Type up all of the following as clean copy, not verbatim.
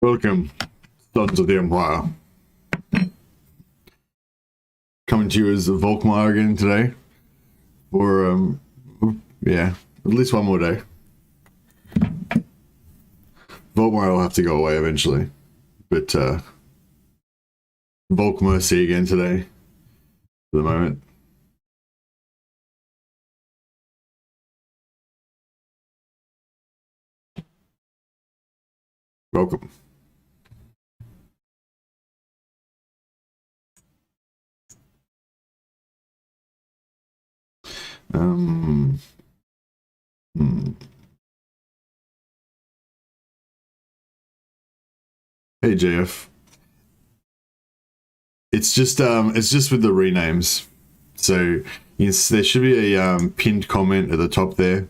Welcome, Sons of the Empire. Coming to you as Volkmar again today. For, yeah, at least one more day. Volkmar will have to go away eventually. But, Volkmercy again today. For the moment. Welcome. Hey JF. It's just with the renames. So yes, there should be a pinned comment at the top there.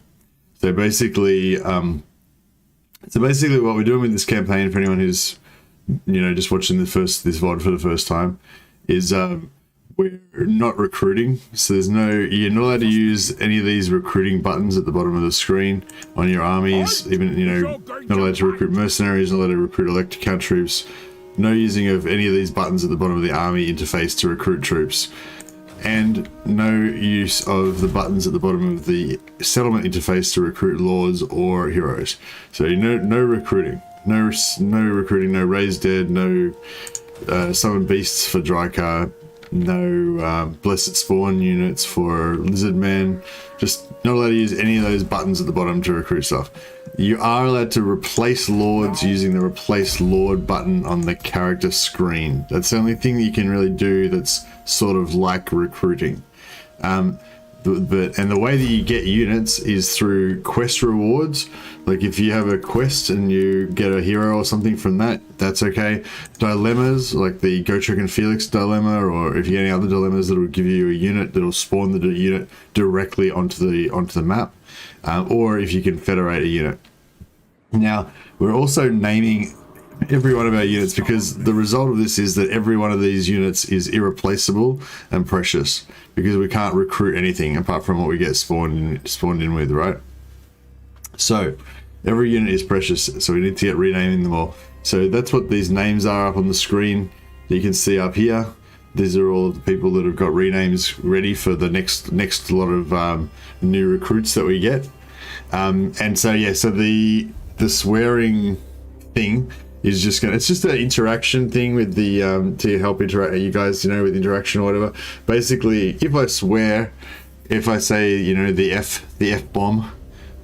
So basically what we're doing with this campaign, for anyone who's just watching this VOD for the first time, is we're not recruiting. So you're not allowed to use any of these recruiting buttons at the bottom of the screen on your armies. Even not allowed to recruit mercenaries, not allowed to recruit elector count troops. No using of any of these buttons at the bottom of the army interface to recruit troops. And no use of the buttons at the bottom of the settlement interface to recruit lords or heroes. So no recruiting, no recruiting, no raised dead, no summon beasts for Drycar, no blessed spawn units for lizardmen. Just not allowed to use any of those buttons at the bottom to recruit stuff. You are allowed to replace lords using the replace lord button on the character screen. That's the only thing that you can really do that's sort of like recruiting. And the way that you get units is through quest rewards. Like if you have a quest and you get a hero or something from that, that's okay. Dilemmas, like the Gotrek and Felix dilemma, or if you get any other dilemmas that will give you a unit that'll spawn the unit directly onto the map, or if you can federate a unit. Now we're also naming every one of our units because the result of this is that every one of these units is irreplaceable and precious because we can't recruit anything apart from what we get spawned in with, right? So every unit is precious, so we need to get renaming them all. So that's what these names are up on the screen that you can see up here. These are all the people that have got renames ready for the next lot of new recruits that we get. And so yeah, so the swearing thing is just it's just an interaction thing with the to help interact you guys, with interaction or whatever. Basically, if I swear, if I say the F bomb,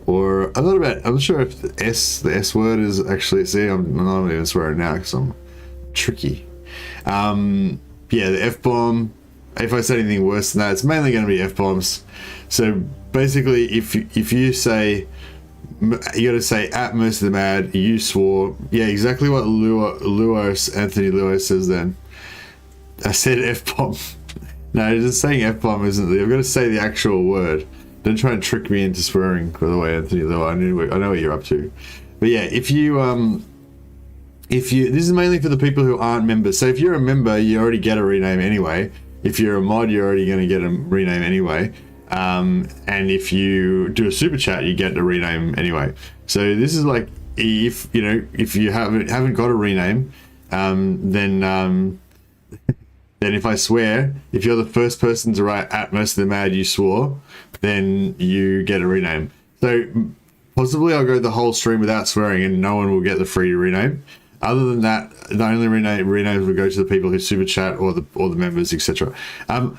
or I'm not sure if the S word is actually, I'm not even swearing now because I'm tricky. Yeah, the F bomb. If I say anything worse than that, it's mainly going to be F bombs. So basically, if you say, you got to say at Mercy the Mad, you swore. Yeah, exactly what Anthony Lewis says then. I said F-bomb. No, just saying F-bomb isn't I've got to say the actual word. Don't try and trick me into swearing, by the way, Anthony Lewis. I know what you're up to. But yeah, if you this is mainly for the people who aren't members. So if you're a member, you already get a rename anyway. If you're a mod, you're already going to get a rename anyway. And if you do a super chat, you get a rename anyway. So this is like if you haven't got a rename, then if I swear, if you're the first person to write at Mercy the Mad you swore, then you get a rename. So possibly I'll go the whole stream without swearing and no one will get the free rename. Other than that, the only renames will go to the people who super chat or the members, etc. I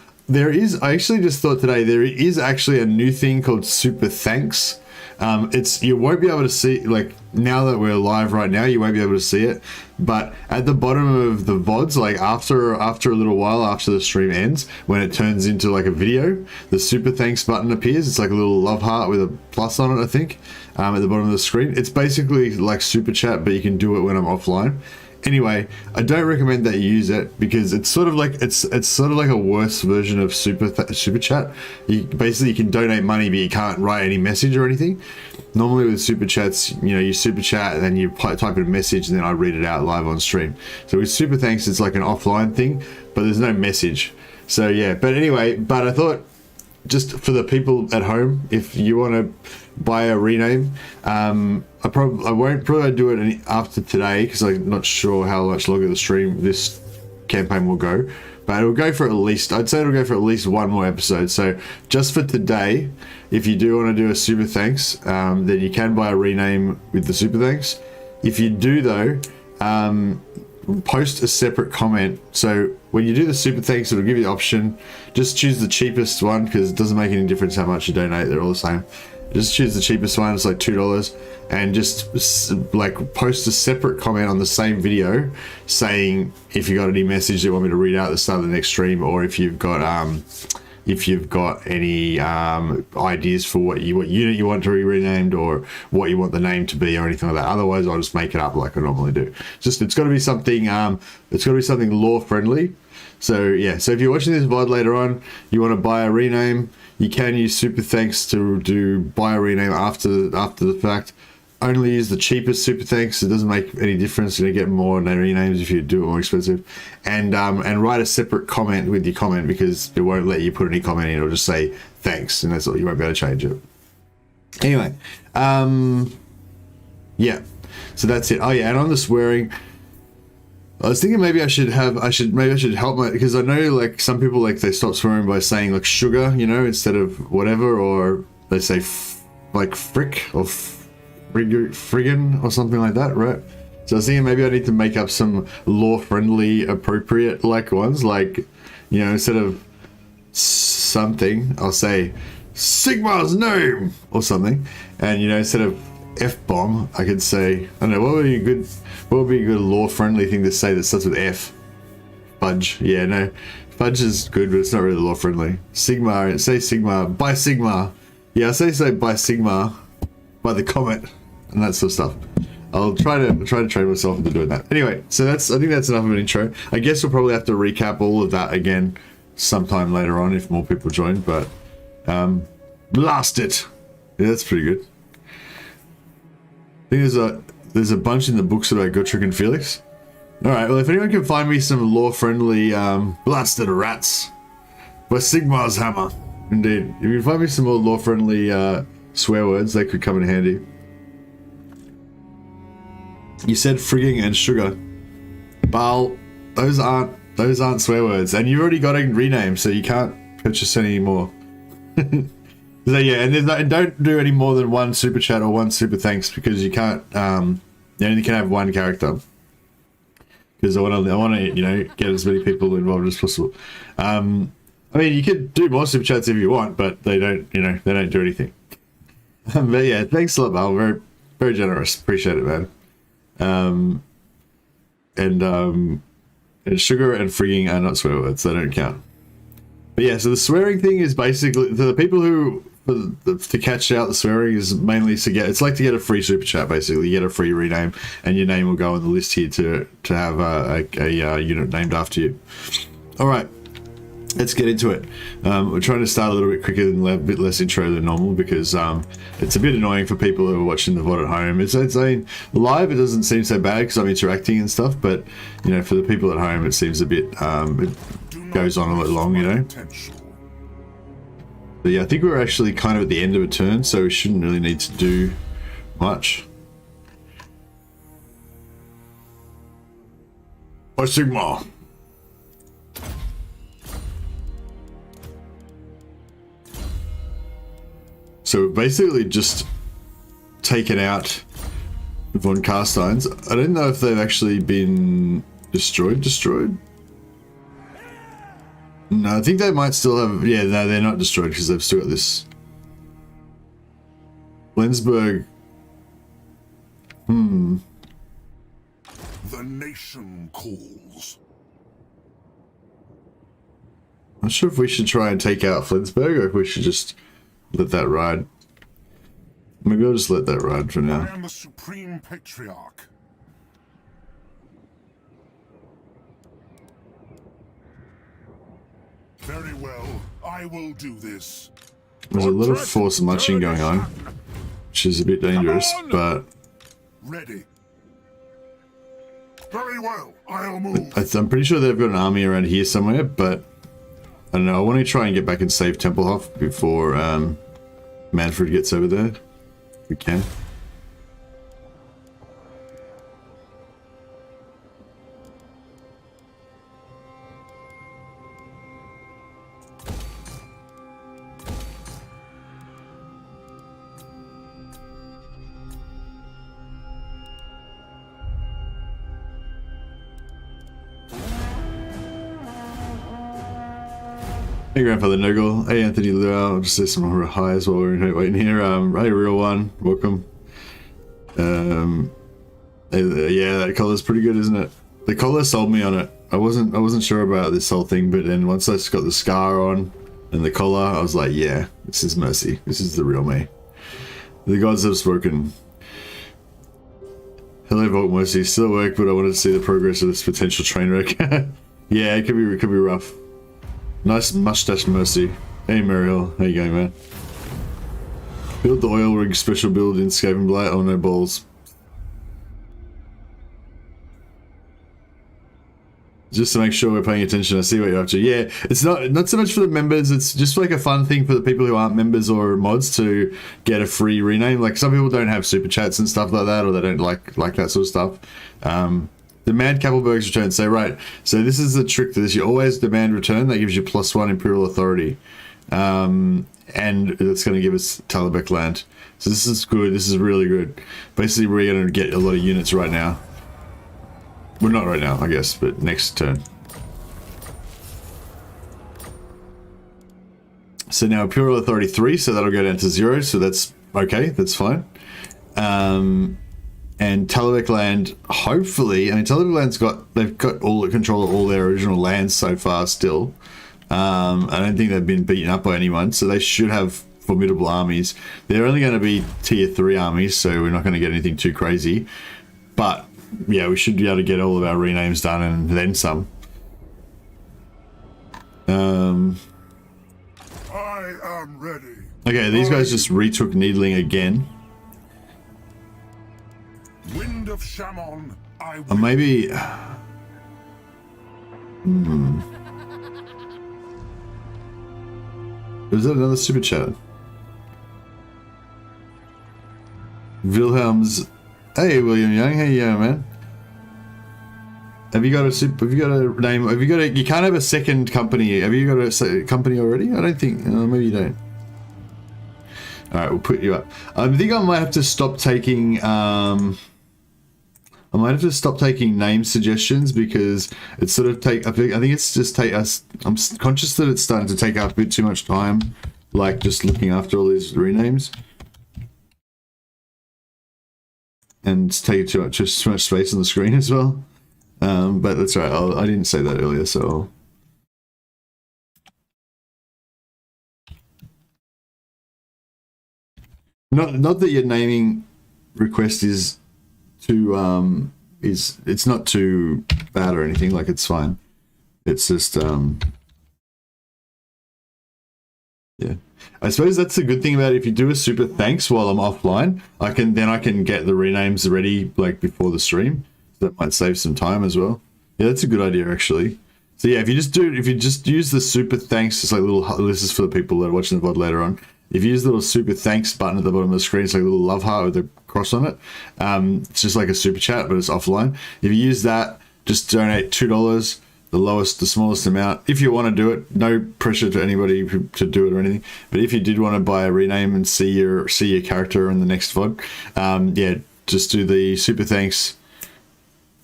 actually just thought today there is actually a new thing called Super Thanks. You won't be able to see, like now that we're live right now, you won't be able to see it. But at the bottom of the VODs, like after a little while after the stream ends, when it turns into like a video, the Super Thanks button appears. It's like a little love heart with a plus on it, I think, at the bottom of the screen. It's basically like Super Chat, but you can do it when I'm offline. Anyway, I don't recommend that you use it because it's sort of like a worse version of super chat. You can donate money, but you can't write any message or anything. Normally with super chats, you super chat and then you type in a message and then I read it out live on stream. So with Super Thanks, it's like an offline thing, but there's no message. So yeah, but anyway, I thought just for the people at home, if you want to buy a rename, I won't probably do it after today because I'm not sure how much longer this campaign will go, but it'll go for at least, I'd say it'll go for at least one more episode. So just for today, if you do want to do a super thanks, then you can buy a rename with the super thanks. If you do though, post a separate comment. So when you do the super thanks, it'll give you the option, just choose the cheapest one because it doesn't make any difference how much you donate, they're all the same. Just choose the cheapest one, it's like $2, and just like post a separate comment on the same video saying if you got any message that you want me to read out at the start of the next stream, or if you've got any ideas for what unit you want to be renamed, or what you want the name to be, or anything like that. Otherwise I'll just make it up like I normally do. It's got to be something lore friendly. So yeah, so if you're watching this VOD later on, you want to buy a rename, you can use super thanks to buy a rename after the fact. Only use the cheapest super thanks. It doesn't make any difference. You're gonna get more renames if you do it more expensive. And write a separate comment with your comment, because it won't let you put any comment in. It'll just say thanks, and that's all. You won't be able to change it. Anyway, yeah. So that's it. Oh yeah, and on the swearing, I was thinking maybe I should help because I know like some people like they stop swearing by saying like sugar, you know, instead of whatever, or they say like frick or friggin' or something like that, right? So I was thinking maybe I need to make up some lore-friendly, appropriate like ones, like, you know, instead of something, I'll say Sigmar's name or something, and you know, instead of F-bomb, I could say, I don't know, what would be a good lore-friendly thing to say that starts with F? Fudge. Yeah, no, fudge is good, but it's not really lore-friendly. Sigmar, say Sigmar, by Sigmar. Yeah, I say by Sigmar, by the comet, and that sort of stuff. I'll try to train myself into doing that. Anyway, so I think that's enough of an intro. I guess we'll probably have to recap all of that again sometime later on if more people join, but blast it. Yeah, that's pretty good. I think there's a bunch in the books about Gotrek and Felix. Alright, well, if anyone can find me some lore-friendly blasted rats by Sigmar's hammer. Indeed. If you can find me some more lore-friendly swear words, they could come in handy. You said frigging and sugar. Bal, those aren't swear words, and you've already got a rename, so you can't purchase any more. So yeah, and don't do any more than one super chat or one super thanks, because you can't. You only can have one character. Because I want to, you know, get as many people involved as possible. I mean, you could do more super chats if you want, but they don't, you know, they don't do anything. But yeah, thanks a lot, Val. Very, very generous. Appreciate it, man. And sugar and frigging are not swear words. They don't count. But yeah, so the swearing thing is basically, to the people who, to catch out the swearing is mainly to get, it's like to get a free super chat, basically. You get a free rename, and your name will go on the list here to have a unit named after you. All right. Let's get into it. We're trying to start a little bit quicker and a bit less intro than normal, because it's a bit annoying for people who are watching the VOD at home. It's I mean, live it doesn't seem so bad because I'm interacting and stuff, but you know, for the people at home, it seems a bit it goes on a little long, you know. But yeah, I think we're actually kind of at the end of a turn, so we shouldn't really need to do much. By Sigmar. So we've basically just taken out von Carsteins. I don't know if they've actually been destroyed. No, I think they might still have, yeah, no, they're not destroyed because they've still got this. Flensburg. The nation calls. I'm not sure if we should try and take out Flensburg or if we should just let that ride. Maybe I'll just let that ride for now. I am the Supreme Patriarch. Very well, I will do this. There's a lot of force marching going on, which is a bit dangerous, but... Ready. Very well, I'll move. I'm pretty sure they've got an army around here somewhere, but I don't know, I want to try and get back and save Templehof before Manfred gets over there, if we can. Hey Grandfather Noggle, hey Anthony Luau, I'll just say some more highs while we're waiting here. Hey Real One, welcome. Yeah, that color's pretty good, isn't it? The color sold me on it. I wasn't sure about this whole thing, but then once I just got the scar on and the collar, I was like, yeah, this is Mercy. This is the real me. The gods have spoken. Hello Vault Mercy, still at work, but I wanted to see the progress of this potential train wreck. Yeah, it could be rough. Nice mustache Mercy. Hey Muriel, how you going, man? Build the oil rig special build in Skaven Blight. Oh no balls. Just to make sure we're paying attention, I see what you're up to. Yeah, it's not so much for the members, it's just like a fun thing for the people who aren't members or mods to get a free rename. Like some people don't have super chats and stuff like that, or they don't like that sort of stuff. Demand Kappelberg's return. So right, so this is the trick to this. You always demand return. That gives you +1 Imperial Authority. And it's going to give us Talabek land. So this is good. This is really good. Basically, we're going to get a lot of units right now. Well, not right now, I guess, but next turn. So now Imperial Authority 3, so that'll go down to 0. So that's okay. That's fine. And Talabek land, hopefully, I mean, Talabek land's they've got all the control of all their original lands so far still. I don't think they've been beaten up by anyone, so they should have formidable armies. They're only going to be tier 3 armies, so we're not going to get anything too crazy. But, yeah, we should be able to get all of our renames done and then some. I am ready. Okay, these guys just retook Needling again. Wind of Shaman, I will. Maybe... Is that another super chat? Wilhelm's... Hey William Young, how you going, man? Have you got a name? You can't have a second company. Have you got a company already? I don't think, maybe you don't. Alright, we'll put you up. I think I might have to stop taking, name suggestions because it's sort of I think it's just I'm conscious that it's starting to take up a bit too much time, like just looking after all these renames. And it's taking too much space on the screen as well. But that's right, I didn't say that earlier, so... Not that your naming request is too, it's not too bad or anything, like it's fine. It's just, yeah. I suppose that's the good thing about it. If you do a super thanks while I'm offline, I can get the renames ready like before the stream. That might save some time as well. Yeah, that's a good idea actually. So yeah, if you just use the super thanks, it's like this is for the people that are watching the VOD later on. If you use the little super thanks button at the bottom of the screen, it's like a little love heart with a cross on it. It's just like a super chat, but it's offline. If you use that, just donate $2, the smallest amount. If you want to do it, no pressure to anybody to do it or anything. But if you did want to buy a rename and see your character in the next VOD, yeah, just do the super thanks,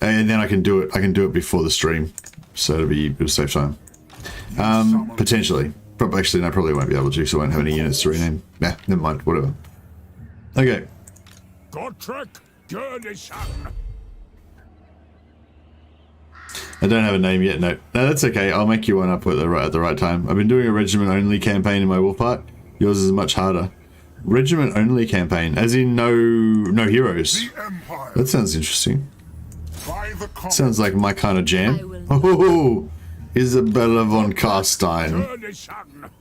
and then I can do it before the stream, so it'll save time. Potentially. Actually, no, I probably won't be able to, so I won't have any units to rename. Nah, never mind, whatever. Okay. I don't have a name yet, no. No, that's okay, I'll make you one up at the right time. I've been doing a regiment-only campaign in my Wulfhart. Yours is much harder. Regiment-only campaign, as in no heroes. That sounds interesting. Sounds like my kind of jam. Oh, Isabella von Karstein.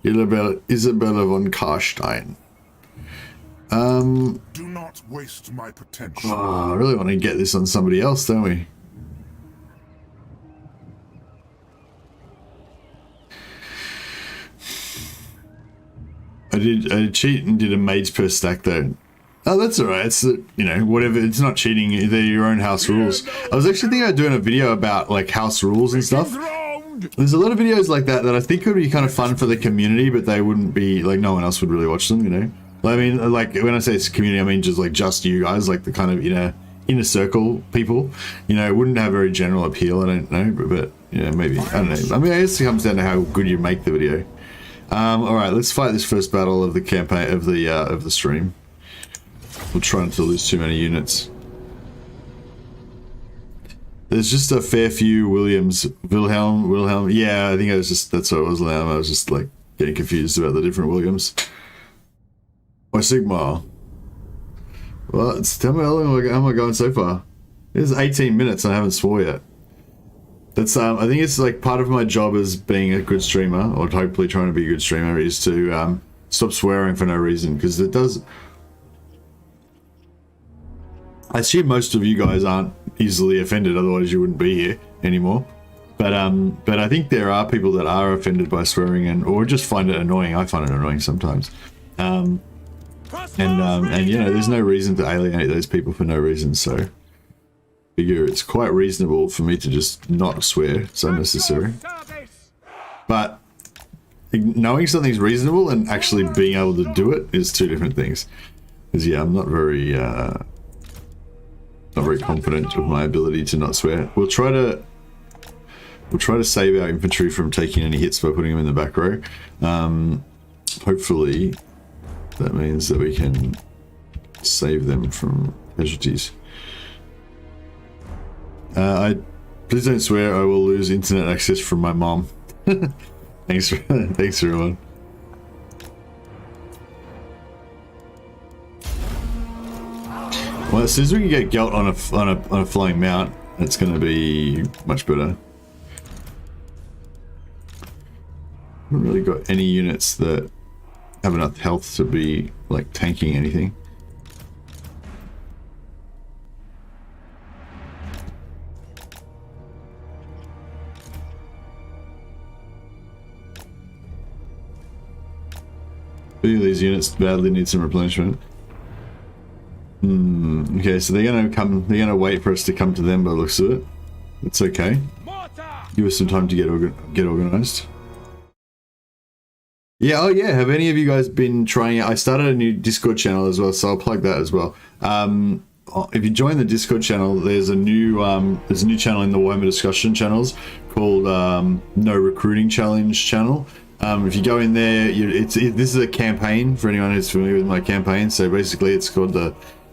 Isabella von Karstein. Do not waste my potential. Oh, I really want to get this on somebody else, don't we? I cheat and did a mage per stack though. Oh, that's alright. It's, you know, whatever. It's not cheating. They're your own house rules. I was actually thinking about doing a video about like house rules and stuff. There's a lot of videos like that that I think would be kind of fun for the community, but they wouldn't be like, no one else would really watch them, you know. I mean, like when I say it's community, I mean just you guys, like the kind of, you know, inner circle people. You know, it wouldn't have very general appeal. I don't know, but you know, maybe, I don't know. I mean, I guess it comes down to how good you make the video. All right, let's fight this first battle of the campaign of the stream. We'll try not to lose too many units. There's just a fair few Wilhelm. Yeah, I think that's what it was. I was just like getting confused about the different Williams. Or Sigmar. Well, tell me how long am I going so far? It's 18 minutes and I haven't swore yet. That's I think it's like part of my job as being a good streamer, or hopefully trying to be a good streamer, is to stop swearing for no reason, because it does. I assume most of you guys aren't easily offended, otherwise you wouldn't be here anymore. But I think there are people that are offended by swearing or just find it annoying. I find it annoying sometimes. And you know, there's no reason to alienate those people for no reason, so I figure it's quite reasonable for me to just not swear. It's unnecessary. But knowing something's reasonable and actually being able to do it is two different things. Because yeah, I'm not very confident with my ability to not swear. We'll try to save our infantry from taking any hits by putting them in the back row. Hopefully that means that we can save them from casualties. Please don't swear, I will lose internet access from my mom. Thanks everyone. Well, as soon as we can get Gelt on a flying mount, it's going to be much better. Haven't really got any units that have enough health to be like tanking anything. These units badly need some replenishment. Okay, so they're gonna wait for us to come to them by the looks of it. That's okay. Give us some time to get organized. Yeah, oh yeah, have any of you guys been trying it? I started a new Discord channel as well, so I'll plug that as well. If you join the Discord channel, there's a new channel in the Warhammer discussion channels called No Recruiting Challenge channel. If you go in there, this is a campaign for anyone who's familiar with my campaign. So basically, it's called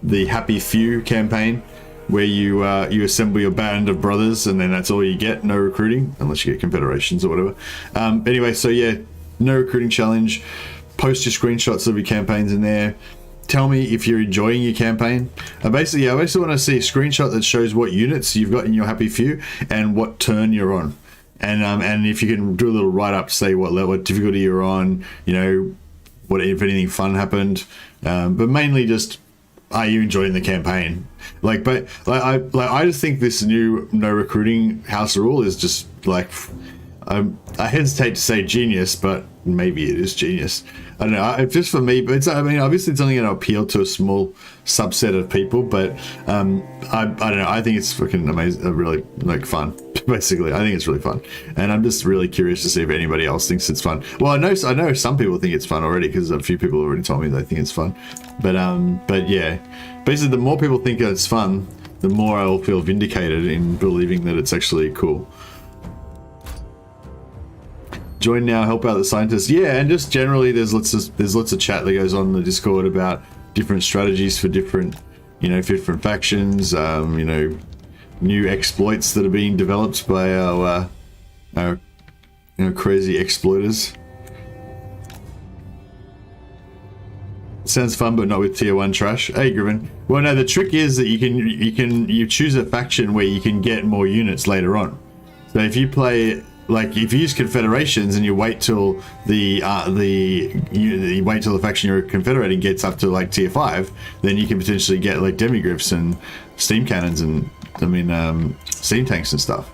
the Happy Few campaign, where you assemble your band of brothers, and then that's all you get. No recruiting, unless you get confederations or whatever. Anyway, so yeah, no recruiting challenge. Post your screenshots of your campaigns in there. Tell me if you're enjoying your campaign. I basically want to see a screenshot that shows what units you've got in your Happy Few and what turn you're on. And if you can do a little write-up to say what difficulty you're on, you know, what if anything fun happened, but mainly just, are you enjoying the campaign? I just think this new no recruiting house rule is just like, I hesitate to say genius, but maybe it is genius. I don't know. Just for me, but I mean, obviously it's only going to appeal to a small subset of people, but I don't know. I think it's fucking amazing, really like fun. Basically, I think it's really fun, and I'm just really curious to see if anybody else thinks it's fun. Well, I know some people think it's fun already, because a few people already told me they think it's fun. But yeah, basically, the more people think it's fun, the more I will feel vindicated in believing that it's actually cool. Join now, help out the scientists. Yeah, and just generally, there's lots of chat that goes on in the Discord about different strategies for different factions. You know, new exploits that are being developed by our crazy exploiters. Sounds fun, but not with tier 1 trash. Hey, Griffin. Well, no, the trick is that you choose a faction where you can get more units later on. So if you play, like, if you use confederations and you wait till the faction you're confederating gets up to like tier 5, then you can potentially get like demigriffs and steam cannons and steam tanks and stuff.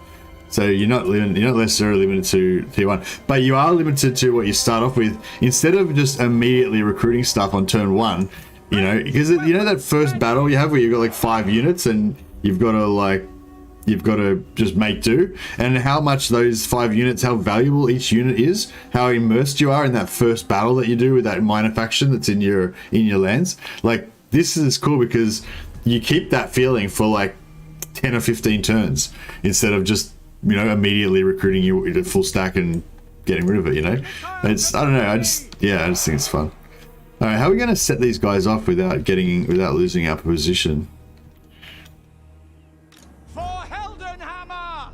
So you're not necessarily limited to tier 1, but you are limited to what you start off with. Instead of just immediately recruiting stuff on turn 1, you know, because you know that first battle you have where you've got like 5 units and you've got to just make do, and how much those 5 units, how valuable each unit is, how immersed you are in that first battle that you do with that minor faction that's in your lands. Like, this is cool because you keep that feeling for like 10 or 15 turns instead of just, you know, immediately recruiting you into full stack and getting rid of it, you know? It's, I don't know, I just think it's fun. All right, how are we going to set these guys off without losing our position? For Heldenhammer! I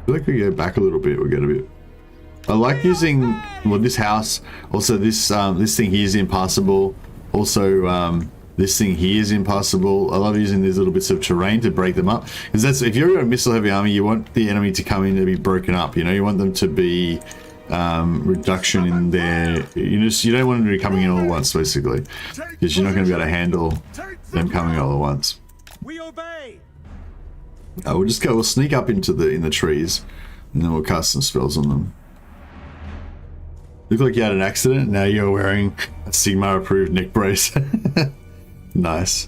feel like we go back a little bit, we get a bit. I like using, well, this house, also this thing here is impassable, also this thing here is impassable. I love using these little bits of terrain to break them up, because that's, if you're a missile heavy army, you want the enemy to come in to be broken up, you know, you want them to be reduction in their, you don't want them to be coming in all at once, basically, because you're not going to be able to handle them coming all at once. We obey. We'll sneak up into in the trees, and then we'll cast some spells on them. Look like you had an accident, now you're wearing a Sigmar approved neck brace. Nice.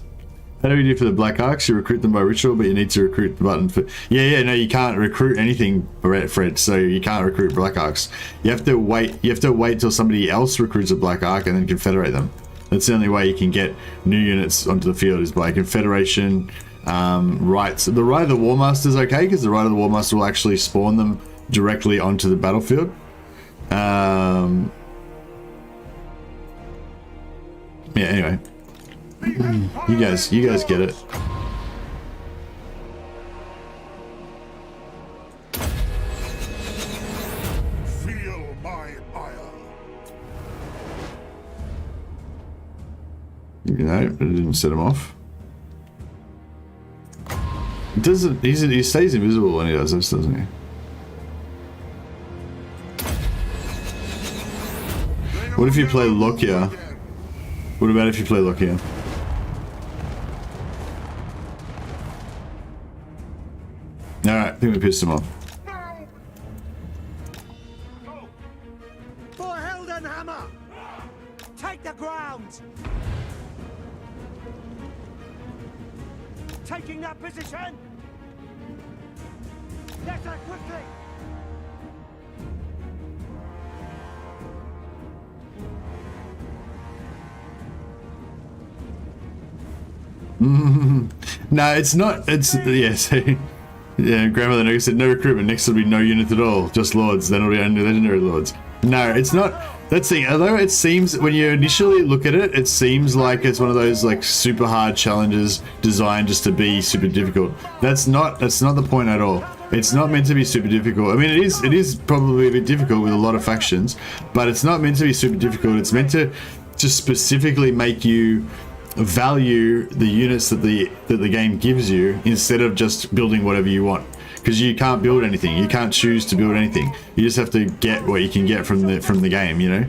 How do we do for the Black Arcs? You recruit them by ritual, but you need to recruit the button for... No, you can't recruit anything, Fred, so you can't recruit Black Arcs. You have to wait till somebody else recruits a Black Arc and then confederate them. That's the only way you can get new units onto the field, is by Confederation, Rites. The Rite of the Warmaster is okay, because the Rite of the Warmaster will actually spawn them directly onto the battlefield. Yeah, anyway. You guys get it. Feel my ire. You know, it didn't set him off. It doesn't. He stays invisible when he does this, doesn't he? What if you play Lokia? What about if you play Lokia? Alright, I think we pissed him off. For Heldenhammer! Take the ground! Taking that position! Let her quickly! No, it's not. It's yes. Yeah, Grandmother Nook said no recruitment. Next will be no unit at all, just lords. Then it'll be only legendary lords. No, it's not. That's the thing. Although it seems, when you initially look at it, it seems like it's one of those like super hard challenges designed just to be super difficult. That's not the point at all. It's not meant to be super difficult. I mean, it is probably a bit difficult with a lot of factions, but it's not meant to be super difficult. It's meant to just specifically make you value the units that the game gives you, instead of just building whatever you want, because you can't build anything. You can't choose to build anything. You just have to get what you can get from the game, you know.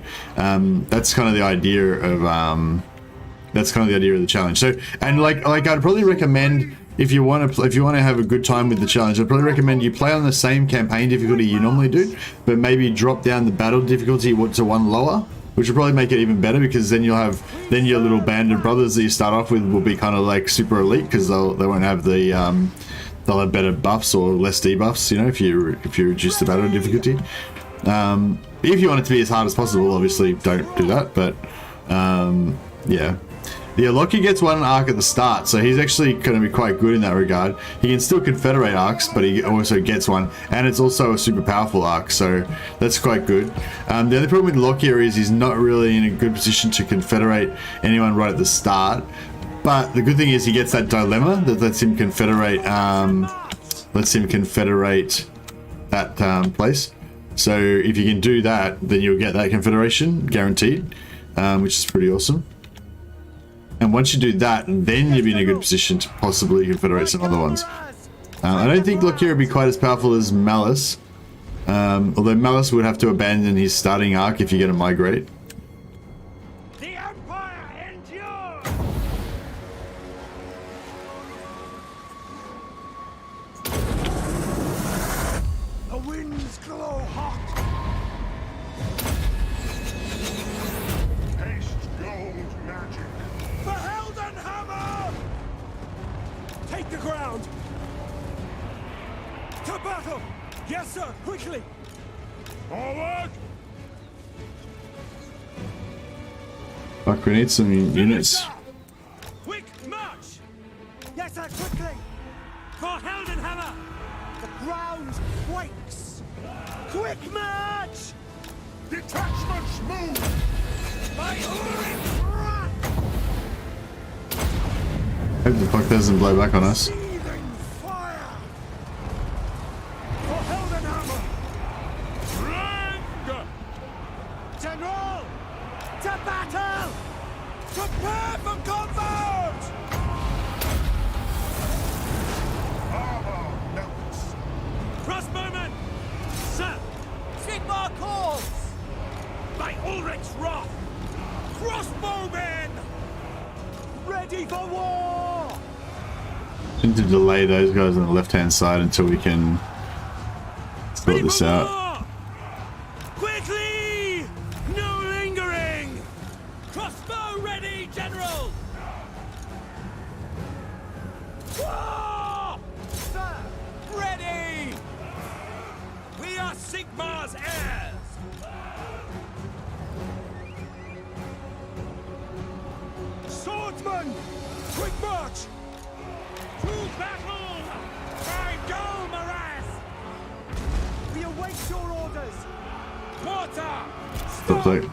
That's kind of the idea of the challenge. So, and like I'd probably recommend, if you want to have a good time with the challenge, I'd probably recommend you play on the same campaign difficulty you normally do, but maybe drop down the battle difficulty to one lower, which will probably make it even better, because then you'll have, your little band of brothers that you start off with will be kind of like super elite, because they won't have the they'll have better buffs or less debuffs, you know, if you reduce the battle difficulty. If you want it to be as hard as possible, obviously don't do that, but yeah. Yeah, Loki gets one arc at the start, so he's actually going to be quite good in that regard. He can still confederate arcs, but he also gets one, and it's also a super powerful arc, so that's quite good. The only problem with Loki is he's not really in a good position to confederate anyone right at the start, but the good thing is he gets that dilemma that lets him confederate that place. So if you can do that, then you'll get that confederation guaranteed, which is pretty awesome. And once you do that, then you'll be in a good position to possibly confederate some other ones. I don't think Lokia would be quite as powerful as Malice, although Malice would have to abandon his starting arc if you get a migrate. The Empire endures! quickly! Forward! Fuck, we need some units. Quick march! Yes, sir, quickly! For Heldenhammer! The ground quakes! Quick march! Detachments move! By Ulrich! Hope the fuck doesn't blow back on us. Seething fire! For Heldenhammer! Flank! General! To battle! Prepare for combat! Armor melts! Crossbowmen! Sir! Sigmar calls! By Ulrich's wrath! Crossbowmen! Ready for war! Need to delay those guys on the left hand side until we can sort this out. War! Quickly! No lingering! Crossbow ready, General! War! Sir! Ready! We are Sigmar's heirs! Swordsman! Quick march! To battle! By Golmaras! We await your orders! Quarter! Stop that.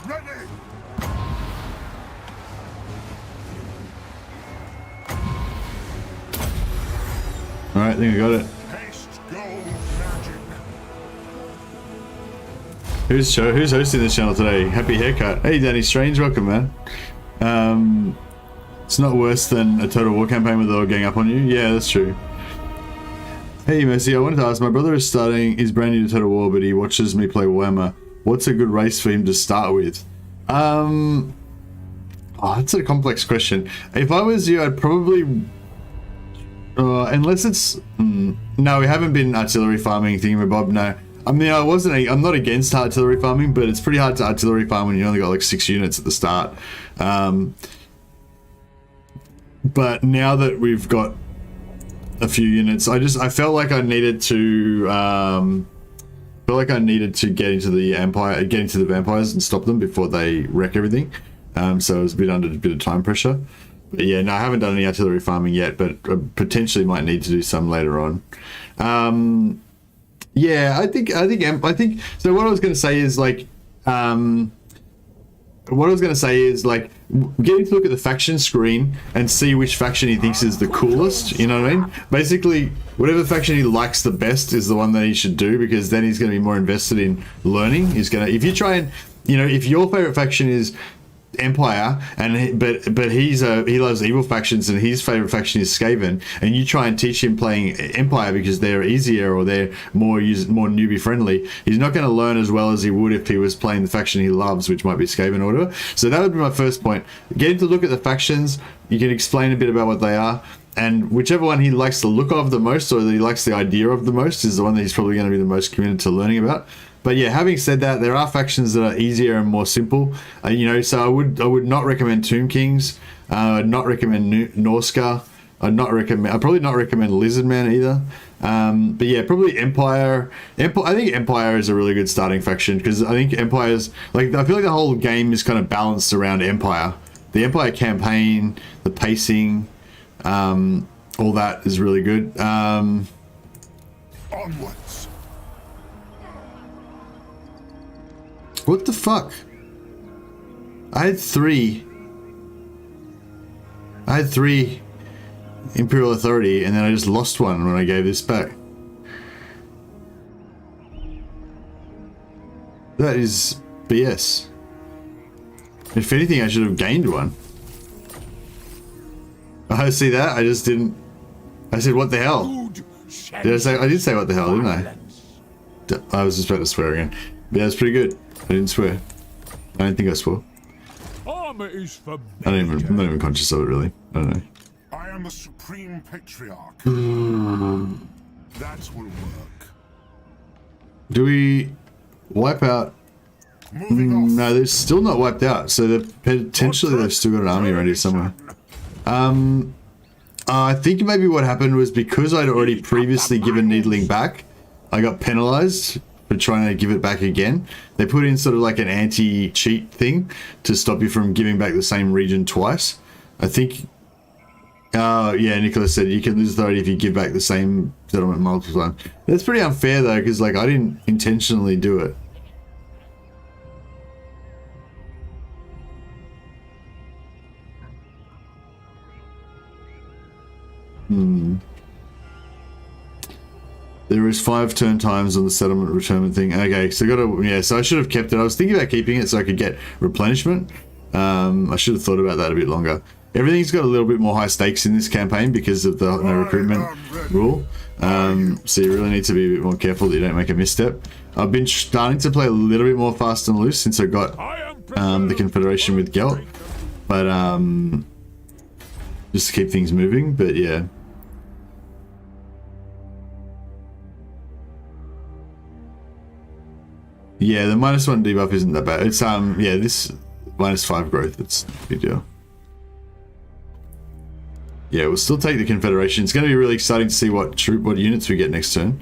Ready! Alright, I think I got it. Haste gold magic! Who's hosting this channel today? Happy haircut. Hey Danny Strange, welcome man. It's not worse than a Total War campaign with all gang up on you. Yeah, that's true. Hey Mercy, I wanted to ask, my brother is brand new to Total War, but he watches me play Warhammer. What's a good race for him to start with? Oh, that's a complex question. If I was you, I'd probably unless it's no, we haven't been artillery farming thingamabob. No, I mean I'm not against artillery farming, but it's pretty hard to artillery farm when you only got like 6 units at the start. But now that we've got a few units, I felt like I needed to get into the vampires and stop them before they wreck everything. So I was under a bit of time pressure. But yeah, no, I haven't done any artillery farming yet, but potentially might need to do some later on. Yeah, I think so. What I was going to say is getting to look at the faction screen and see which faction he thinks is the coolest. You know what I mean? Basically, whatever faction he likes the best is the one that he should do, because then he's going to be more invested in learning. If you try and, if your favorite faction is Empire, but he loves evil factions and his favorite faction is Skaven, and you try and teach him playing Empire because they're easier or they're more newbie friendly, he's not going to learn as well as he would if he was playing the faction he loves, which might be Skaven or whatever. So that would be my first point. Getting to look at the factions, you can explain a bit about what they are, and whichever one he likes the look of the most or that he likes the idea of the most is the one that he's probably going to be the most committed to learning about. But yeah, having said that, there are factions that are easier and more simple. So I would not recommend Tomb Kings. I'd not recommend Norska. I'd probably not recommend Lizardman either. But yeah, probably Empire. I think Empire is a really good starting faction, because I think Empire's I feel like the whole game is kind of balanced around Empire. The Empire campaign, the pacing, all that is really good. Onwards! What the fuck? I had three Imperial Authority, and then I just lost one when I gave this back. That is BS. If anything, I should have gained one. I see that? I just didn't. I said, what the hell? Did I say? I did say what the hell, didn't I? I was just about to swear again. Yeah, that's pretty good. I didn't swear. I don't think I swore. Armor is for I'm not even conscious of it, really. I don't know. I am the Supreme Patriarch. That will work. Do we wipe out? Moving off. No, they're still not wiped out. So potentially they've still got an army ready somewhere. I think maybe what happened was because I'd already previously given Needling back, I got penalized for trying to give it back again. They put in sort of like an anti-cheat thing to stop you from giving back the same region twice. I think, yeah, Nicholas said you can lose authority if you give back the same settlement multiple times. That's pretty unfair though, because like I didn't intentionally do it. There is 5 turn times on the settlement return thing. Okay, so I gotta, yeah, so I should have kept it. I was thinking about keeping it so I could get replenishment. I should have thought about that a bit longer. Everything's got a little bit more high stakes in this campaign because of the no recruitment rule. So you really need to be a bit more careful that you don't make a misstep. I've been starting to play a little bit more fast and loose since I got the Confederation with Gelt. But just to keep things moving, but yeah. Yeah, the -1 debuff isn't that bad. It's yeah, this -5 growth, it's a big deal. Yeah, we'll still take the Confederation. It's going to be really exciting to see what units we get next turn.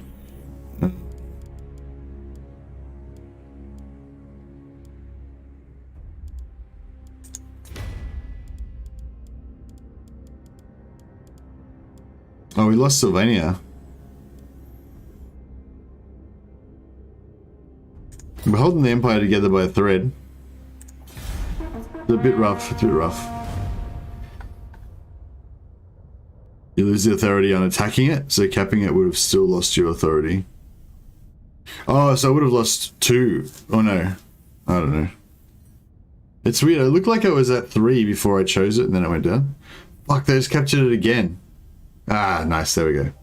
Oh, we lost Sylvania. We're holding the Empire together by a thread. It's a bit rough, it's a bit rough. You lose the authority on attacking it, so capping it would have still lost your authority. Oh, so I would have lost 2. Oh no. I don't know. It's weird, it looked like I was at 3 before I chose it and then it went down. Fuck, they just captured it again. Ah, nice, there we go.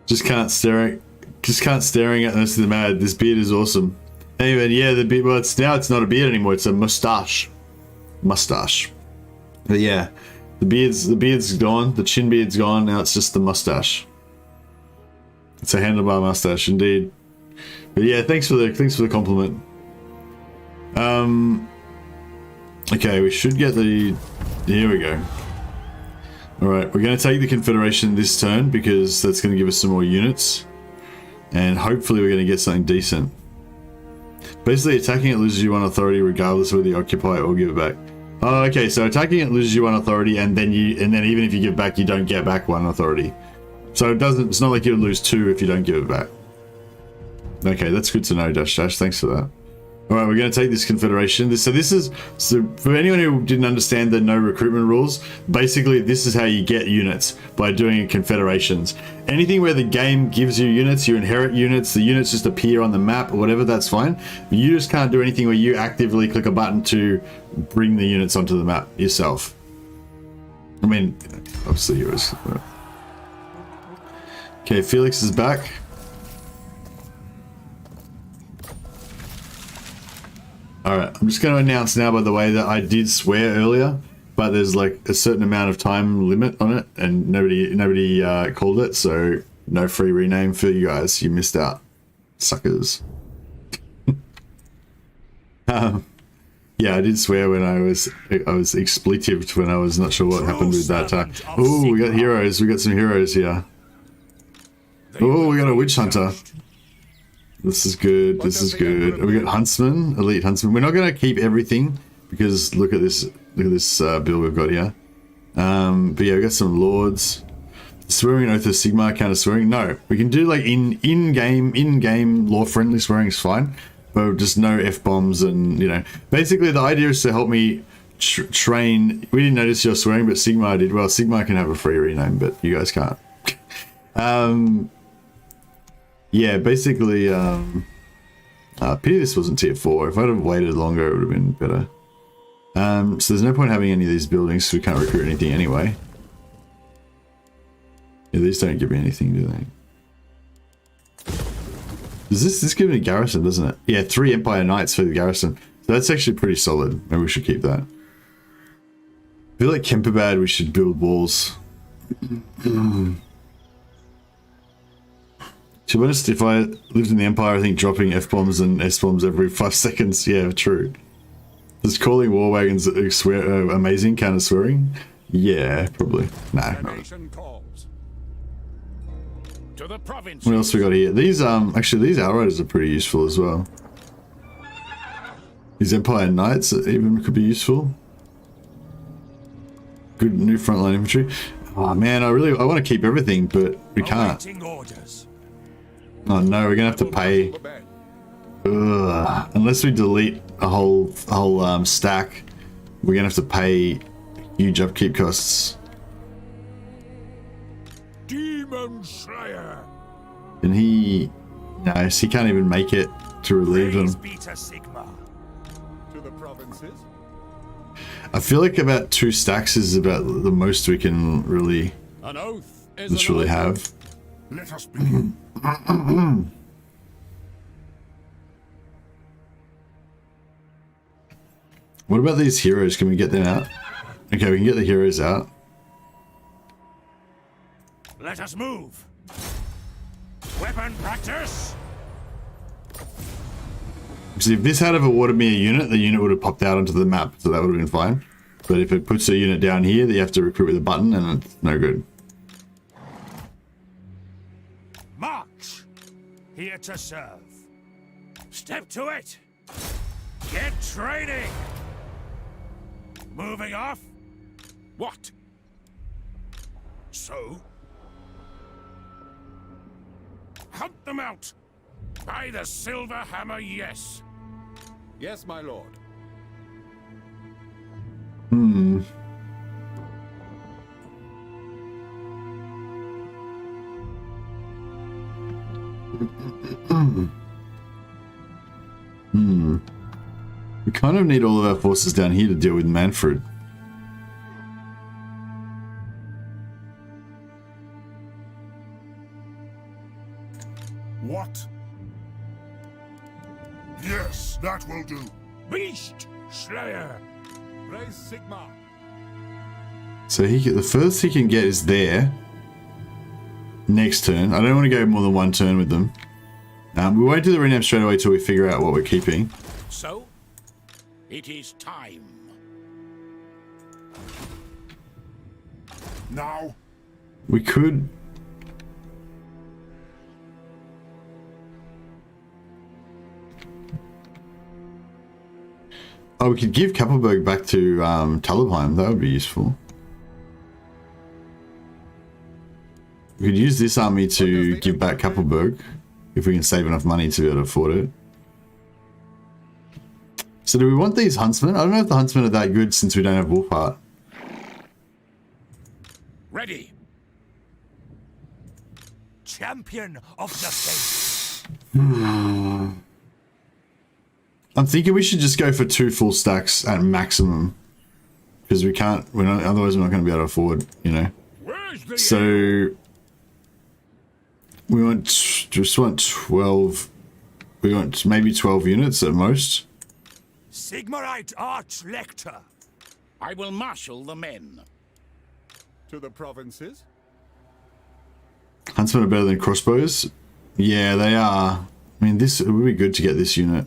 Just can't staring at this. The mad. This beard is awesome. Anyway, yeah, the beard. Well, it's not a beard anymore. It's a mustache. But yeah, the beard's gone. The chin beard's gone. Now it's just the mustache. It's a handlebar mustache, indeed. But yeah, thanks for the compliment. Okay, we should get the. Here we go. Alright, we're going to take the Confederation this turn because that's going to give us some more units. And hopefully we're going to get something decent. Basically, attacking it loses you 1 authority regardless of whether you occupy it or give it back. Oh, okay, so attacking it loses you 1 authority and then even if you give back, you don't get back 1 authority. So it's not like you'll lose 2 if you don't give it back. Okay, that's good to know, Dash. Thanks for that. Alright, we're going to take this Confederation. So for anyone who didn't understand the no recruitment rules, basically this is how you get units, by doing Confederations. Anything where the game gives you units, you inherit units, the units just appear on the map or whatever, that's fine. You just can't do anything where you actively click a button to bring the units onto the map yourself. I mean, obviously yours. Okay, Felix is back. Alright, I'm just going to announce now, by the way, that I did swear earlier, but there's like a certain amount of time limit on it, and nobody called it, so no free rename for you guys. You missed out, suckers. Yeah, I did swear when I was expletived when I was not sure what happened with that time. Oh, we got heroes. We got some heroes here. Oh, we got a witch hunter. This is good. This is good. We got huntsman, elite huntsman. We're not going to keep everything because look at this build we've got here. But yeah, we got some lords. Swearing oath of Sigmar counter swearing. No, we can do like in-game law friendly swearing is fine, but just no f-bombs and basically the idea is to help me train. We didn't notice your swearing, but Sigmar did. Well, Sigmar can have a free rename, but you guys can't. Yeah, basically, pity this wasn't tier 4. If I'd have waited longer, it would have been better. So there's no point having any of these buildings, so we can't recruit anything anyway. Yeah, these don't give me anything, do they? Does this give me a garrison, doesn't it? Yeah, 3 Empire Knights for the garrison. So that's actually pretty solid. Maybe we should keep that. I feel like Kemperbad, we should build walls. To be honest, if I lived in the Empire, I think dropping F-bombs and S-bombs every 5 seconds. Yeah, true. Does calling war wagons amazing counter swearing? Yeah, probably. Nah. To the province. What else we got here? These actually these outriders are pretty useful as well. These Empire Knights even could be useful. Good new frontline infantry. Oh man, I want to keep everything, but we can't. Oh no, we're gonna have to pay. Ugh. Unless we delete a whole stack, we're gonna have to pay huge upkeep costs. Demon Slayer. And he can't even make it to relieve them. To the provinces. I feel like about 2 stacks is about the most we can really An oath is literally have. Let us begin. What about these heroes? Can we get them out? Okay, we can get the heroes out. Let us move. Weapon practice. See, if this had have awarded me a unit, the unit would have popped out onto the map, so that would have been fine. But if it puts a unit down here that you have to recruit with a button, and it's no good. March. Here to serve. Step to it. Get training. Moving off. What? So? Hunt them out. By the silver hammer, yes. Yes, my lord. We kind of need all of our forces down here to deal with Manfred. What? Yes, that will do. Beast Slayer. Raise Sigma. So the first he can get is there. Next turn. I don't want to go more than 1 turn with them. We won't do the rename straight away till we figure out what we're keeping. So, it is time. Now. We could... Oh, we could give Kappelberg back to Talabheim. That would be useful. We could use this army to give back Kappelberg, if we can save enough money to be able to afford it. So do we want these huntsmen? I don't know if the huntsmen are that good since we don't have Wulfhart. Ready. Champion of the faith. I'm thinking we should just go for 2 full stacks at maximum. Because we can't, otherwise we're not going to be able to afford, you know. So... we just want 12... We want maybe 12 units at most. Sigmarite Arch-Lector. I will marshal the men. To the provinces? Huntsmen are better than crossbows? Yeah, they are. I mean, it would be good to get this unit.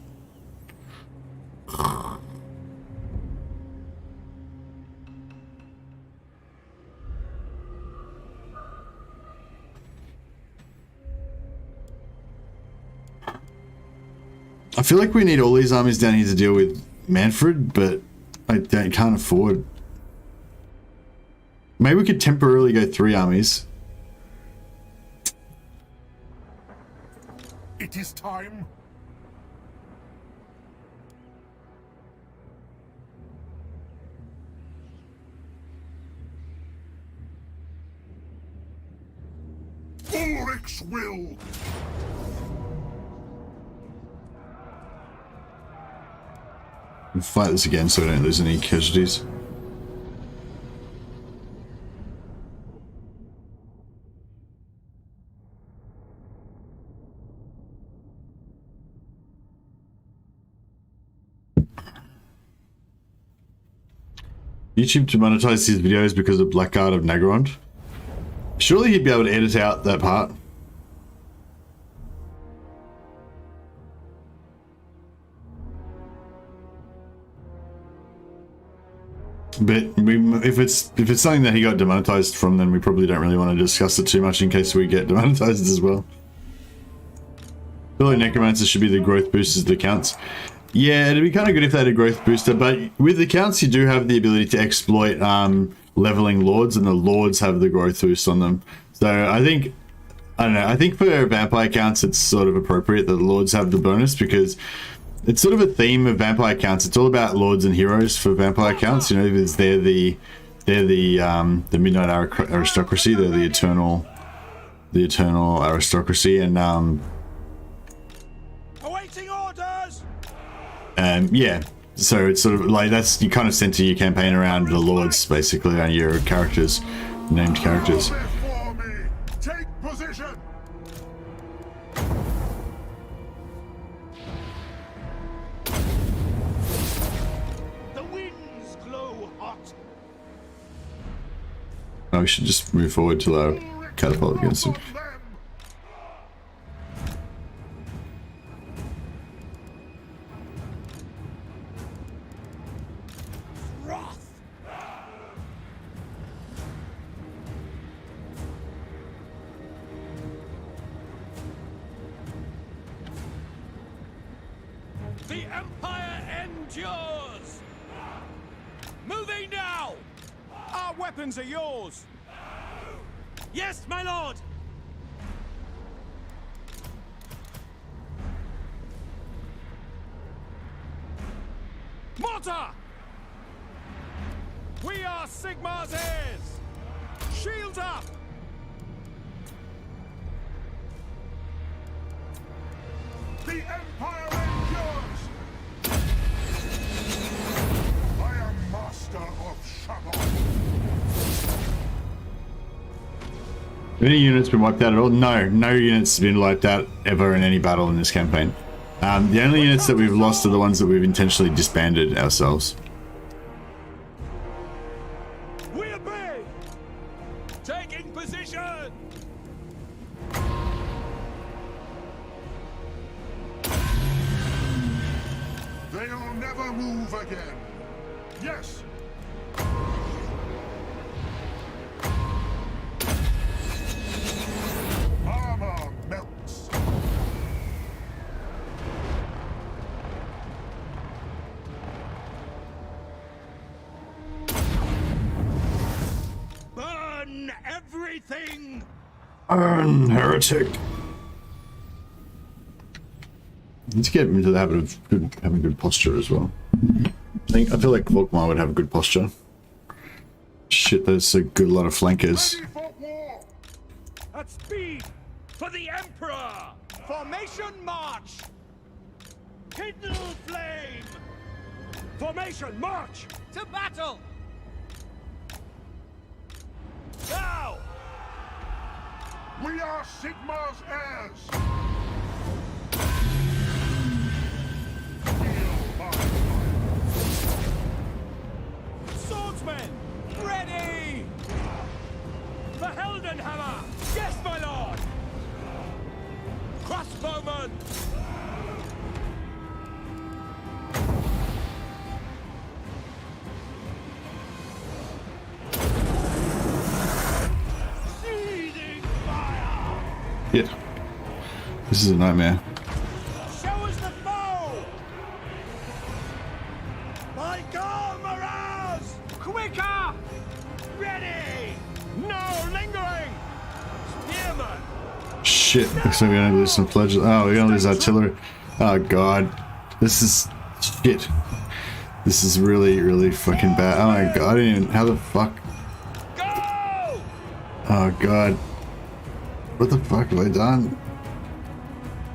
I feel like we need all these armies down here to deal with Manfred, but I can't afford. Maybe we could temporarily go 3 armies. It is time. Ulrich's will. We'll fight this again so we don't lose any casualties. YouTube to monetize his videos because of Blackguard of Nagrond. Surely he'd be able to edit out that part. But if it's something that he got demonetized from, then we probably don't really want to discuss it too much in case we get demonetized as well. Fellow Necromancer should be the growth boosters that counts. Yeah, it'd be kind of good if they had a growth booster, but with the counts you do have the ability to exploit leveling lords, and the lords have the growth boost on them. So I don't know, I think for vampire counts it's sort of appropriate that the lords have the bonus, because it's sort of a theme of vampire counts. It's all about lords and heroes for vampire counts, you know, because they're the midnight aristocracy, they're the eternal aristocracy, and Awaiting orders. yeah, so it's sort of like that's, you kind of center your campaign around the lords, basically, around your characters, named characters. Before me. Take position. The winds glow hot. Oh, we should just move forward till our catapult against them. Wrath. The Empire endures. Moving now. Our weapons are yours. Yes, my lord. Mortar! We are Sigmar's heirs! Shields up! The Empire endures! I am master of Shabbat. Have any units been wiped out at all? No units have been wiped out ever in any battle in this campaign. The only units that we've lost are the ones that we've intentionally disbanded ourselves. We obey! Taking position! They'll never move again. Yes! Armor melts. Burn everything! Burn, heretic. Let's get into the habit of having good posture as well. I feel like Volkmar would have good posture. Shit, there's a good lot of flankers. Ready for war! At speed! For the Emperor! Formation march! Kindle flame! Formation march! To battle! Now! We are Sigmar's heirs! Feel my fire. Swordsmen! Ready! The Heldenhammer! Yes, my lord! Crossbowmen! Seething fire! Yeah. This is a nightmare. Show us the foe! By God, Miraz! Quicker! Ready! No lingering! Spearman! Shit, looks like we're gonna lose some pledges. Oh, we're gonna lose artillery. Oh god. This is shit. This is really, really fucking bad. Oh my god, I didn't even, how the fuck? Go! Oh god. What the fuck have I done?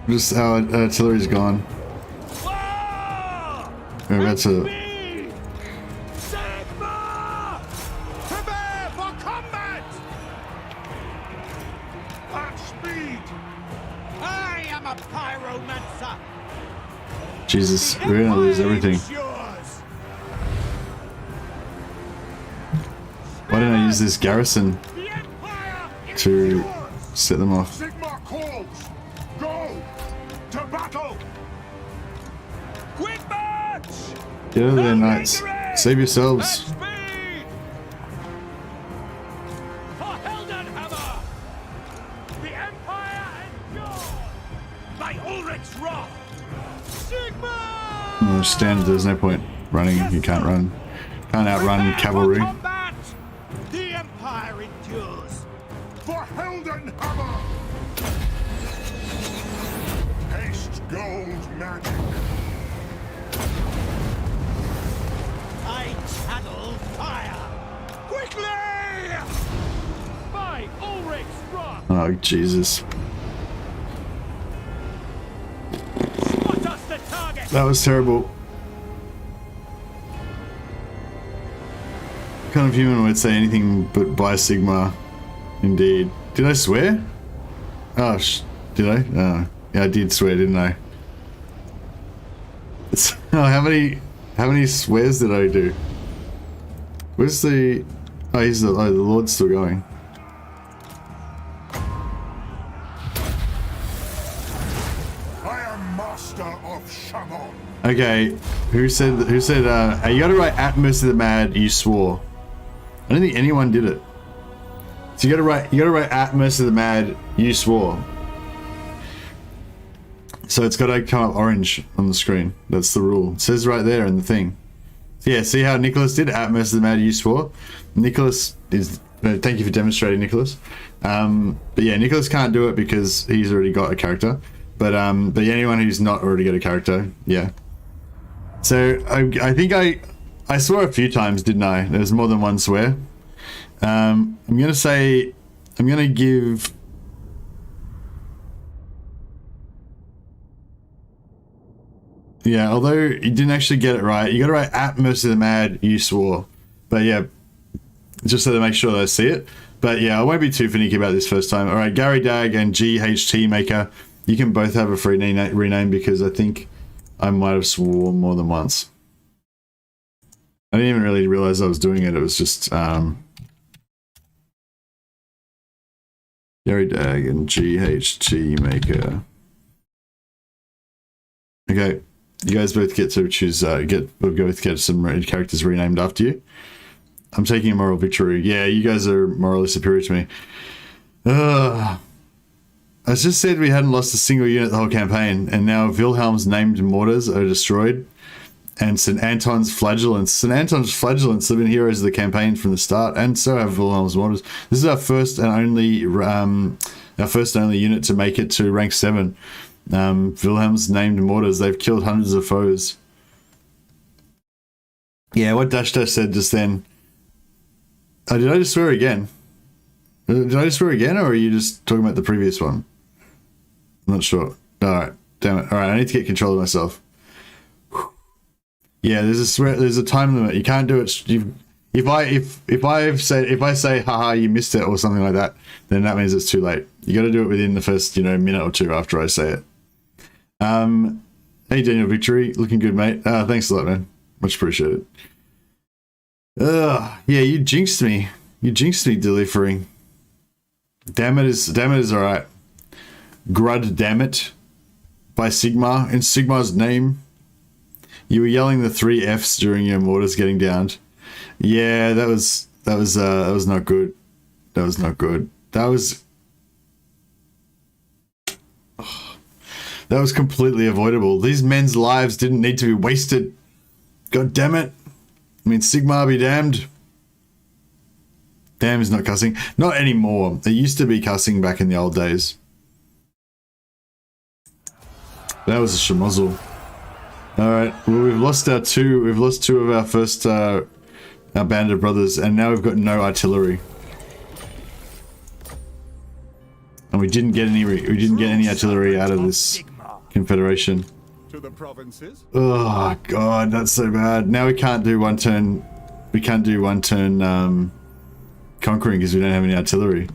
Just our artillery's gone. Fire! We're about to. Speed! Sigma! Prepare for combat! At speed! I am a pyromancer! Jesus, we're gonna lose everything. It's yours. Why didn't I use this garrison The Empire is to yours. set them off? Sigmar calls! Go! To battle! Quick march! Get over there, knights. Save At yourselves. speed! By Ulrich's wrath! Sigma! Oh, standard, there's no point running. You can't run. Can't outrun cavalry. Combat! The Empire endures! For Heldenhammer! Haste gold magic! I channel fire! Quickly! By Ulrich's wrath! Oh, Jesus. Spot us the target! That was terrible. Kind of human would say anything but by Sigma. Indeed. Did I swear? Oh, did I? Oh, yeah, I did swear, didn't I? Oh, how many swears did I do? Where's the... Oh, he's the Lord's still going. I am master of Shamon. Okay, who said, hey, you gotta write at Mercy the Mad, you swore. I don't think anyone did it. So you gotta write at Mercy the Mad, you swore. So it's gotta come up orange on the screen. That's the rule. It says right there in the thing. So yeah, see how Nicholas did? At Mercy the Mad, you swore. Nicholas is, thank you for demonstrating, Nicholas. But yeah, Nicholas can't do it because he's already got a character. But yeah, anyone who's not already got a character, yeah. So I think I swore a few times, didn't I? There's more than one swear. I'm gonna give... Yeah, although you didn't actually get it right, you gotta write at Mercy the Mad, you swore. But yeah, just so to make sure that I see it. But yeah, I won't be too finicky about this first time. Alright, Gary Dag and GHT Maker, you can both have a free rename because I think I might have sworn more than once. I didn't even really realize I was doing it. It was just Gary Dag and GHT Maker. Okay, you guys both get to choose. Both get some characters renamed after you. I'm taking a moral victory. Yeah, you guys are morally superior to me. I just said we hadn't lost a single unit the whole campaign, and now Wilhelm's named mortars are destroyed. And St. Anton's flagellants. St. Anton's flagellants have been heroes of the campaign from the start, and so have Wilhelm's mortars. This is our first and only unit to make it to rank 7. Wilhelm's named mortars. They've killed hundreds of foes. Yeah, what Dash Dash said just then. Oh, did I just swear again? Did I just swear again, or are you just talking about the previous one? I'm not sure. Alright, damn it. Alright, I need to get control of myself. Yeah, there's a time limit. You can't do it. If I say haha you missed it or something like that, then that means it's too late. You got to do it within the first minute or two after I say it. Hey Daniel Victory, looking good, mate. Thanks a lot, man. Much appreciated. Yeah, you jinxed me. You jinxed me, delivering. Damn it is alright. Grud, damn it. By Sigma, in Sigma's name. You were yelling the 3 Fs during your mortars getting downed. Yeah, that was not good. That was not good. That was completely avoidable. These men's lives didn't need to be wasted. God damn it. I mean, Sigma be damned. Damn is not cussing. Not anymore. It used to be cussing back in the old days. That was a schmozzle. Alright, well we've lost two of our first our band of brothers, and now we've got no artillery. And we didn't get any artillery out of this Confederation. To the provinces. Oh god, that's so bad. Now we can't do one turn conquering because we don't have any artillery.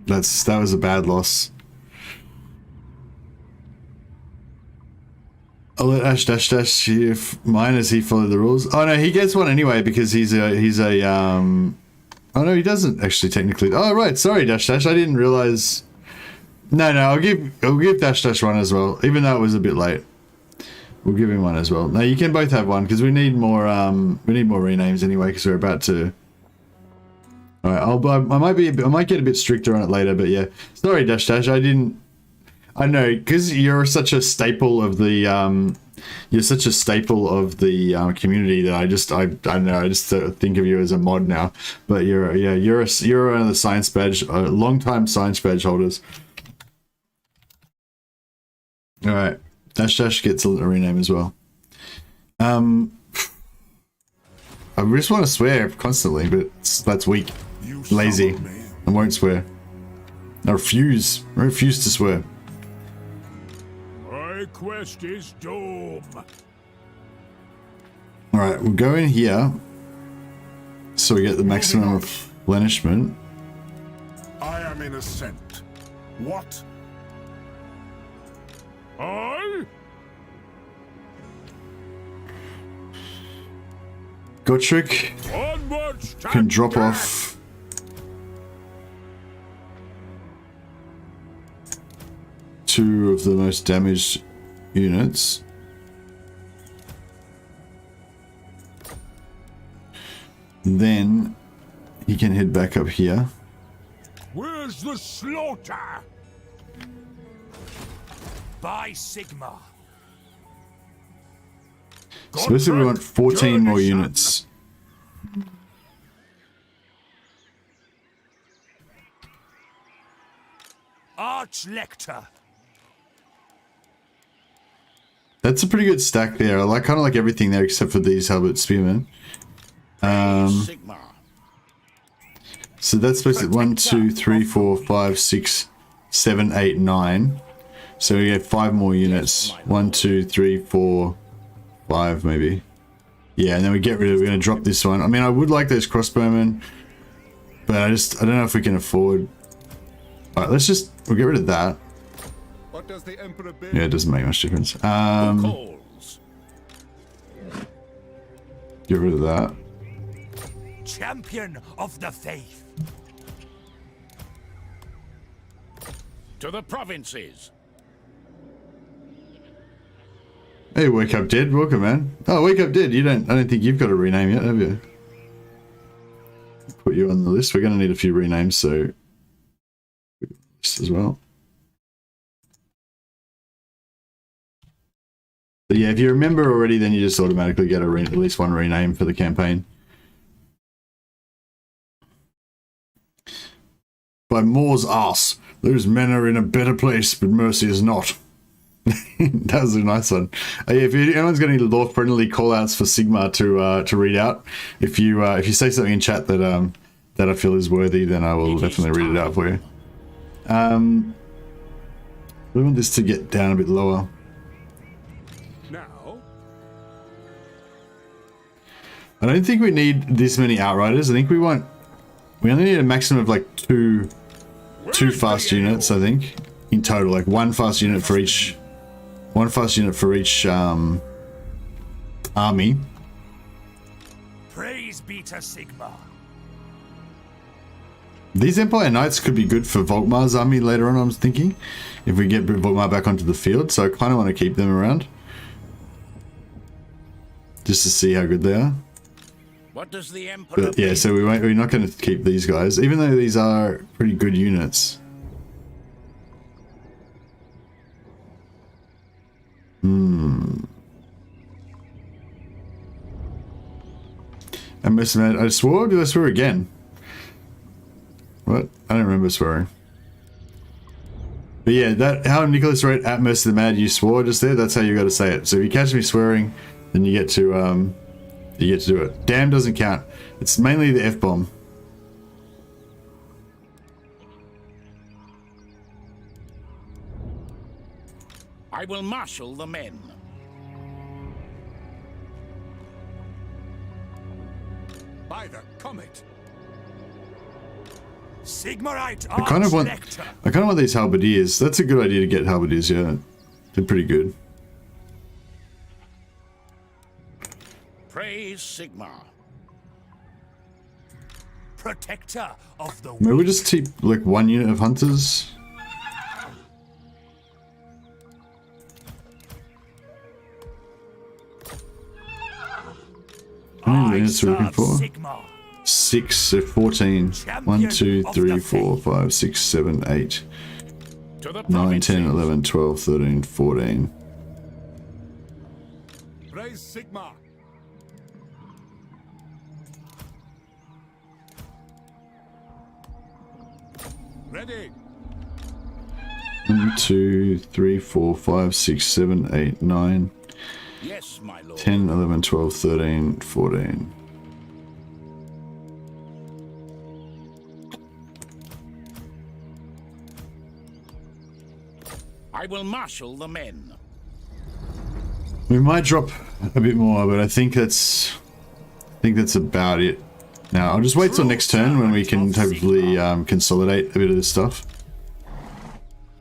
That was a bad loss. I'll let Ash Dash Dash if mine as he followed the rules. Oh no, he gets one anyway because he's a oh no, he doesn't actually technically. Oh right, sorry Dash Dash, I didn't realize. No, I'll give Dash Dash one as well, even though it was a bit late. We'll give him one as well. No, you can both have one because we need more renames anyway because we're about to All right, I might get a bit stricter on it later, but yeah. Sorry, Dash. I know, because you're such a staple of the community that I don't know, I just think of you as a mod now. But you're one of the science badge, long-time science badge holders. All right, Dash gets a rename as well. I just want to swear constantly, but that's weak, lazy. I won't swear. I refuse to swear. My quest is doom. Alright, we'll go in here so we get the maximum replenishment. I am innocent. What? I? Gotrek can drop off two of the most damaged units. Then he can head back up here. Where's the slaughter? By Sigma. So basically we want 14 more units. Arch-Lector. That's a pretty good stack there. I kind of like everything there except for these halberd spearmen. So that's basically 1, 2, 3, 4, 5, 6, 7, 8, 9. So we get 5 more units. 1, 2, 3, 4, 5 maybe. Yeah, and then we get rid of. We're gonna drop this one. I mean, I would like those crossbowmen, but I don't know if we can afford. All right, we'll get rid of that. What does the Emperor bid? Yeah, it doesn't make much difference. Get rid of that. Champion of the faith. To the provinces. Hey, Wake Up Dead, welcome, man. Oh, Wake Up Dead, I don't think you've got a rename yet, have you? Put you on the list. We're gonna need a few renames, so this as well. But yeah, if you remember already, then you just automatically get at least one rename for the campaign. By Moore's ass, those men are in a better place, but Mercy is not. That was a nice one. Yeah, if anyone's got any lore-friendly call-outs for Sigma to read out, if you say something in chat that I feel is worthy, then I will definitely read it out for you. We want this to get down a bit lower. Now, I don't think we need this many Outriders. I think we only need a maximum of like two fast units, I think, in total. Like one fast unit for each army. Praise be to Sigma. These Empire Knights could be good for Volkmar's army later on, I'm thinking, if we get Volkmar back onto the field, so I kind of want to keep them around. Just to see how good they are. What does the Emperor But yeah, so we're not going to keep these guys, even though these are pretty good units. I must admit, I swore? Did I swear again? What? I don't remember swearing. But yeah, how Nicholas wrote at Mercy the Mad, you swore just there, that's how you got to say it. So if you catch me swearing, then you get to do it. Damn doesn't count. It's mainly the F-bomb. I will marshal the men. By the comet. Sigmarite I kind of want these halberdiers. That's a good idea to get halberdiers, yeah. They're pretty good. Praise Sigma. Protector of the Maybe we'll just keep like one unit of hunters. How many units are we looking for? Sigma. 6, so 14. 1, 2, 3, 4, 5, 6, 7, 8, To the 9, 10, provinces. 11, 12, 13, 14. Praise Sigma. Ready. 1, 2, 3, 4, 5, 6, 7, 8, 9, Yes, my lord. 10, 11, 12, 13, 14. I will marshal the men. We might drop a bit more, but I think that's about it. Now I'll just wait till next turn when we can hopefully consolidate a bit of this stuff.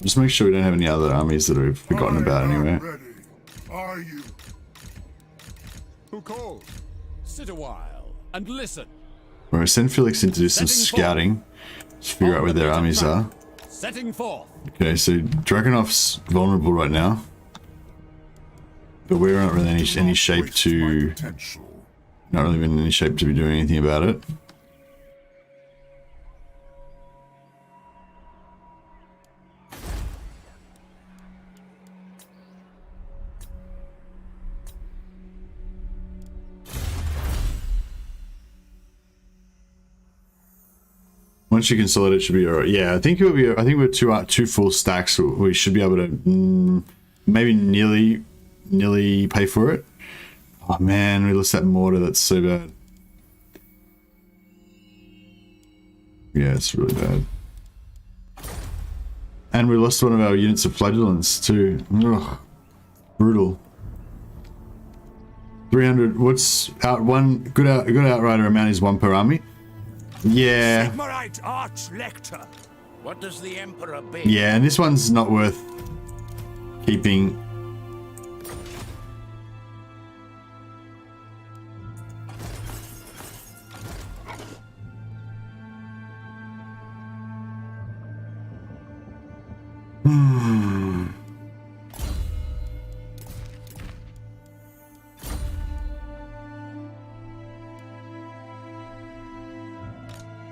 Just make sure we don't have any other armies that we've forgotten about anyway. Ready. Are you? Who calls? Sit a while and listen. We'll send Felix in to do some scouting. Just figure out where their armies are. Setting forth. Okay, so Dragonov's vulnerable right now. But we're not really in any shape Waste my to... potential. Not really in any shape to be doing anything about it. Once you consolidate, it should be alright. Yeah, I think it will be. I think we're two full stacks. We should be able to maybe nearly pay for it. Oh man, we lost that mortar. That's so bad. Yeah, it's really bad. And we lost one of our units of flagellants too. Ugh, brutal. 300. What's out? One good outrider amount is 1 per army. Yeah. Sigmarite Arch Lector. What does the Emperor bid? Yeah, and this one's not worth keeping.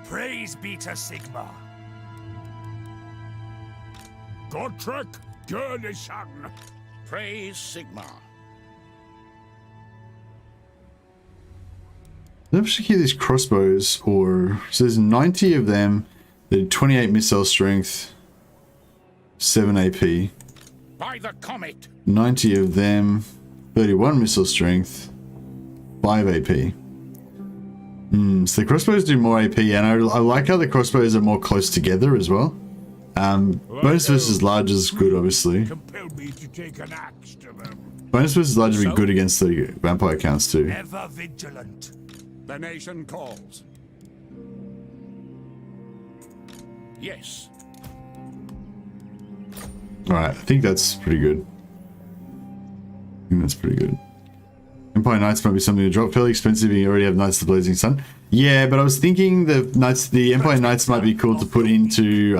Praise be to Sigma. Godtrek Gurnison. Praise Sigma. Let's actually keep these crossbows, or so there's 90 of them. They're 28 missile strength, 7 AP. By the comet. 90 of them, 31 missile strength, 5 AP. So the crossbows do more AP, and I like how the crossbows are more close together as well. Bonus versus large is good, obviously. Compelled me to take an axe to them. Bonus versus large would be good against the vampire counts too. Ever vigilant. The nation calls. Yes. Alright, I think that's pretty good. I think that's pretty good. Empire Knights might be something to drop. Fairly expensive if you already have Knights of the Blazing Sun. Yeah, but I was thinking the Empire Knights might be cool to put into,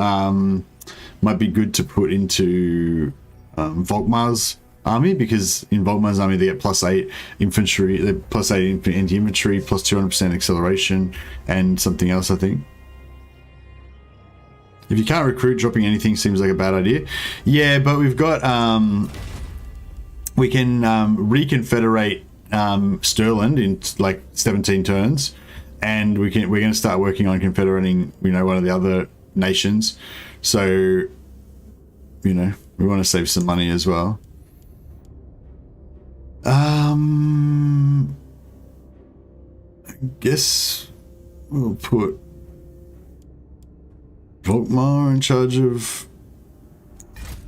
might be good to put into Volkmar's army, because in Volkmar's army they get +8 infantry, they're +8 anti-infantry, plus 200% acceleration, and something else, I think. If you can't recruit, dropping anything seems like a bad idea. Yeah, but we've got, we can reconfederate Stirland in like 17 turns, and we're going to start working on confederating, one of the other nations. So, we want to save some money as well. I guess we'll put Volkmar in charge of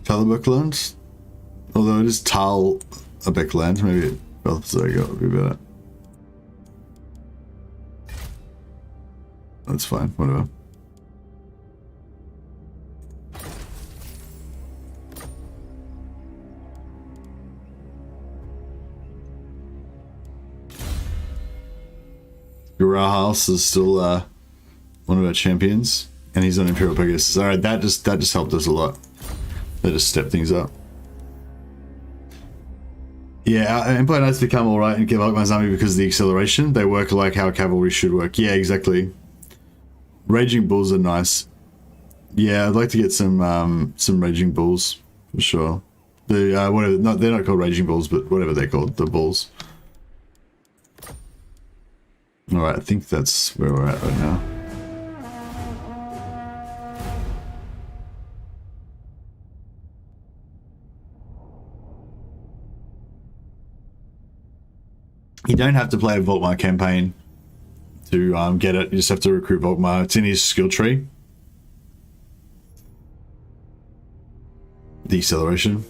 Talabekland, although it is Tal a Beckland, maybe Balthazar would be better. That's fine, whatever. Grahals is still one of our champions, and he's on Imperial Pegasus. Alright, that just helped us a lot. That just stepped things up. Yeah, Empire Knights become alright and give Volkmar's army because of the acceleration. They work like how cavalry should work. Yeah, exactly. Raging Bulls are nice. Yeah, I'd like to get some Raging Bulls for sure. The whatever, they're not called Raging Bulls, but whatever they're called, the bulls. Alright, I think that's where we're at right now. You don't have to play a Volkmar campaign to get it. You just have to recruit Volkmar. It's in his skill tree. Deceleration.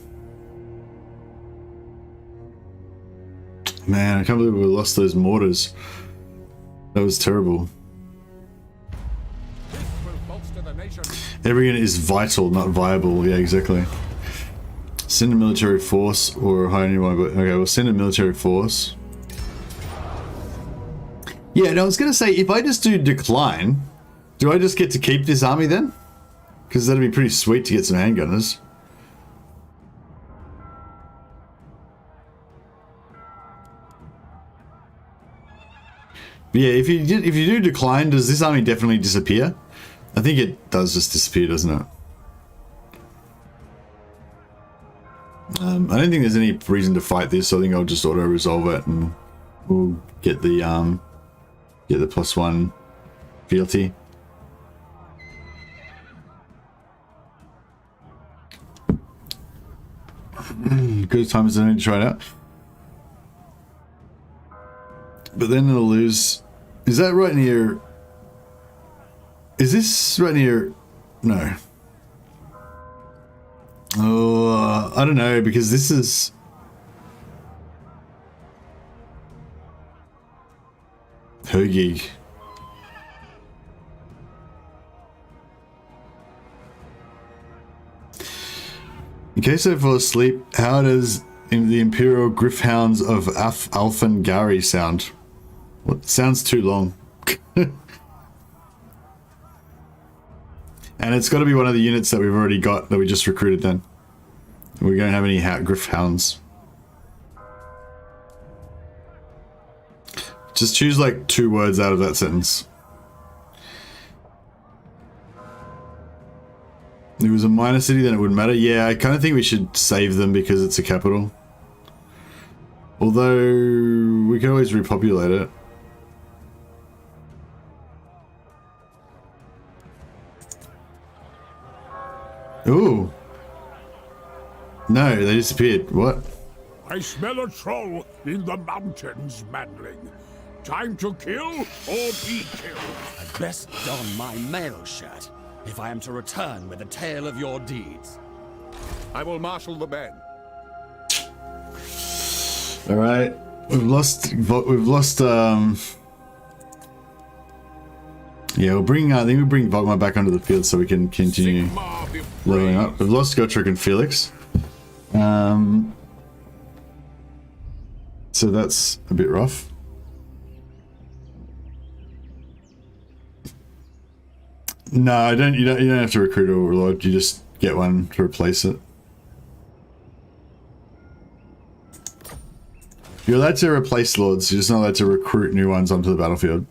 Man, I can't believe we lost those mortars. That was terrible. Every unit is vital, not viable. Yeah, exactly. Send a military force or hire anyone, but okay, we'll send a military force. Yeah, and I was going to say, if I just do decline, do I just get to keep this army then? Because that'd be pretty sweet to get some handgunners. But yeah, if you do decline, does this army definitely disappear? I think it does just disappear, doesn't it? I don't think there's any reason to fight this, so I think I'll just auto-resolve it and we'll get the +1 fealty. Good time as any to try it out. But then it'll lose. Is that right near? Is this right near? No. Oh, I don't know, because this is. Hogig. In case I fall asleep, how does the Imperial Griffhounds of Alfangari sound? What sounds too long. And it's got to be one of the units that we've already got that we just recruited then. We don't have any Griffhounds. Just choose like 2 words out of that sentence. If it was a minor city, then it wouldn't matter. Yeah, I kind of think we should save them because it's a capital. Although, we can always repopulate it. Ooh. No, they disappeared. What? I smell a troll in the mountains, manling. Time to kill or be killed. I'd best don my mail shirt if I am to return with a tale of your deeds. I will marshal the men. All right, we've lost. Yeah, we'll bring. I think we'll bring Volkmar back onto the field so we can continue leveling up. We've lost Gotrek and Felix. So that's a bit rough. No, I don't. You don't have to recruit a warlord. You just get one to replace it. You're allowed to replace lords. You're just not allowed to recruit new ones onto the battlefield.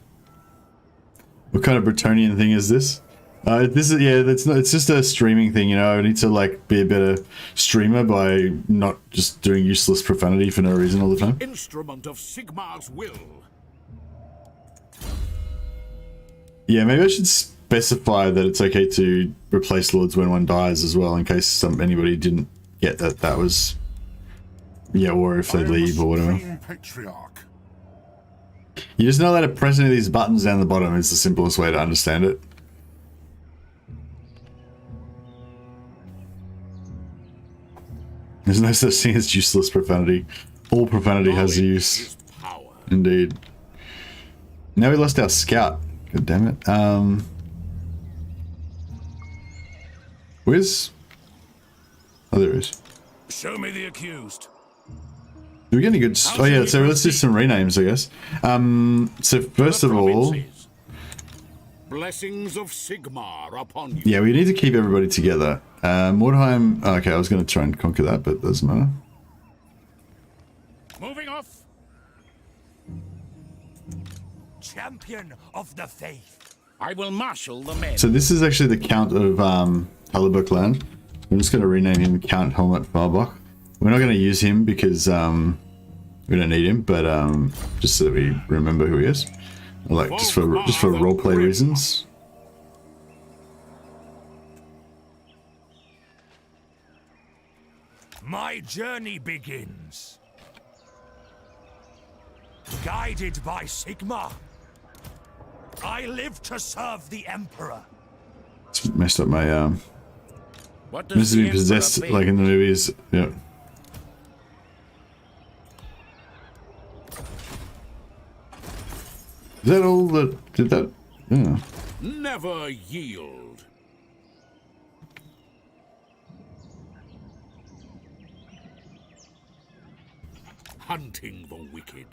What kind of Bretonian thing is this? This is, yeah, that's not. It's just a streaming thing, you know. I need to like be a better streamer by not just doing useless profanity for no reason all the time. Instrument of Sigmar's will. Yeah, maybe I should specify that it's okay to replace lords when one dies as well, in case anybody didn't get that. That was, yeah, or if they leave or whatever. Patriarch. You just know that to press any of these buttons down the bottom is the simplest way to understand it. There's no such thing as useless profanity. All profanity has use. Indeed. Now we lost our scout. God damn it. Where's... Oh, there it is. Show me the accused. Do we get any good... Oh yeah, so let's do some renames, I guess. So first of all... Blessings of Sigmar upon you. Yeah, we need to keep everybody together. Mordheim... Oh, okay, I was going to try and conquer that, but it doesn't matter. champion of the faith. I will marshal the men. So this is actually the Count of Halibut Land. I'm just going to rename him Count Helmut Farbach. We're not going to use him because we don't need him, but just so that we remember who he is, like just for roleplay reasons. My journey begins. Guided by Sigma, I live to serve the Emperor. It's messed up my What this does has the been possessed Emperor like in the movies. Yeah. Is that all that did that? Yeah. never yield? Hunting the wicked.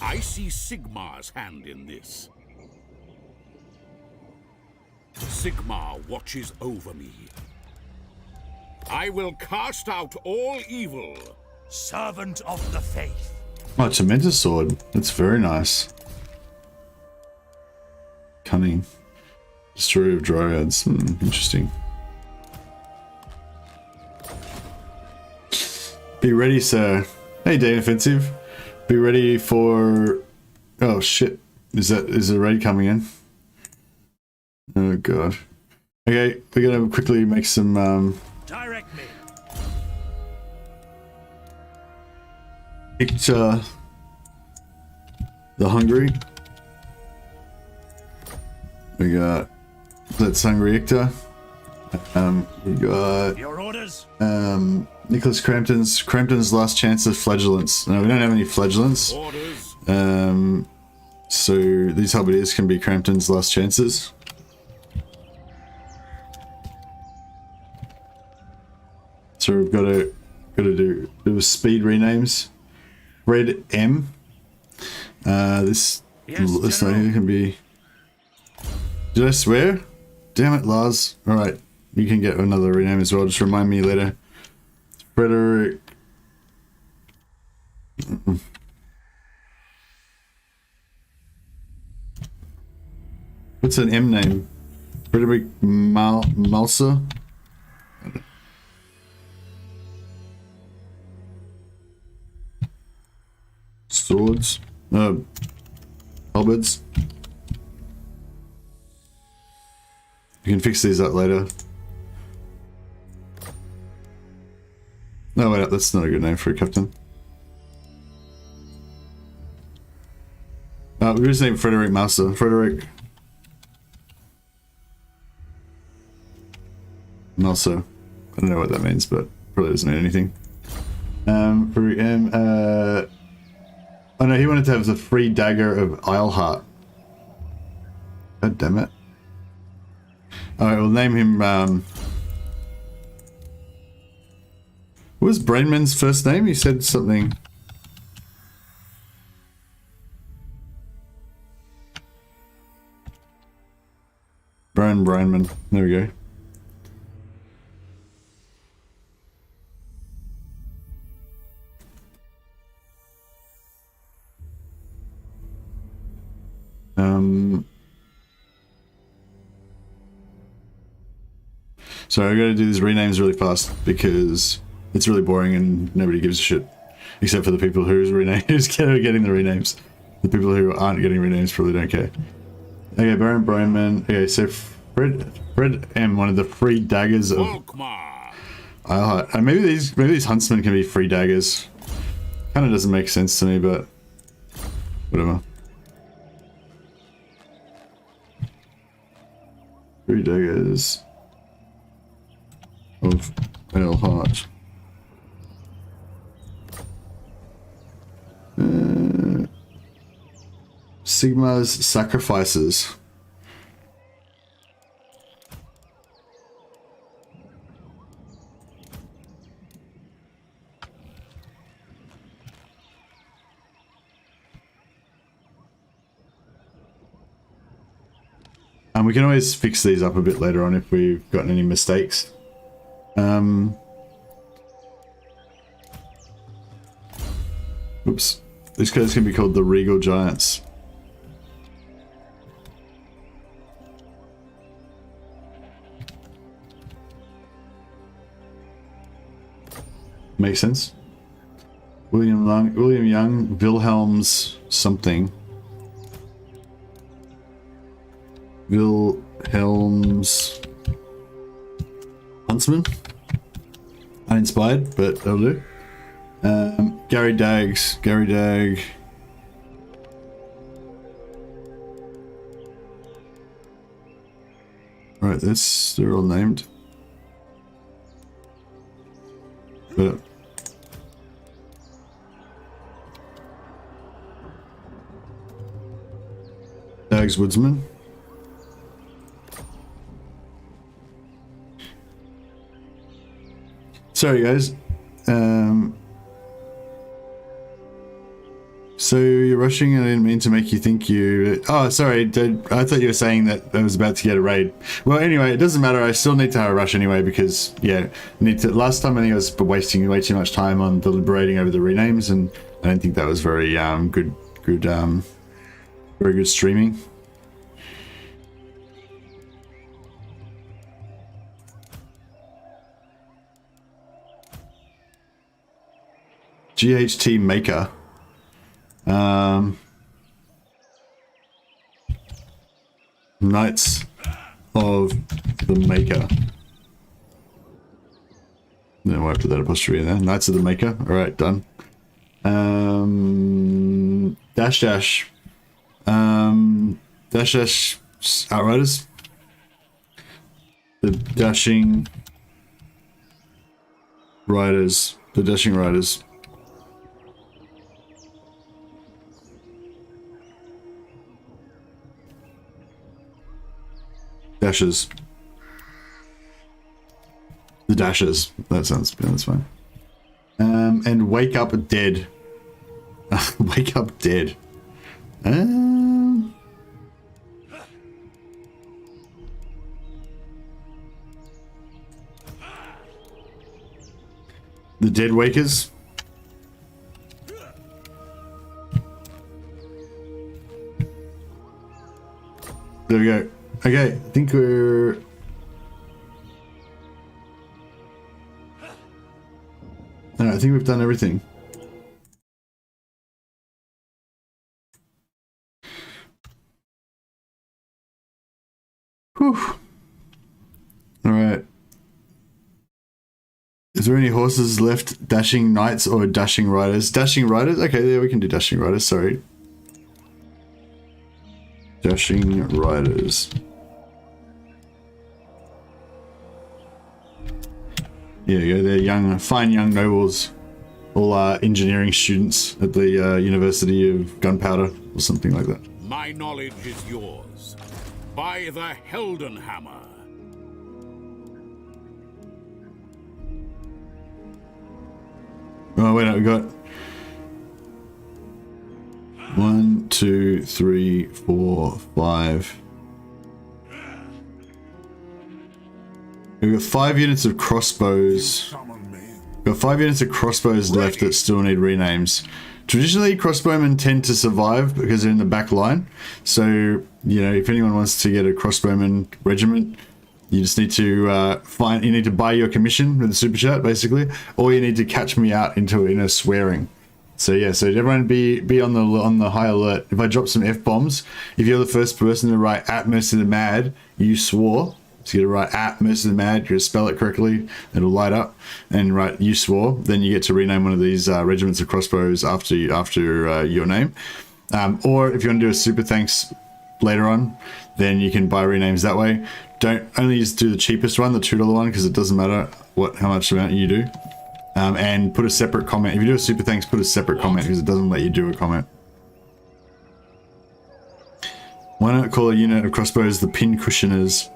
I see Sigmar's hand in this. Sigmar watches over me. I will cast out all evil. Servant of the faith. Oh, it's a mentor sword. That's very nice. Cunning. Destroyer of Dryads. Interesting. Be ready, sir. Hey, Day Offensive. Be ready for... Oh, shit. Is a raid coming in? Oh, God. Okay, we're gonna quickly make some, Direct me. Picture the Hungry. We got Let's Hungry Ictor. We got Your orders? Nicholas Crampton's Last Chance of Flagellants. No, we don't have any flagellants. Orders. So these halberdiers can be Crampton's Last Chances. So we've got to do speed renames. Red M. This lady can be. Did I swear? Damn it, Lars. All right, you can get another rename as well. Just remind me later. Frederick. What's an M name? Frederick Malsa. Swords. Halberds. You can fix these up later. No, wait, that's not a good name for a captain. We're just named Frederick Master. Frederick Malsa. I don't know what that means, but probably doesn't mean anything. Frederick M. Oh no, he wanted to have the free dagger of Isleheart. God damn it. Alright, we'll name him, what was Brainman's first name? He said something. Brian Brainman. There we go. So I gotta do these renames really fast because it's really boring and nobody gives a shit. Except for the people who's getting the renames. The people who aren't getting renames probably don't care. Okay, Baron Brianman. Okay, so Fred M, one of the free daggers of Isleheart. Maybe these huntsmen can be free daggers. Kinda doesn't make sense to me, but whatever. Free daggers of Isleheart. Sigma's Sacrifices. We can always fix these up a bit later on if we've gotten any mistakes. Oops. This guy's gonna be called the Regal Giants. Makes sense. William Young, Wilhelm's something. Wilhelm's Huntsman. Uninspired, but that'll do. Gary Dag. Right, they're all named. But Dag's Woodsman. Sorry guys. So you're rushing and I didn't mean to make you think you... Oh, sorry. I thought you were saying that I was about to get a raid. Well, anyway, it doesn't matter. I still need to have a rush anyway because, yeah, last time I think I was wasting way too much time on deliberating over the renames, and I don't think that was very very good streaming. GHT Maker. Knights of the Maker. No, I put that apostrophe in there. Knights of the Maker. Alright, done. Dash. Dash Outriders. The Dashing Riders. The Dashing Riders. Dashes. The Dashes. That's fine. And Wake Up Dead. Wake Up Dead. The Dead Wakers. There we go. Okay, I think we're... I think we've done everything. Whew. Alright. Is there any horses left? Dashing Knights or Dashing Riders? Dashing Riders? Okay, yeah, we can do Dashing Riders, sorry. Dashing Riders. Yeah, they're young, fine young nobles. All engineering students at the University of Gunpowder or something like that. My knowledge is yours. By the Heldenhammer. Oh, wait, no, we got 1, 2, 3, 4, 5. We've got 5 units of crossbows. We've got 5 units of crossbows left that still need renames. Traditionally, crossbowmen tend to survive because they're in the back line. So, you know, if anyone wants to get a crossbowman regiment, you just need to you need to buy your commission with the super chat, basically, or you need to catch me out into a swearing. So yeah, so everyone be on the high alert. If I drop some F-bombs, if you're the first person to write at Mercy the Mad, you swore. So you get to write at Mercy the Mad, you spell it correctly, it'll light up, and write you swore, then you get to rename one of these regiments of crossbows after your name. Or if you want to do a super thanks later on, then you can buy renames that way. Don't only just do the cheapest one, the $2 one, because it doesn't matter how much amount you do. And put a separate comment. If you do a super thanks, put a separate comment because it doesn't let you do a comment. Why not call a unit of crossbows the Pincushioners?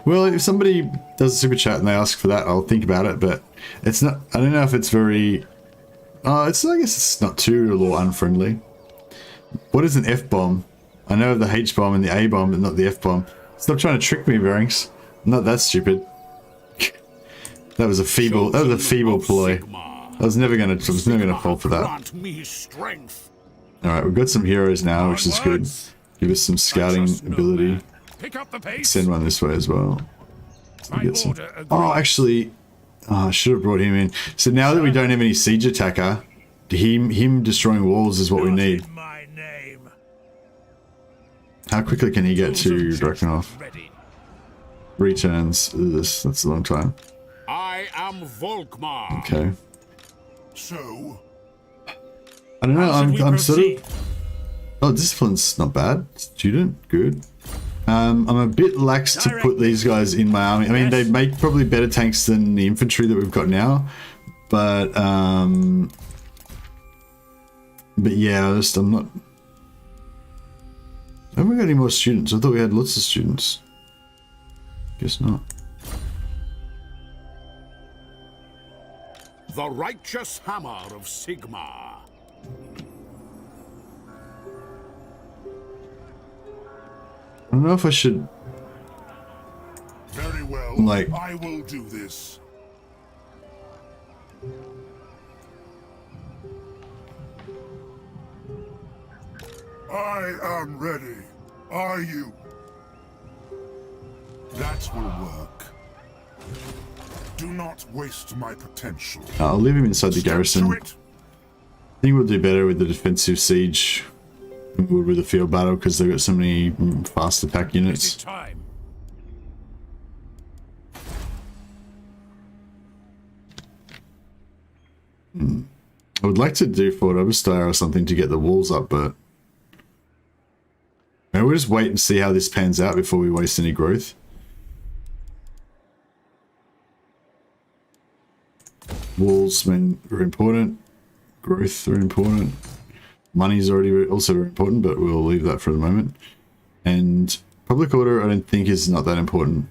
Well, if somebody does a super chat and they ask for that, I'll think about it, but it's not, I don't know if it's very, I guess it's not too unfriendly. What is an F-bomb? I know of the H-bomb and the A-bomb, but not the F-bomb. Stop trying to trick me, Bearings. I'm not that stupid. That was a feeble ploy. I was never gonna fall for that. Grant me strength. Alright, we've got some heroes now, which is good. Give us some scouting ability. Pick up the pace. Send one this way as well. My Get some... order agreed. Oh, actually, I should have brought him in. So now that we don't have any siege attacker, him destroying walls is what we need. My name. How quickly can he get to Drakenhof? Ready. Returns. That's a long time. I am Volkmar. Okay. So, I don't know. how should we I'm sort proceed? of. Oh, discipline's not bad. Student, good. I'm a bit lax to put these guys in my army. I mean, they make probably better tanks than the infantry that we've got now, but yeah, I'm not. Have we got any more students? I thought we had lots of students. Guess not. The righteous hammer of Sigmar. I don't know if I should. Very well. Like, I will do this. I am ready. Are you? That will work. Do not waste my potential. I'll leave him inside the Step garrison. to I it. think we'll do better with the defensive siege than we would with the field battle because they've got so many fast attack It is units. time. I would like to do Fort Oberstyre or something to get the walls up, but maybe we'll just wait and see how this pans out before we waste any growth. Walls, I mean, are important. Growth are important. Money's already also very important, but we'll leave that for the moment. And public order, I don't think is not that important.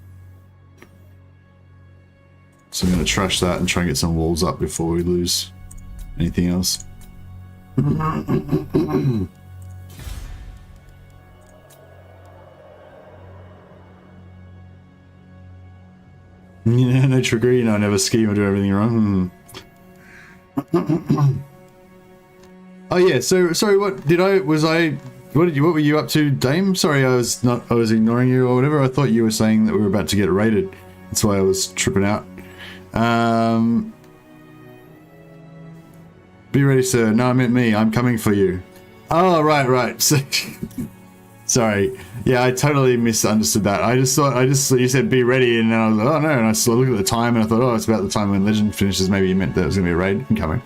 So I'm going to trash that and try and get some walls up before we lose anything else. Yeah, no trickery, I never scheme or do everything wrong. Oh yeah, so sorry, what were you up to, Dame? Sorry, I was ignoring you or whatever. I thought you were saying that we were about to get raided. That's why I was tripping out. Be ready, sir. No, I meant me. I'm coming for you. Oh, right. So, sorry. Yeah, I totally misunderstood that. I just thought you said be ready, and then I was like, oh no, and I saw looked at the time, and I thought, oh, it's about the time when Legend finishes. Maybe you meant that it was gonna be a raid incoming.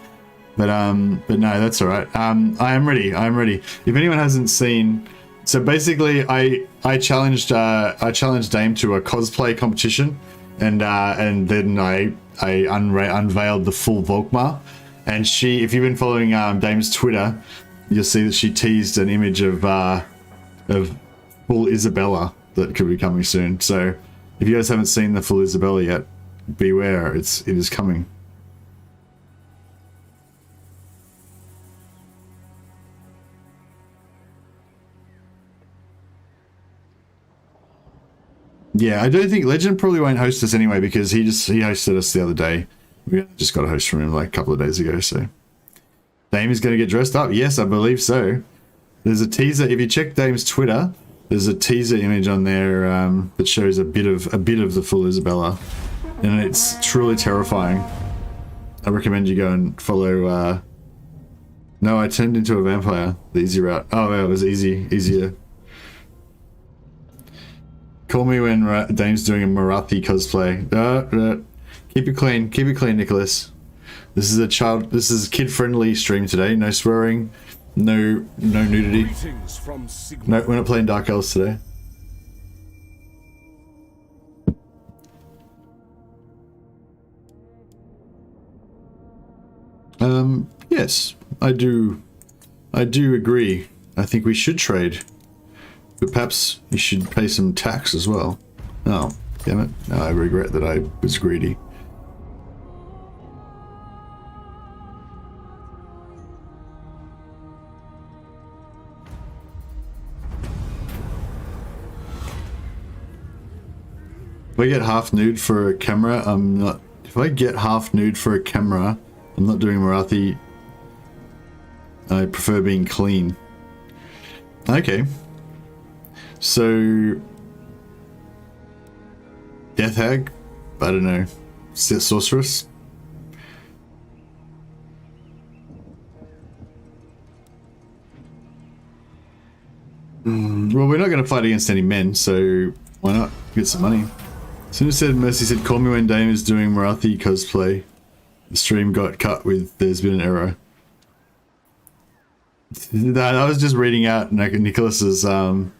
But no, that's all right. I am ready. If anyone hasn't seen, so basically, I challenged Dame to a cosplay competition, and then I unveiled the full Volkmar. And she, if you've been following Dame's Twitter, you'll see that she teased an image of full Isabella that could be coming soon. So if you guys haven't seen the full Isabella yet, beware, it is coming. Yeah, I don't think Legend probably won't host us anyway because he hosted us the other day. We just got a host from him like a couple of days ago. So Dame is going to get dressed up. Yes, I believe so. There's a teaser. If you check Dame's Twitter, there's a teaser image on there that shows a bit of the full Isabella, and it's truly terrifying. I recommend you go and follow. No, I turned into a vampire. The easy route. Oh, well, it was easier. Call me when Dame's doing a Marathi cosplay. Keep it clean, Nicholas. This is a kid-friendly stream today. No swearing, no nudity. No, we're not playing Dark Elves today. Yes, I do agree. I think we should trade. But perhaps you should pay some tax as well. Oh, damn it. No, I regret that I was greedy. If I get half nude for a camera, I'm not... If I get half nude for a camera, I'm not doing Marathi... I prefer being clean. Okay. So... Death Hag? I don't know. Sorceress? Well, we're not going to fight against any men, so why not get some money? As soon as said, Mercy said, call me when Dame is doing Marathi cosplay. The stream got cut with, there's been an error. I was just reading out Nicholas's, so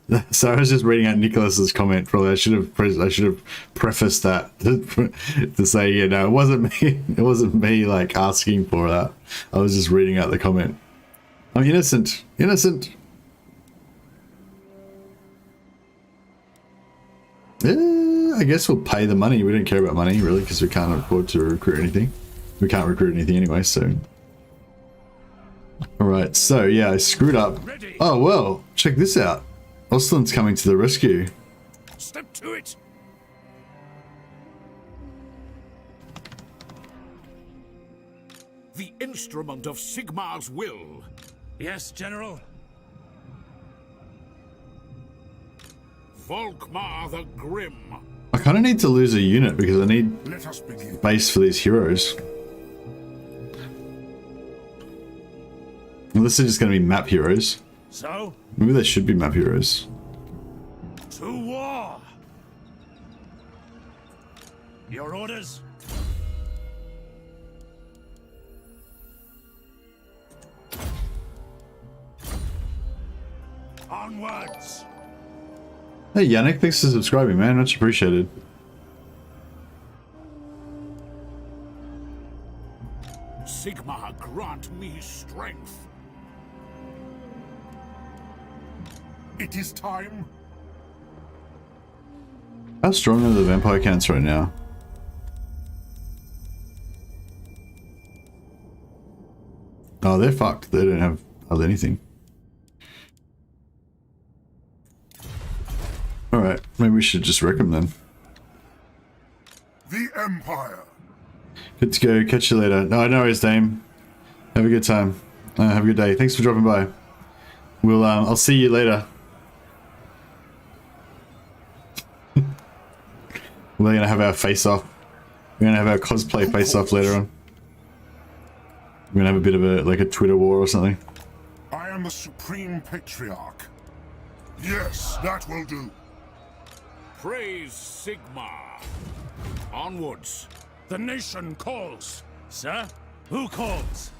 I was just reading out Nicholas's comment. Probably I should have prefaced that to say, you know, it wasn't me. It wasn't me like asking for that. I was just reading out the comment. I'm innocent. Innocent. I guess we'll pay the money. We don't care about money really because we can't afford to recruit anything. We can't recruit anything anyway, so. Alright, so yeah, I screwed up. Oh well, check this out. Oslin's coming to the rescue. Step to it. The instrument of Sigmar's will. Yes, General. Volkmar the Grim. I kind of need to lose a unit because I need Let us begin. base for these heroes. Unless they're just going to be map heroes. So, Maybe they should be map heroes. to war. Your orders? Onwards. Hey Yannick, thanks for subscribing, man. Much appreciated. Sigmar, grant me strength. It is time. How strong are the vampire counts right now? Oh, they're fucked. They don't have anything. Alright, maybe we should just wreck them then. The Empire. Good to go. Catch you later. No worries, Dame. Have a good time. Have a good day. Thanks for dropping by. We'll, I'll see you later. We're gonna have our face-off. We're gonna have our cosplay face-off later on. We're gonna have a bit of a, like a Twitter war or something. I am the Supreme Patriarch. Yes, that will do. Praise Sigmar. Onwards. The nation calls. Sir, who calls?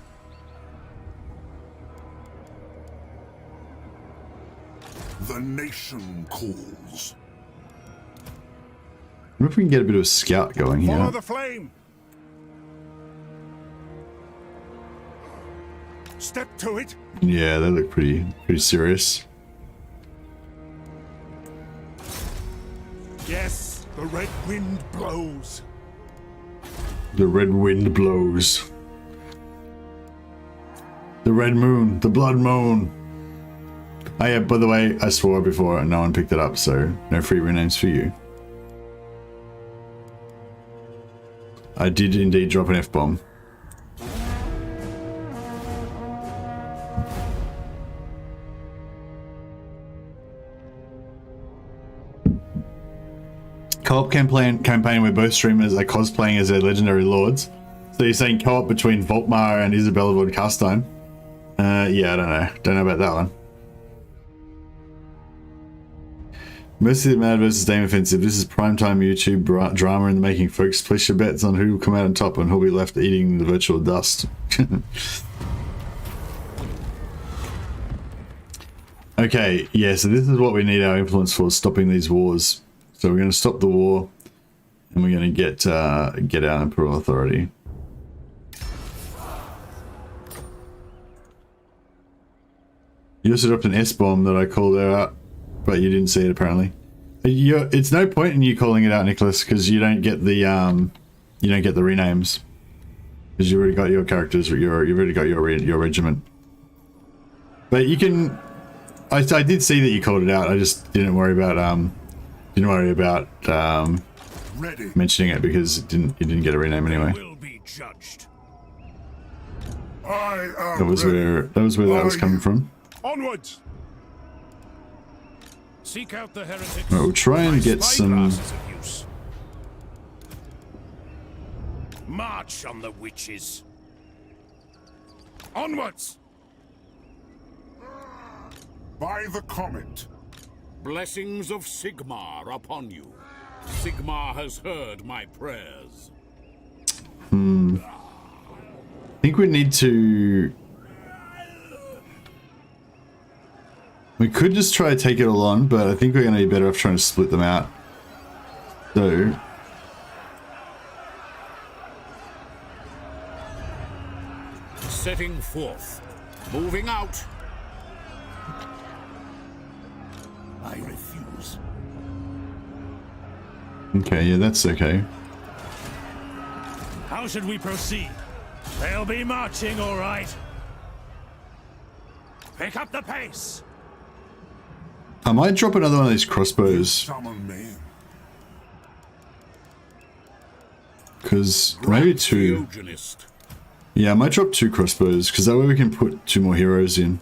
The nation calls. I wonder if we can get a bit of a scout going here. Follow the flame. Step to it. Yeah, they look pretty serious. Yes, the red wind blows. The red wind blows. The red moon, the blood moon. Oh yeah, by the way, I swore before and no one picked it up, so no free renames for you. I did indeed drop an F-bomb. Co-op campaign where both streamers are cosplaying as their legendary lords. So you're saying co-op between Volkmar and Isabella von Carstein? Yeah, I don't know. Don't know about that one. Mercy the Mad versus Dame Offensive. This is primetime YouTube drama in the making, folks. Place your bets on who will come out on top and who'll be left eating the virtual dust. Okay, yeah, so this is what we need our influence for, stopping these wars. So we're going to stop the war, and we're going to get our Imperial Authority. You also dropped an S-bomb that I called out, but you didn't see it apparently. It's no point in you calling it out, Nicholas, because you don't get the renames, because you already got your characters. You've already got your regiment. But you can. I did see that you called it out. I just didn't worry about mentioning it because you didn't get a rename anyway. Will be judged. That was where that was coming from. Onwards! Seek out the heretics. Right, we'll try and get some. March on the witches. Onwards! By the comet. Blessings of Sigmar upon you. Sigmar has heard my prayers. I think we need to. We could just try to take it all on, but I think we're going to be better off trying to split them out. So. Setting forth. Moving out. I refuse. Okay, yeah, that's okay. How should we proceed? They'll be marching, all right. Pick up the pace. I might drop another one of these crossbows. Summon me. Because maybe two. Yeah, I might drop 2 crossbows, because that way we can put 2 more heroes in.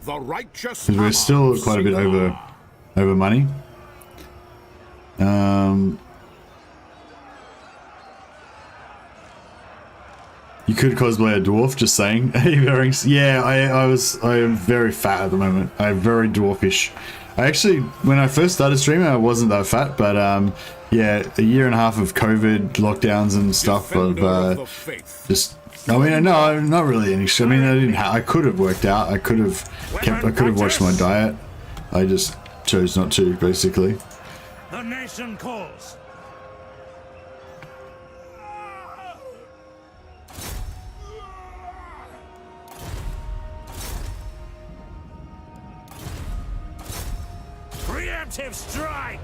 The righteous. Because we're still quite a bit over money. You could cosplay a dwarf, just saying. Yeah, I am very fat at the moment. I'm very dwarfish. I actually, when I first started streaming, I wasn't that fat, but yeah, a year and a half of COVID lockdowns and stuff of just. I mean, no, not really. I mean, I could have worked out. I could have watched my diet. I just chose not to, basically. The nation calls. Preemptive strike!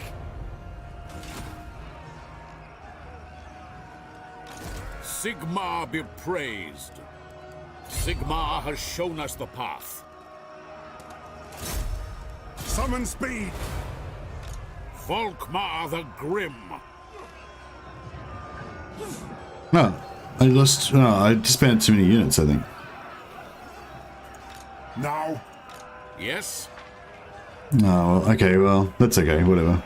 Sigmar be praised. Sigmar has shown us the path. Summon speed. Volkmar the Grim. No, I lost. No, I disbanded too many units, I think. Now. Yes? No, okay, well, that's okay, whatever.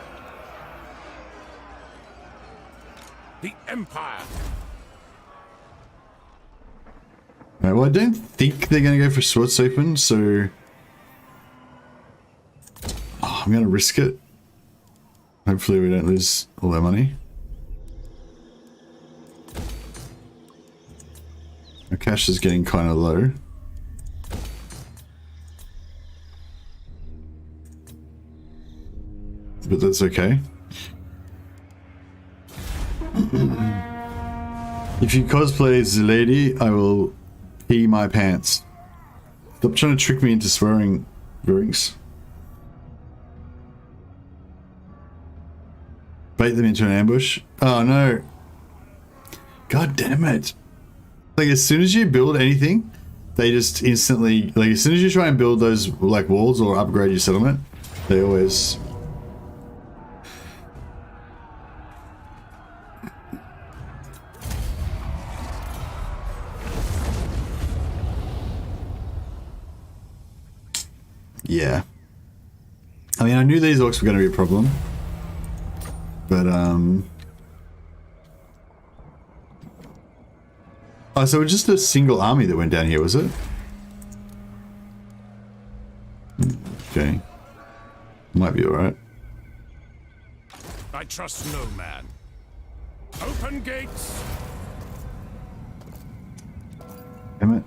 The Empire. Right, well, I don't think they're going to go for Swords Open, so... Oh, I'm going to risk it. Hopefully we don't lose all their money. Our cash is getting kind of low. But that's okay. If you cosplay as a lady, I will pee my pants. Stop trying to trick me into swearing rings. Bait them into an ambush. Oh no. God damn it. Like as soon as you build anything, they just instantly, like as soon as you try and build those like walls or upgrade your settlement, they always... Yeah. I mean, I knew these orcs were going to be a problem. But, oh, so it was just a single army that went down here, was it? Okay. Might be alright. I trust no man. Open gates. Damn it.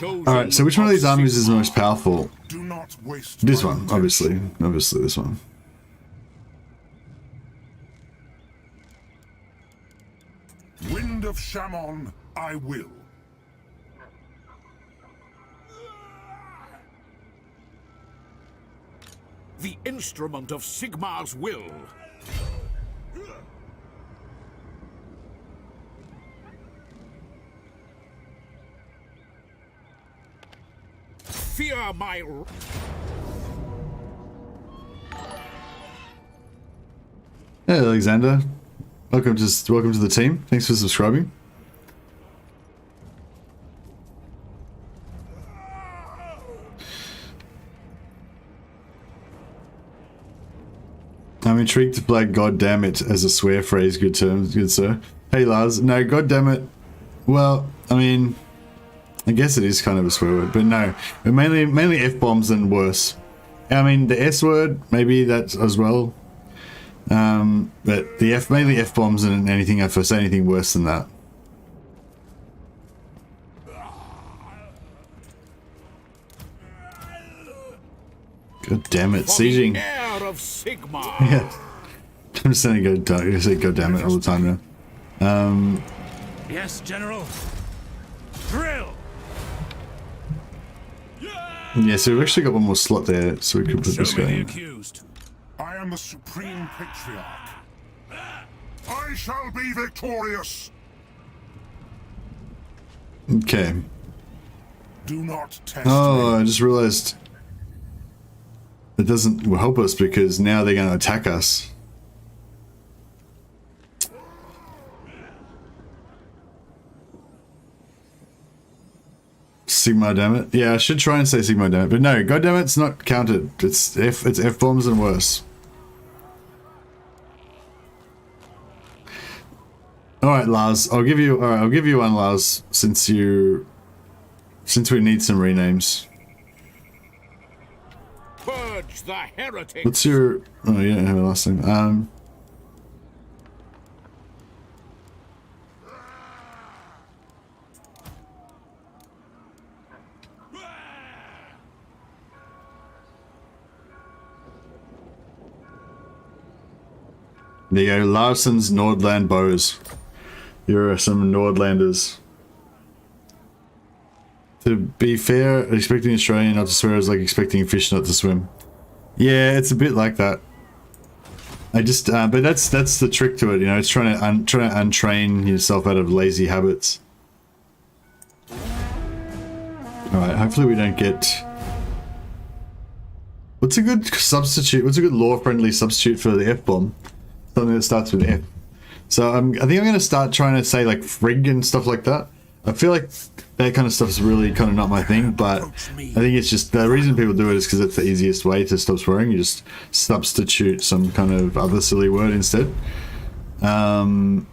Alright, so which one of these armies is the most powerful? Do not waste This my one, attention. obviously. Obviously this one. Wind of Shammon, I will. The instrument of Sigmar's will. fear my... Hey Alexander, welcome to the team. Thanks for subscribing. I'm intrigued to play "God damn it" as a swear phrase. Good terms, good sir. Hey Lars, no, "God damn it." Well, I mean, I guess it is kind of a swear word, but no, but mainly f-bombs and worse. I mean, the S word, maybe that as well. But the mainly f-bombs and anything if I say anything worse than that. God damn it, sieging. Of Sigmar. Yeah. I'm just saying God damn it all the time now. Yes, General. Drill. Yeah, so we've actually got one more slot there, so we could put this Show me guy the in. accused. I am the Supreme Patriarch. I shall be victorious. Okay. Do not test Oh, me. I just realized it doesn't help us because now they're going to attack us. Sigma, damn it. Yeah, I should try and say Sigma, damn it, but no, God damn it's not counted. It's F bombs and worse. All right, Lars, I'll give you one, Lars, since we need some renames. Purge the heretics. What's your... Oh, you don't have a last name. There you go, Larson's Nordland Bows. You're some Nordlanders. To be fair, expecting Australian not to swear is like expecting fish not to swim. Yeah, it's a bit like that. I just, but that's the trick to it, you know. It's trying to untrain yourself out of lazy habits. All right, hopefully we don't get. What's a good substitute? What's a good lore-friendly substitute for the F-bomb? Something that starts with F. So I think I'm going to start trying to say like frig and stuff like that. I feel like that kind of stuff is really kind of not my thing, but I think it's just the reason people do it is because it's the easiest way to stop swearing. You just substitute some kind of other silly word instead. Oh,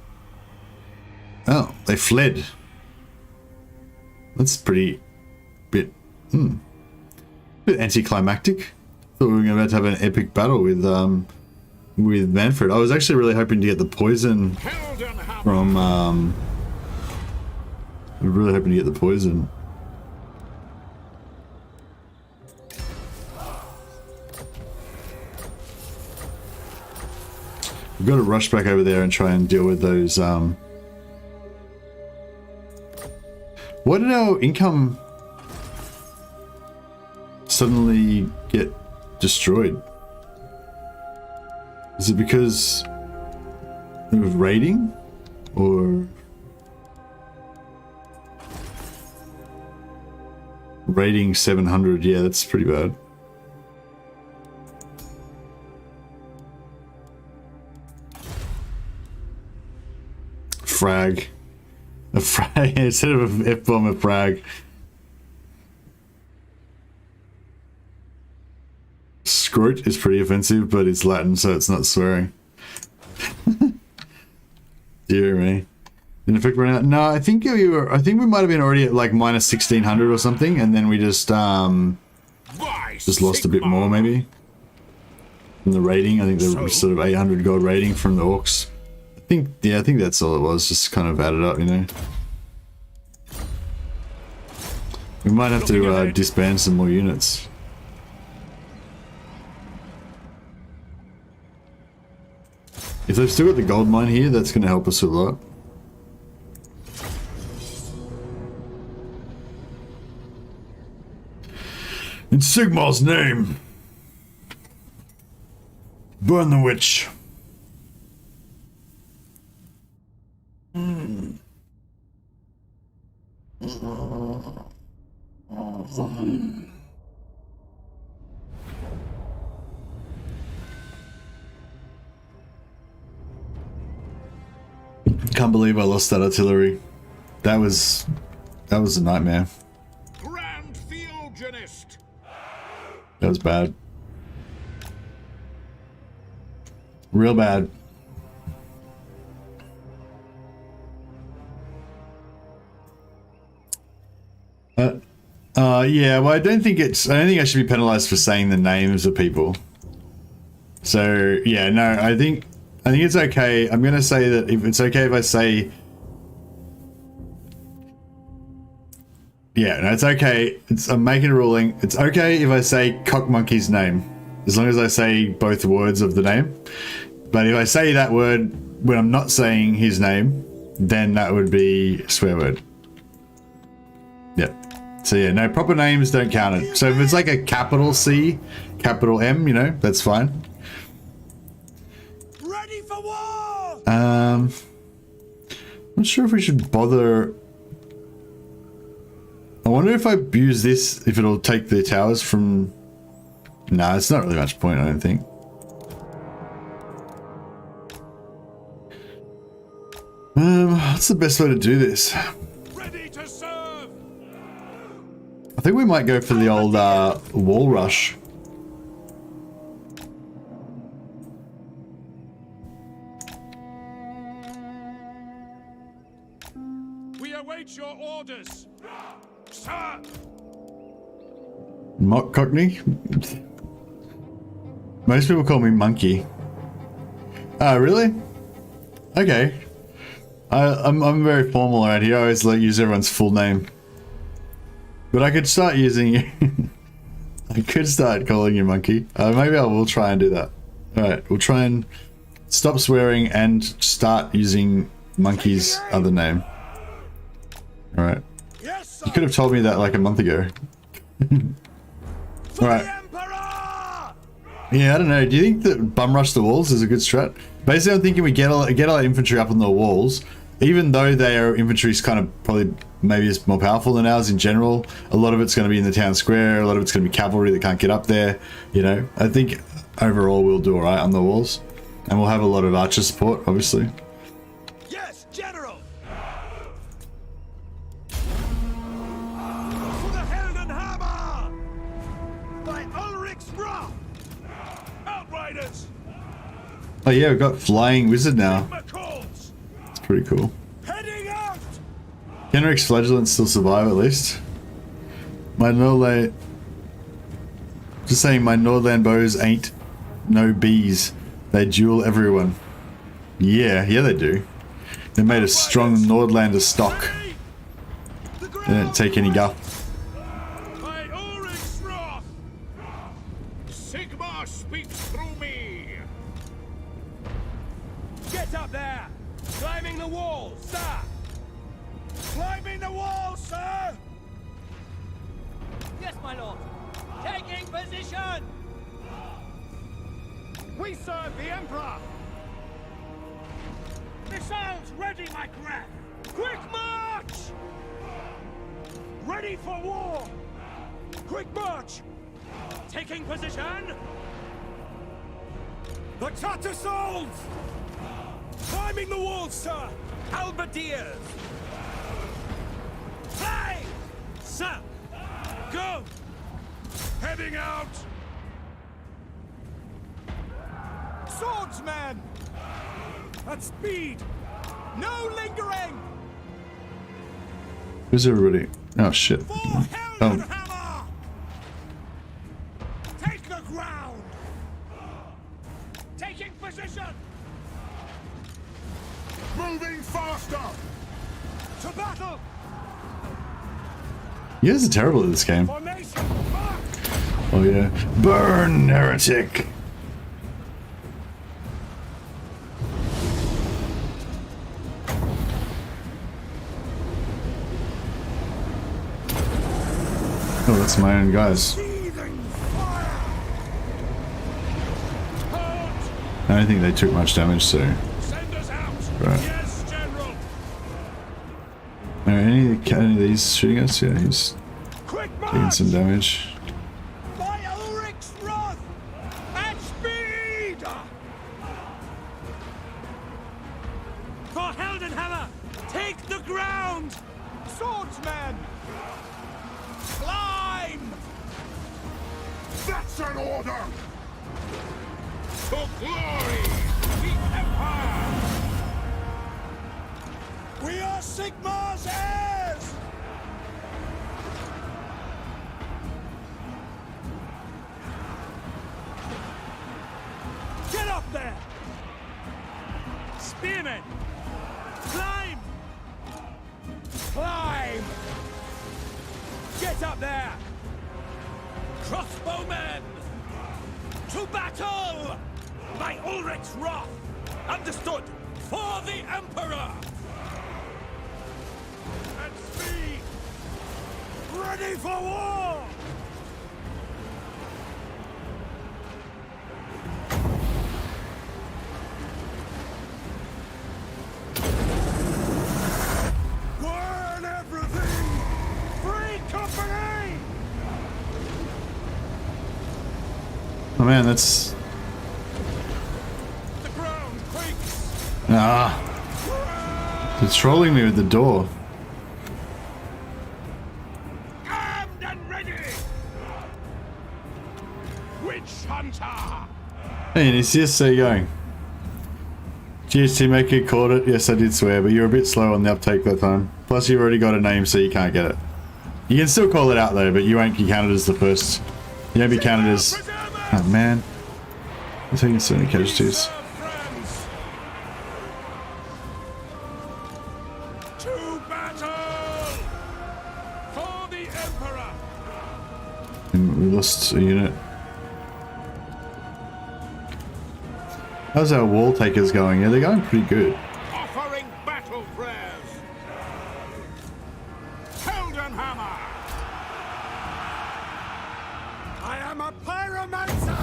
they fled. That's pretty bit anticlimactic. Thought we were about to have an epic battle with Manfred. I was actually really hoping to get the poison from I'm really hoping to get the poison. We've got to rush back over there and try and deal with those. Why did our income suddenly get destroyed? Is it because of raiding? Or... Rating 700, yeah, that's pretty bad. Frag. A frag, instead of an F-bomb, a frag. Scrote is pretty offensive, but it's Latin, so it's not swearing. Dear me. In effect, right now, no, I think we might have been already at like minus 1600 or something, and then we just lost a bit more maybe from the rating. I think there was sort of 800 gold rating from the orcs. I think that's all it was. Just kind of added up, you know. We might have to disband some more units. If they've still got the gold mine here, that's going to help us a lot. In Sigmar's name, burn the witch. Can't believe I lost that artillery. That was a nightmare. Grand Theogenist. That was bad. Real bad. Yeah, well, I don't think I should be penalized for saying the names of people. So, yeah, no, I think it's okay. I'm going to say that if it's okay if I say... Yeah, no, it's okay. I'm making a ruling. It's okay if I say Cockmonkey's name, as long as I say both words of the name. But if I say that word when I'm not saying his name, then that would be a swear word. Yeah. So yeah, no, proper names don't count it. So if it's like a capital C, capital M, you know, that's fine. Ready for war! I'm not sure if we should bother. I wonder if I use this, if it'll take the towers from... Nah, it's not really much point, I don't think. What's the best way to do this? Ready to serve. I think we might go for the old wall rush. We await your orders. Sir! Mock Cockney? Most people call me Monkey. Oh, really? Okay. I'm very formal around here. I always use everyone's full name. But I could start using you. I could start calling you Monkey. Maybe I will try and do that. Alright, we'll try and stop swearing and start using Monkey's other name. Alright. You could have told me that like a month ago. Alright. Yeah, I don't know. Do you think that bum rush the walls is a good strat? Basically, I'm thinking we get all our infantry up on the walls, even though their infantry is kind of probably maybe is more powerful than ours in general. A lot of it's going to be in the town square. A lot of it's going to be cavalry that can't get up there. You know, I think overall we'll do all right on the walls, and we'll have a lot of archer support, obviously. Yes, General. For the Helden Hammer! By Ulrich's Wrath! Outriders! Oh yeah, we've got Flying Wizard now. It's pretty cool. Heading out! Henrik's Flagellants still survive at least. My Nordland... Just saying, my Nordland bows ain't no bees. They duel everyone. Yeah, they do. They made a strong Nordlander stock. They don't take any guff. By Ulrich's Wrath! Sigmar speaks through me! Get up there! Climbing the wall, sir! Climbing the wall, sir! Yes, my lord. Taking position! We serve the Emperor! Missiles ready, my Graf! Quick march! Ready for war! Quick march! Taking position! The Tattersals! Climbing the walls, sir! Halberdiers! Fly! Sir! Go! Heading out! Swordsman! At speed! No lingering! Who's everybody? Oh shit. For Helden Hammer! Take the ground! Taking position! Moving faster! To battle! You guys are terrible at this game. Formation! March! Oh yeah. Burn, heretic! Oh, that's my own guys. Seething fire! Halt! I don't think they took much damage, so... Send us out! Right. Yes, General! Are any of these shooting us? Yeah, he's Quick taking march! some damage. By Ulrich's Wrath! For Heldenhammer! Take the ground! Swordsman! Climb! That's an order! To glory! The Empire! We are Sigmar's heirs! Get up there! Spearmen! Climb! Climb! Get up there! Crossbowmen! To battle! By Ulrich's wrath! Understood! For the Emperor! At speed! Ready for war! Burn everything! Free company! Oh man, that's... The ground quakes! It's trolling me with the door. Armed and ready! Witch Hunter! Hey, and it's just so going. Cheers, Teammaker, caught it. Yes, I did swear, but you're a bit slow on the uptake that time. Plus, you've already got a name, so you can't get it. You can still call it out though, but you won't be counted as the first. You won't be counted as... Oh man. I'm taking so many casualties. To battle! For the Emperor! And we lost a unit. How's our wall takers going? Yeah, they're going pretty good. Offering battle prayers! Heldenhammer! I am a pyromancer!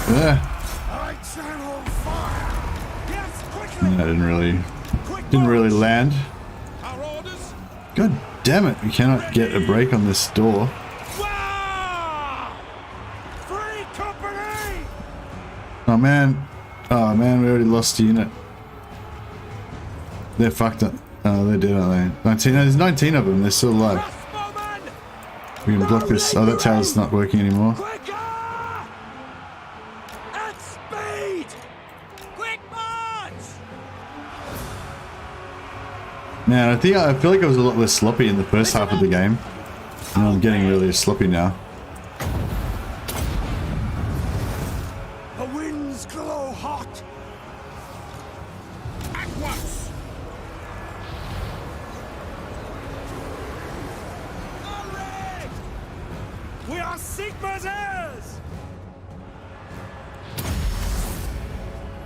Yeah, I channel fire! Yes, quickly! that Quick didn't really march! land. Our orders? God damn it, we cannot get a break on this door. Wah! Free company! Oh man, we already lost a unit. They're fucked up. Oh, they're dead, aren't they? 19, no, there's 19 of them, they're still alive. Crossbowmen! We can block this. Oh, that tower's not working anymore. Quicker! At speed! Quick march! Man, I feel like I was a lot less sloppy in the first half of the game. And I'm getting really sloppy now. The winds glow hot! At once! Ulrich! We are Sigmar's heirs!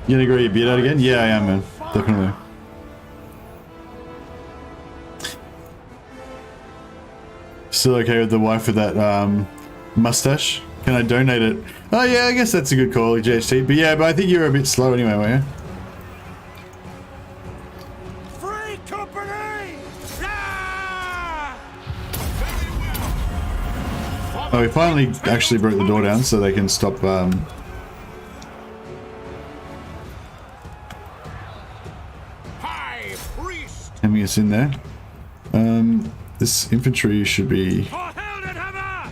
You gonna grow your beard out again? Yeah, I am, man. Definitely. Still okay with the wife with that mustache? Can I donate it? Oh yeah, I guess that's a good call, GHT. But yeah, but I think you were a bit slow anyway, weren't you? Free company! Ah! Oh, we finally actually broke the door down so they can stop High Priest! having us in there. This infantry should be... For Heldenhammer!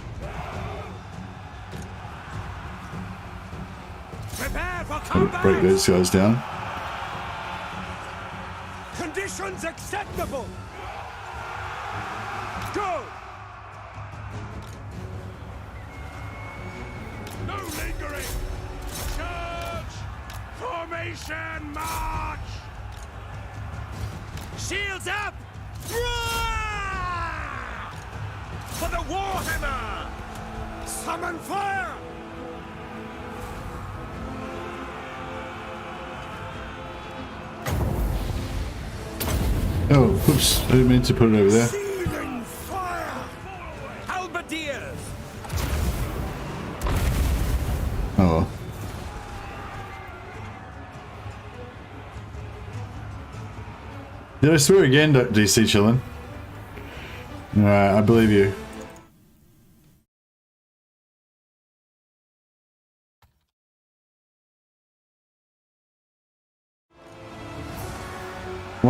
Prepare for combat! break those guys down. Conditions acceptable! Go! No lingering! Charge! Formation march! Shields up! Roar! For the Warhammer! Summon fire! Oh, oops. I didn't mean to put it over there. Seething fire! Halberdiers! Oh well. Did I swear again, DC Chillin? Alright, I believe you.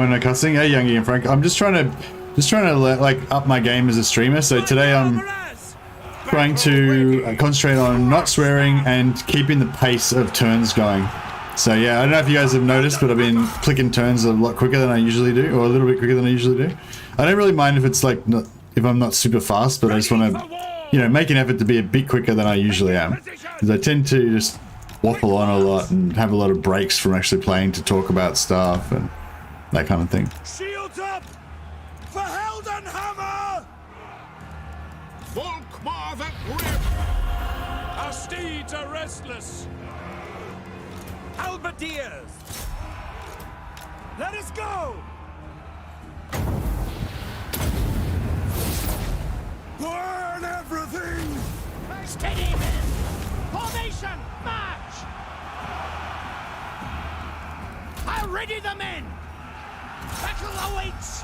when I'm cussing. Hey, Youngie and Frank. I'm just trying to like up my game as a streamer. So today I'm trying to concentrate on not swearing and keeping the pace of turns going. So yeah, I don't know if you guys have noticed, but I've been clicking turns a lot quicker than I usually do, or a little bit quicker than I usually do. I don't really mind if it's like if I'm not super fast, but I just want to, you know, make an effort to be a bit quicker than I usually am, because I tend to just waffle on a lot and have a lot of breaks from actually playing to talk about stuff and that kind of thing. Shields up! For Heldenhammer! Volkmar the Grim! Our steeds are restless. Halberdiers! Let us go! Burn everything! Steady, men! Formation, march! I'll ready the men! Battle awaits!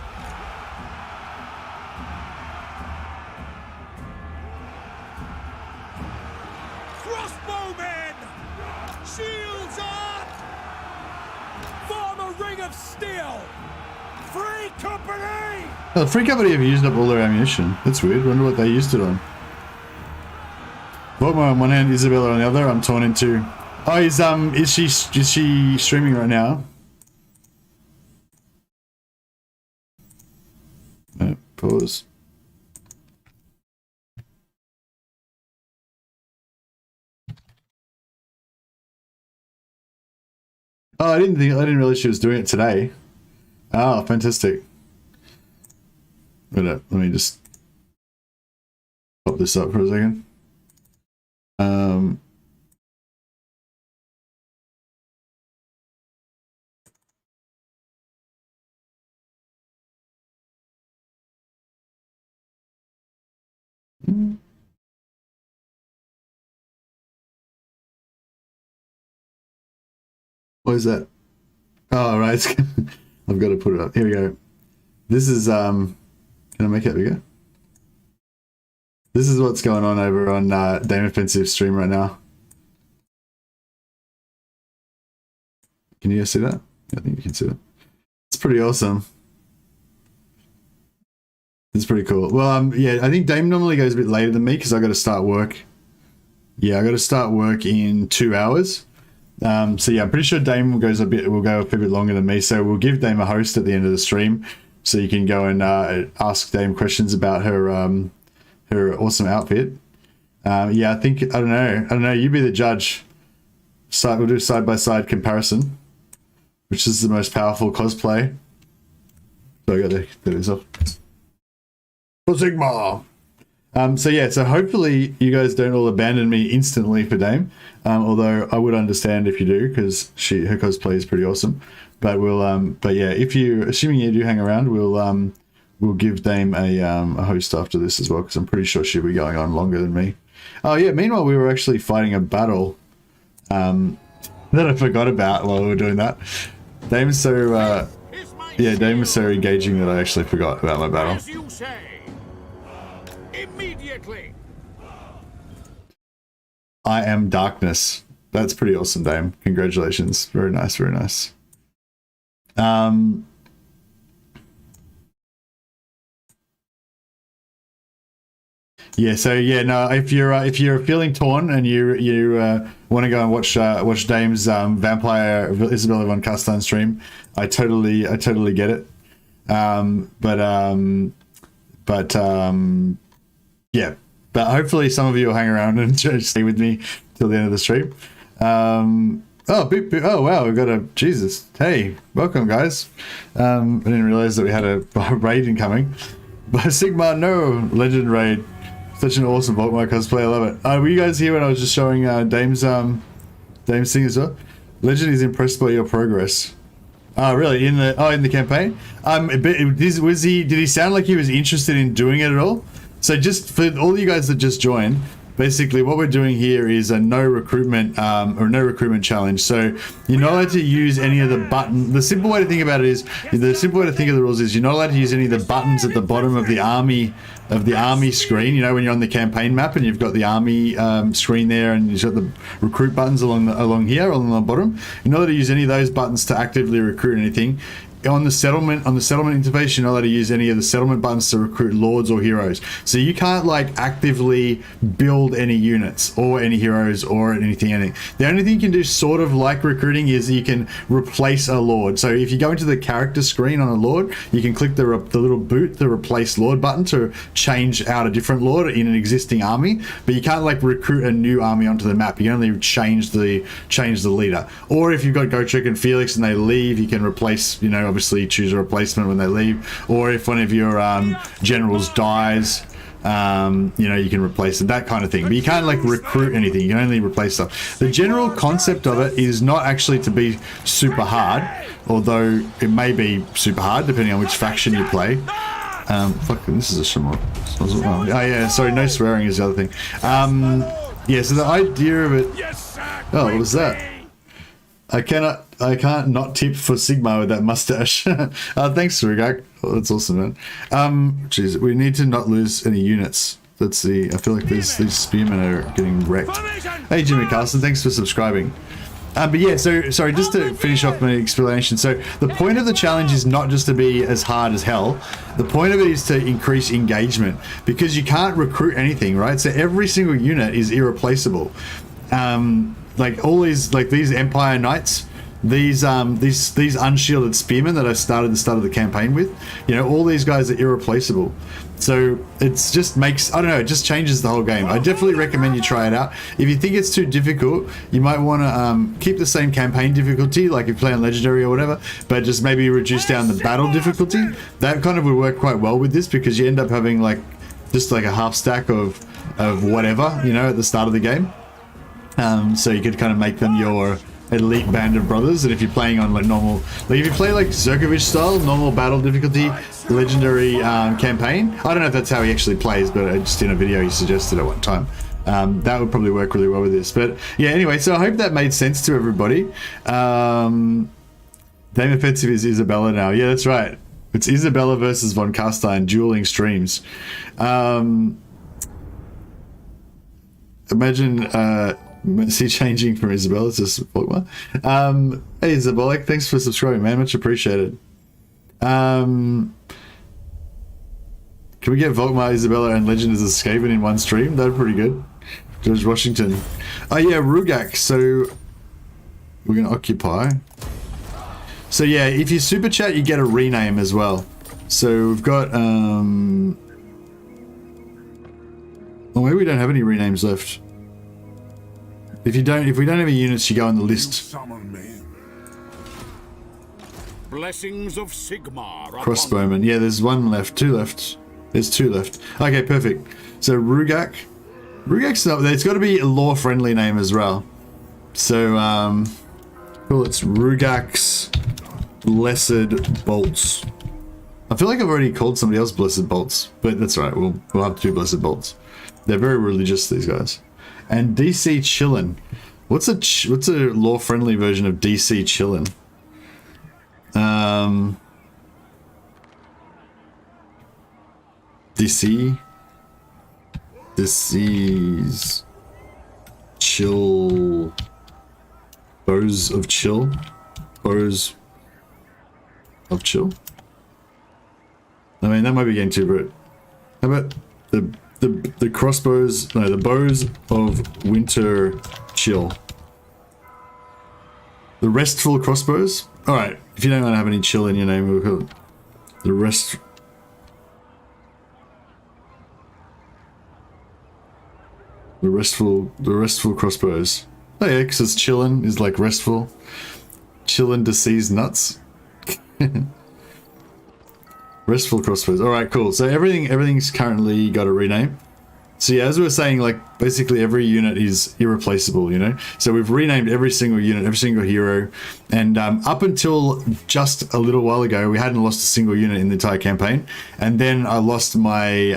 Crossbowmen! Shields up! Form a ring of steel! Free company! Oh, the Free Company have used up all their ammunition. That's weird. Wonder what they used it on. Volkmar on one hand, Isabella on the other. I'm torn into. Oh, is she streaming right now? Pause. Oh, I didn't realize she was doing it today. Oh, fantastic. Wait up, let me just pop this up for a second. What is that? Oh, right. I've got to put it up. Here we go. This is, can I make it bigger? This is what's going on over on Dame Offensive stream right now. Can you guys see that? I think you can see it. It's pretty awesome. It's pretty cool. Well, yeah, I think Dame normally goes a bit later than me because I got to start work. Yeah, I got to start work in 2 hours. So yeah, I'm pretty sure Dame will go a fair bit longer than me. So we'll give Dame a host at the end of the stream, so you can go and ask Dame questions about her her awesome outfit. Yeah, I don't know. You be the judge. We'll do side by side comparison, which is the most powerful cosplay. So I got to do this off. Sigma. So yeah, so hopefully you guys don't all abandon me instantly for Dame, although I would understand if you do, because her cosplay is pretty awesome. But but yeah, assuming you do hang around, we'll give Dame a host after this as well, because I'm pretty sure she'll be going on longer than me. Oh yeah, meanwhile we were actually fighting a battle that I forgot about while we were doing that. Dame was so Dame was so engaging that I actually forgot about my battle. As you say. Immediately. I am darkness. That's pretty awesome, Dame. Congratulations. Very nice, very nice. Yeah, so yeah, no, if you're feeling torn and you want to go and watch Dame's Vampire Isabella von Castan stream, I totally get it. Yeah, but hopefully some of you will hang around and stay with me till the end of the stream. Oh wow, we've got a Jesus. Hey, welcome guys. I didn't realize that we had a raid incoming. But Sigma, no legend raid. Such an awesome Volkmar cosplay. I love it. Were you guys here when I was just showing Dame's thing as well? Legend is impressed by your progress. Oh really? In the campaign? Did he sound like he was interested in doing it at all? So just for all you guys that just joined, basically what we're doing here is a no recruitment challenge. So you're not allowed to use any of the buttons. The simple way to think about it is, the simple way to think of the rules is you're not allowed to use any of the buttons at the bottom of the army screen. You know, when you're on the campaign map and you've got the army screen there, and you've got the recruit buttons along here, along the bottom. You're not allowed to use any of those buttons to actively recruit anything. on the settlement interface, you're not allowed to use any of the settlement buttons to recruit lords or heroes. So you can't like actively build any units or any heroes or anything. The only thing you can do sort of like recruiting is you can replace a lord. So if you go into the character screen on a lord, you can click the little boot, the replace lord button, to change out a different lord in an existing army. But you can't like recruit a new army onto the map. You can only change the leader. Or if you've got Gotrek and Felix and they leave, you can replace, you know, obviously choose a replacement when they leave. Or if one of your generals dies, you know, you can replace it, that kind of thing. But you can't like recruit anything. You can only replace stuff. The general concept of it is not actually to be super hard, although it may be super hard depending on which faction you play. Fucking, this is a Shamrock. Oh yeah, sorry, no swearing is the other thing. Yeah, so the idea of it. Oh, what was that? I can't not tip for Sigma with that mustache. Thanks, Rugak. Oh, that's awesome, man. Jeez, we need to not lose any units. Let's see. I feel like these spearmen are getting wrecked. Hey, Jimmy Carlson, thanks for subscribing. But yeah, so sorry, just to finish off my explanation. So the point of the challenge is not just to be as hard as hell. The point of it is to increase engagement, because you can't recruit anything, right? So every single unit is irreplaceable. Like all these, like these Empire Knights, these unshielded spearmen that I started the start of the campaign with, you know, all these guys are irreplaceable. So it's just makes, I don't know, it just changes the whole game. I definitely recommend you try it out. If you think it's too difficult, you might want to keep the same campaign difficulty, like if you play on Legendary or whatever, but just maybe reduce down the battle difficulty. That kind of would work quite well with this, because you end up having like just like a half stack of whatever, you know, at the start of the game. So you could kind of make them your elite band of brothers. And if you're playing on like normal, like if you play like Zerkovich style, normal battle difficulty, legendary campaign, I don't know if that's how he actually plays, but just in a video he suggested at one time. That would probably work really well with this. But yeah, anyway, so I hope that made sense to everybody. Dame Offensive is Isabella now. Yeah, that's right. It's Isabella versus Von Carstein dueling streams. Imagine Mercy changing from Isabella to Volkmar. Hey Isabella, thanks for subscribing, man. Much appreciated. Can we get Volkmar, Isabella, and Legend as a Skaven in one stream? That'd be pretty good. George Washington. Oh yeah, Rugak. So we're gonna occupy. So yeah, if you super chat, you get a rename as well. So we've got oh, maybe we don't have any renames left. If we don't have any units, you go on the list. Blessings of Sigmar. Crossbowman. Yeah, there's one left, two left. There's two left. Okay, perfect. So Rugak. Rugak's not there. It's got to be a lore-friendly name as well. So cool. It's Rugak's Blessed Bolts. I feel like I've already called somebody else Blessed Bolts, but that's all right. We'll have two Blessed Bolts. They're very religious, these guys. And DC Chillin. What's a lore-friendly version of DC Chillin? DC's Chill. Bows of Chill. Bows of Chill. I mean, that might be getting too broad. How about the crossbows? No, the bows of Winter Chill. The Restful Crossbows. All right. If you don't want to have any chill in your name, we'll call it the Restful Crossbows. Oh yeah, because it's chillin' is like restful. Chillin' diseased nuts. Restful Crossbows. All right, cool. So everything's currently got a rename. So yeah, as we were saying, like basically every unit is irreplaceable, you know. So we've renamed every single unit, every single hero, and up until just a little while ago, we hadn't lost a single unit in the entire campaign. And then I lost my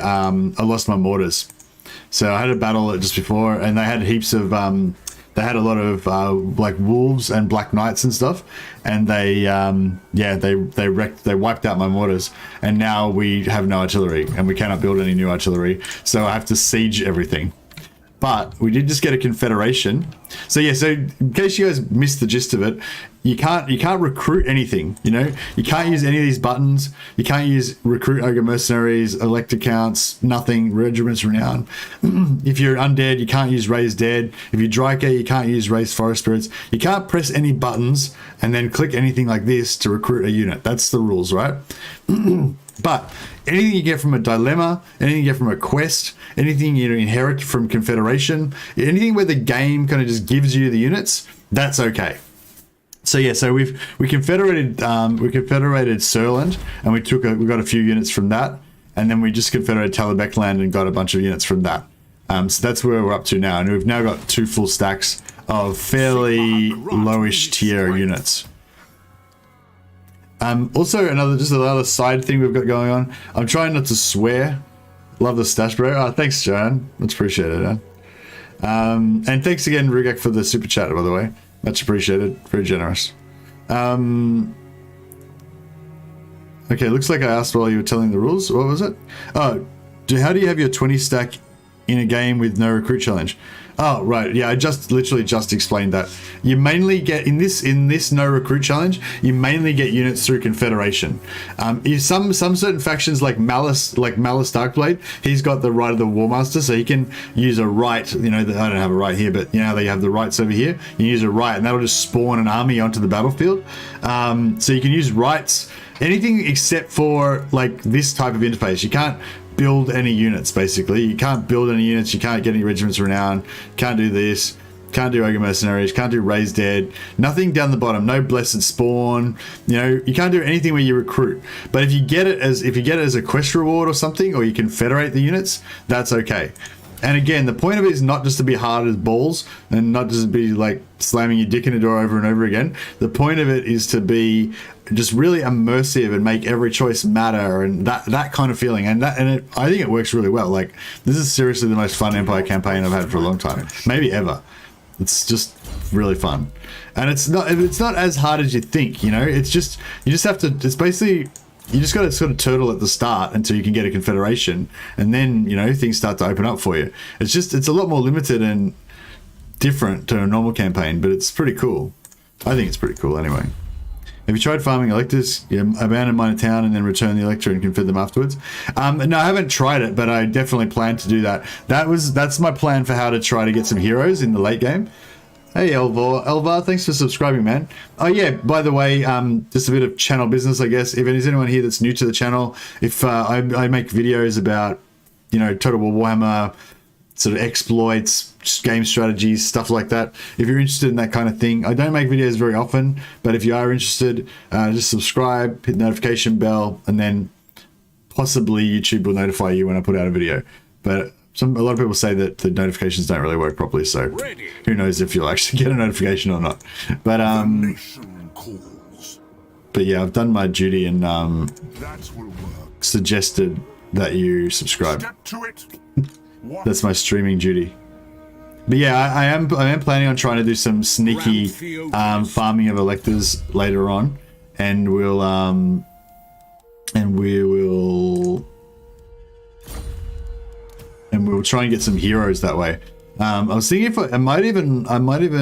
mortars. So I had a battle just before, and they had heaps of they had a lot of like wolves and black knights and stuff, and they wiped out my mortars, and now we have no artillery and we cannot build any new artillery, so I have to siege everything. But we did just get a Confederation, So yeah, so in case you guys missed the gist of it, you can't recruit anything, you know? You can't use any of these buttons. You can't use recruit Ogre Mercenaries, elect accounts, nothing, regiments renown. If you're undead, you can't use raise dead. If you're Dryker, you can't use raise forest spirits. You can't press any buttons and then click anything like this to recruit a unit. That's the rules, right? But anything you get from a dilemma, anything you get from a quest, anything you inherit from Confederation, anything where the game kind of just gives you the units, that's okay. So yeah, so we confederated Surland, and we got a few units from that, and then we just confederated Talabekland and got a bunch of units from that. So that's where we're up to now, and we've now got 2 full stacks of fairly lowish tier units. Also another side thing we've got going on. I'm trying not to swear. Love the stash, bro. Oh, thanks, Joanne. Much appreciated, man. And thanks again, Rugak, for the super chat, by the way. Much appreciated. Very generous. Okay, looks like I asked while you were telling the rules. What was it? Oh, how do you have your 20 stack in a game with no recruit challenge? Oh, right. Yeah, I literally just explained that. You mainly get in this no recruit challenge, you mainly get units through Confederation. Some certain factions like Malice Darkblade, he's got the Rite of the Warmaster, so he can use a Rite. You know, I don't have a Rite here, but you know, they have the Rites over here. You use a Rite, and that'll just spawn an army onto the battlefield. So you can use Rites, anything except for like this type of interface. You can't build any units, basically. You can't build any units, you can't get any regiments renown, can't do this, can't do Ogre Mercenaries, can't do Raise Dead, nothing down the bottom, no Blessed Spawn, you know, you can't do anything where you recruit. But if you get it as a quest reward or something, or you confederate the units, that's okay. And again, the point of it is not just to be hard as balls and not just to be like slamming your dick in a door over and over again. The point of it is to be just really immersive and make every choice matter, and that kind of feeling. And I think it works really well. Like, this is seriously the most fun Empire campaign I've had for a long time, maybe ever. It's just really fun, and it's not as hard as you think. You know, it's just you just have to. It's basically. You just got to sort of turtle at the start until you can get a confederation, and then, you know, things start to open up for you. It's a lot more limited and different to a normal campaign, but it's pretty cool. I think it's pretty cool anyway. Have you tried farming electors? Yeah, abandon mine town and then return the elector and confed them afterwards. No, I haven't tried it, but I definitely plan to do that. That's my plan for how to try to get some heroes in the late game. Hey Elvar, thanks for subscribing, man. Oh yeah, by the way, just a bit of channel business, I guess. If there's anyone here that's new to the channel, if I make videos about, you know, Total War Warhammer, sort of exploits, game strategies, stuff like that. If you're interested in that kind of thing, I don't make videos very often, but if you are interested, just subscribe, hit the notification bell, and then possibly YouTube will notify you when I put out a video. But a lot of people say that the notifications don't really work properly, so who knows if you'll actually get a notification or not. But yeah, I've done my duty and suggested that you subscribe. That's my streaming duty. But yeah, I am planning on trying to do some sneaky farming of electors later on, and we will try and get some heroes that way. I was thinking if I might even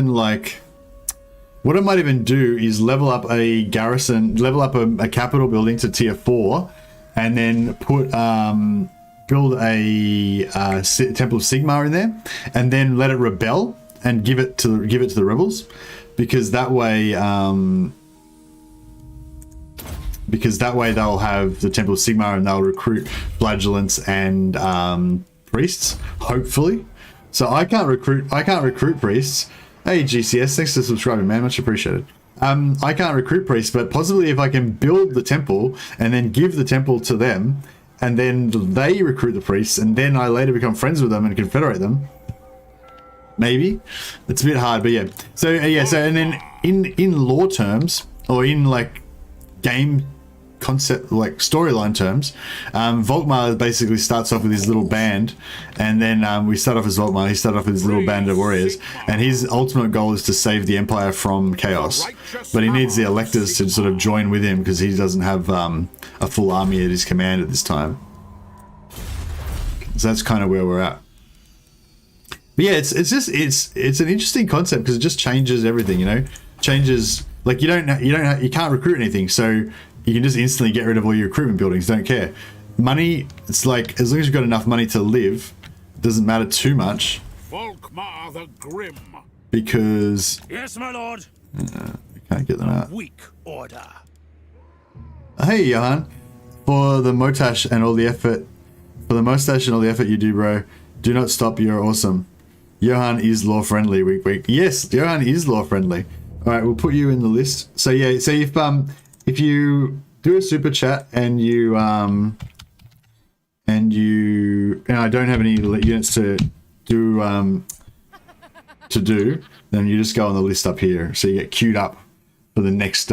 like, what I might even do is level up a garrison, level up a capital building to tier 4, and then put build a Temple of Sigmar in there, and then let it rebel and give it to the rebels, because that way they'll have the Temple of Sigmar and they'll recruit flagellants and priests, hopefully. So I can't recruit priests. Hey GCS, thanks for subscribing, man, much appreciated. I can't recruit priests, but possibly if I can build the temple and then give the temple to them, and then they recruit the priests, and then I later become friends with them and confederate them. Maybe. It's a bit hard, but yeah. So yeah, so and then in lore terms, or in like game concept, like storyline terms, Volkmar basically starts off with his little band, and then we start off as Volkmar. He started off with his little band of warriors, and his ultimate goal is to save the Empire from chaos. But he needs the electors to sort of join with him, because he doesn't have a full army at his command at this time. So that's kind of where we're at. But yeah, it's an interesting concept because it just changes everything, you know. Changes, like you can't recruit anything, so you can just instantly get rid of all your recruitment buildings. Don't care. Money, it's like as long as you've got enough money to live, it doesn't matter too much. Volkmar the Grim. Because Yes, my lord. we can't get them out. Weak order. Hey Johan, for the mustache and all the effort you do, bro. Do not stop. You're awesome. Johan is law friendly. Week. Yes, Johan is law friendly. All right, we'll put you in the list. So yeah, so if you do a super chat and I don't have any units to do then you just go on the list up here, so you get queued up for the next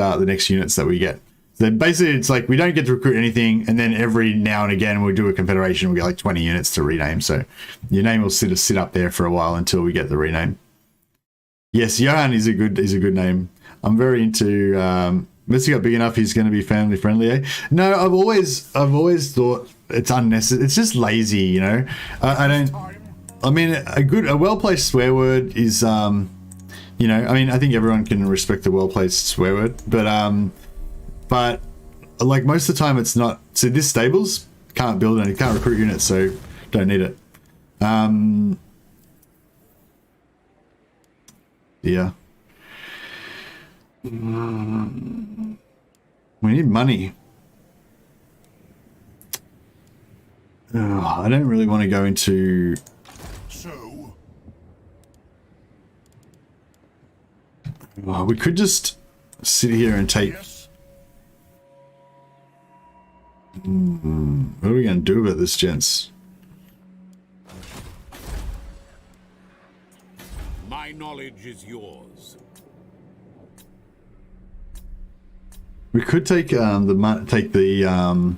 units that we get. So basically, it's like we don't get to recruit anything, and then every now and again we'll do a confederation. We'll get like 20 units to rename. So your name will sit up there for a while until we get the rename. Yes, Johan is a good name. I'm very into. Once he got big enough, he's going to be family friendly. Eh? No, I've always thought it's unnecessary. It's just lazy, you know. I don't. I mean, a well-placed swear word is, you know. I mean, I think everyone can respect a well-placed swear word, but like most of the time, it's not. So this stables can't build any, can't recruit units, so don't need it. Yeah. We need money. I don't really want to go into. So. We could just sit here and take. Yes. What are we going to do about this, gents? My knowledge is yours. We could take the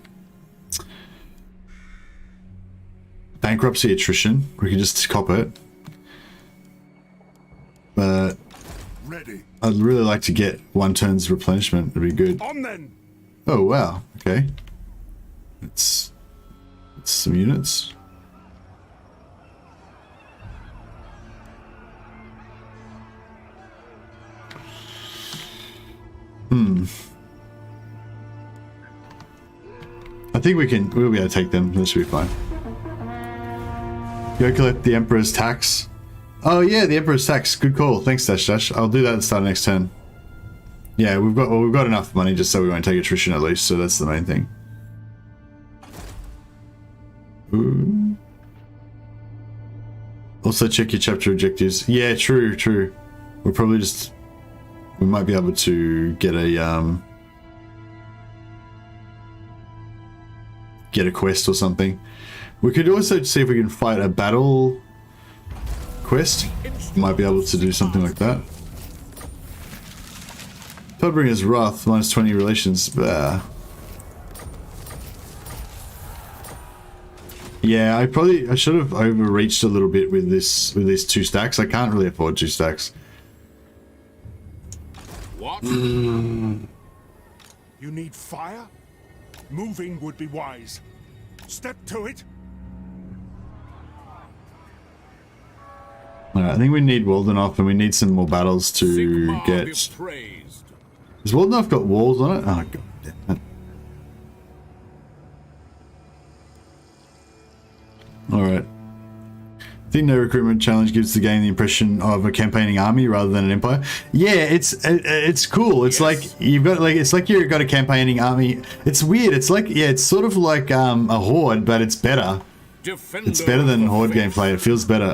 bankruptcy attrition. We could just cop it. But Ready. I'd really like to get one turn's replenishment. It'd be good. On then. Oh wow. Okay. It's some units. I think we'll be able to take them. That should be fine. Go collect the Emperor's tax. Oh yeah, the Emperor's tax. Good call. Thanks, Dash. I'll do that at the start of next turn. Yeah, we've got enough money just so we won't take attrition at least, so that's the main thing. Ooh. Also check your chapter objectives. Yeah, true. We might be able to get a quest or something. We could also see if we can fight a battle quest. Might be able to do something like that. Toddbringer's Wrath, minus 20 relations. Yeah, I should have overreached a little bit with these 2 stacks. I can't really afford 2 stacks. What? You need fire? Moving would be wise. Step to it. I think we need Waldenhof and we need some more battles to Sigmar get. be praised. Has Waldenhof got walls on it? Oh god damn it. Alright. I think no recruitment challenge gives the game the impression of a campaigning army rather than an empire. Yeah, it's cool. It's like you've got you've got a campaigning army. It's weird. It's like it's sort of like a horde, but it's better. It's better than horde gameplay. It feels better.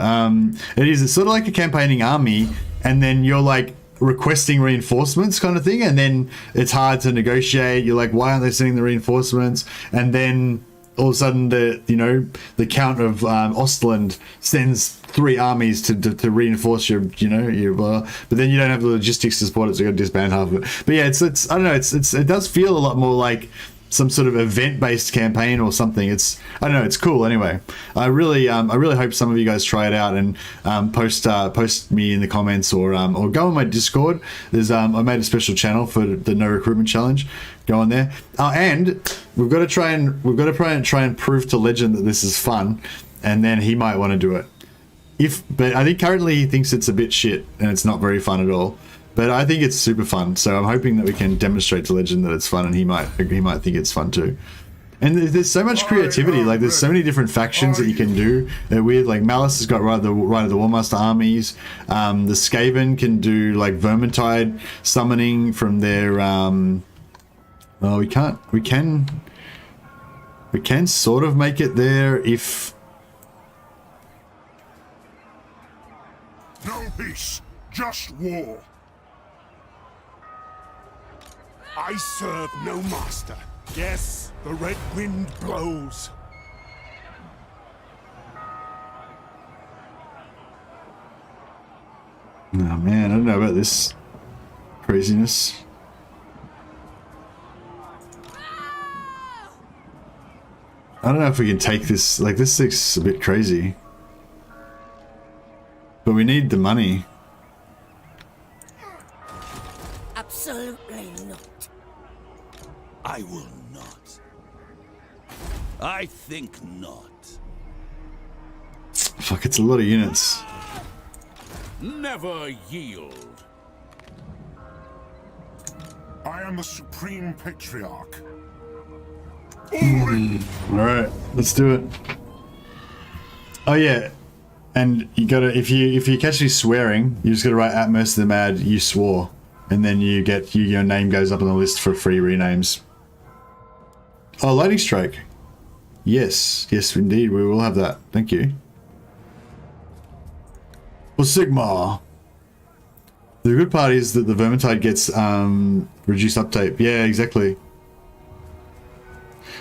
It is. It's sort of like a campaigning army, and then you're like requesting reinforcements kind of thing, and then it's hard to negotiate. You're like, why aren't they sending the reinforcements? And then all of a sudden, the Count of Ostland sends 3 armies to reinforce your but then you don't have the logistics to support it, so you got to disband half of it. But yeah, it's I don't know. It does feel a lot more like some sort of event-based campaign or something. It's I don't know. It's cool. Anyway, I really hope some of you guys try it out and post me in the comments or go on my Discord. There's I made a special channel for the No Recruitment Challenge. Go on there. And we've got to try and prove to Legend that this is fun, and then he might want to do it. but I think currently he thinks it's a bit shit and it's not very fun at all. But I think it's super fun, so I'm hoping that we can demonstrate to Legend that it's fun, and he might think it's fun too. And there's so much creativity, like there's so many different factions that you can do. They're weird, like Malice has got Rite of the Warmaster Armies. The Skaven can do like Vermintide summoning from their. Well, we can sort of make it there if. No peace, just war. I serve no master. Yes, the red wind blows. Oh man, I don't know about this craziness. I don't know if we can take this, like this thing's a bit crazy. But we need the money. Absolutely not. I will not. I think not. Fuck, it's a lot of units. Never yield. I am the Supreme Patriarch. Alright, let's do it. Oh yeah. And you gotta, if you catch me swearing, you just gotta write at Mercy the Mad, you swore. And then you get, your name goes up on the list for free renames. Oh, Lightning Strike. Yes, yes indeed, we will have that. Thank you. Well, Sigma. The good part is that the Vermintide gets reduced uptake. Yeah, exactly.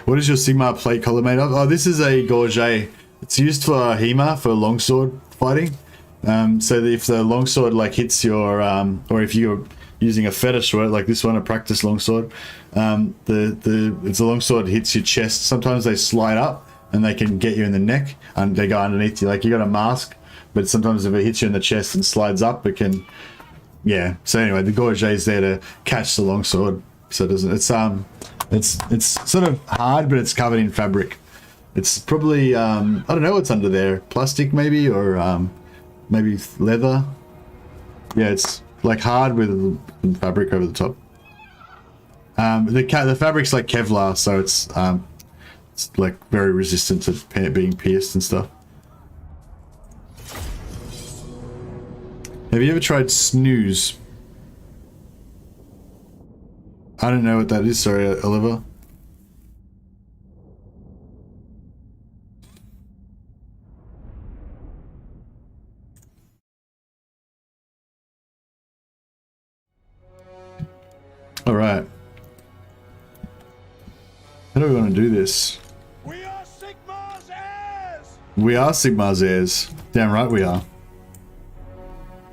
What is your Sigma plate collar made of? Oh, this is a gorget. It's used for HEMA, for longsword fighting. So that if the longsword like hits your, or if you're using a fetish sword like this one, a practice longsword, it's a longsword hits your chest. Sometimes they slide up and they can get you in the neck, and they go underneath you. Like you got a mask, but sometimes if it hits you in the chest and slides up, it can. Yeah. So anyway, the gorget is there to catch the longsword, so it doesn't. It's sort of hard, but it's covered in fabric. It's probably I don't know what's under there, plastic maybe, or maybe leather. Yeah, it's like hard with fabric over the top. The fabric's like Kevlar, so it's like very resistant to being pierced and stuff. Have you ever tried snooze? I don't know what that is, sorry, Oliver. Alright. How do we want to do this? We are Sigmar's heirs! We are Sigmar's heirs. Damn right we are.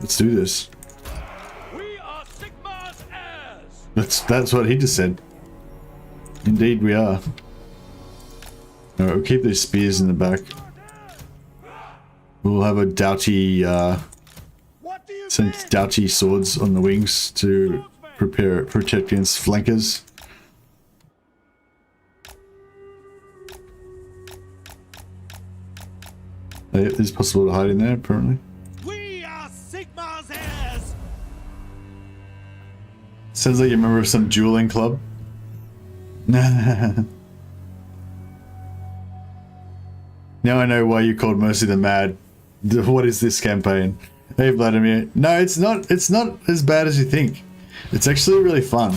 Let's do this. We are Sigmar's heirs! That's what he just said. Indeed we are. Alright, we'll keep these spears in the back. We'll have a doughty, some doughty swords on the wings to protect against flankers. It's possible to hide in there, apparently. We are Sigmar's heirs! Sounds like you're a member of some dueling club. Now I know why you called Mercy the Mad. What is this campaign? Hey Vladimir. No, it's not as bad as you think. It's actually really fun.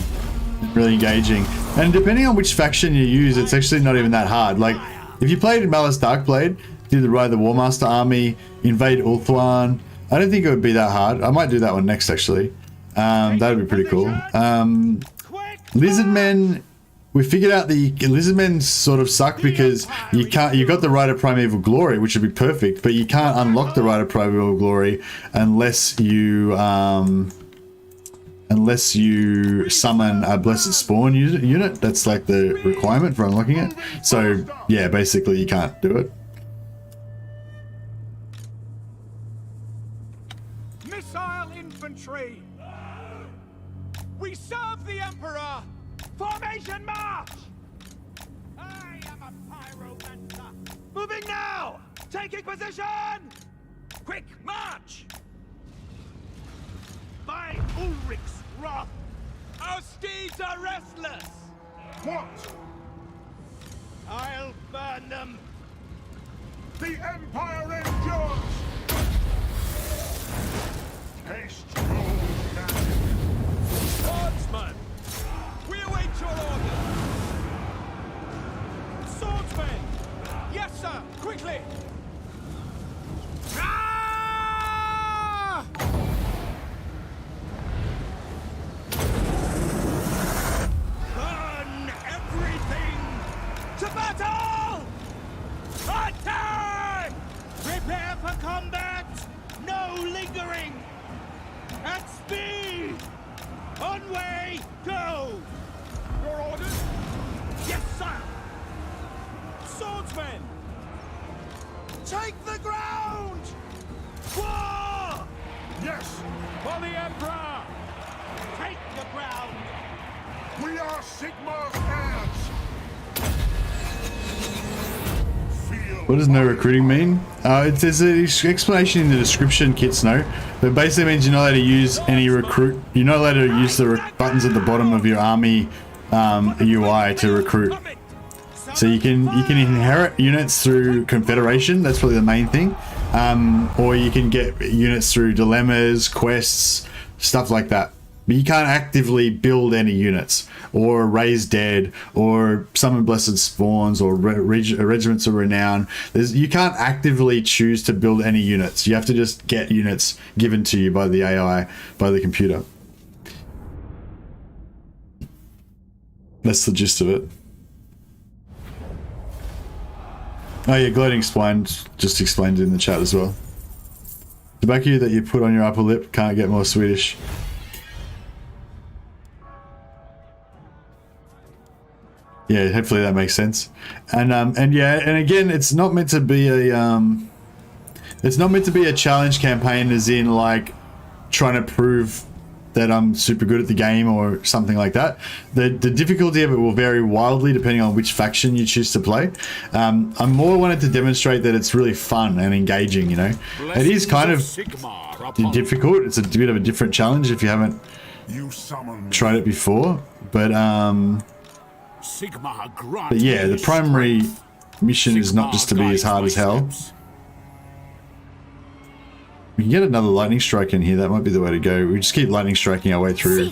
Really engaging. And depending on which faction you use, it's actually not even that hard. Like, if you played Malice Darkblade, do the Rite of the Warmaster army, invade Ulthuan, I don't think it would be that hard. I might do that one next, actually. That would be pretty cool. Lizardmen, we figured out the Lizardmen sort of suck because you got the Rite of Primeval Glory, which would be perfect, but you can't unlock the Rite of Primeval Glory unless you summon a Blessed Spawn unit. That's like the requirement for unlocking it. So yeah, basically you can't do it. Missile infantry! We serve the Emperor! Formation march! I am a pyromancer! Moving now! Taking position! Quick, march! By Ulrich's wrath! Our steeds are restless! What? I'll burn them! The Empire endures! Taste your magic! Swordsman! We await your orders! Swordsmen! Yes, sir! Quickly! Ah! Burn everything! To battle! Attack! Prepare for combat! No lingering! At speed! On way, go! Your orders? Yes, sir! Swordsmen! Take the ground! War! Yes! For the Emperor! Take the ground! We are Sigmar's heirs! Feel What does no recruiting mean? There's an explanation in the description, kits know. But basically means you're not allowed to use any recruit. You're not allowed to use the buttons at the bottom of your army UI to recruit. So you can inherit units through Confederation. That's probably the main thing. Or you can get units through dilemmas, quests, stuff like that. But you can't actively build any units, or raise dead, or summon blessed spawns, or regiments of renown. You can't actively choose to build any units. You have to just get units given to you by the AI, by the computer. That's the gist of it. Oh yeah, gloating spine just explained it in the chat as well. Tobacco that you put on your upper lip can't get more Swedish. Yeah, hopefully that makes sense. And yeah, and again, it's not meant to be a challenge campaign, as in like trying to prove that I'm super good at the game or something like that. The difficulty of it will vary wildly depending on which faction you choose to play. I more wanted to demonstrate that it's really fun and engaging, you know. It is kind of difficult. It's a bit of a different challenge if you haven't tried it before. But yeah, the primary mission is not just to be as hard as hell. We can get another lightning strike in here. That might be the way to go. We just keep lightning striking our way through.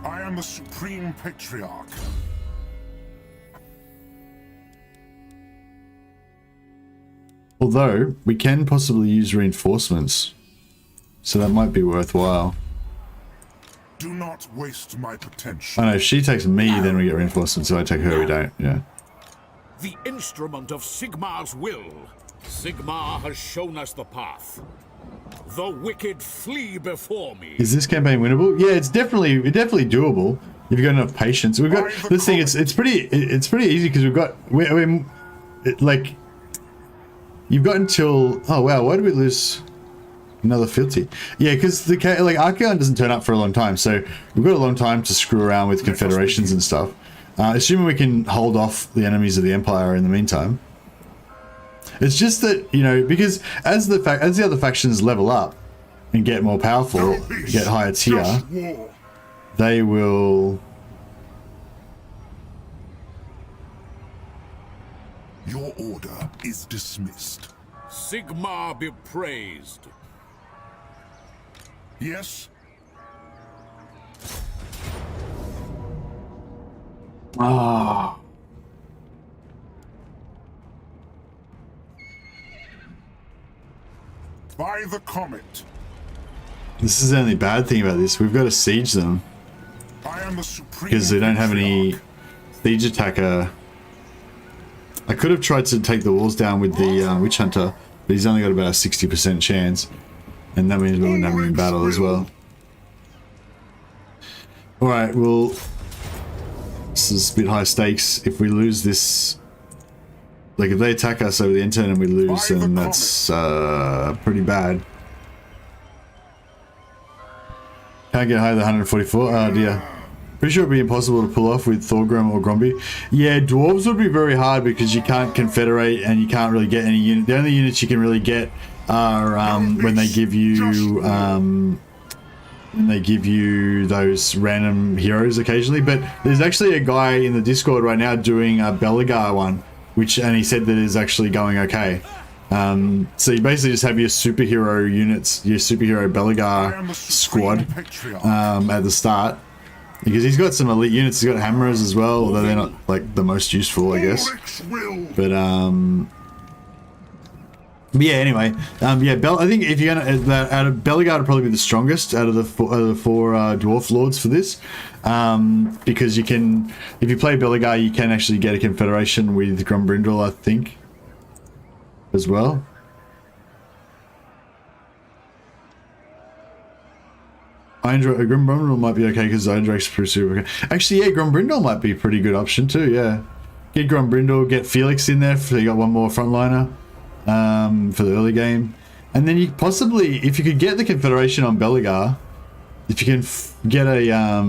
I am the Supreme Patriarch. Although, we can possibly use reinforcements. So that might be worthwhile. Do not waste my potential. I know, if she takes me, then we get reinforcements. If I take her, we don't. Yeah. The instrument of Sigmar's will. Sigmar has shown us the path. The wicked flee before me. Is this campaign winnable? Yeah, it's definitely doable if you've got enough patience. We've got this thing. It's pretty easy because we've got like you've got until why did we lose another fealty? Yeah, because the Archeon doesn't turn up for a long time, so we've got a long time to screw around with confederations and stuff. Assuming we can hold off the enemies of the Empire in the meantime. It's just that, you know, because as the other factions level up and get more powerful, get higher tier, they will. Your order is dismissed. Sigmar be praised. Yes. Ah. By the comet. This is the only bad thing about this. We've got to siege them. I am the Supreme Because they don't have any Patriarch. siege attacker. I could have tried to take the walls down with the Witch Hunter, but he's only got about a 60% chance. And that means we wouldn't have him in battle as well. Alright, well, this is a bit high stakes. If we lose this, like if they attack us over the internet and we lose, then that's pretty bad. Can't get higher than 144. Oh dear. Pretty sure it'd be impossible to pull off with Thorgrim or Gromby. Yeah, dwarves would be very hard because you can't confederate and you can't really get any unit. The only units you can really get are when they give you those random heroes occasionally. But there's actually a guy in the Discord right now doing a Belagar one, and he said that is actually going okay. So you basically just have your superhero units, your superhero Belagar squad at the start, because he's got some elite units. He's got hammers as well, although they're not like the most useful, I guess. But yeah, anyway, I think if you're gonna out of Belagar would probably be the strongest out of the four dwarf lords for this, because you can, if you play Belagar, you can actually get a confederation with Grumbrindle, I think, as well. Grumbrindle might be okay because Zydrak's pretty super okay. Actually, yeah, Grumbrindle might be a pretty good option too. Yeah, get Grumbrindle, get Felix in there so you got one more frontliner. For the early game, and then you possibly, if you could get the Confederation on Belagar, if you can get a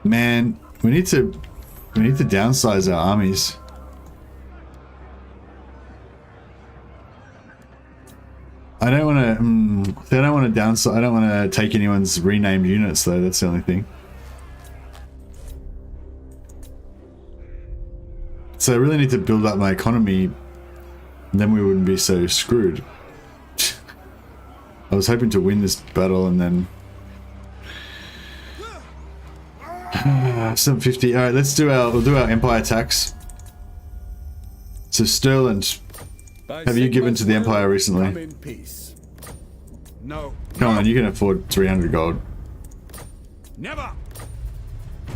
man, we need to downsize our armies. I don't want to. I don't want to downsize. I don't want to take anyone's renamed units though. That's the only thing. So I really need to build up my economy, and then we wouldn't be so screwed. I was hoping to win this battle and then 750. All right, we'll do our empire attacks. So Sterland, have you given to the empire recently? No. Come on, you can afford 300 gold. Never.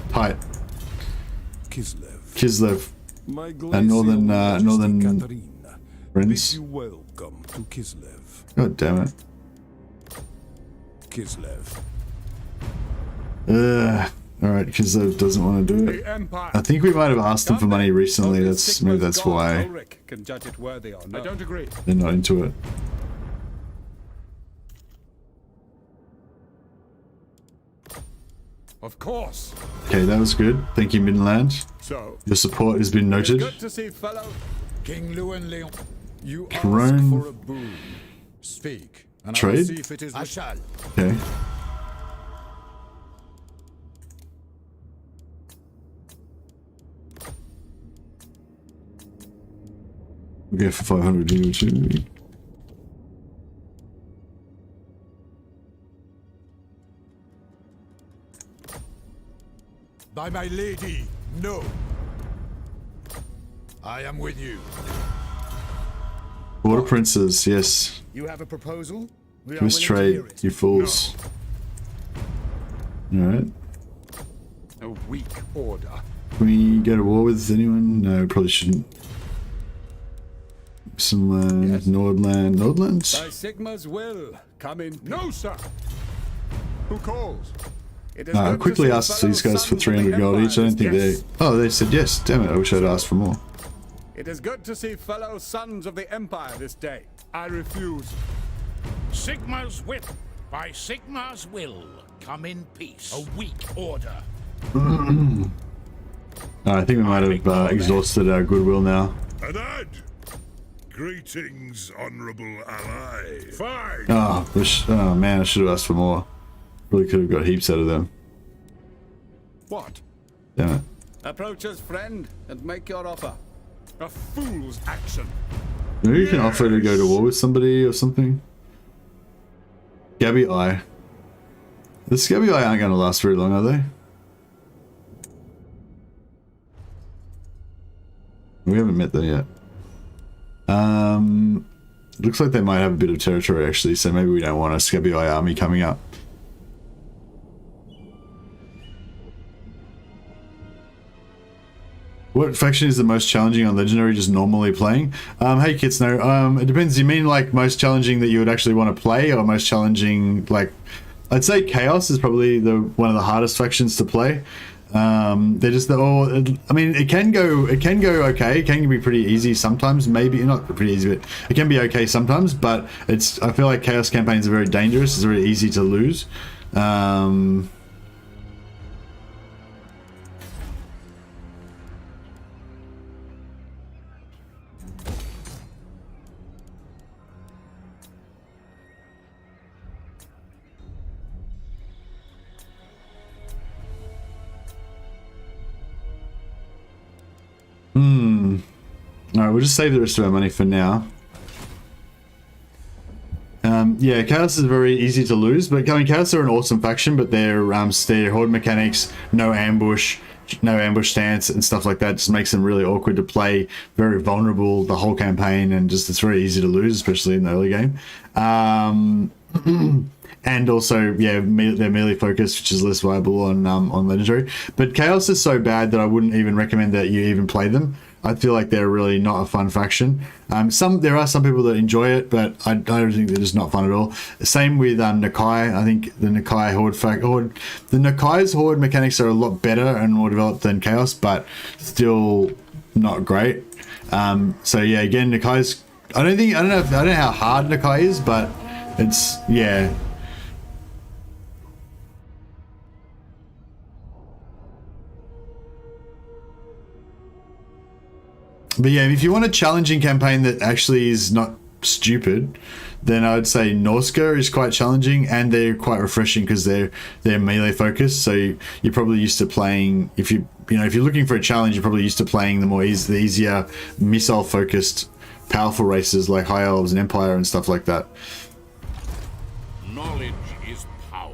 Tight. Kislev. And northern friends. You welcome to Kislev. God damn it. Kislev. Alright, Kislev doesn't want to do it. I think we might have asked them for money recently. Maybe that's why can judge it worthy or not. I don't agree. They're not into it. Of course. Okay, that was good. Thank you, Midland. So, your support has been noted. Good to see, fellow. King Llewellyn Leon. You ask for a boon. Speak, and trade? I will see if it is. I shall. Okay. We'll go for 500 here too. By my lady, no. I am with you. Border princes, yes. You have a proposal? Who's trade, you fools. No. Alright. A weak order. Can we go to war with anyone? No, probably shouldn't. Some land, yes. Nordlands? By Sigma's will, come in. No, sir. Who calls? Quickly asked these guys for 300 gold each. I don't think they... Oh, they said yes. Damn it, I wish I'd asked for more. It is good to see fellow sons of the Empire this day. I refuse. Sigma's wit, by Sigma's will, come in peace. A weak order. I think we might have exhausted our goodwill now. Anad! Greetings, honorable ally. Fine! Oh man, I should have asked for more. Really could have got heaps out of them. What? Damn it. Approach us, friend, and make your offer. A fool's action. Maybe you can offer to go to war with somebody or something. Gabby Eye. The Scabby Eye aren't going to last very long, are they? We haven't met them yet. Looks like they might have a bit of territory actually, so maybe we don't want a Scabby Eye army coming up. What faction is the most challenging on Legendary just normally playing? Hey Kitsno, it depends. You mean like most challenging that you would actually want to play, or most challenging, like, I'd say Chaos is probably one of the hardest factions to play. They're just I mean, it can go okay. It can be pretty easy sometimes. Maybe not pretty easy, but it can be okay sometimes. But I feel like Chaos campaigns are very dangerous. It's very easy to lose. Alright, we'll just save the rest of our money for now. Yeah, Chaos is very easy to lose, but I mean, Chaos are an awesome faction, but their horde mechanics, no ambush stance and stuff like that just makes them really awkward to play, very vulnerable the whole campaign, and just it's very easy to lose, especially in the early game. And also, yeah, they're melee focused, which is less viable on legendary. But Chaos is so bad that I wouldn't even recommend that you even play them. I feel like they're really not a fun faction. There are some people that enjoy it, but I don't think they're just not fun at all. Same with Nakai. I think the Nakai the Nakai's horde mechanics are a lot better and more developed than Chaos, but still not great. So yeah, again, Nakai's. I don't know how hard Nakai is, but it's yeah. But yeah, if you want a challenging campaign that actually is not stupid, then I would say Norska is quite challenging, and they're quite refreshing because they're melee focused. So you're probably used to playing, if you're looking for a challenge, you're probably used to playing the easier missile focused, powerful races like High Elves and Empire and stuff like that. Knowledge is power.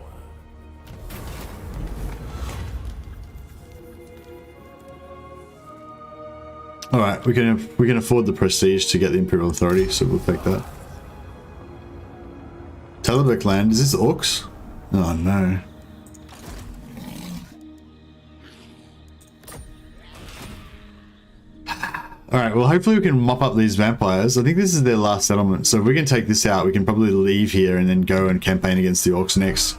All right, we can afford the prestige to get the Imperial Authority, so we'll take that. Talabek land, is this Orcs? Oh no. Alright, well hopefully we can mop up these vampires. I think this is their last settlement, so if we can take this out, we can probably leave here and then go and campaign against the Orcs next.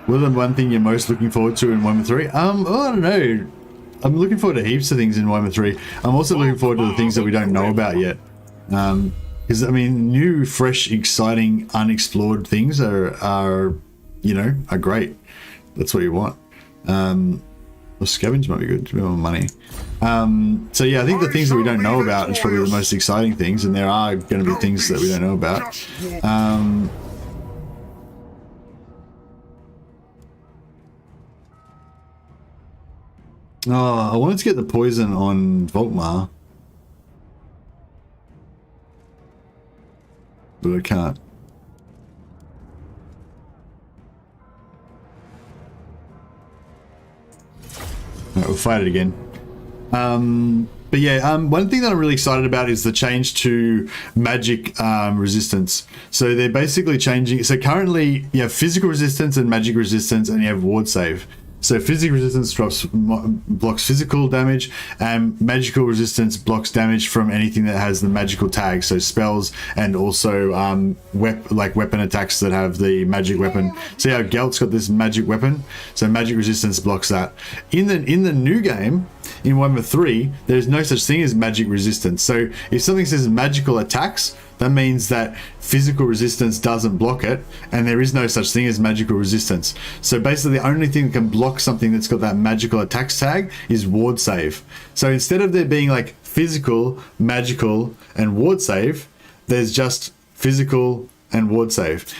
What are the one thing you're most looking forward to in Warhammer 3? I don't know. I'm looking forward to heaps of things in Warhammer 3. I'm also looking forward to the things that we don't know about yet. Because, I mean, new, fresh, exciting, unexplored things are great. That's what you want. Well, scavenge might be good to be more money. So yeah, I think the things that we don't know about is probably the most exciting things, and there are going to be things that we don't know about. I wanted to get the poison on Volkmar, but I can't. Alright, we'll fight it again. But yeah, one thing that I'm really excited about is the change to magic resistance. So they're basically changing. So currently you have physical resistance and magic resistance, and you have ward save. So physical resistance blocks physical damage, and magical resistance blocks damage from anything that has the magical tag, so spells and also weapon attacks that have the magic weapon. See how Gelt's got this magic weapon? So magic resistance blocks that. In the new game, in Warhammer 3, there's no such thing as magic resistance. So if something says magical attacks, that means that physical resistance doesn't block it, and there is no such thing as magical resistance. So basically the only thing that can block something that's got that magical attacks tag is ward save. So instead of there being like physical, magical, and ward save, there's just physical and ward save,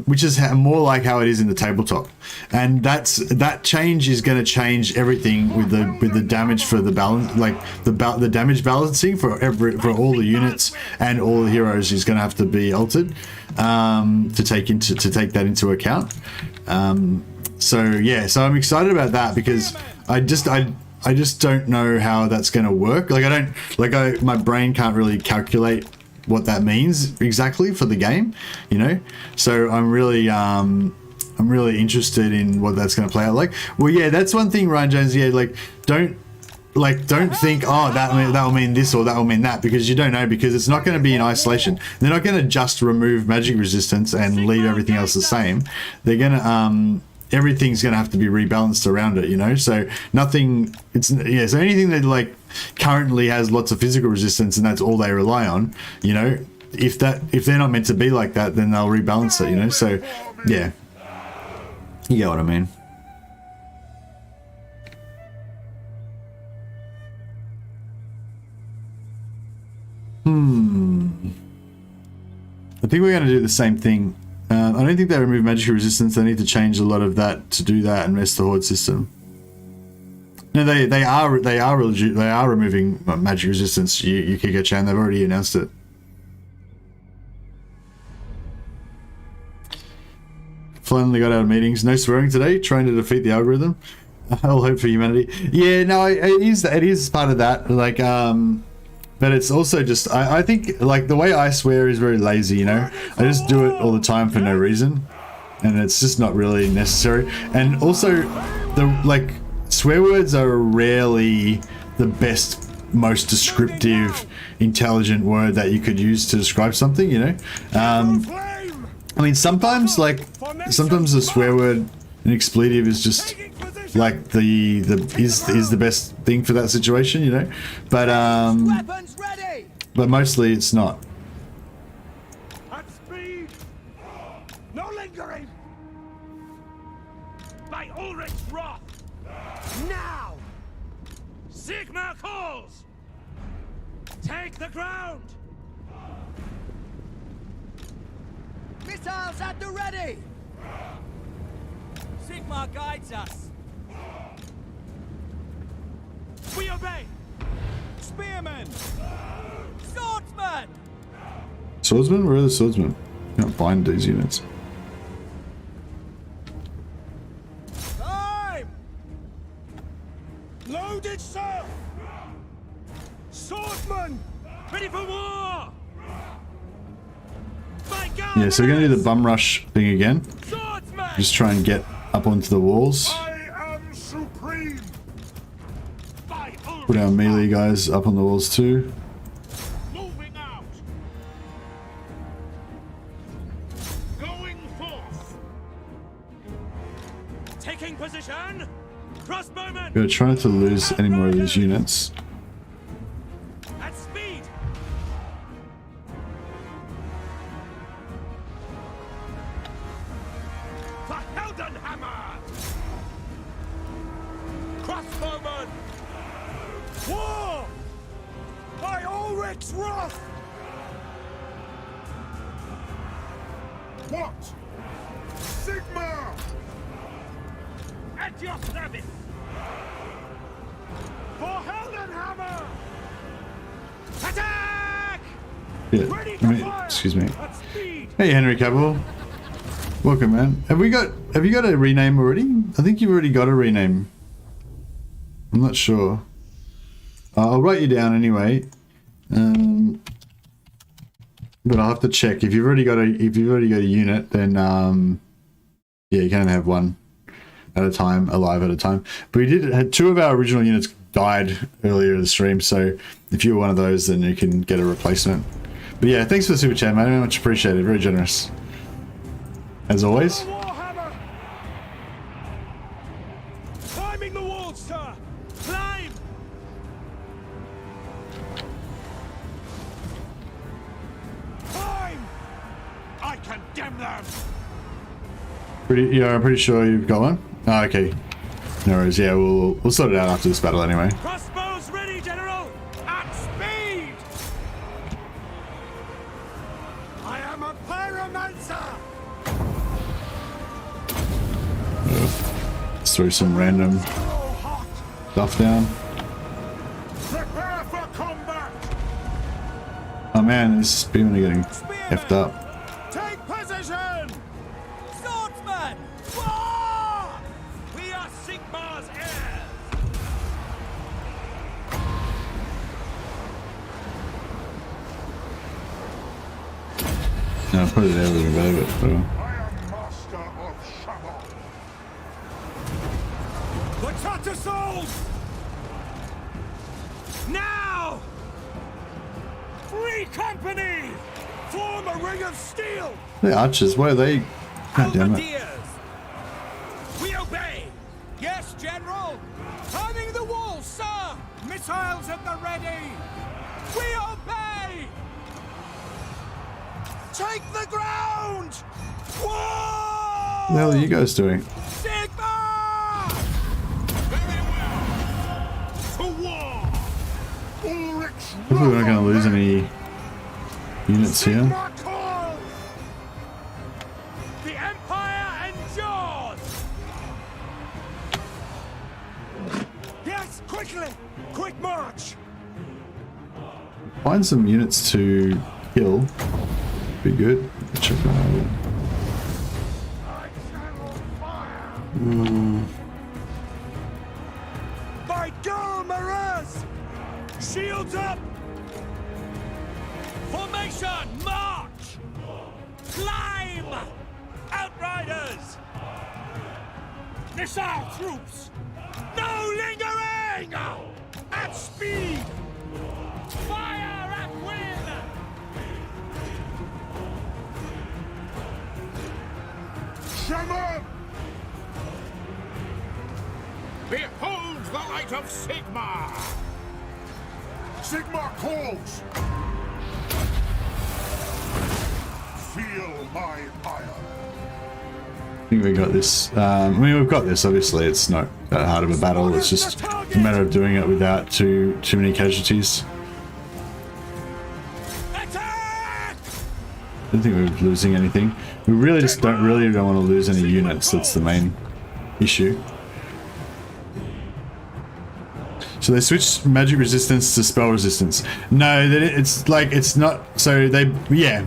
which is more like how it is in the tabletop. And that change is going to change everything with the damage for the balance, like the damage balancing for all the units and all the heroes is going to have to be altered to take that into account. So yeah, so I'm excited about that because I just don't know how that's going to work. My brain can't really calculate what that means exactly for the game, so I'm really interested in what that's going to play out like. Well, yeah, that's one thing, Ryan Jones. Yeah, don't think, oh, that will mean this or that will mean that, because you don't know, because it's not going to be in isolation. They're not going to just remove magic resistance and leave everything else the same. They're going to everything's going to have to be rebalanced around it, so nothing, so anything that currently has lots of physical resistance and that's all they rely on, if they're not meant to be like that, then they'll rebalance it, so yeah, you get what I mean. I think we're going to do the same thing. I don't think they remove magical resistance. They need to change a lot of that to do that and rest the horde system. No, they are removing magic resistance. Yukiko-chan, they've already announced it. Finally got out of meetings. No swearing today. Trying to defeat the algorithm. All hope for humanity. Yeah, no, it is part of that. Like, but it's also just I think like the way I swear is very lazy. You know, I just do it all the time for no reason, and it's just not really necessary. And also, swear words are rarely the best, most descriptive, intelligent word that you could use to describe something, you know? I mean, sometimes the swear word, an expletive, is just like is the best thing for that situation, you know? But mostly it's not. At speed! No lingering! By Ulrich's wrath! Now! Sigma calls! Take the ground! Missiles at the ready! Sigma guides us. We obey! Spearmen! Swordsman! Swordsman? Where are the swordsmen? Can't bind these units. Time! Loaded, sir! Swordsman! Ready for war! My God! Yeah, so we're gonna do the bum rush thing again. Swordsman! Just try and get up onto the walls. I am supreme! Put our melee guys up on the walls too. Moving out. Going forth. Taking position! Crossbowmen! We're trying not to lose any more of these units. At speed! For Heldenhammer! Crossbowmen! War! By Ulrich's wrath! What? Sigma! At your service! For Heldenhammer! Attack! Yeah, excuse me. At speed! Hey, Henry Cavill. Welcome, man. Have you got a rename already? I think you've already got a rename. I'm not sure. I'll write you down anyway. But I'll have to check. If you've already got a unit, then yeah, you can only have one at a time, alive at a time. But we had 2 of our original units died earlier in the stream, so if you were one of those, then you can get a replacement. But yeah, thanks for the super chat, man. Very much appreciated. Very generous. As always. Warhammer! Climbing the walls, sir! Climb! Climb! I condemn them! I'm pretty sure you've got one. Oh, okay. No worries. Yeah, we'll sort it out after this battle anyway. Crossbows ready, General! At speed! I am a pyromancer! Let's throw some random So hot! stuff down. Prepare for combat! Oh man, this spearmen are getting effed up. Take position! Swordsman! War! We are Sigmar's heirs! No, I put it there with a bit of it. So. I am master of Shabbat! The Tattersouls! Now! Free company! Form a ring of steel! The archers, why are they? God damn it. Halberdiers! We obey! Yes, General! Climbing the walls, sir! Missiles at the ready! We obey! Take the ground! War! What the hell are you guys doing? Sigma! Very well! To war! Ulrich's Hopefully we're not going to lose any units here. Sigma calls! The Empire endures! Yes, Quickly! Quick march! Find some units to kill. Be good. Check that out. By Galmaraz! Shields up! Formation, march! Climb! Outriders! Missile troops! No lingering! At speed! Fire at will! Shaman! Behold the light of Sigmar! Sigmar calls! Feel my ire. I think we got this. I mean, we've got this. Obviously, it's not that hard of a battle. It's just a matter of doing it without too many casualties. Attack! I don't think we're losing anything. We really just don't want to lose any units. That's the main issue. So they switched magic resistance to spell resistance. No, it's like it's not. So they, yeah,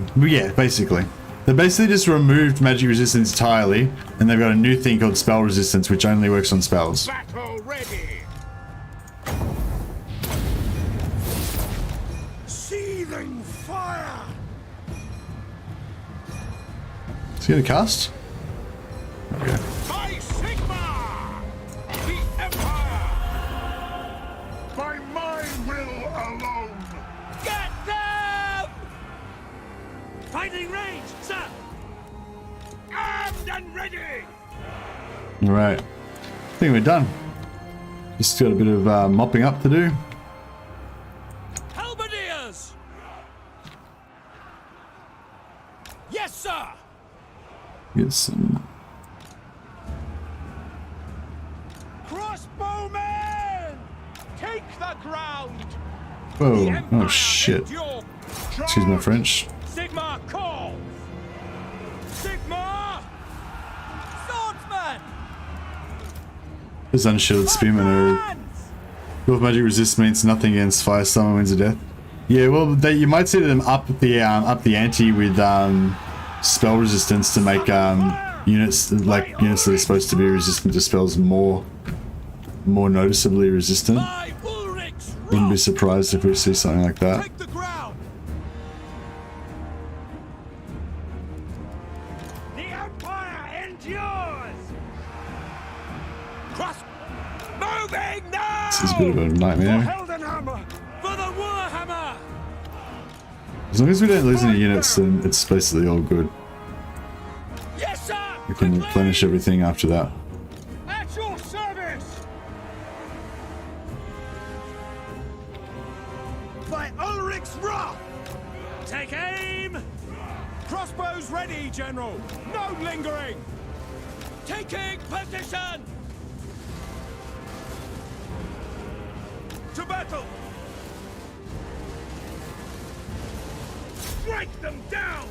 basically. They basically just removed magic resistance entirely, and they've got a new thing called spell resistance, which only works on spells. Battle ready! Seething fire! Is he gonna cast? Okay. By Sigmar! The Empire! By my will alone! Get them! Fighting range, sir! Armed and ready! Alright. I think we're done. Just got a bit of mopping up to do. Halberdiers! Yes, sir! Get some. Crossbowmen! Take the ground! Whoa. Oh shit. Excuse my French. Sigmar calls! Sigmar! Swordsman! This unshielded spearmen are. Dwarf magic resist means nothing against fire. Someone wins a death. Yeah, well, you might see them up the ante with spell resistance to make units that are supposed to be resistant to spells more noticeably resistant. Wouldn't be surprised if we see something like that. Take the ground! The Empire endures! Cross! Moving now! This is a bit of a nightmare. Heldenhammer! For the Warhammer! As long as we don't lose any units, then it's basically all good. Yes, sir! We can replenish everything after that. At your service! By Ulrich's wrath! Take aim! Crossbows ready, General! No lingering! Taking position! To battle! Strike them down!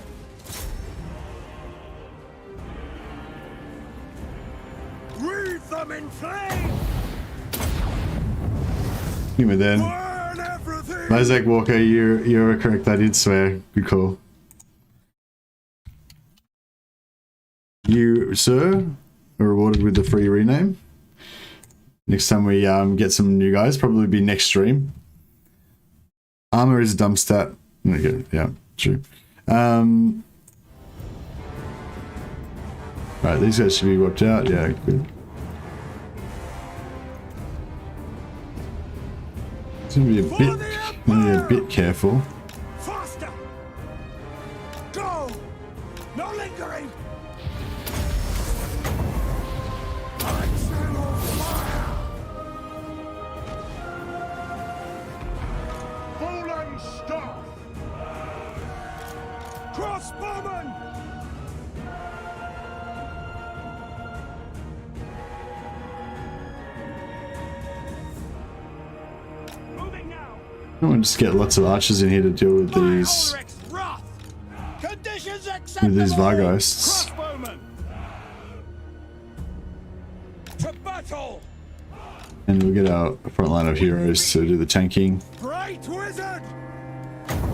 Wreathe them in flame! Give me then. Burn everything! Isaac Walker, you're correct. I did swear. Good call. You, sir, are rewarded with the free rename. Next time we get some new guys, probably be next stream. Armor is a dumb stat. Okay, yeah, true. Right, these guys should be wiped out. Yeah, good. Gonna be a bit careful. Faster! Go! No lingering! Poland staff! Crossbowmen! Moving now! I want to just get lots of archers in here to deal with these Vargeists. Crossbowmen! To battle! And we'll get our front line of heroes to do the tanking. Bright wizard!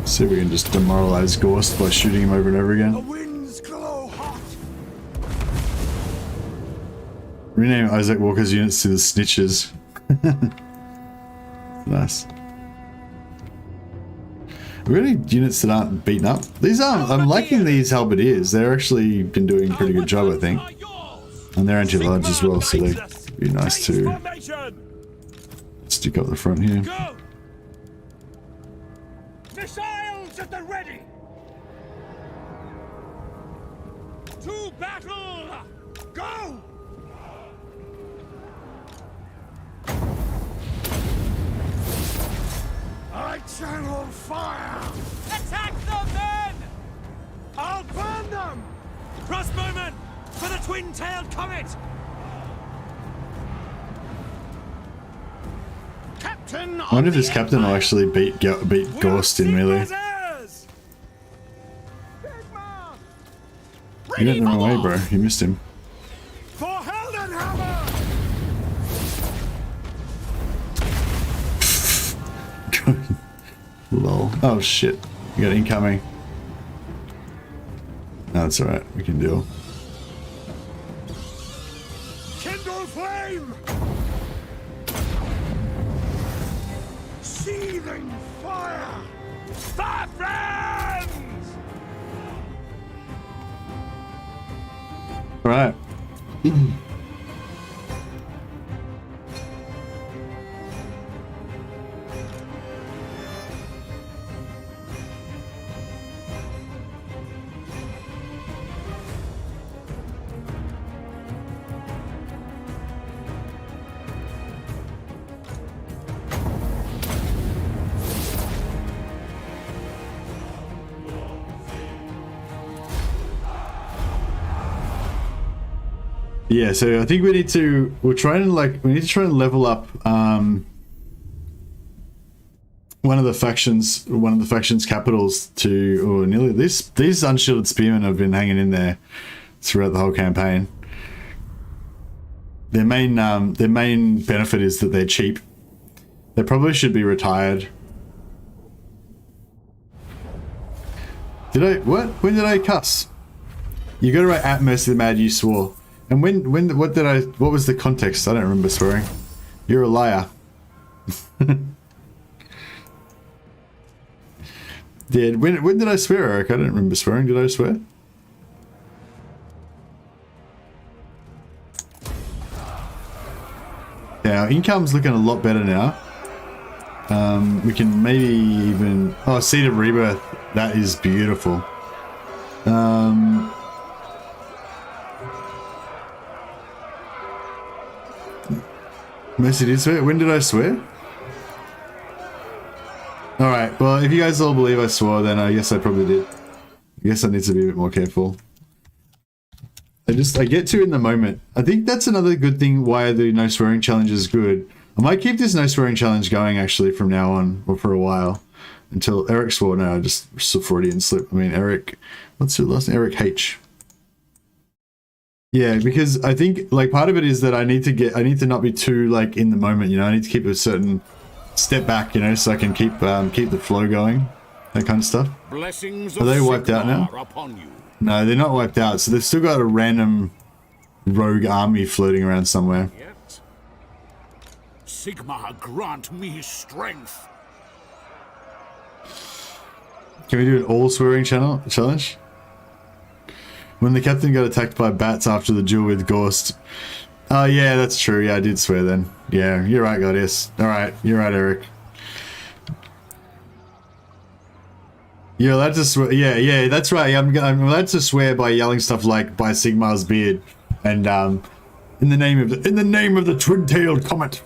See if we can just demoralize Gorst by shooting him over and over The again. winds glow hot! Rename Isaac Walker's units to the Snitches. Nice. Are there any units that aren't beaten up? These aren't. I'm liking these halberdiers. They're actually been doing a pretty good job, I think. And they're anti-large as well, so they'd be nice to stick up the front here. Go! Missiles at the ready! To battle! Go! I channel fire! Attack the men! I'll burn them! Crossbowmen! For the twin-tailed comet! Captain! I wonder if this captain will actually beat Gorst in melee. You went the wrong way, bro. You missed him. For Heldenhammer! Lol. Oh shit. You got incoming. No, that's alright. We can deal. Kindle flame! Seething fire! Fire friends! Alright. Yeah, so I think we need to we need to try and level up one of the factions capitals to, or nearly these unshielded spearmen have been hanging in there throughout the whole campaign. Their main benefit is that they're cheap. They probably should be retired. When did I cuss? You got to write at Mercy the Mad, you swore. And what was the context? I don't remember swearing. You're a liar. Yeah, when did I swear, Eric? I don't remember swearing. Did I swear? Yeah, our income's looking a lot better now. We can maybe even... Oh, Seed of Rebirth. That is beautiful. Mercy did swear? When did I swear? Alright, well, if you guys all believe I swore, then I guess I probably did. I guess I need to be a bit more careful. I get to in the moment. I think that's another good thing why the no swearing challenge is good. I might keep this no swearing challenge going actually from now on, or for a while. Until Eric swore. No, I just Freudian slip. I mean, Eric, what's your last name? Eric H. Yeah, because I think like part of it is that I need to not be too like in the moment, you know. I need to keep a certain step back, you know, so I can keep the flow going, that kind of stuff. Blessings Are they wiped out now? upon you. No, they're not wiped out. So they've still got a random rogue army floating around somewhere. Yet, Sigmar grant me strength. Can we do an all swearing challenge? When the captain got attacked by bats after the duel with Gorst. Oh yeah, that's true. Yeah, I did swear then. Yeah, you're right, Gladius. Alright, you're right, Eric. You're allowed to swear. Yeah, that's right. I'm allowed to swear by yelling stuff like by Sigmar's beard and in the name of the twin-tailed comet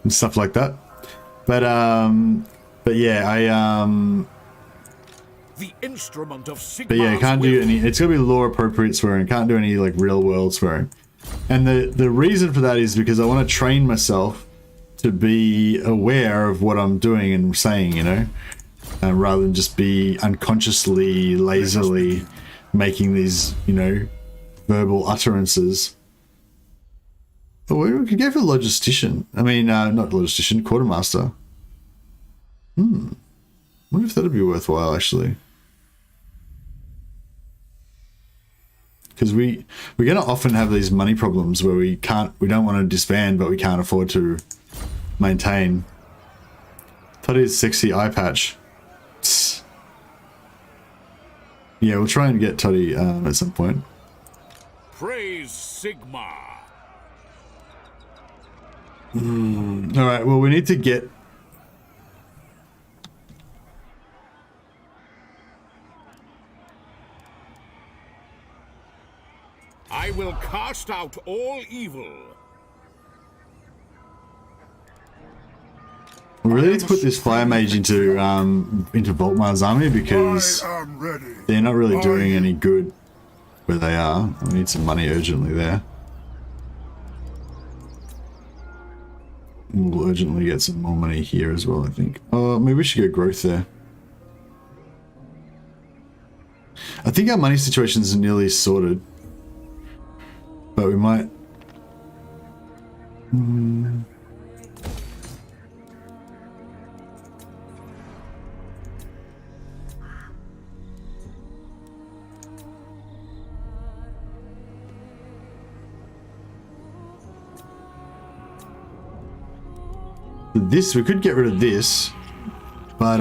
and stuff like that. But yeah, The instrument of Sigmar's but yeah, can't do any. It's gonna be law appropriate swearing. Can't do any like real world swearing. And the reason for that is because I want to train myself to be aware of what I'm doing and saying, you know, rather than just be unconsciously, lazily making these, you know, verbal utterances. Oh, we could go for logistician. I mean, not logistician, quartermaster. Wonder if that'd be worthwhile actually. Because we're going to often have these money problems where we don't want to disband, but we can't afford to maintain. Toddy's sexy eye patch. Psst. Yeah, we'll try and get Toddy at some point. Praise Sigmar. All right. Well, we need to get. I will cast out all evil. We really need to put this fire mage into Volkmar's army because I am ready. they're not really doing any good where they are. We need some money urgently there. We'll urgently get some more money here as well, I think. Oh, maybe we should go growth there. I think our money situation is nearly sorted. But we might... This, we could get rid of this, but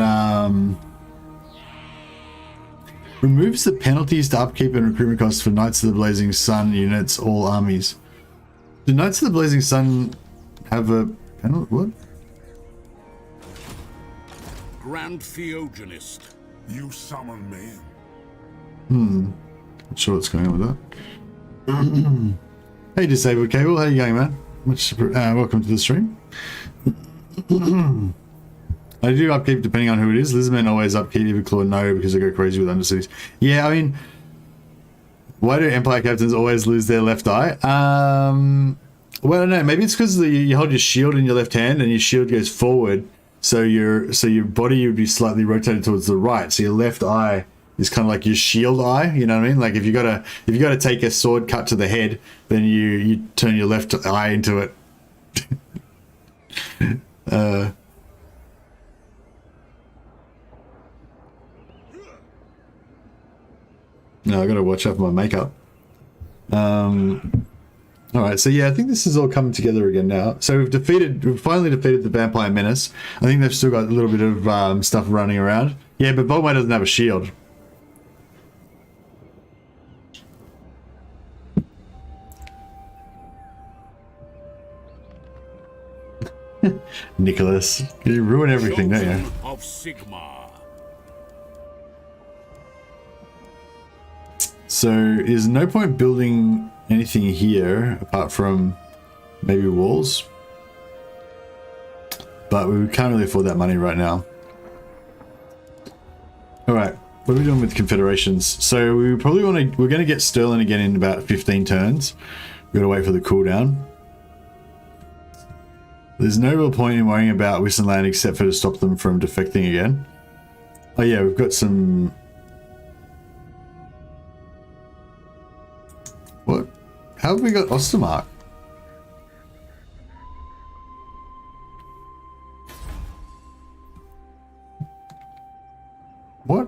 removes the penalties to upkeep and recruitment costs for Knights of the Blazing Sun units, all armies. Do Knights of the Blazing Sun have a penalty? What? Grand Theogenist. You summon me. Not sure what's going on with that. Hey, Disabled Cable, how you going, man? Welcome to the stream. I do upkeep depending on who it is. Lizardmen always upkeep, Everclaw no, because they go crazy with Undercities. Yeah, I mean, why do Empire captains always lose their left eye? Well, I don't know. Maybe it's because you hold your shield in your left hand and your shield goes forward, so your body would be slightly rotated towards the right. So your left eye is kind of like your shield eye. You know what I mean? Like if you gotta take a sword cut to the head, then you turn your left eye into it. No, I gotta watch out for my makeup. Alright, so yeah, I think this is all coming together again now. So we've finally defeated the Vampire Menace. I think they've still got a little bit of stuff running around. Yeah, but Volkmar doesn't have a shield. Nicholas, you ruin everything, don't you? Of Sigmar. So there's no point building anything here apart from maybe walls, but we can't really afford that money right now. All right, what are we doing with confederations? So we're going to get Sterling again in about 15 turns. We've got to wait for the cooldown. There's no real point in worrying about Wissenland except for to stop them from defecting again. Oh yeah, we've got some... What? How have we got Ostermark? What?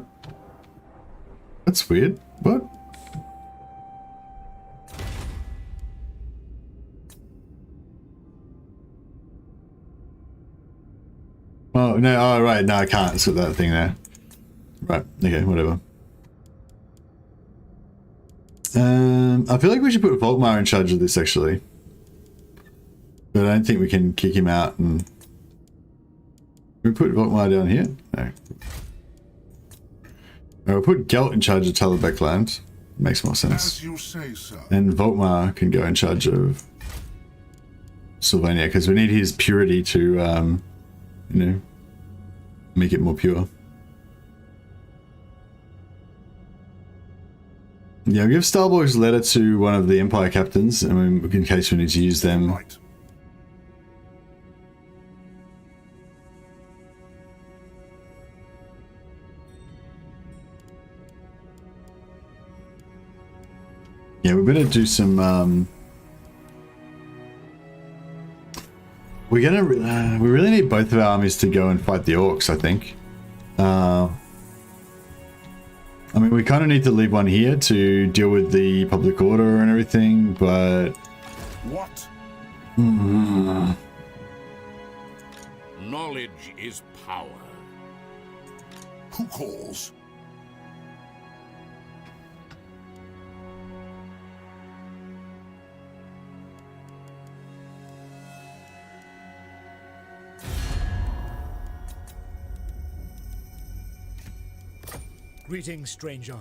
That's weird. What? Oh, no, oh, right, no, I can't. It's got that thing there. Right, okay, whatever. I feel like we should put Volkmar in charge of this, actually. But I don't think we can kick him out and... Can we put Volkmar down here? No. We'll put Gelt in charge of Talabekland. Makes more sense. As you say, sir. And Volkmar can go in charge of Sylvania, because we need his purity to, you know, make it more pure. Yeah, I'll give Starboy's letter to one of the Empire captains, I mean, in case we need to use them. Right. Yeah, we better do some, we're gonna we really need both of our armies to go and fight the orcs, I think. I mean, we kind of need to leave one here to deal with the public order and everything, but... What? Knowledge is power. Who calls? Greetings, stranger.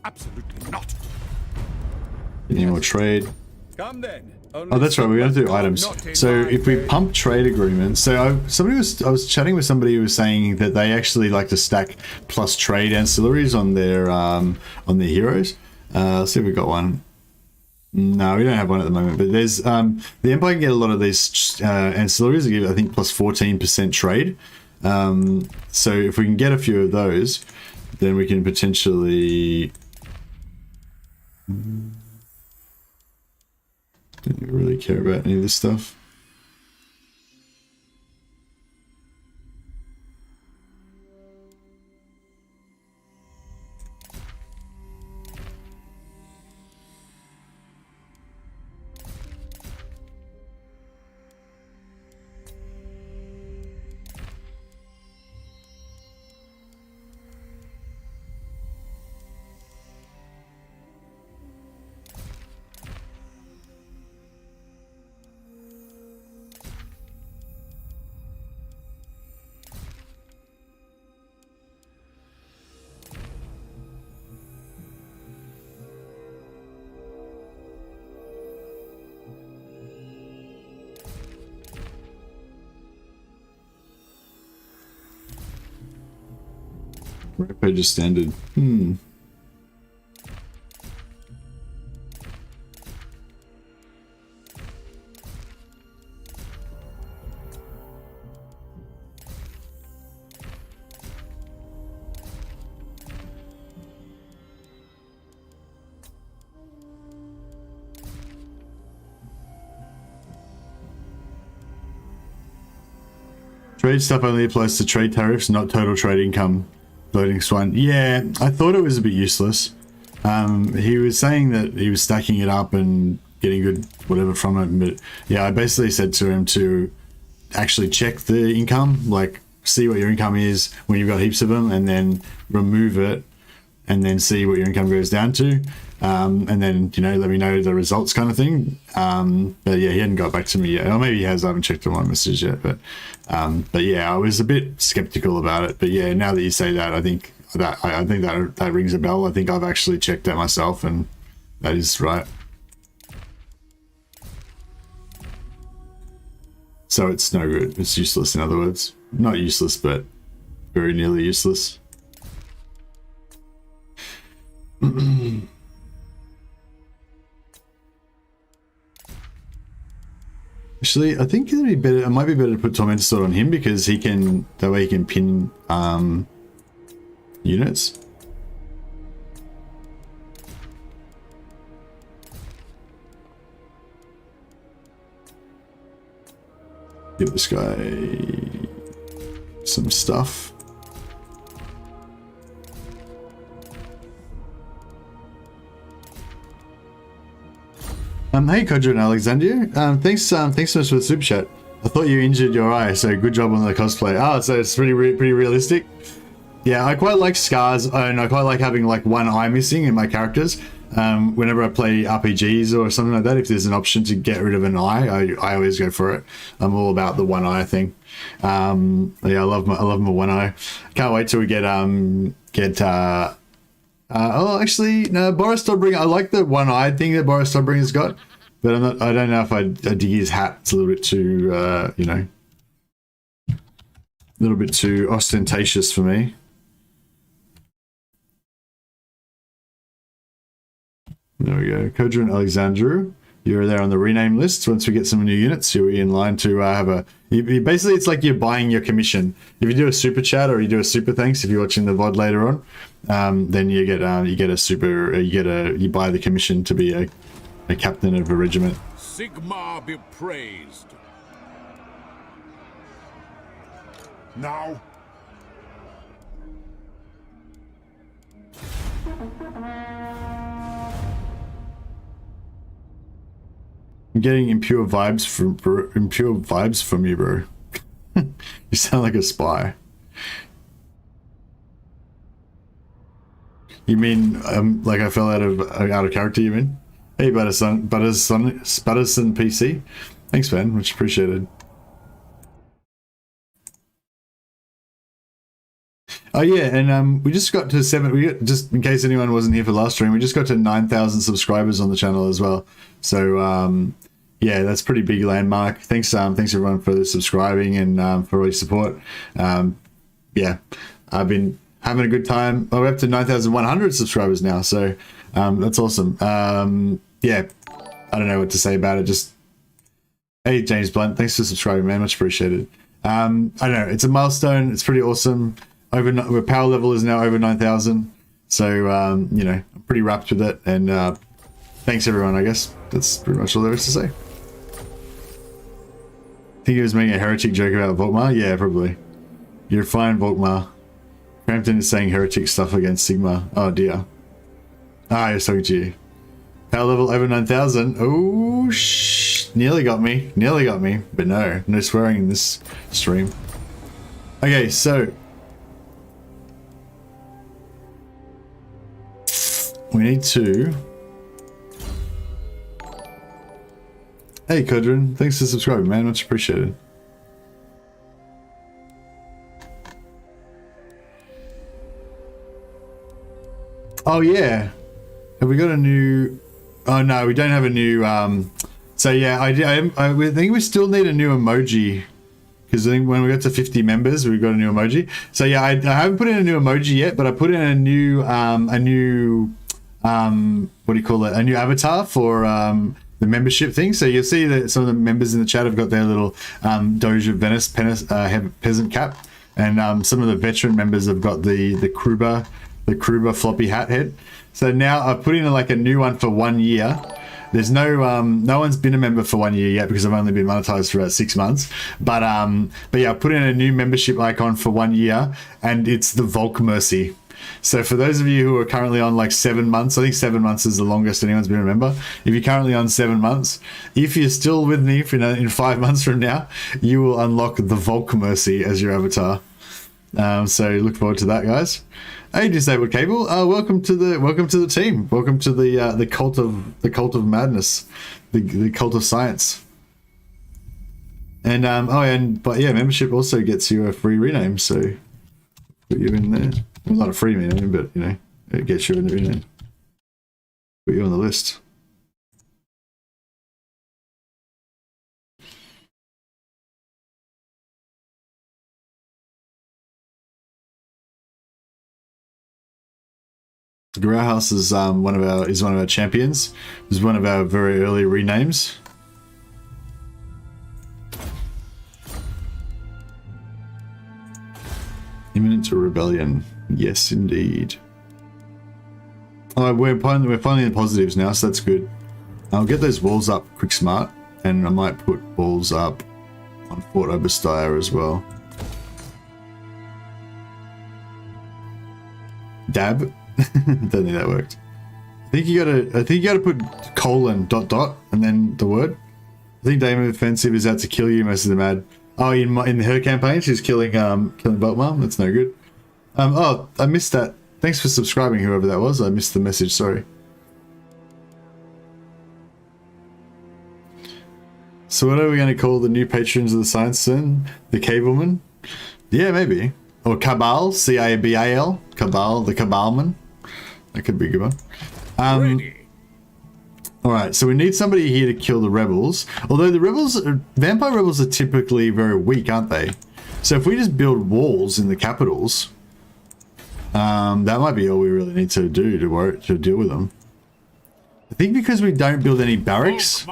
Absolutely not. Any more trade? Come then. Oh, that's right. We're going to do items. So if we pump trade agreements, so I was chatting with somebody who was saying that they actually like to stack plus trade ancillaries on their heroes. Let's see if we got one. No, we don't have one at the moment. But there's the Empire can get a lot of these ancillaries. They give, I think, plus 14% trade. So if we can get a few of those, then we can potentially. Don't really care about any of this stuff. Rampage is standard. Trade stuff only applies to trade tariffs, not total trade income. Loading swine. Yeah, I thought it was a bit useless. He was saying that he was stacking it up and getting good whatever from it, but yeah, I basically said to him to actually check the income, like see what your income is when you've got heaps of them, and then remove it, and then see what your income goes down to, and then, you know, let me know the results kind of thing. But yeah, he hadn't got back to me yet, or maybe he has. I haven't checked on my message yet, but yeah, I was a bit skeptical about it. But yeah, now that you say that, I think that rings a bell. I think I've actually checked that myself, and that is right. So it's no good. It's useless, in other words. Not useless, but very nearly useless. Actually, I think it'd be better. It might be better to put Tormentor Sword on him, because he can. That way he can pin units. Give this guy some stuff. Hey, Kodra and Alexandria. Thanks so much for the super chat. I thought you injured your eye, so good job on the cosplay. Oh, so it's pretty realistic. Yeah, I quite like scars, and I quite like having like one eye missing in my characters. Whenever I play RPGs or something like that, if there's an option to get rid of an eye, I always go for it. I'm all about the one eye thing. Yeah, I love my one eye. Can't wait till we get oh, actually, no, Boris Dobringa. I like the one-eyed thing that Boris Dobringa's got, but I don't know if I dig his hat. It's a little bit too, you know, a little bit too ostentatious for me. There we go. Kodra and Alexandru, you're there on the rename list. Once we get some new units, you're in line to have a. Basically, it's like you're buying your commission. If you do a super chat or you do a super thanks, if you're watching the VOD later on, then you get a super. You buy the commission to be a captain of a regiment. Sigmar be praised. Now. I'm getting impure vibes from you, bro. You sound like a spy. You mean like I fell out of character? You mean? Hey, Butterson PC. Thanks, man. Much appreciated. Oh yeah, and we just got to just in case anyone wasn't here for last stream, we just got to 9,000 subscribers on the channel as well. So yeah, that's a pretty big landmark. Thanks everyone for subscribing and for all your support. Yeah, I've been having a good time. Oh, we're up to 9,100 subscribers now, so that's awesome. Yeah, I don't know what to say about it. Just hey, James Blunt, thanks for subscribing, man. Much appreciated. I don't know, it's a milestone. It's pretty awesome. Our power level is now over 9,000, so you know, I'm pretty wrapped with it. And thanks everyone. I guess that's pretty much all there is to say. I think he was making a heretic joke about Volkmar. Yeah, probably. You're fine, Volkmar. Crampton is saying heretic stuff against Sigma. Oh dear. Ah, I was talking to you. Power level over 9,000. Oh, nearly got me. Nearly got me. But no swearing in this stream. Okay, so we need to... Hey, Kodrin. Thanks for subscribing, man. Much appreciated. Oh, yeah. Have we got a new... Oh, no, we don't have a new... So, yeah, I think we still need a new emoji. Because I think when we got to 50 members, we got a new emoji. So, yeah, I haven't put in a new emoji yet, but I put in a new what do you call it? A new avatar for the membership thing. So you'll see that some of the members in the chat have got their little Doge of Venice peasant cap, and some of the veteran members have got the Kruber floppy hat head. So now I've put in like a new one for 1 year. There's no one's been a member for 1 year yet because I've only been monetized for about 6 months. But yeah, I put in a new membership icon for 1 year, and it's the Volk Mercy. So for those of you who are currently on like 7 months, I think 7 months is the longest anyone's been a member. If you're currently on 7 months, if you're still with me in 5 months from now, you will unlock the Volk Mercy as your avatar. So look forward to that, guys. Hey, Disabled Cable, welcome to the team. Welcome to the cult of madness, the cult of science. And but yeah, membership also gets you a free rename, so put you in there. Well, not a free rename, but you know, it gets you in the rename. Put you on the list. Grauhaus is one of our champions. Is one of our very early renames. Imminent to rebellion. Yes, indeed. Oh, we're finally in the positives now, so that's good. I'll get those walls up quick smart, and I might put walls up on Fort Oberstyre as well. Dab. Don't think that worked. I think you gotta put colon ... and then the word. I think Damon Offensive is out to kill you, most of the mad. Oh, in her campaign, she's killing Volkmar. That's no good. Oh, I missed that. Thanks for subscribing, whoever that was. I missed the message. Sorry. So what are we going to call the new patrons of the science then? The Cableman? Yeah, maybe. Or Cabal, C-A-B-A-L. Cabal, the Cabalman. That could be a good one. Alright, so we need somebody here to kill the rebels. Although the vampire rebels are typically very weak, aren't they? So if we just build walls in the capitals, that might be all we really need to do to deal with them. I think because we don't build any barracks,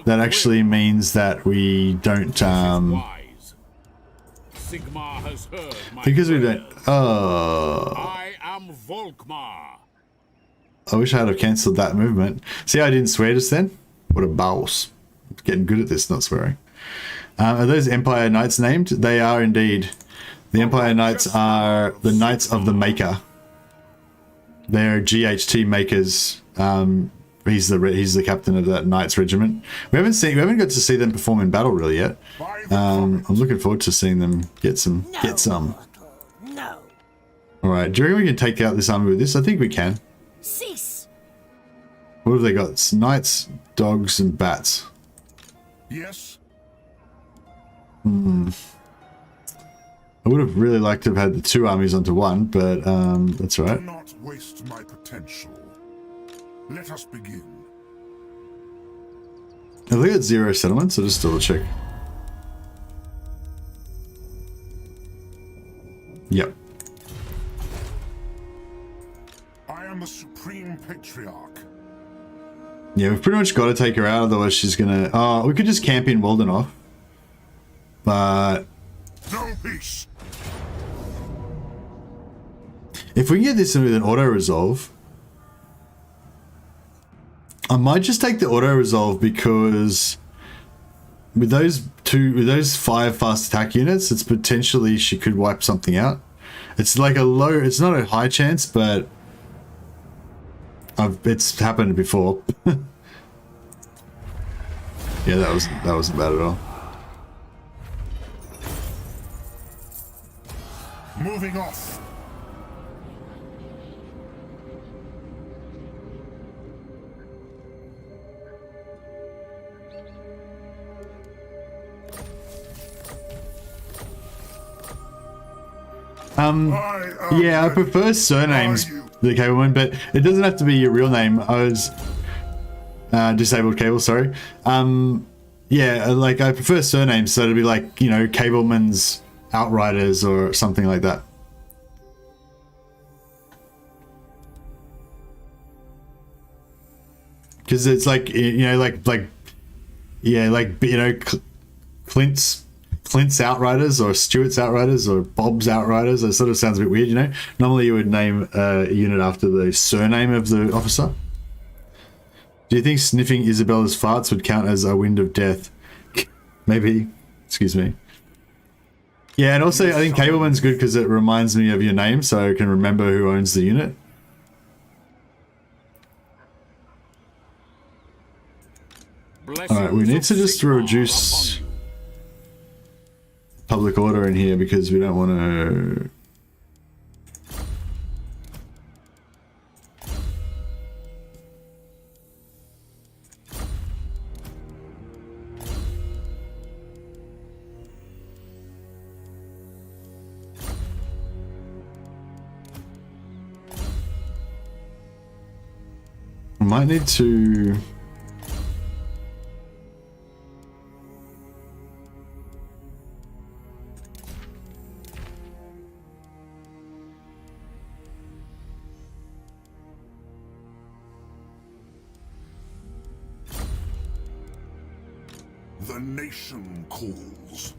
that actually means that we don't, because we don't, I am Volkmar. I wish I had cancelled that movement. See how I didn't swear just then? What a boss. Getting good at this, not swearing. Are those Empire Knights named? They are indeed. The Empire Knights are the Knights of the Maker. They're GHT makers. He's the captain of that Knights regiment. We haven't got to see them perform in battle really yet. I'm looking forward to seeing them get some. No. All right, do you reckon we can take out this army with this? I think we can. Cease. What have they got? It's knights, dogs, and bats. Yes. I would have really liked to have had the two armies onto one, but that's all right. Do not waste my potential. Let us begin. Have they got 0 settlements? I'll just double check. Yep. I am the Supreme Patriarch. Yeah, we've pretty much got to take her out, otherwise she's gonna... Oh, we could just camp in Waldenoff. But... No peace. if we can get this in with an auto-resolve... I might just take the auto-resolve because... with those 5 fast attack units, it's potentially she could wipe something out. It's like a low... it's not a high chance, but... it's happened before. Yeah, that wasn't bad at all. Moving off. Yeah, I prefer surnames, the cable one, but it doesn't have to be your real name. I was disabled cable, sorry. Yeah, like I prefer surnames, so it'd be like, you know, Cableman's Outriders or something like that. Because it's like, you know, like yeah, like, you know, Clint's Outriders or Stuart's Outriders or Bob's Outriders. That sort of sounds a bit weird, you know. Normally you would name a unit after the surname of the officer. Do you think sniffing Isabella's farts would count as a wind of death? Maybe. Excuse me. Yeah, and also I think Cableman's good because it reminds me of your name, so I can remember who owns the unit. Alright, we need to just reduce public order in here because we don't want to... we might need to... The nation calls.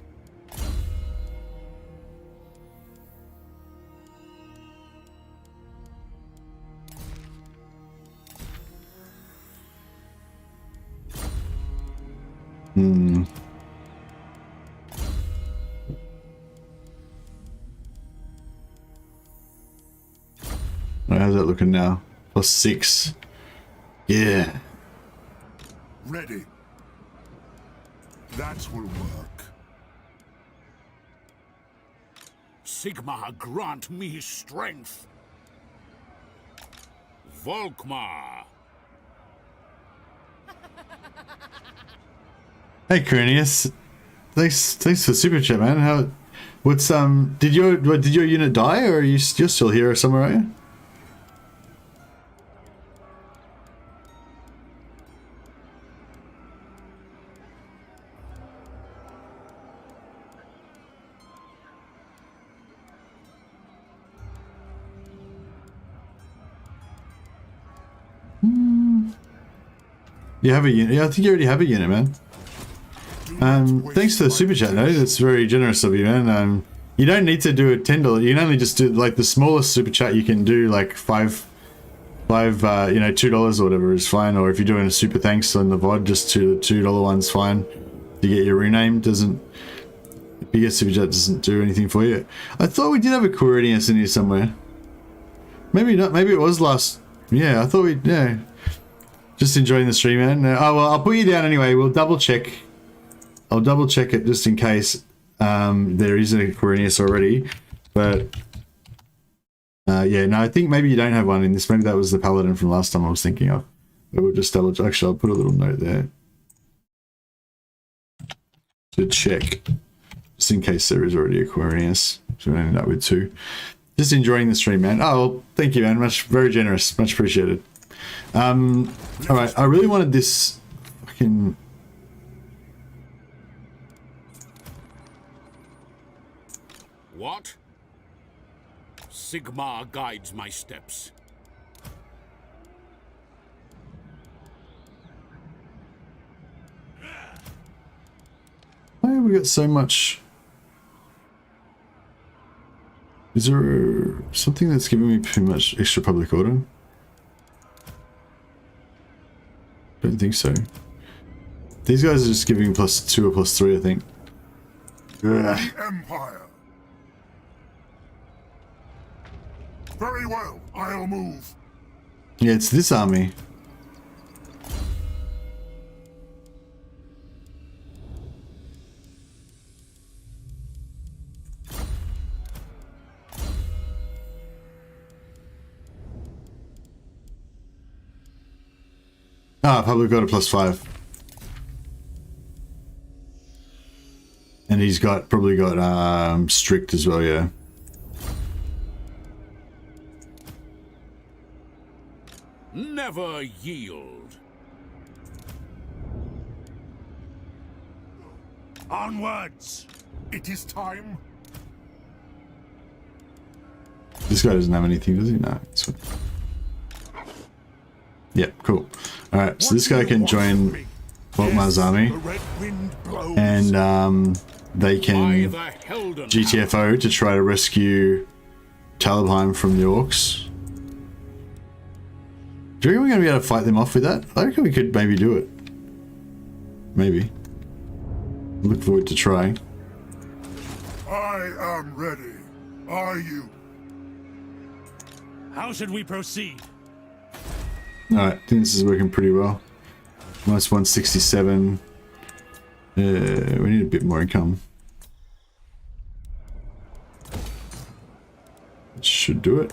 How's that looking now? +6. Yeah. Ready. That will work. Sigmar, grant me strength. Volkmar. Hey Cranius, thanks for super chat, man. How? What's Did your unit die, or you're still here or somewhere, are you? You have a unit. Yeah, I think you already have a unit, man. Thanks for the super chat, though. That's very generous of you, man. You don't need to do a $10. You can only just do like the smallest super chat you can do, like five, you know, $2 or whatever is fine. Or if you're doing a super thanks on the VOD, just $2 one's fine. To get your rename doesn't. Biggest superjet doesn't do anything for you. I thought we did have a Quirinius in here somewhere. Maybe not. Maybe it was last. Yeah, I thought we. Yeah. Just enjoying the stream, man. Oh well, I'll put you down anyway. We'll double check. I'll double check it just in case there is a Quirinius already. But yeah, no, I think maybe you don't have one in this. Maybe that was the Paladin from last time I was thinking of. But we'll just double check. Actually, I'll put a little note there to check. Just in case there is already a Quirinius. So we end up with 2. Just enjoying the stream, man. Oh, well, thank you, man. Very generous. Much appreciated. Alright, I really wanted this fucking... What? Sigmar guides my steps. Why have we got so much... Is there something that's giving me too much extra public order? Don't think so. These guys are just giving +2 or +3, I think. The Empire. Very well, I'll move. Yeah, it's this army. Ah, public got a +5. And he's probably got strict as well, yeah. Never yield. Onwards. It is time. This guy doesn't have anything, does he? No. It's fine. Yeah, cool. Alright, so this guy can join Volkmar's army. And they can GTFO to try to rescue Talabheim from the Orcs. Do you reckon we're going to be able to fight them off with that? I reckon we could maybe do it. Maybe. Look forward to trying. I am ready. Are you? How should we proceed? Alright, I think this is working pretty well. Minus 167. We need a bit more income. Should do it.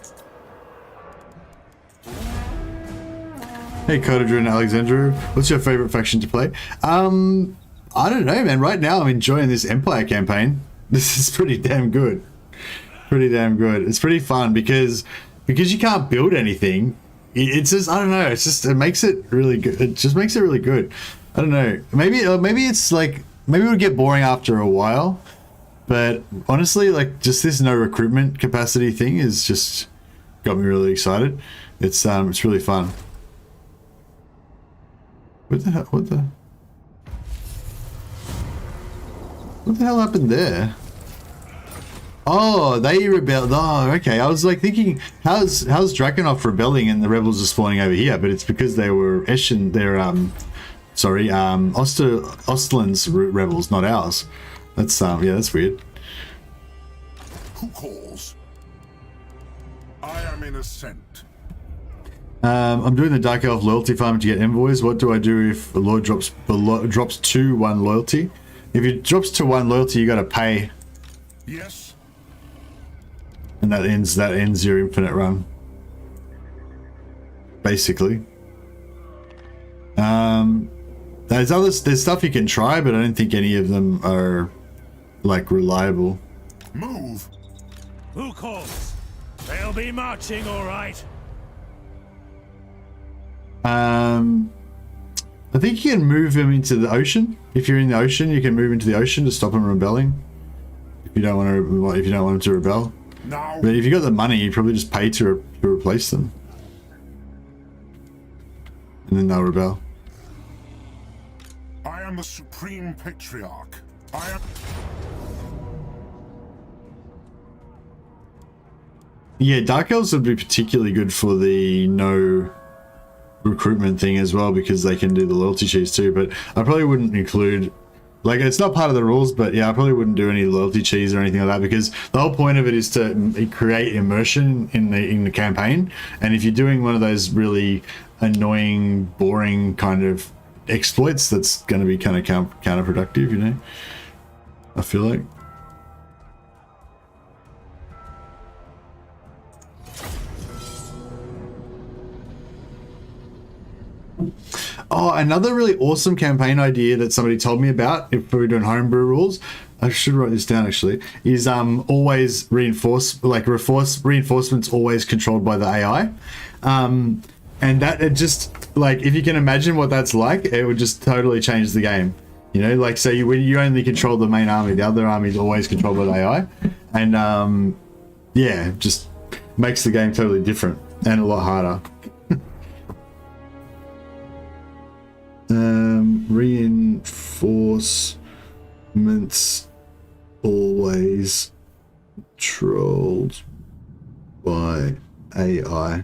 Hey Codadrin Alexandru, what's your favorite faction to play? I don't know, man. Right now I'm enjoying this Empire campaign. This is pretty damn good. Pretty damn good. It's pretty fun because you can't build anything. It's just, I don't know, it's just, it makes it really good. It just makes it really good. I don't know. Maybe it's like, maybe it would get boring after a while, but honestly, like, just this no recruitment capacity thing is just got me really excited. It's really fun. What the hell happened there? Oh, they rebelled. Oh, okay. I was like thinking, how's Drakenhof rebelling and the rebels are spawning over here? But it's because they were Osterland's rebels, not ours. That's yeah, that's weird. Who calls? I am in ascent. I'm doing the Dark Elf loyalty farm to get envoys. What do I do if a lord drops to 1 loyalty? If it drops to 1 loyalty, you got to pay. Yes. And that ends your infinite run. Basically. There's stuff you can try, but I don't think any of them are like reliable. Move. Who calls? They'll be marching, all right. I think you can move them into the ocean. If you're in the ocean, you can move into the ocean to stop them rebelling. If you don't want them to rebel. Now. But if you got the money, you probably just pay to replace them, and then they'll rebel. I am the Supreme Patriarch. I am. Yeah, Dark Elves would be particularly good for the no recruitment thing as well, because they can do the loyalty cheese too. But I probably wouldn't include Like, it's not part of the rules, but yeah, I probably wouldn't do any loyalty cheese or anything like that, because the whole point of it is to create immersion in the campaign. And if you're doing one of those really annoying, boring kind of exploits, that's going to be kind of counterproductive, you know, I feel like. Oh, another really awesome campaign idea that somebody told me about, if we were doing homebrew rules, I should write this down actually, is always reinforcements always controlled by the AI. And that, it just, like, if you can imagine what that's like, it would just totally change the game. You know, like, say when you only control the main army, the other army is always controlled by the AI. And yeah, it just makes the game totally different and a lot harder. Reinforcements always controlled by AI.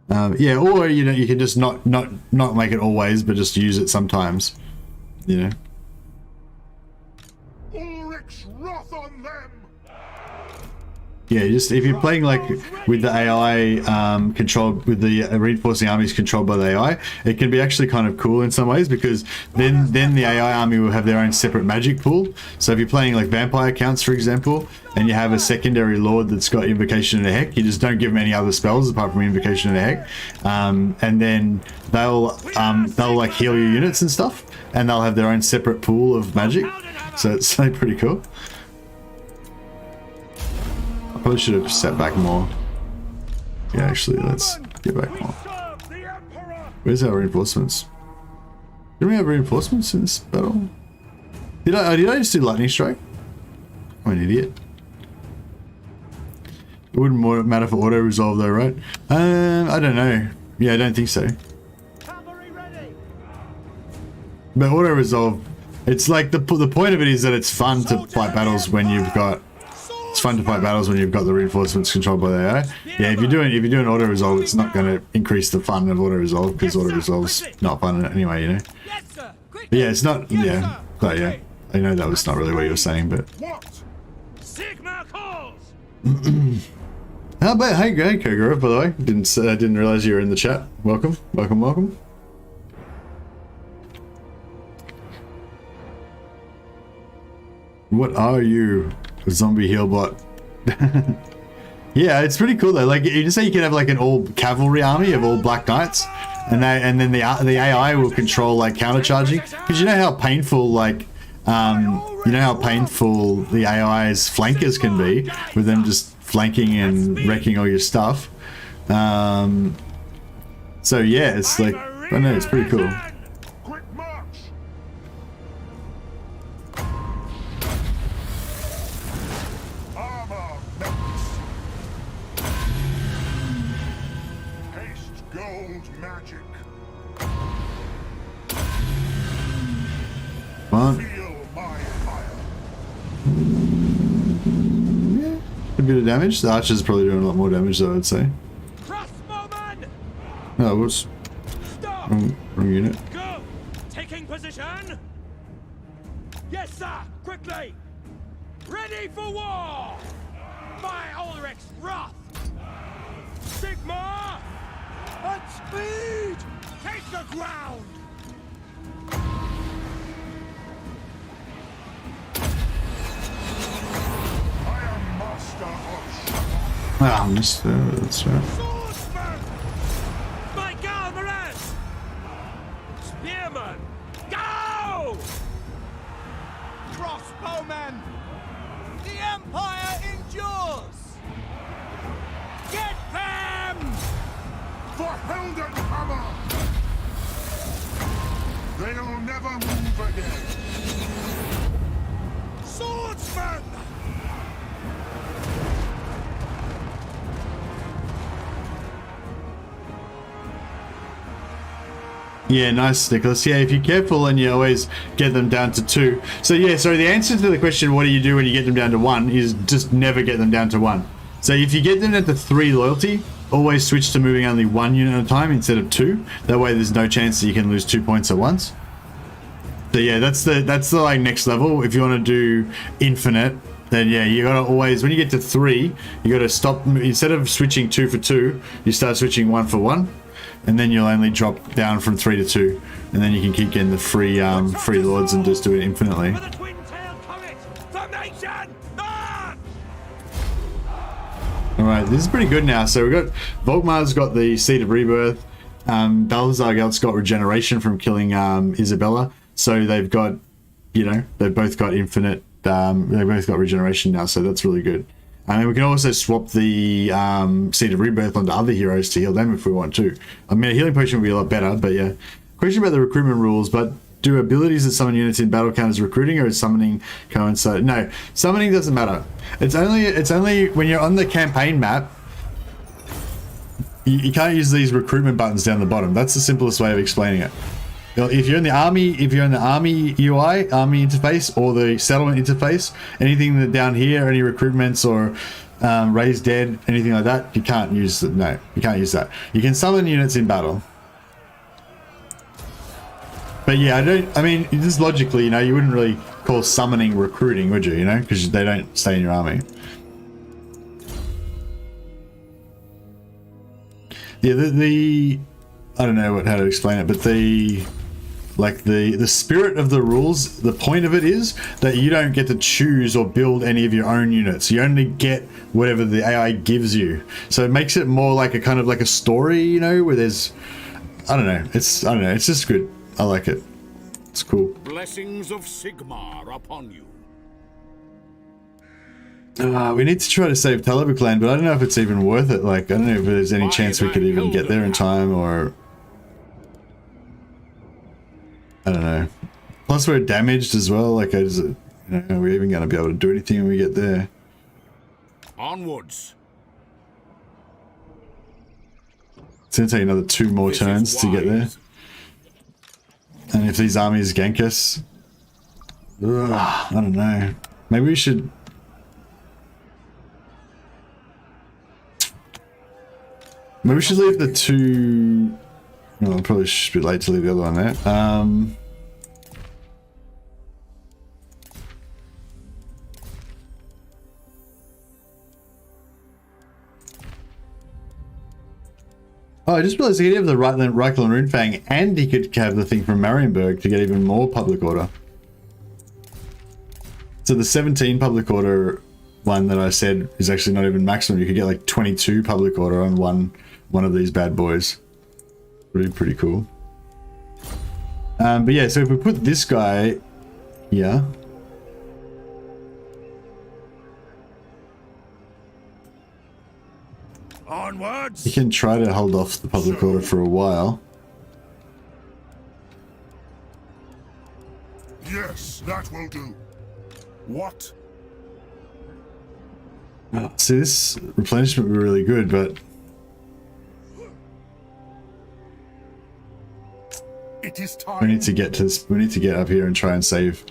Yeah, or you know, you can just not make it always, but just use it sometimes. You know. Ulrich's wrath on them. Yeah, just if you're playing like with the AI controlled, with the reinforcing armies controlled by the AI, it can be actually kind of cool in some ways, because then the AI army will have their own separate magic pool. So if you're playing like vampire counts, for example, and you have a secondary lord that's got Invocation of the Heck, you just don't give them any other spells apart from Invocation of the Heck, and then they'll like heal your units and stuff, and they'll have their own separate pool of magic. So it's like pretty cool. Probably should have set back more. Yeah, actually, let's get back more. Where's our reinforcements? Did we have reinforcements in this battle? Did I just do lightning strike? I'm an idiot. It wouldn't matter for auto resolve though, right? I don't know. Yeah, I don't think so. But auto resolve, it's like the point of it is that it's fun to fight battles when you've got. It's fun to fight battles when you've got the reinforcements controlled by the AI. Yeah, if you're doing auto resolve, it's not going to increase the fun of auto resolve, because auto resolve's not fun anyway, you know. But yeah, it's not. Yeah, but yeah, I know that was not really what you were saying, but. How about hey Kogorov, by the way? Didn't realize you were in the chat. Welcome. What are you? Zombie heal bot. Yeah, it's pretty cool though. Like, you just say you can have like an all cavalry army of all black knights, and then the AI will control like countercharging, because you know how painful the AI's flankers can be, with them just flanking and wrecking all your stuff. So yeah, it's like, I don't know, it's pretty cool. A bit of damage. The archers are probably doing a lot more damage though, I'd say. No, it was wrong unit. Go! Taking position! Yes, sir! Quickly! Ready for war! My Ulrich's wrath! Sigma! At speed! Take the ground! Ah, missed that's right. Swordsman! My Galmarez! Spearman! Go! Crossbowmen! The Empire endures! Get them! For Heldenhammer! They'll never move again! Swordsman! Yeah, nice, Nicholas. Yeah, if you're careful and you always get them down to 2. So yeah, so the answer to the question, what do you do when you get them down to 1, is just never get them down to 1. So if you get them down to 3 loyalty, always switch to moving only 1 unit at a time instead of 2. That way there's no chance that you can lose 2 points at once. So yeah, that's the like next level. If you want to do infinite, then yeah, you gotta always, when you get to 3, you gotta stop. Instead of switching 2 for 2, you start switching 1 for 1, and then you'll only drop down from 3 to 2, and then you can keep getting the free lords and just do it infinitely. Alright, this is pretty good now. So we've got Volkmar's got the Seed of Rebirth, Balthazar got regeneration from killing Isabella. So they've got, you know, they've both got infinite, they've both got regeneration now, so that's really good. And we can also swap the Seed of Rebirth onto other heroes to heal them if we want to. I mean, a healing potion would be a lot better, but yeah. Question about the recruitment rules, but do abilities that summon units in battle count as recruiting, or is summoning coincide? No, summoning doesn't matter. It's only when you're on the campaign map, you can't use these recruitment buttons down the bottom. That's the simplest way of explaining it. If you're in the army, UI, army interface, or the settlement interface, anything that down here, any recruitments or raise dead, anything like that, you can't use. No, you can't use that. You can summon units in battle. But yeah, I mean, just logically, you know, you wouldn't really call summoning recruiting, would you? You know, because they don't stay in your army. Yeah, the I don't know how to explain it, but the spirit of the rules, the point of it is that you don't get to choose or build any of your own units. You only get whatever the AI gives you. So it makes it more like a kind of like a story, you know, where there's, I don't know, it's just good. I like it. It's cool. Blessings of Sigmar upon you. We need to try to save Talabukland, but I don't know if it's even worth it. Like, I don't know if there's any chance we could even get there in time, or I don't know. Plus, we're damaged as well. Like, are we even going to be able to do anything when we get there? Onwards. It's going to take another 2 more turns to get there. And if these armies gank us, I don't know. Maybe we should. Maybe we should leave the 2. Well, I probably should be late to leave the other one there. Oh, I just realized he could have the Reichel and Runefang, and he could have the thing from Marienburg to get even more public order. So the 17 public order one that I said is actually not even maximum. You could get like 22 public order on one of these bad boys. Pretty cool. But yeah, so if we put this guy here. Onwards. You can try to hold off the public order for a while. Yes, that will do. What? See, this replenishment would be really good, but It is time. we need to get to this. We need to get up here and try and save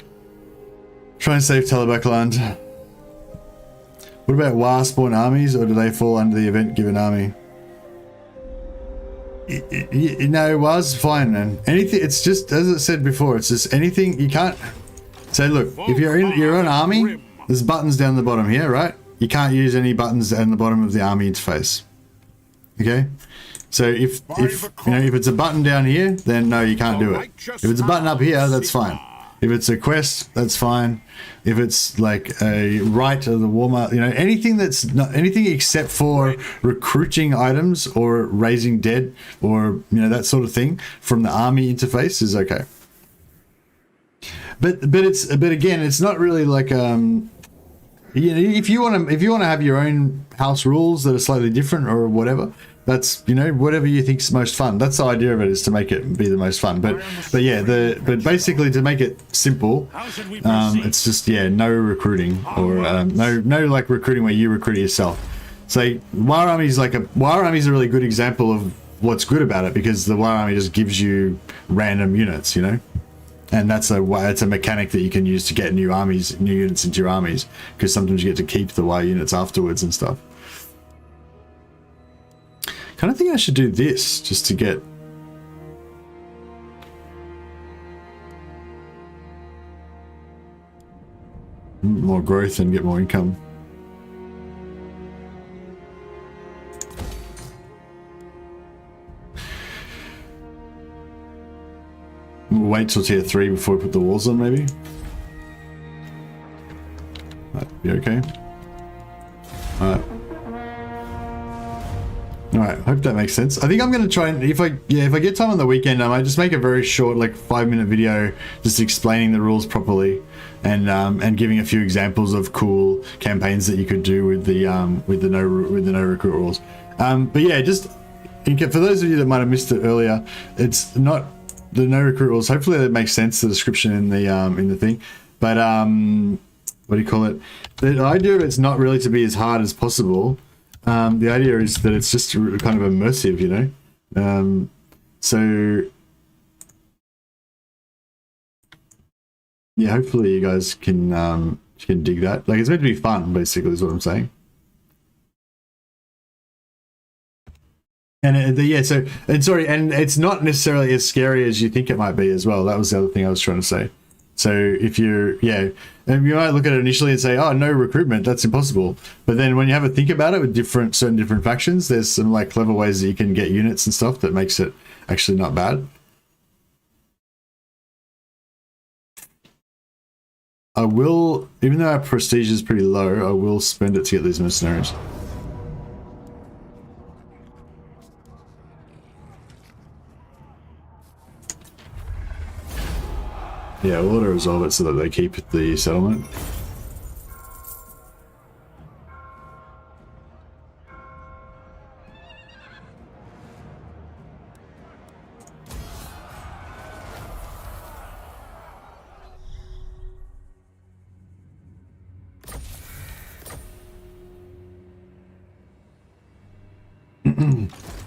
Talabakland. What about War spawn armies, or do they fall under the event given army? No, War's fine, man. Anything. It's just, as I said before, it's just anything. You can't say, look, if you're in your own army, there's buttons down the bottom here, right? You can't use any buttons down the bottom of the army interface. Okay. So if it's a button down here, then no, you can't do it. If it's a button up here, that's fine. If it's a quest, that's fine. If it's like a Rite of the Warmaster, you know, anything that's not anything except for recruiting items or raising dead or, you know, that sort of thing from the army interface is okay. But again, it's not really like you know, if you want to have your own house rules that are slightly different or whatever. That's, you know, whatever you think's most fun. That's the idea of it, is to make it be the most fun. But yeah, but basically to make it simple, it's just, yeah, no recruiting or no like recruiting where you recruit yourself. So War Army's a really good example of what's good about it, because the War Army just gives you random units, you know, and it's a mechanic that you can use to get new units into your armies, because sometimes you get to keep the War units afterwards and stuff. Kind of think I should do this just to get. more growth and get more income. We'll wait till tier 3 before we put the walls on, maybe. That'd be okay. Alright. Alright, hope that makes sense. I think I'm gonna try and if I get time on the weekend, I might just make a very short, like 5-minute video just explaining the rules properly and giving a few examples of cool campaigns that you could do with the no recruit rules. But yeah, just for those of you that might have missed it earlier, it's not the no recruit rules. Hopefully that makes sense, the description in the thing. But what do you call it? The idea of it's not really to be as hard as possible. The idea is that it's just kind of immersive, you know. So yeah, hopefully you guys can dig that. Like, it's meant to be fun, basically, is what I'm saying. And and it's not necessarily as scary as you think it might be as well. That was the other thing I was trying to say. So if you're, and you might look at it initially and say, oh, no recruitment, that's impossible. But then when you have a think about it with certain different factions, there's some like clever ways that you can get units and stuff that makes it actually not bad. I will, even though our prestige is pretty low, I will spend it to get these mercenaries. Yeah, we'll auto-resolve it so that they keep the settlement.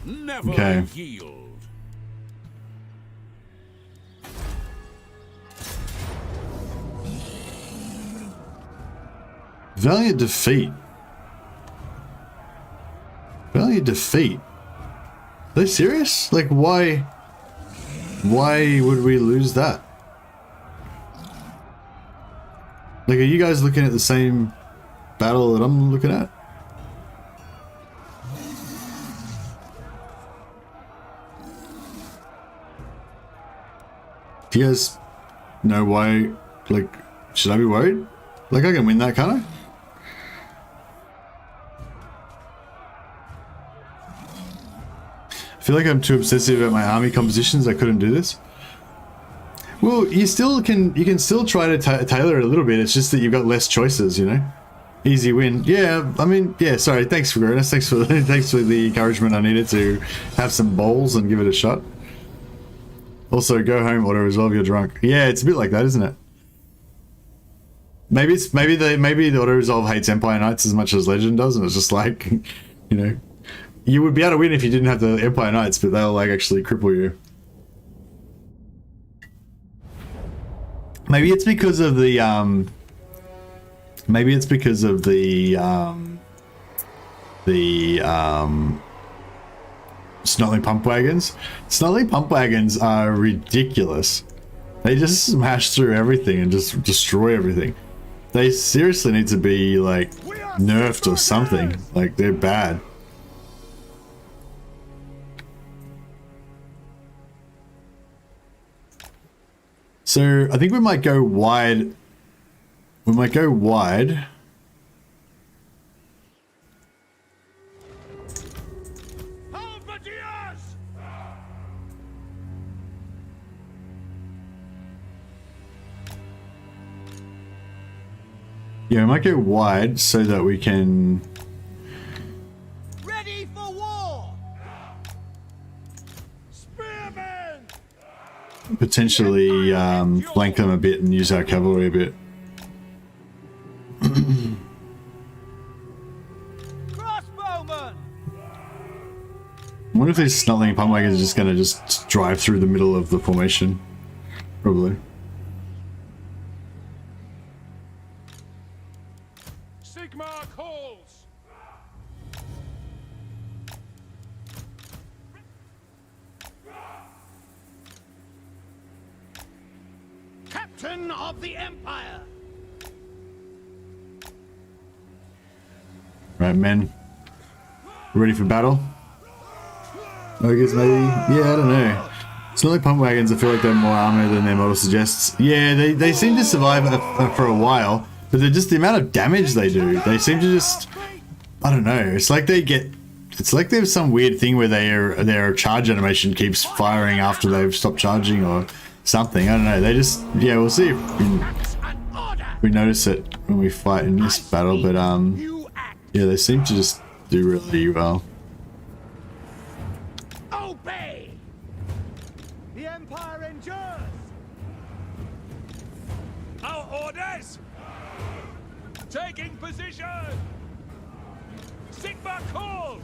Never yield. Valiant defeat. Valiant defeat. Are they serious? Like, why would we lose that? Like, are you guys looking at the same battle that I'm looking at? Do you guys know why? Like, should I be worried? Like, I can win that, can't I? I feel like I'm too obsessive about my army compositions. I couldn't do this. Well, you can still try to tailor it a little bit. It's just that you've got less choices, you know. Easy win. Yeah, I mean, yeah. Sorry. Thanks for Gronus. Thanks for the encouragement I needed to have some bowls and give it a shot. Also, go home, auto resolve. You're drunk. Yeah, it's a bit like that, isn't it? Maybe the auto resolve hates Empire Knights as much as Legend does, and it's just like, you know. You would be able to win if you didn't have the Empire Knights, but they'll like actually cripple you. Maybe it's because of the Snotling pump wagons. Snotling pump wagons are ridiculous. They just smash through everything and just destroy everything. They seriously need to be like nerfed or something. Like, they're bad. So I think we might go wide. We might go wide. Yeah, we might go wide so that we can Ready for war. potentially flank them a bit and use our cavalry a bit. Crossbowman. I wonder if these Snotling pump wagons are just going to just drive through the middle of the formation. Probably. Sigmar calls. Captain of the Empire. Right, men. Ready for battle? Ogres, maybe? Yeah, I don't know. It's not like pump wagons. I feel like they have more armor than their model suggests. Yeah, they seem to survive for a while, but they're just the amount of damage they do. They seem to just, I don't know. It's like they get. It's like there's some weird thing where their charge animation keeps firing after they've stopped charging or something. I don't know. They just, yeah. We'll see if we notice it when we fight in this battle, but yeah, they seem to just do really well. Obey! The Empire endures! Our orders! Taking position! Sigma calls!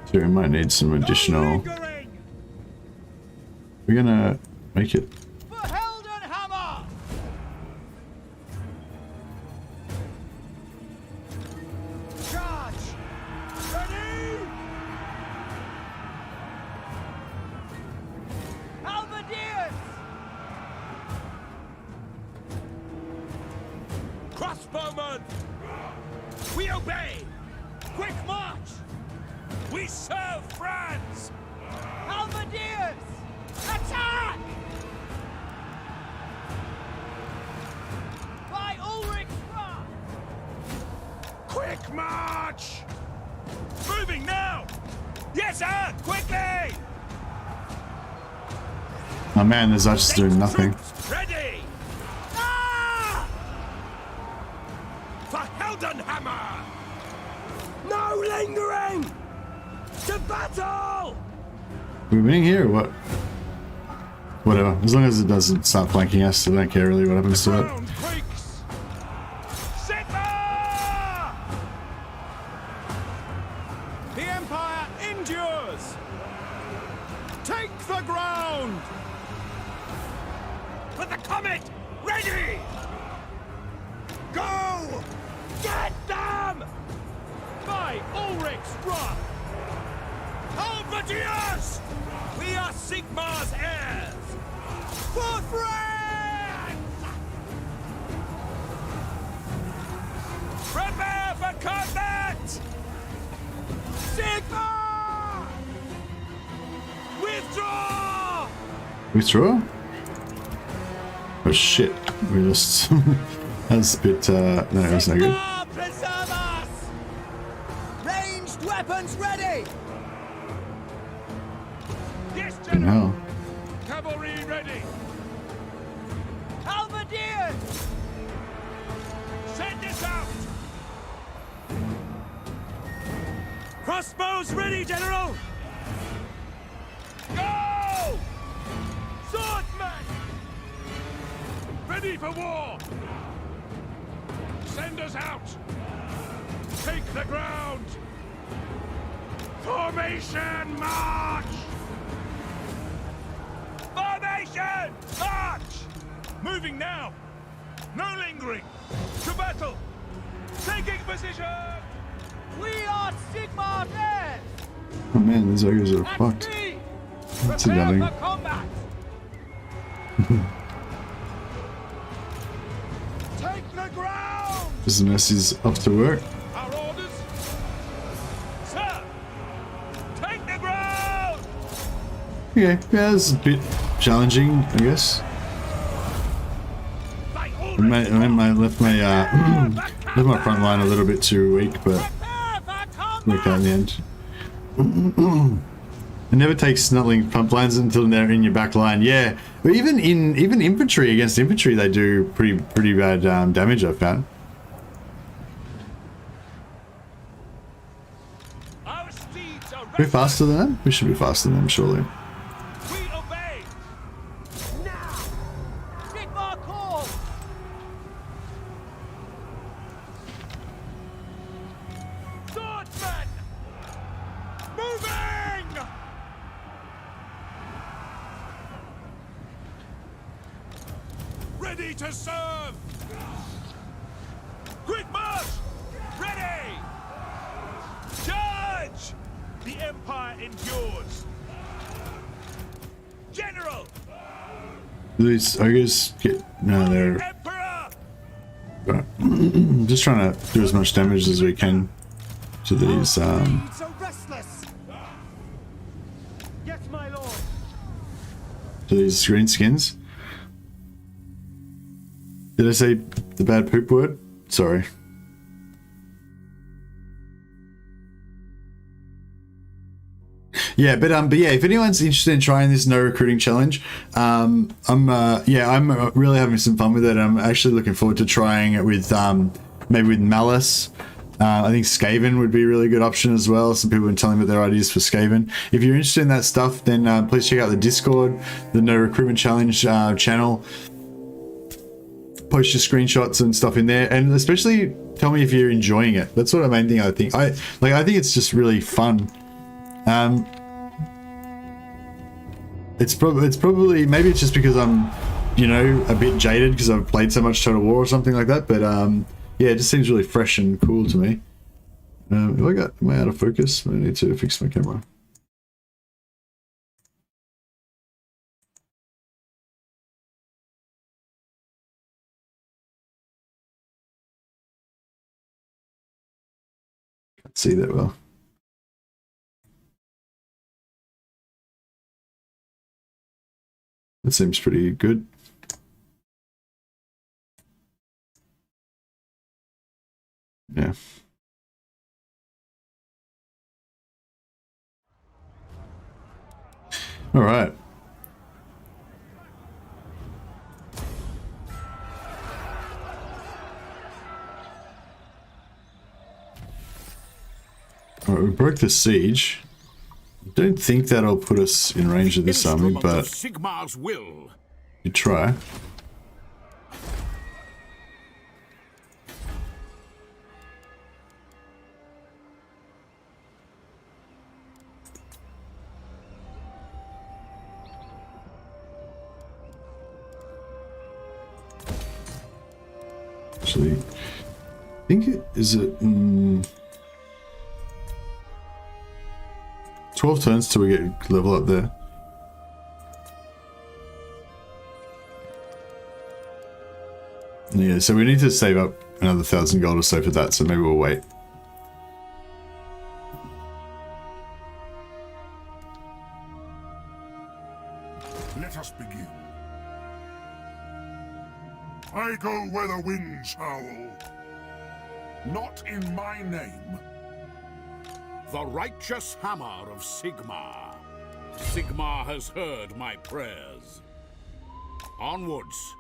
So we might need some additional. We're gonna make it. Crossbowmen! We obey! Quick march! We serve France! Halberdiers! Attack! By Ulrich's front! Quick march! Moving now! Yes, sir! Quickly! Oh man, there's just doing nothing. Ready! Hammer! No lingering! To battle! Are we winning here or what? Whatever. As long as it doesn't start flanking us, I don't care really what happens to it. Sigma! The Empire endures! Take the ground! Put the comet! Ready! Go! Get them! By Ulrich's wrath! Halberdiers! We are Sigmar's heirs! For France! Prepare for combat! Sigma! Withdraw! Withdraw? Oh shit, we lost. That's a bit, no, that's not good. Preserve us! Ranged weapons ready! Yes, Fucking General! hell. Cavalry ready! Halberdiers! Send this out! Crossbows ready, General! Go! Swordsmen! Ready for war! Send us out! Take the ground! Formation march! Formation march! Moving now! No lingering! To battle! Taking position! We are Sigmar's heirs! Oh man, these ogres are At fucked. speed! That's Prepare annoying. for combat! Take the ground! This mess is off to work. Our orders? Sir! Take the ground! Okay, yeah, it's a bit challenging, I guess. By I Ulrich! left my front line a little bit too weak, but Prepare for combat! worked out in the end. It never takes snuttling pump lines until they're in your back line. Yeah, but even infantry against infantry, they do pretty bad damage. I've found. Our steeds are We're faster than them. We should be faster than them, surely. We obey! Now! Sigmar call! Swordsmen! Moving! Ready to serve! Quick march! Ready! Charge! The Empire endures! General! Do these ogres get... No, they're... Right. Just trying to do as much damage as we can to these, So restless. Yes, my lord. to these greenskins. Did I say the bad poop word? Sorry. Yeah, but yeah, if anyone's interested in trying this no recruiting challenge, I'm really having some fun with it. I'm actually looking forward to trying it with maybe with Malice. I think Skaven would be a really good option as well. Some people have been telling me their ideas for Skaven. If you're interested in that stuff, then please check out the Discord, the No Recruitment Challenge channel. Post your screenshots and stuff in there, and especially tell me if you're enjoying it. That's what the main thing I think. I think it's just really fun. It's probably maybe it's just because I'm, you know, a bit jaded because I've played so much Total War or something like that. But yeah, it just seems really fresh and cool to me. Am I out of focus? I need to fix my camera. Can't see that well. That seems pretty good. Yeah. All right. All right, we broke the siege. I don't think that'll put us in range of this army, but Sigmar's will. you try. Actually, I think is it 12 turns till we get level up there. Yeah, so we need to save up another 1,000 gold or so for that, so maybe we'll wait. Let us begin. I go where the winds howl. Not in my name. The righteous hammer of Sigmar. Sigmar has heard my prayers. Onwards,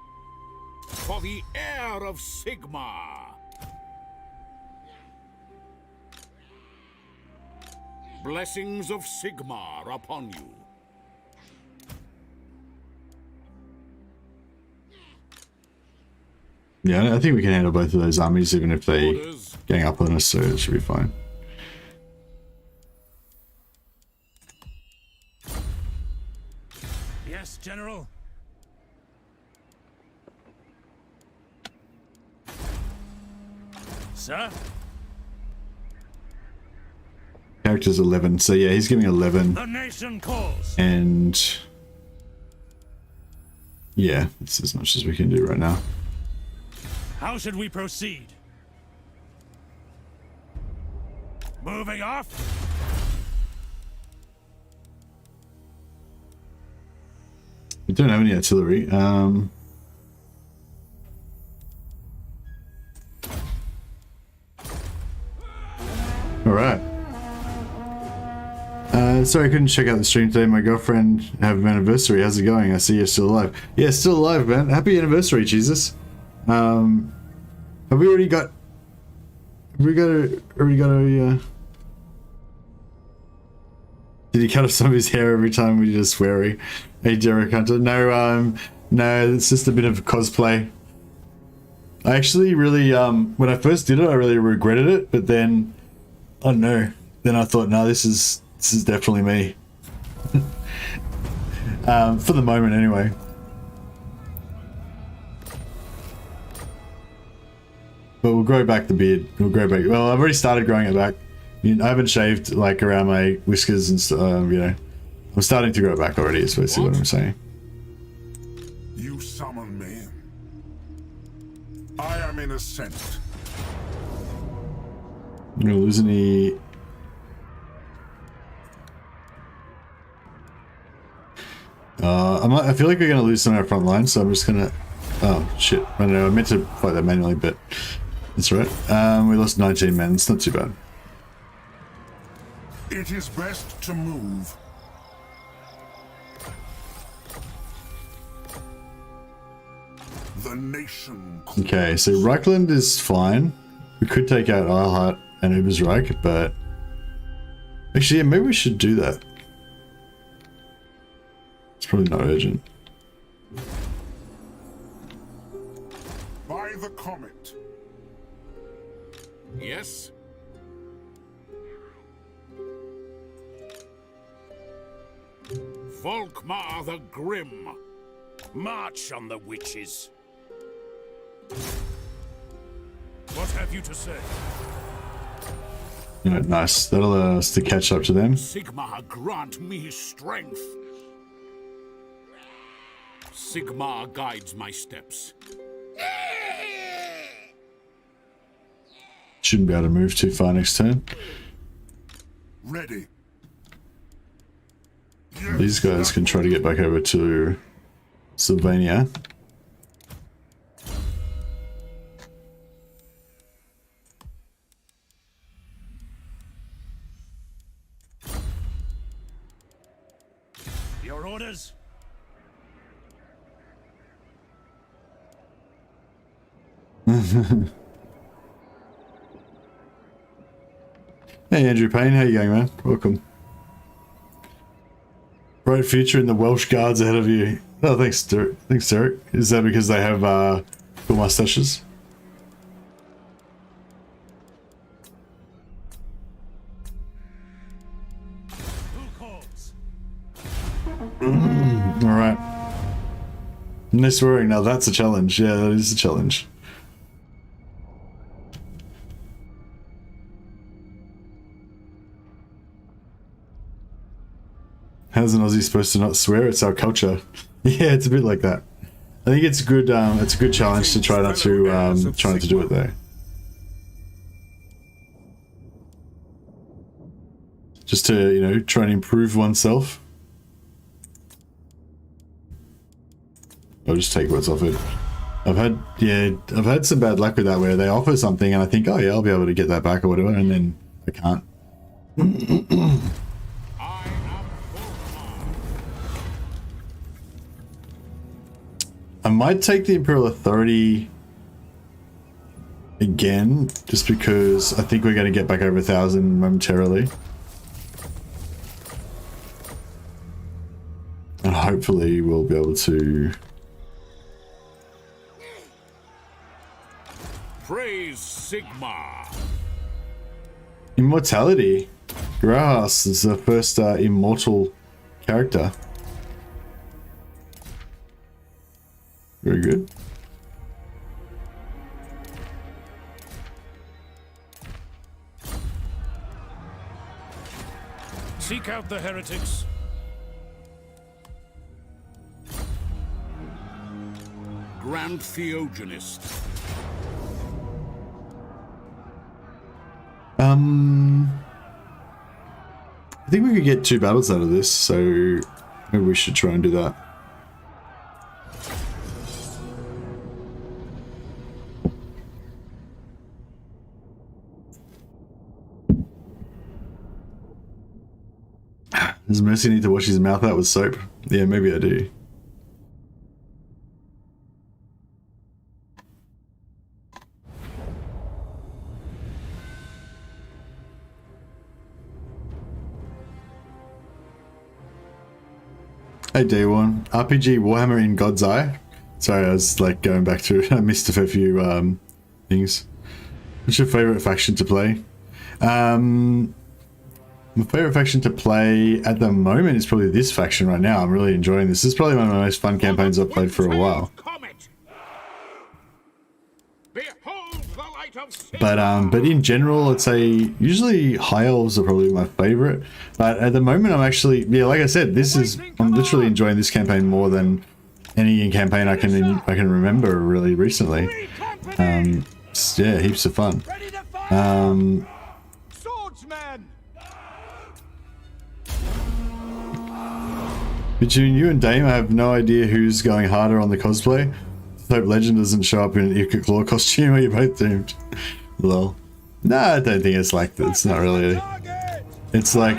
for the heir of Sigmar. Blessings of Sigmar upon you. Yeah, I think we can handle both of those armies even if they gang up on us, so it should be fine. Yes, General. Sir? Character's 11, so yeah, he's giving 11. The nation calls. And yeah, it's as much as we can do right now. How should we proceed? Moving off? We don't have any artillery. All right. Sorry I couldn't check out the stream today. My girlfriend have an anniversary. How's it going? I see you're still alive. Yeah, still alive, man. Happy anniversary, Jesus. Have we already got? Did he cut off some of his hair every time we did a sweary? Hey, Derek Hunter. No, no, it's just a bit of cosplay. I actually really, when I first did it, I really regretted it, but then, I don't know. Then I thought, no, this is definitely me. For the moment, anyway. But we'll grow back the beard. We'll grow back. Well, I've already started growing it back. I haven't shaved like around my whiskers and stuff. You know, I'm starting to grow it back already. Is basically what I'm saying. You I am in ascent. I'm gonna lose any. I feel like we're gonna lose some of our front line, so I'm just gonna. Oh shit! I don't know. I meant to fight that manually, but that's right. We lost 19 men. It's not too bad. It is best to move. The nation. Okay, so Reichland is fine. We could take out Eilhart and Ubersreich, but actually, yeah, maybe we should do that. It's probably not urgent. By the comet. Yes? Volkmar the Grim. March on the witches. What have you to say? Yeah, nice. That'll allow us to catch up to them. Sigmar grant me strength. Sigmar guides my steps. Shouldn't be able to move too far next turn. Ready. These guys can try to get back over to Sylvania. Your orders? Hey Andrew Payne, how you going, man? Welcome. Bright future in the Welsh Guards ahead of you. Oh, thanks, Derek. Thanks, Derek. Is that because they have cool mustaches? Who calls? All right. No swearing. Now that's a challenge. Yeah, that is a challenge. How's an Aussie supposed to not swear? It's our culture. Yeah, it's a bit like that. I think it's good. It's a good challenge to try not to do it though. Just to try and improve oneself. I'll just take what's offered. I've had some bad luck with that where they offer something and I think, oh yeah, I'll be able to get that back or whatever, and then I can't. I might take the Imperial Authority again, just because I think we're going to get back over 1,000 momentarily. And hopefully we'll be able to... Praise Sigmar. Immortality. Grahas is the first immortal character. Very good. Seek out the heretics. Grand Theogenist. I think we could get 2 battles out of this, so maybe we should try and do that. Does Mercy need to wash his mouth out with soap? Yeah, maybe I do. Hey Day One, RPG Warhammer in God's Eye. Sorry, I was like going back to I missed a fair few things. What's your favorite faction to play? My favorite faction to play at the moment is probably this faction right now. I'm really enjoying this. This is probably one of my most fun campaigns I've played for a while. But in general, I'd say usually High Elves are probably my favorite. But at the moment, I'm actually, like I said, I'm literally enjoying this campaign more than any campaign I can remember really recently. Yeah, heaps of fun. Ready to fire! Swordsman! Between you and Dame, I have no idea who's going harder on the cosplay. Hope Legend doesn't show up in an Ica Claw costume or you're both doomed. Lol. No, I don't think it's like that. It's not really. It's like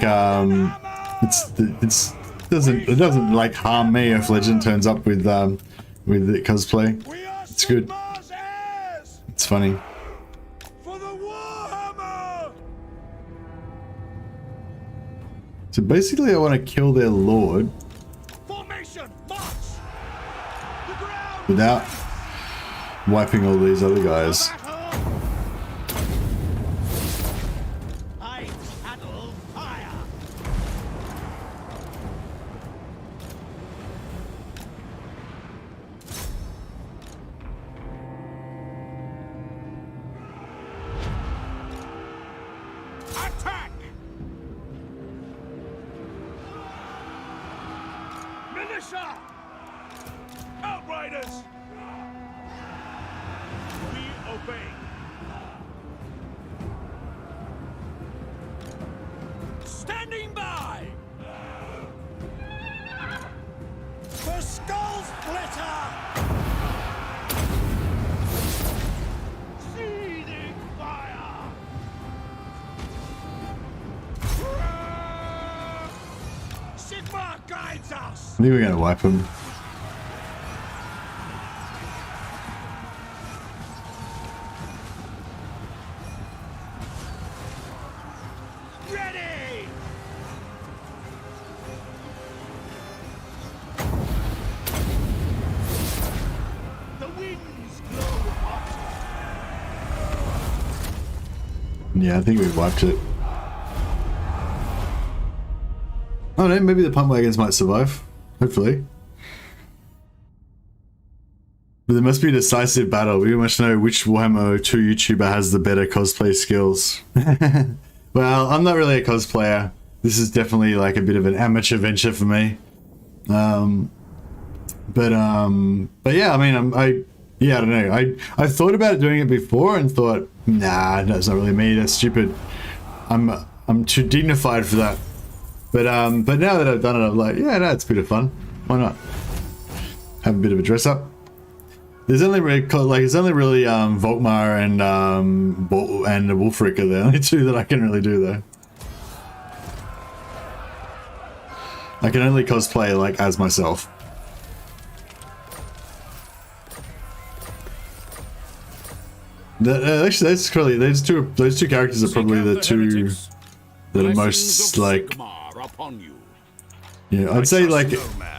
it doesn't like harm me if Legend turns up with the cosplay. It's good. It's funny. For the Warhammer! So basically, I want to kill their lord Formation, march! The ground! without wiping all these other guys. I paddle fire! Attack! Militia! Outriders! We obey. Standing by! For Skull Splitter! Seething fire! Sigma guides us! I think we're gonna wipe them. Ready! The winds blow hot. Yeah, I think we've wiped it. Oh no, maybe the pump wagons might survive. Hopefully. But there must be a decisive battle. We must know which Warhammer 2 YouTuber has the better cosplay skills. Well, I'm not really a cosplayer. This is definitely like a bit of an amateur venture for me. But yeah, I mean, I don't know. I thought about doing it before and thought, nah, that's not really me. That's stupid. I'm too dignified for that. But now that I've done it, I'm like, yeah, no, it's a bit of fun. Why not? Have a bit of a dress up. There's only really Volkmar and the Wulfric are the only two that I can really do though. I can only cosplay like as myself. Actually, that's probably those two characters are probably the two that are most like. Yeah, I'd say like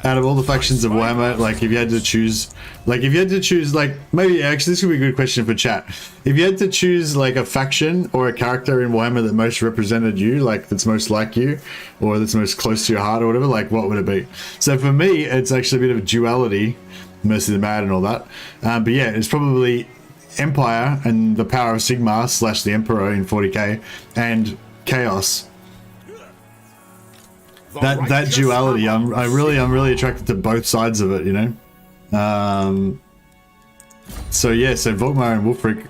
out of all the factions of Warhammer, like if you had to choose, like maybe actually this would be a good question for chat. If you had to choose like a faction or a character in Warhammer that most represented you, like that's most like you, or that's most close to your heart or whatever, like what would it be? So for me, it's actually a bit of a duality, Mercy the Mad and all that. But yeah, it's probably Empire and the power of Sigmar / the Emperor in 40k and Chaos. That duality, I'm really attracted to both sides of it, you know. So yeah, so Volkmar and Wulfric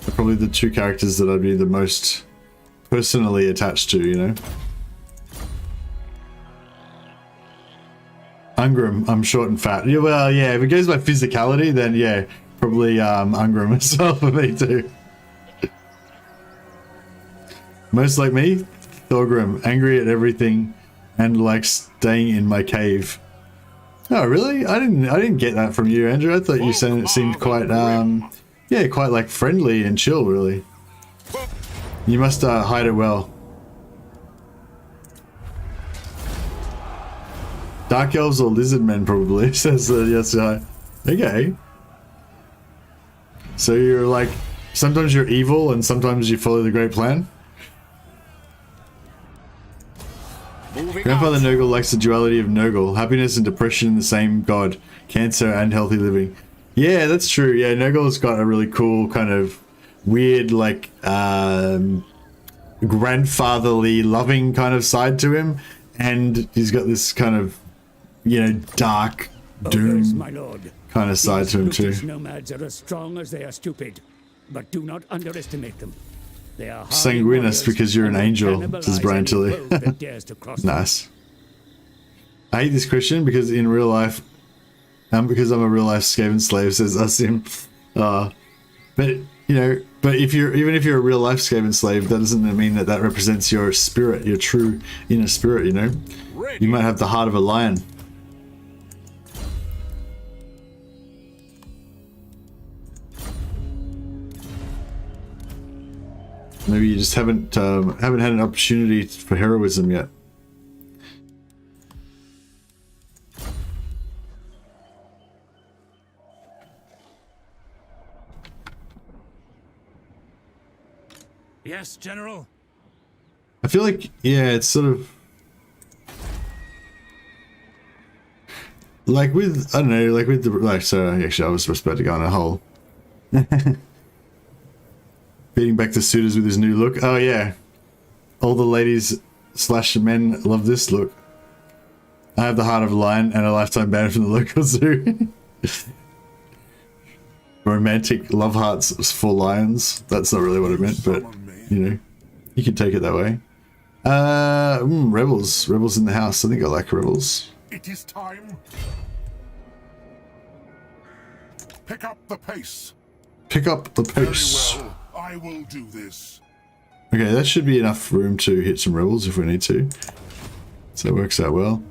are probably the two characters that I'd be the most personally attached to, you know. Ungram, I'm short and fat. Yeah, well, yeah, if it goes by physicality, then yeah, probably Ungram as well for me too. Most like me, Thorgrim, angry at everything. And like staying in my cave. Oh really? I didn't get that from you, Andrew. I thought you seemed quite yeah, quite like friendly and chill, really. You must hide it well. Dark elves or lizard men, probably, says yes. Okay. So you're like, sometimes you're evil and sometimes you follow the great plan. Grandfather Nurgle likes the duality of Nurgle. Happiness and depression in the same god. Cancer and healthy living. Yeah, that's true. Yeah, Nurgle's got a really cool kind of weird, like, grandfatherly, loving kind of side to him. And he's got this kind of, you know, dark Ogres, my lord. kind of side to him too. These nomads are as strong as they are stupid, but do not underestimate them. They are Sanguinous because you're an angel, says Brian Tilley. Nice. I hate this question because in real life, because I'm a real life Skaven slave, says Asim. But you know, but even if you're a real life Skaven slave, that doesn't mean that represents your spirit, your true inner spirit. You know, you might have the heart of a lion. Maybe you just haven't had an opportunity for heroism yet. Yes, General. I feel like, yeah, it's sort of like with, I don't know, like with the, like, so actually I was supposed to go on a whole beating back the suitors with his new look. Oh yeah, all the ladies / men love this look. I have the heart of a lion and a lifetime ban from the local zoo. Romantic love hearts for lions. That's not really what I meant, but you know, you can take it that way. Rebels in the house. I think I like rebels. It is time. Pick up the pace. Pick up the pace. Very well. I will do this. Okay, that should be enough room to hit some rebels if we need to. So it works out well.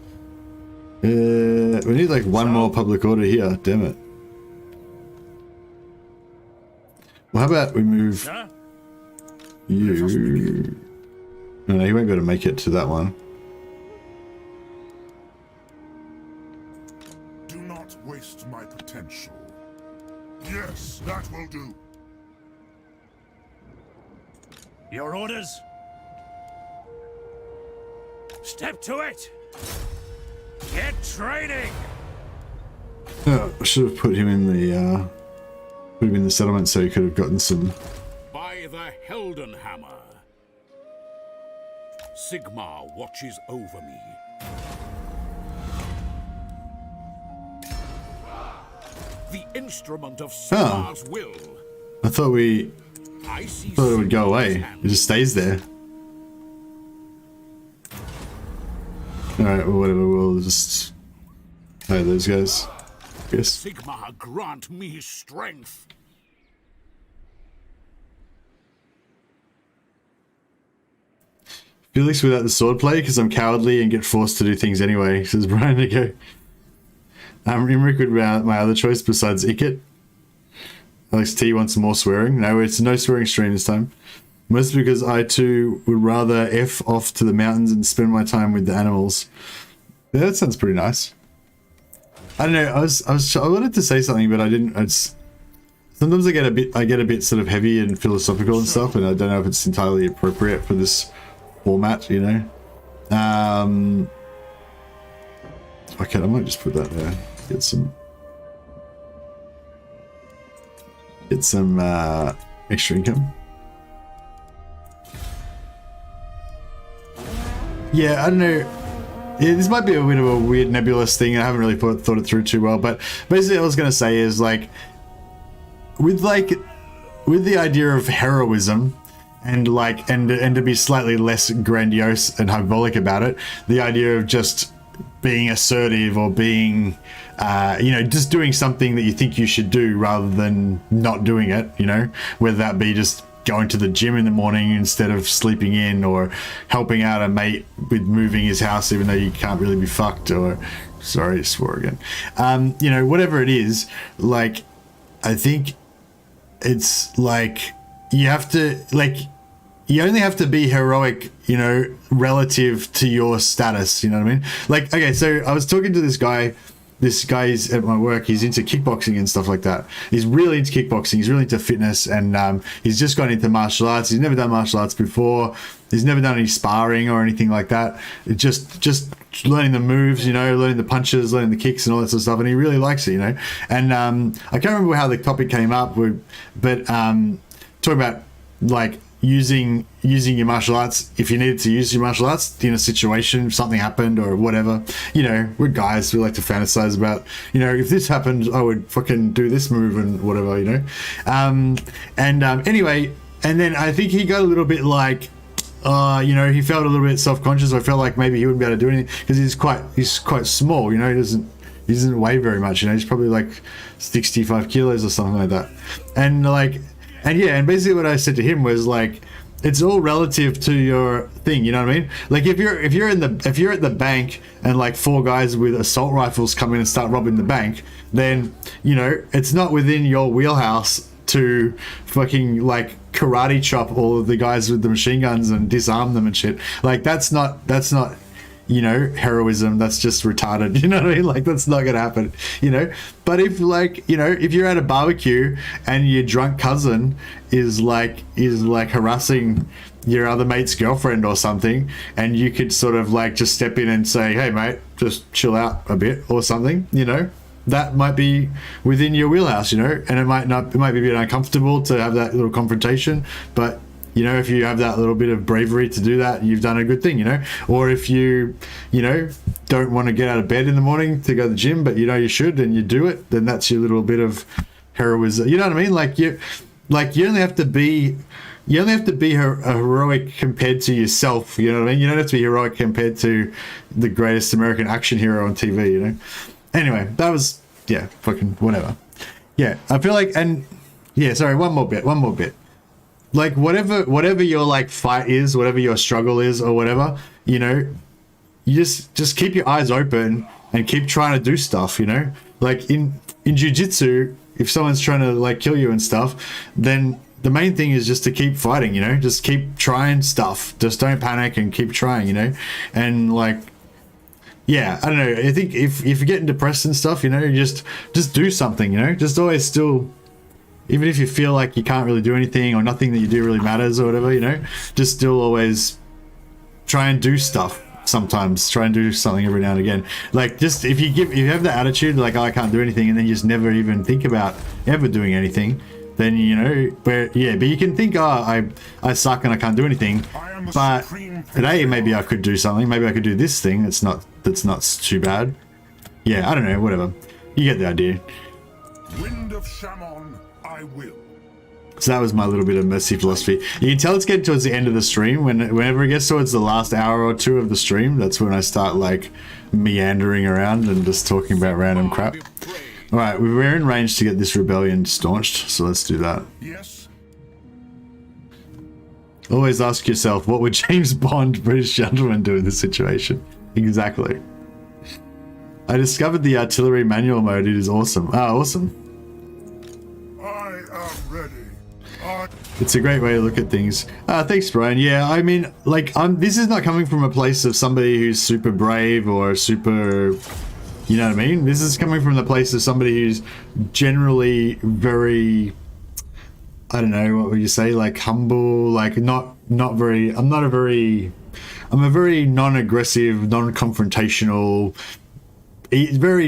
We need like one more public order here. Damn it. Well, how about we move you? No, you won't be able to make it to that one. Do not waste my potential. Yes, that will do. Your orders? Step to it! Get training! I should have put him in the settlement so he could have gotten some. By the Helden Hammer. Sigmar watches over me. The instrument of Sigmar's will. I thought it would go away. It just stays there. Alright, well whatever, we'll just hide those guys. Yes. Sigmar grant me strength. Felix without the swordplay because I'm cowardly and get forced to do things anyway, says Brian Nico. Imric would be my other choice besides Ikit. Alex T wants more swearing. No, it's no swearing stream this time. Mostly because I too would rather F off to the mountains and spend my time with the animals. Yeah, that sounds pretty nice. I don't know, I wanted to say something, but I didn't. Sometimes I get a bit sort of heavy and philosophical and stuff, and I don't know if it's entirely appropriate for this format, you know. Okay, I might just put that there. Get some extra income. Yeah, I don't know. Yeah, this might be a bit of a weird nebulous thing. I haven't really thought it through too well, but basically what I was going to say is like with the idea of heroism and to be slightly less grandiose and hyperbolic about it, the idea of just being assertive or being just doing something that you think you should do rather than not doing it, you know, whether that be just going to the gym in the morning instead of sleeping in, or helping out a mate with moving his house even though you can't really be fucked, or sorry, swore again, whatever it is. Like, I think it's like you only have to be heroic, you know, relative to your status, you know what I mean? Like, okay, so I was talking to this guy's at my work. He's into kickboxing and stuff like that. He's really into kickboxing. He's really into fitness, and he's just gone into martial arts. He's never done martial arts before. He's never done any sparring or anything like that. Just learning the moves, you know, learning the punches, learning the kicks and all that sort of stuff. And he really likes it, you know. And I can't remember how the topic came up, but talking about like using your martial arts if you needed to use your martial arts in a situation, if something happened or whatever. You know, we're guys, we like to fantasize about, you know, if this happened, I would fucking do this move and whatever, you know. Anyway, and then I think he got a little bit like, you know, he felt a little bit self-conscious. I felt like maybe he wouldn't be able to do anything because he's quite small, you know. He doesn't weigh very much, you know. He's probably like 65 kilos or something like that. And basically what I said to him was like, it's all relative to your thing, you know what I mean? Like if you're at the bank and like 4 guys with assault rifles come in and start robbing the bank, then, you know, it's not within your wheelhouse to fucking like karate chop all of the guys with the machine guns and disarm them and shit. Like that's not, you know, heroism. That's just retarded, you know what I mean? Like that's not gonna happen, you know. But if like, you know, if you're at a barbecue and your drunk cousin is like harassing your other mate's girlfriend or something, and you could sort of like just step in and say, hey mate, just chill out a bit or something, you know, that might be within your wheelhouse, you know. And it might be a bit uncomfortable to have that little confrontation, but you know, if you have that little bit of bravery to do that, you've done a good thing, you know. Or if you know, don't want to get out of bed in the morning to go to the gym, but you know you should and you do it, then that's your little bit of heroism. You know what I mean? Like you only have to be heroic compared to yourself. You know what I mean? You don't have to be heroic compared to the greatest American action hero on TV, you know. Anyway, that was, yeah, fucking whatever. Yeah, I feel like, and yeah, sorry, one more bit. Like whatever your like fight is, whatever your struggle is or whatever, you know, you just keep your eyes open and keep trying to do stuff, you know. Like in jiu-jitsu, if someone's trying to like kill you and stuff, then the main thing is just to keep fighting, you know. Just keep trying stuff. Just don't panic and keep trying, you know. And like, yeah, I don't know. I think if you're getting depressed and stuff, you know, you just do something, you know. Just always still, even if you feel like you can't really do anything or nothing that you do really matters or whatever, you know, just still always try and do stuff. Sometimes try and do something every now and again. Like just if you have the attitude like, oh, I can't do anything, and then you just never even think about ever doing anything, then, you know, but you can think, oh, I suck and I can't do anything, but today maybe I could do something. Maybe I could do this thing that's not too bad. Yeah, I don't know, whatever. You get the idea. Wind of Shaman, I will. So that was my little bit of Mercy philosophy. You can tell it's getting towards the end of the stream. Whenever it gets towards the last hour or two of the stream, that's when I start like meandering around and just talking about random crap. All right, we're in range to get this rebellion staunched, so let's do that. Yes. Always ask yourself, what would James Bond, British gentleman, do in this situation? Exactly. I discovered the artillery manual mode. It is awesome. Ah, awesome. I am ready. It's a great way to look at things. Thanks, Brian. Yeah, I mean, like, this is not coming from a place of somebody who's super brave or super, you know what I mean? This is coming from the place of somebody who's generally very, I don't know, what would you say, like humble, like not very, I'm a very non-aggressive, non-confrontational,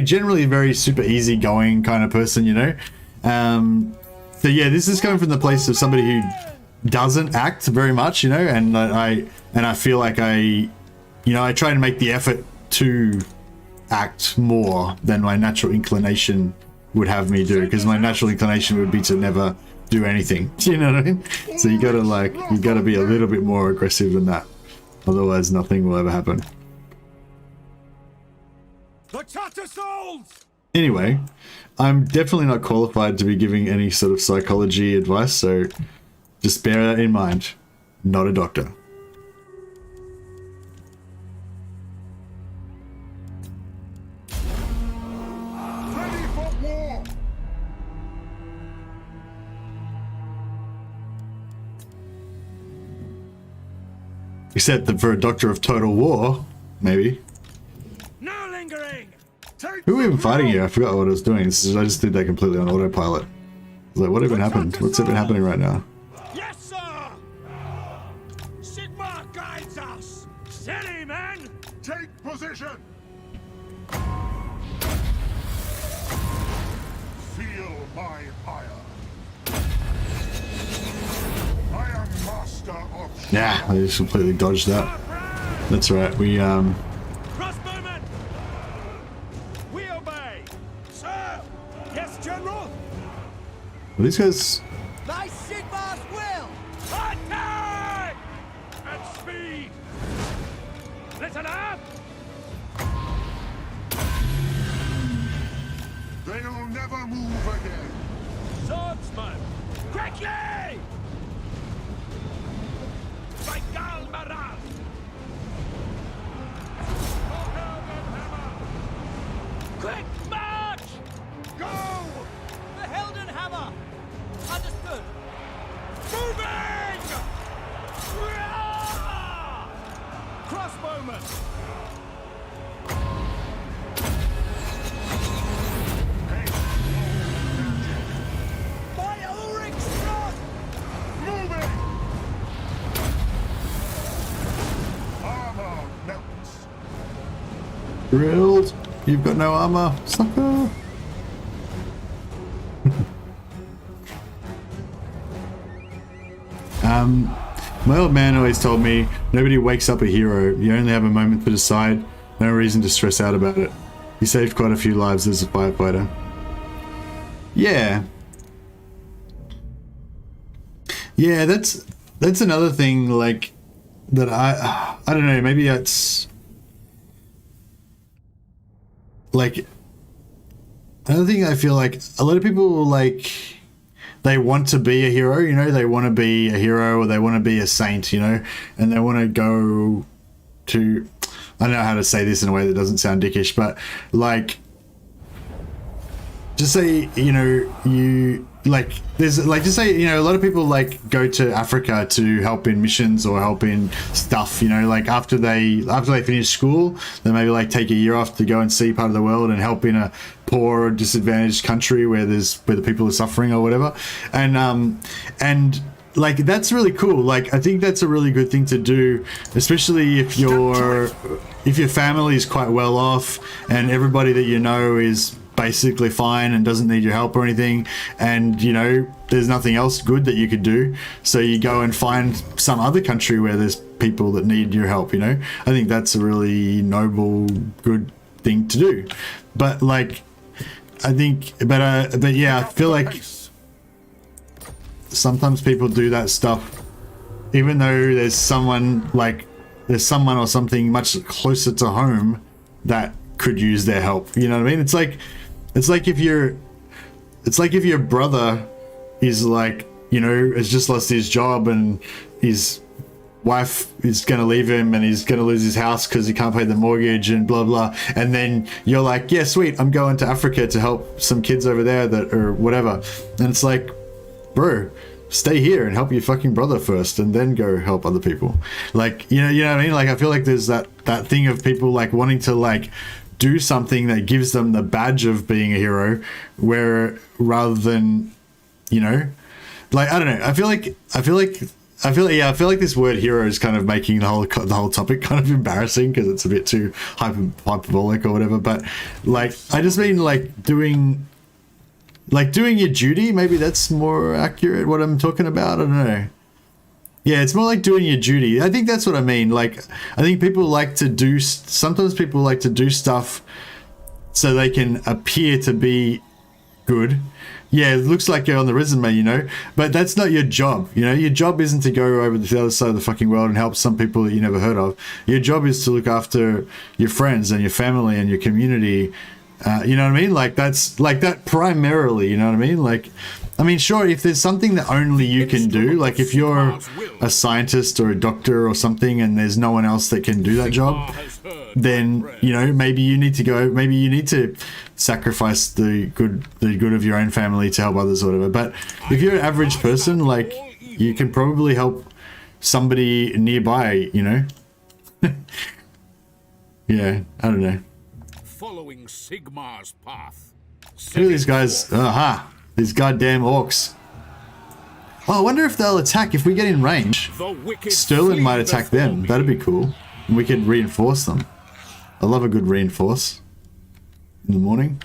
generally very super easygoing kind of person, you know? So yeah, this is coming from the place of somebody who doesn't act very much, you know, and I feel like I try to make the effort to act more than my natural inclination would have me do, because my natural inclination would be to never do anything. You know what I mean? So you gotta be a little bit more aggressive than that. Otherwise nothing will ever happen. The Tattersouls! Anyway, I'm definitely not qualified to be giving any sort of psychology advice, so just bear that in mind. Not a doctor. Ready for war. Except that for a doctor of total war, maybe. No lingering! Who are we even fighting here? I forgot what I was doing. I just did that completely on autopilot. I was like, what even happened? What's even happening right now? Yes, sir! Sigmar guides us! Steady, men! Take position. Feel my ire. I am master Yeah, I just completely dodged that. That's right. We Crossbowmen! We obey! Sir! Yes, General! well, these guys. Thy Sigmar's will! Attack! At speed! Listen up! They'll never move again. Swordsman! Quickly! Vigal Maral! Quick march! Go! The Helden Hammer! Understood! Moving! Crossbowmen! My Ulrich's rod! Moving! Armor melts. Drilled. You've got no armor, sucker. My old man always told me, nobody wakes up a hero. You only have a moment to decide. No reason to stress out about it. He saved quite a few lives as a firefighter. Yeah. Yeah, that's another thing, like, that I don't know, maybe it's like, another thing I feel like a lot of people, like, they want to be a hero, you know, they want to be a hero or they want to be a saint, you know, and they want to go to, I don't know how to say this in a way that doesn't sound dickish, but like, just say, you know, you like, there's like, just say, you know, a lot of people like go to Africa to help in missions or help in stuff, you know, like after they finish school, they maybe like take a year off to go and see part of the world and help in a poor or disadvantaged country where the people are suffering or whatever. And like, that's really cool. Like, I think that's a really good thing to do, especially if your family is quite well off and everybody that you know is basically fine and doesn't need your help or anything, and you know there's nothing else good that you could do, so you go and find some other country where there's people that need your help, you know. I think that's a really noble, good thing to do. But like, I think, but yeah, I feel like sometimes people do that stuff even though there's someone or something much closer to home that could use their help, you know what I mean? It's like if your brother is like, you know, has just lost his job and his wife is going to leave him and he's going to lose his house because he can't pay the mortgage and blah blah, and then you're like, yeah, sweet, I'm going to Africa to help some kids over there that or whatever, and it's like, bro, stay here and help your fucking brother first and then go help other people. Like, you know what I mean? Like, I feel like there's that thing of people like wanting to like do something that gives them the badge of being a hero, where rather than, you know, like, I don't know. I feel like this word hero is kind of making the whole topic kind of embarrassing because it's a bit too hyperbolic or whatever. But like, I just mean like doing your duty. Maybe that's more accurate what I'm talking about. I don't know. Yeah, it's more like doing your duty. I think that's what I mean. Like, I think sometimes people like to do stuff so they can appear to be good. Yeah, it looks like you're on the resume, you know, but that's not your job. You know, your job isn't to go over to the other side of the fucking world and help some people that you never heard of. Your job is to look after your friends and your family and your community. You know what I mean? Like, that's like that primarily, you know what I mean? Like, I mean, sure, if there's something that only you can do, like if you're a scientist or a doctor or something and there's no one else that can do that job, then, you know, maybe you need to sacrifice the good of your own family to help others or whatever. But if you're an average person, like, you can probably help somebody nearby, you know? Yeah, I don't know. Following Sigmar's path. Who are these guys? Aha! These goddamn orcs. Oh, I wonder if they'll attack if we get in range. Sterling might attack them. That'd be cool. And we could reinforce them. I love a good reinforce in the morning.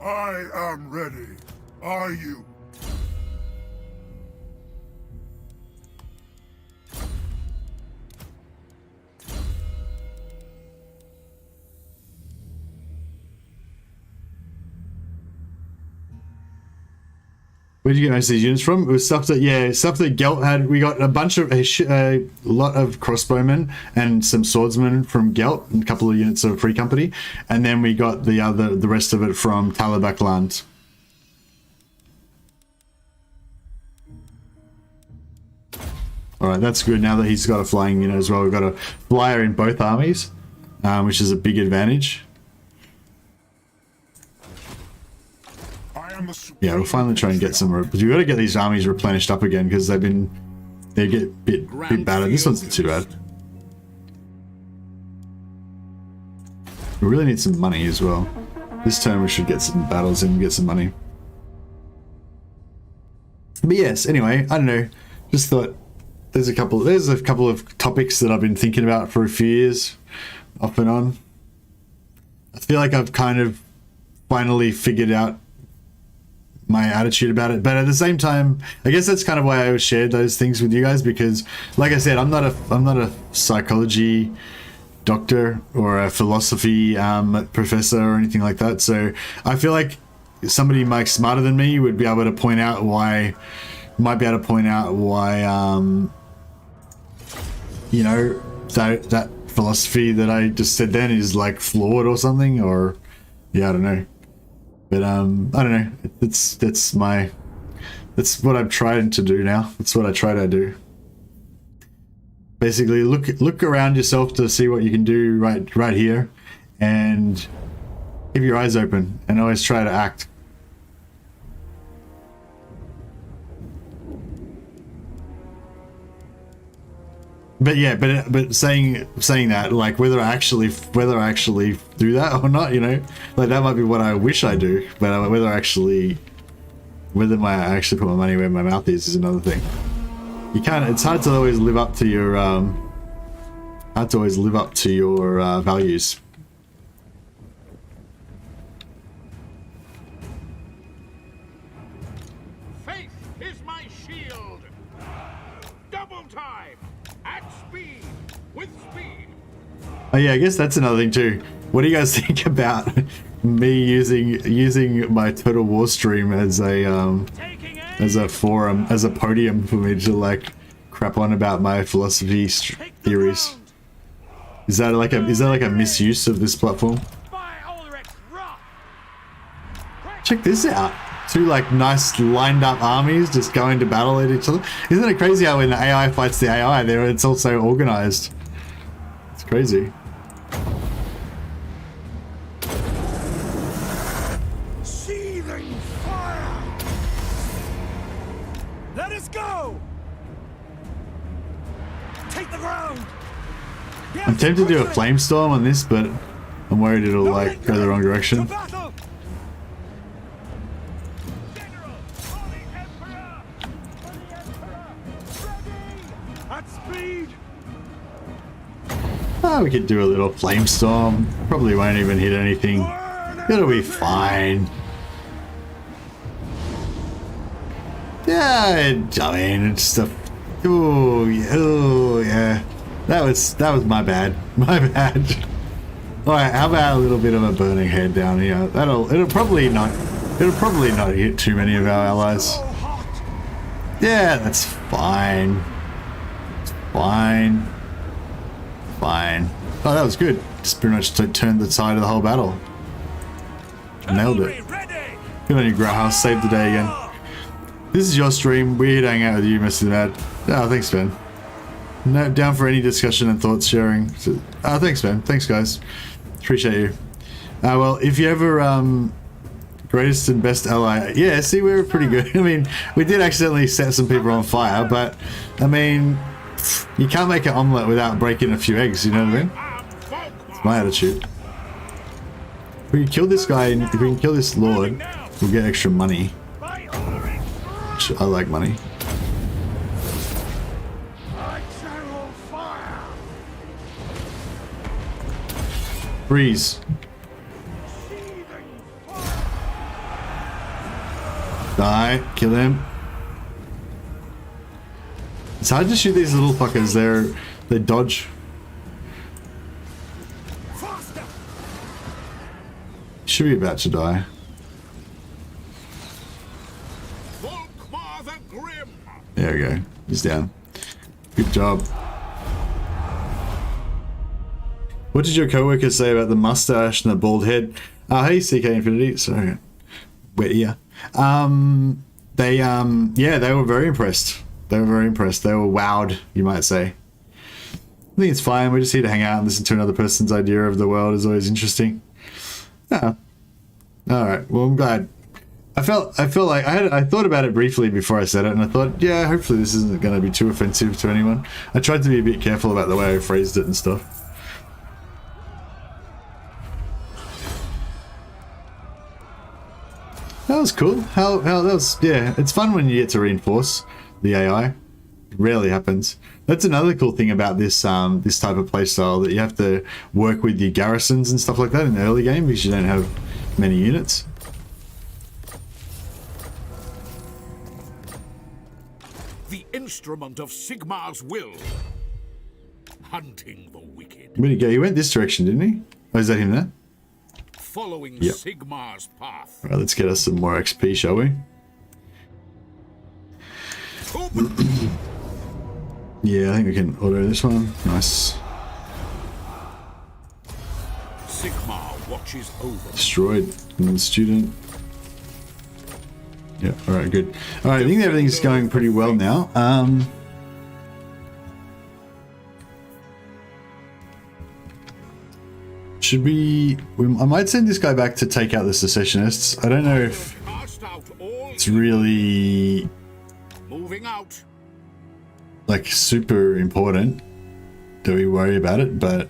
I am ready. Are you? Where'd you get most of these units from? It was stuff that, yeah, stuff that Gelt had. We got a bunch of, a lot of crossbowmen and some swordsmen from Gelt, and a couple of units of Free Company. And then we got the rest of it from Talabak Land. Alright, that's good. Now that he's got a flying unit as well, we've got a flyer in both armies, which is a big advantage. Yeah, we'll finally try and get some, but we've got to get these armies replenished up again because they get a bit battered. This one's not too bad. We really need some money as well. This turn we should get some battles in and get some money. But yes, anyway, I don't know. Just thought there's a couple of topics that I've been thinking about for a few years, off and on. I feel like I've kind of finally figured out my attitude about it, but at the same time, I guess that's kind of why I shared those things with you guys, because like I said, I'm not a psychology doctor or a philosophy professor or anything like that, so I feel like somebody much smarter than me would be able to point out why you know, that philosophy that I just said then is like flawed or something, or yeah, I don't know. But I don't know. That's what I'm trying to do now. That's what I try to do. Basically, look around yourself to see what you can do right here, and keep your eyes open, and always try to act. But yeah, but saying that, like whether I actually do that or not, you know, like that might be what I wish I do. But whether I actually put my money where my mouth is another thing. You can't. It's hard to always live up to your values. Faith is my shield. Double time. At speed, with speed. Oh yeah, I guess that's another thing too. What do you guys think about me using my Total War stream as a forum, as a podium for me to like crap on about my philosophy theories? Is that like a misuse of this platform? Check this out. Two like nice lined up armies just going to battle at each other. Isn't it crazy how when the AI fights the AI there, it's also organized? It's crazy. Seething fire! Let us go! Take the ground! I'm tempted to do a flame storm on this, but I'm worried it'll like go the wrong direction. Oh, we could do a little flame storm. Probably won't even hit anything. It'll be fine. Yeah, I mean, it's stuff. Oh yeah. That was my bad. My bad. All right, how about a little bit of a burning head down here? It'll probably not hit too many of our allies. Yeah, that's fine. It's fine. Fine. Oh, that was good. Just pretty much turned the tide of the whole battle. Nailed it. Good on you, Growhouse. Saved the day again. This is your stream. We're here to hang out with you, Mr. Mad. Oh, thanks, Ben. No, down for any discussion and thoughts sharing. So, thanks, Ben. Thanks, guys. Appreciate you. Well, if you ever greatest and best ally, yeah. See, we were pretty good. I mean, we did accidentally set some people on fire, but I mean, you can't make an omelette without breaking a few eggs. You know what I mean? It's my attitude. If we can kill this guy, if we can kill this lord, we'll get extra money. I like money. Freeze. Die. Kill him. It's hard to shoot these little fuckers. They dodge. Should be about to die. Full There we go. He's down. Good job. What did your co-workers say about the mustache and the bald head? Hey, CK Infinity. Sorry. Wet ear. Yeah, they were very impressed. They were very impressed. They were wowed, you might say. I think it's fine. We're just here to hang out and listen to another person's idea of the world is always interesting. Yeah. All right. Well, I'm glad. I felt like I thought about it briefly before I said it, and I thought, yeah, hopefully this isn't going to be too offensive to anyone. I tried to be a bit careful about the way I phrased it and stuff. That was cool. How that was, yeah, it's fun when you get to reinforce the AI. It rarely happens. That's another cool thing about this this type of playstyle, that you have to work with your garrisons and stuff like that in the early game because you don't have many units. The instrument of Sigmar's will. Hunting the wicked. Where'd he go? He went this direction, didn't he? Oh, is that him there? Following Yep. Sigmar's path. Alright, let's get us some more XP, shall we? Yeah, I think we can auto this one. Nice. Sigmar watches over. Destroyed. Another student. Yeah, alright, good. Alright, I think everything's going pretty well now. Should we... I might send this guy back to take out the secessionists. I don't know if Cast out all it's really... moving out. like super important that we worry about it, but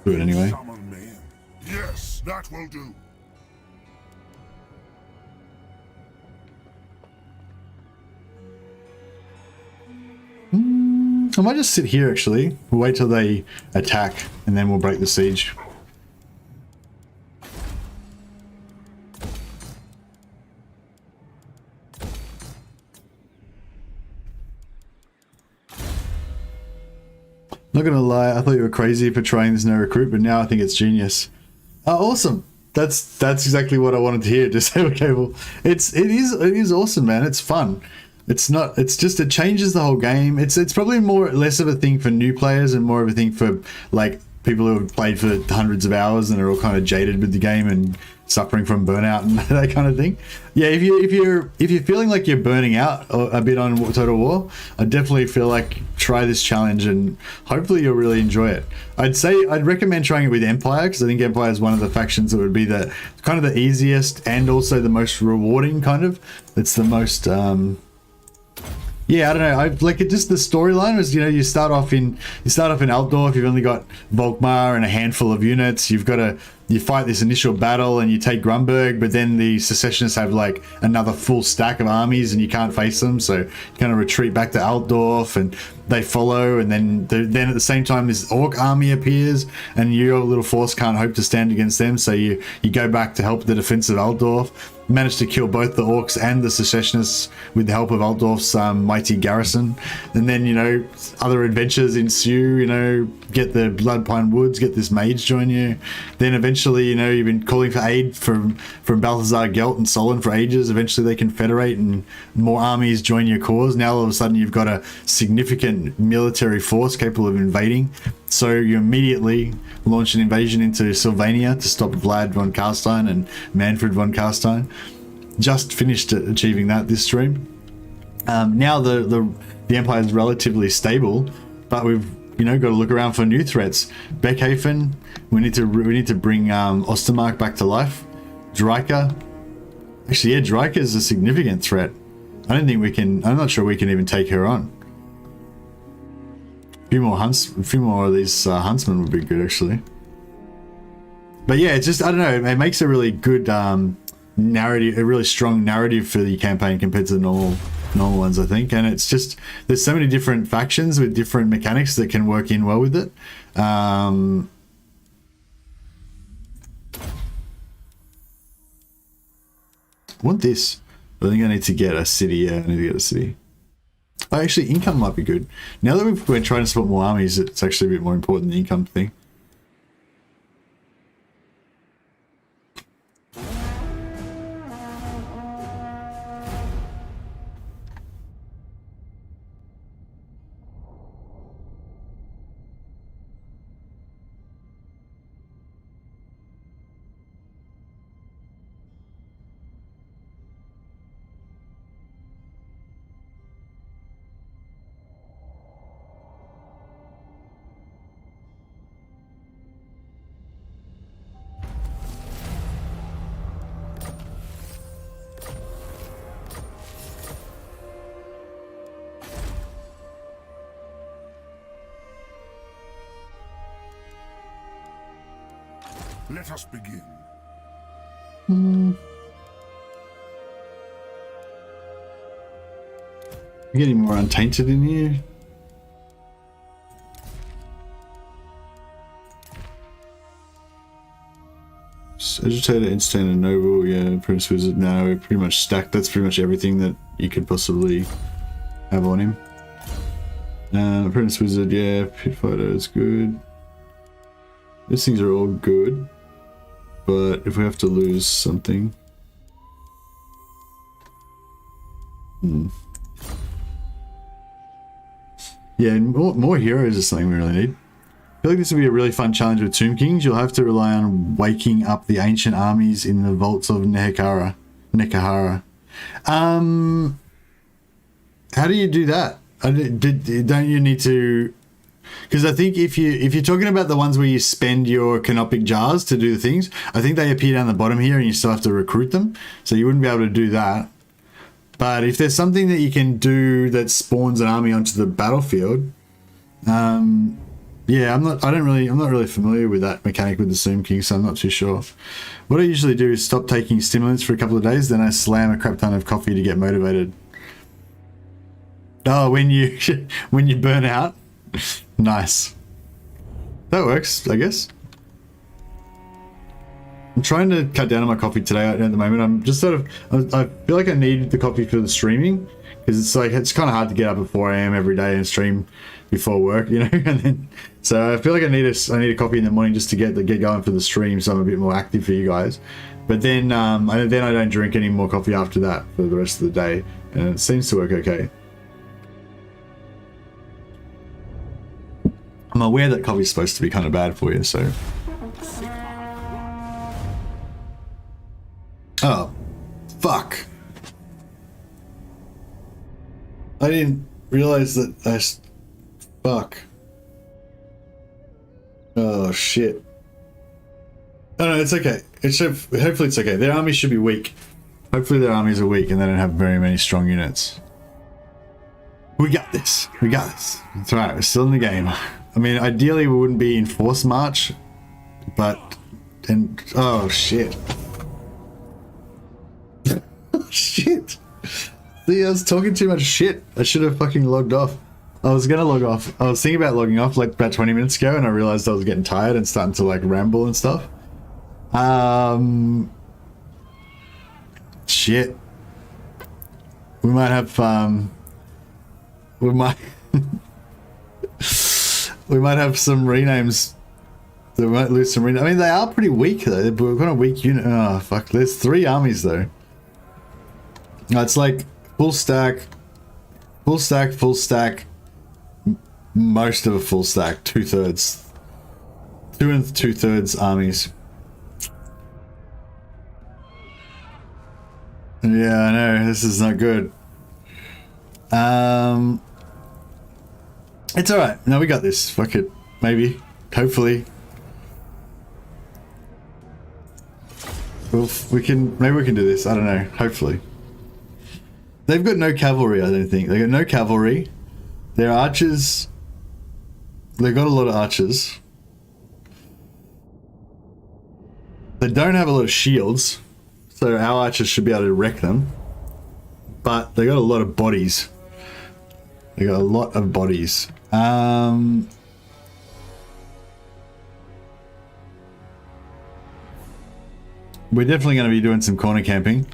do it anyway. Summon me. Yes, that will do. I might just sit here actually. We'll wait till they attack and then we'll break the siege. Not gonna lie, I thought you were crazy for trying this no recruit, but now I think it's genius. Awesome. That's exactly what I wanted to hear. Just say, okay, well, it is awesome, man. It's fun. It's just it changes the whole game. It's probably less of a thing for new players and more of a thing for like people who have played for hundreds of hours and are all kind of jaded with the game and suffering from burnout and that kind of thing. Yeah, if you're feeling like you're burning out a bit on Total War, I definitely feel like try this challenge and hopefully you'll really enjoy it. I'd recommend trying it with Empire, because I think Empire is one of the factions that would be the kind of the easiest and also the most rewarding kind of. It's the most yeah, I don't know. I like it. Just the storyline was, you start off in Altdorf. You've only got Volkmar and a handful of units. You fight this initial battle and you take Grunberg, but then the secessionists have like another full stack of armies and you can't face them, so you kind of retreat back to Altdorf and they follow, and then at the same time this Orc army appears and your little force can't hope to stand against them, so you go back to help the defense of Altdorf. Managed to kill both the Orcs and the secessionists with the help of Altdorf's mighty garrison, and then other adventures ensue. Get the Bloodpine Woods, get this mage join you, then eventually you've been calling for aid from Balthazar Gelt and Solon for ages. Eventually they confederate and more armies join your cause. Now all of a sudden you've got a significant military force capable of invading, so you immediately launch an invasion into Sylvania to stop Vlad von Carstein and Manfred von Carstein. Just finished achieving that this stream. Now the Empire is relatively stable, but we've got to look around for new threats. Beckhaven, we need to bring Ostermark back to life. Dreiker, actually, yeah, Dreiker is a significant threat. I'm not sure we can even take her on. A few more of these huntsmen would be good, actually. But yeah, it's just, I don't know, it makes a really good narrative, a really strong narrative for the campaign compared to the normal ones, I think. And it's just, there's so many different factions with different mechanics that can work in well with it. I want this. I think I need to get a city. Yeah, I need to get a city. Oh, actually, income might be good. Now that we're trying to support more armies, it's actually a bit more important than the income thing. Let us begin. Getting more untainted in here. Agitator, Instant, and Noble, yeah, Prince Wizard. Now we're pretty much stacked. That's pretty much everything that you could possibly have on him. Prince Wizard, yeah, Pit Fighter is good. These things are all good, but if we have to lose something, yeah, more heroes is something we really need. I feel like this would be a really fun challenge with Tomb Kings. You'll have to rely on waking up the ancient armies in the vaults of Nekahara. How do you do that? Don't you need to? Because I think if you're talking about the ones where you spend your canopic jars to do the things, I think they appear down the bottom here, and you still have to recruit them. So you wouldn't be able to do that. But if there's something that you can do that spawns an army onto the battlefield, yeah, I'm not really familiar with that mechanic with the Tomb King, so I'm not too sure. What I usually do is stop taking stimulants for a couple of days, then I slam a crap ton of coffee to get motivated. Oh, when you burn out, nice. That works, I guess. I'm trying to cut down on my coffee today at the moment. I'm just I feel like I need the coffee for the streaming, because it's kind of hard to get up at 4 AM every day and stream before work, you know. And then, so I feel like I need a coffee in the morning just to get going for the stream, so I'm a bit more active for you guys. But then I don't drink any more coffee after that for the rest of the day, and it seems to work okay. I'm aware that coffee's supposed to be kind of bad for you, so. Oh, fuck. I didn't realize that fuck. Oh, shit. Oh, no, it's okay. Hopefully it's okay. Their armies should be weak. Hopefully their armies are weak and they don't have very many strong units. We got this. We got this. It's alright, we're still in the game. I mean, ideally we wouldn't be in force march, but... oh, shit. Shit. See, I was talking too much shit. I should have fucking logged off. I was gonna log off. I was thinking about logging off like about 20 minutes ago, and I realized I was getting tired and starting to like ramble and stuff. Shit. We might have we might have some renames. We might lose some renames. I mean, they are pretty weak though. We've got a weak unit. Oh fuck. There's 3 armies though. No, it's like full stack, most of a full stack, 2/3, 2 2/3 armies. Yeah, I know, this is not good. It's alright. No, we got this. Fuck it. Maybe. Hopefully. Well, maybe we can do this. I don't know. Hopefully. They've got no cavalry, I don't think. They've got no cavalry. Their archers... They've got a lot of archers. They don't have a lot of shields, so our archers should be able to wreck them. But they got a lot of bodies. They got a lot of bodies. We're definitely going to be doing some corner camping.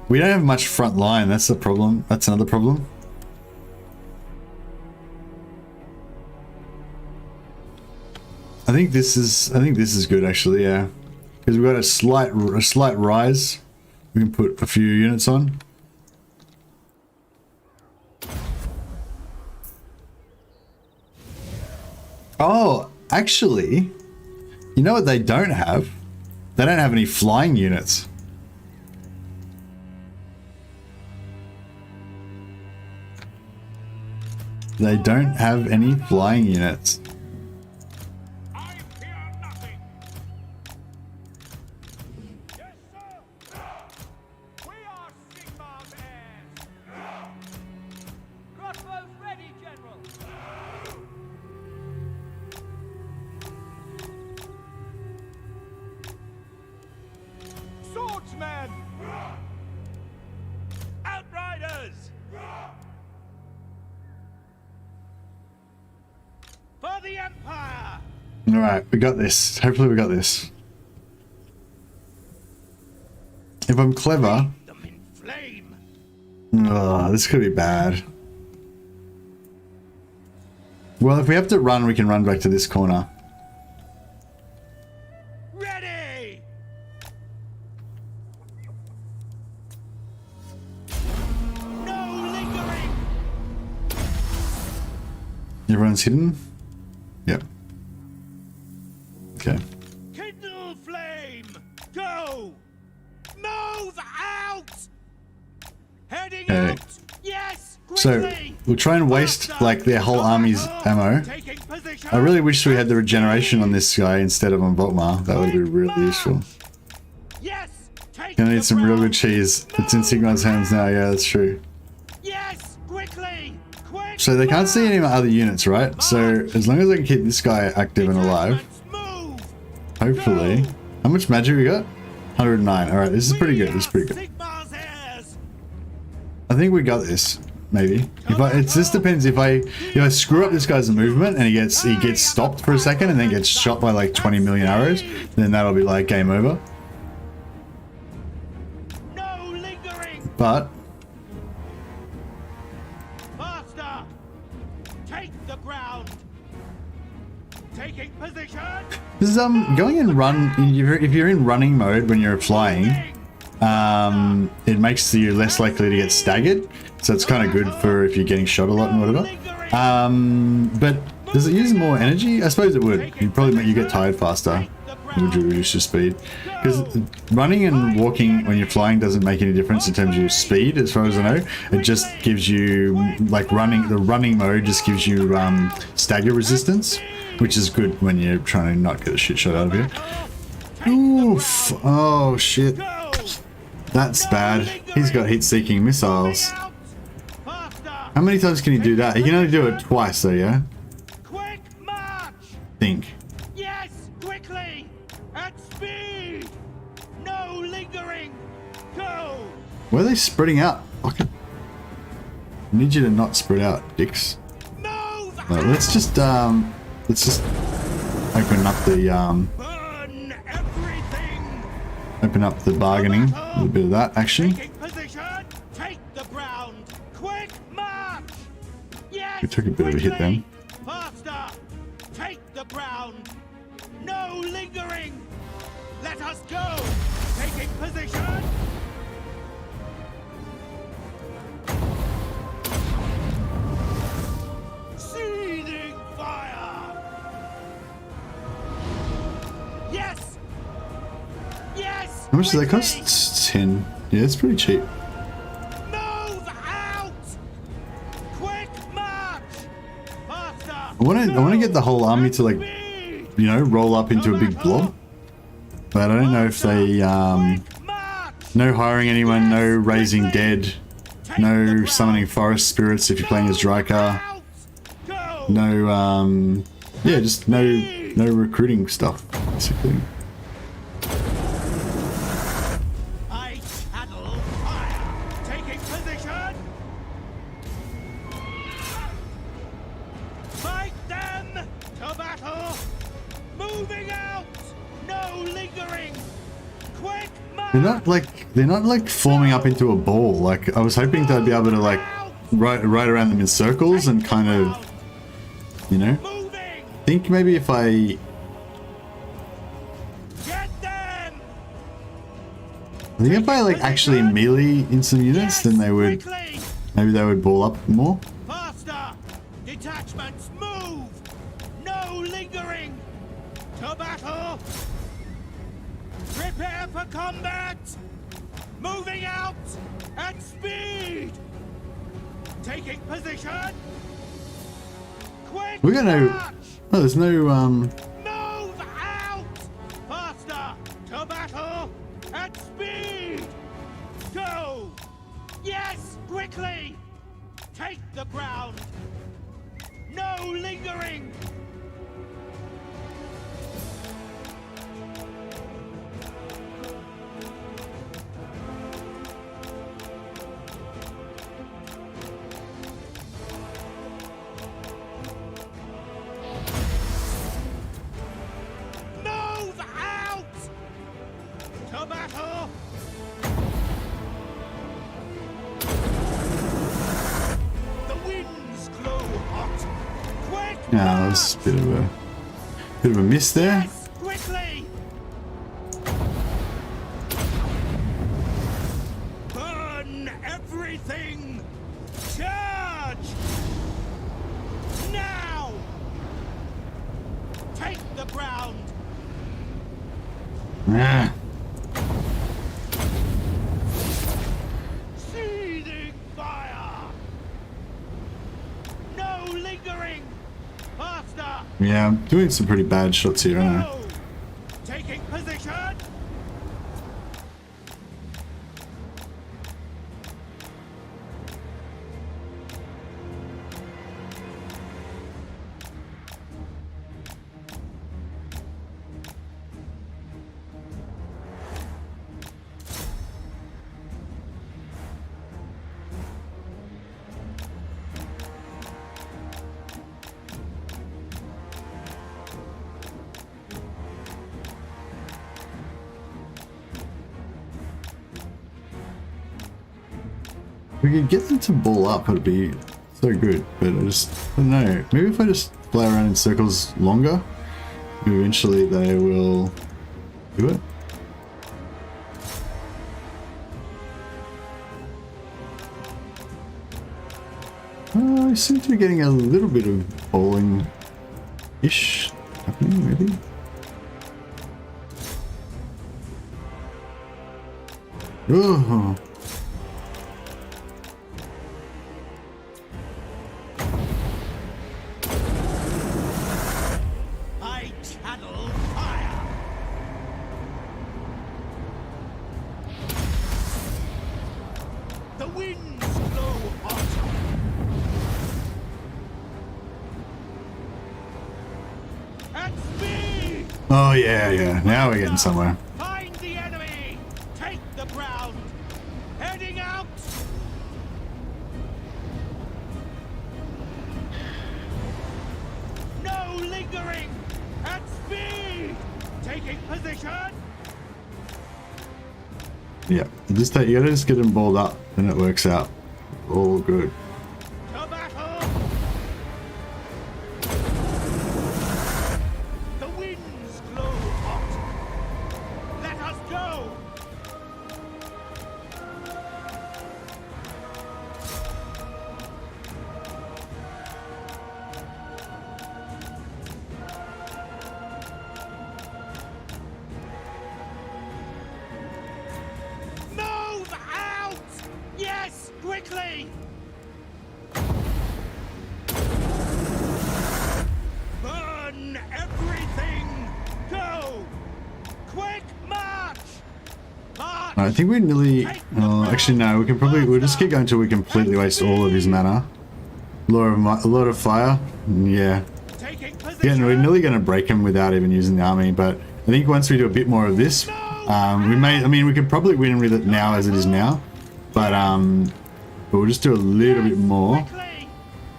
We don't have much front line. That's the problem. That's another problem. I think this is good actually. Yeah, because we've got a slight rise. We can put a few units on. Oh, actually, you know what they don't have? They don't have any flying units. They don't have any flying units. I fear nothing. Yes, sir. We are Sigmar's heirs. Crossbows ready, General. For the Empire! All right, we got this. Hopefully we got this. If I'm clever... Them in flame! Oh, this could be bad. Well, if we have to run, we can run back to this corner. Ready! No lingering! Everyone's hidden? Yep. Okay. Kindle flame! Go! Move out! Heading Okay. out! Yes! So, Quickly! we'll try and waste, like, their whole army's ammo. Taking position! I really wish we had the regeneration on this guy instead of on Volkmar. That would be really useful. Yes! Take Gonna the need some real ground. good cheese. It's in Sigmar's hands now, yeah, that's true. Yes! Quickly! Quick! So they can't see any of my other units, right? So, as long as I can keep this guy active and alive, Move! hopefully... How much magic we got? 109. Alright, this is pretty good, this is pretty good. Sigmar's heirs! I think we got this. Maybe. If I, it just depends if I screw up this guy's movement and he gets stopped for a second and then gets shot by like 20 million arrows, then that'll be like game over. No lingering! But Faster! Take the ground! Taking position! this is going in run. If you're in running mode when you're flying, it makes you less likely to get staggered. So it's kind of good for if you're getting shot a lot and whatever. But does it use more energy? I suppose it would. You'd probably make you get tired faster. Would you reduce your speed? Because running and walking when you're flying doesn't make any difference in terms of your speed, as far as I know. It just gives you, like, the running mode just gives you stagger resistance, which is good when you're trying to not get a shit shot out of you. Oof! Oh shit! That's bad. He's got heat-seeking missiles. How many times can he do that? He can only do it twice, though, yeah? Quick march! Think. Yes! Quickly! At speed! No lingering! Go! Where are they spreading out? Okay. I need you to not spread out, dicks. Move! Well, let's just open up the Burn everything! open up the bargaining. A little bit of that action. Taking position! Take the ground! Quick march! Yes! We took a bit of a hit then. Faster! Take the ground! No lingering! Let us go! Taking position! Seething fire! Yes! Yes! How much does that quickly! cost? 10. Yeah, it's pretty cheap. Move out! Quick march! Faster! I want to get the whole army to, like, you know, roll up into a big blob. But I don't know if they no hiring anyone, no raising dead, no summoning forest spirits if you're playing as Drycar. No yeah, just no recruiting stuff, basically. I channel fire! Taking position! Fight them! To battle! Moving out! No lingering! Quick march! They're not like forming up into a ball. Like, I was hoping that I'd be able to, like, ride around them in circles and kind of, you know, Moving! think maybe if I Get them! think if I like actually melee in some units, then they would, Quickly! maybe they would ball up more. Faster! Detachments move! No lingering! To battle! Prepare for combat! Moving out! At speed! Taking position! Quick We got no, march! oh, there's no Move out! Faster! To battle! At speed! Go! Yes! Quickly! Take the ground! No lingering! that was a bit of a miss there. Yes, quickly! Burn everything! Charge! Now! Take the ground! Ah. Seething fire! No lingering! Faster! Yeah, I'm doing some pretty bad shots here, aren't I? Go! Taking position! If we could get them to ball up, it'd be so good, but I don't know. Maybe if I just fly around in circles longer, eventually they will do it. I seem to be getting a little bit of bowling-ish happening, maybe. Oh. I channel fire! The winds blow hot! At speed! Oh yeah. Now we're getting somewhere. Find the enemy! Take the ground! Heading out! No lingering! At speed! Taking position! Yeah, you gotta just get them balled up, and it works out. All good. To battle! The winds blow hot! Let us go! Move out! Yes, quickly! Burn everything! Go! Quick march! March! I think we nearly. Actually, no. We'll just keep going until we completely waste all of his mana. A lot of fire. Yeah. Taking Yeah, position! we're nearly going to break him without even using the army. But I think once we do a bit more of this, we may. I mean, we could probably win with it now as it is now. But we'll just do a little bit more, Quickly!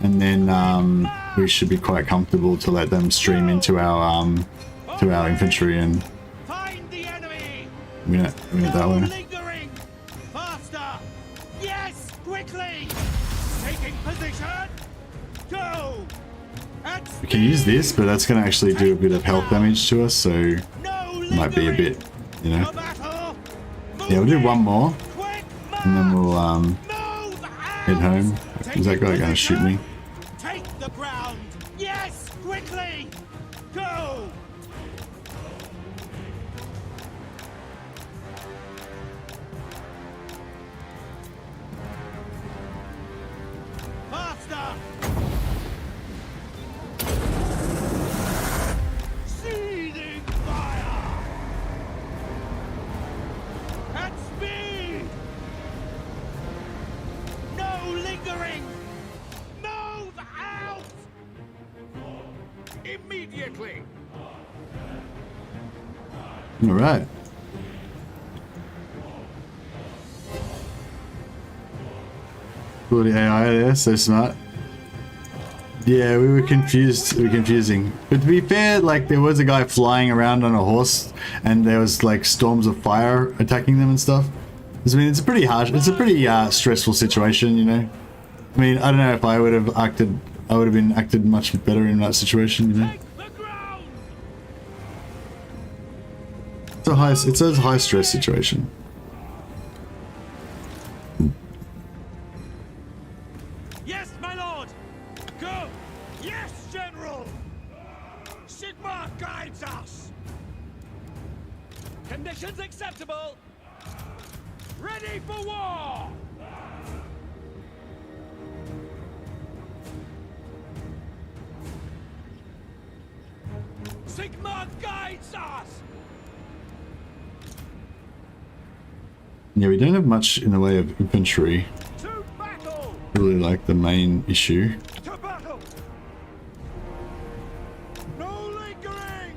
and then we should be quite comfortable to let them stream into our infantry and Find the enemy! win it that No way. lingering! Faster! Yes, quickly! Taking position! Go! At We can use this, but that's going to actually do a bit of health damage to us, so No might be a lingering! bit, you know. To battle! Yeah, we'll do one more, Quick and then march! we'll Move head out! home. Is that guy going to shoot me? Take the ground! Yes, quickly! Go! Faster! Seething fire! At speed! No lingering! Move out! Immediately! All right. Cool, the AI there, so smart. Yeah, we were confused. We were confusing. But to be fair, like there was a guy flying around on a horse, and there was like storms of fire attacking them and stuff. I mean, it's a pretty harsh, it's a pretty stressful situation, you know. I mean, I don't know if I would have acted I would have been acted much better in that situation, you know. It's a high stress situation. Yes, my lord! Go! Yes, General! Sigmar guides us! Conditions acceptable. Ready for war! Sigmar guides us. Yeah, we don't have much in the way of infantry. To battle! Really like the main issue. To battle! No lingering!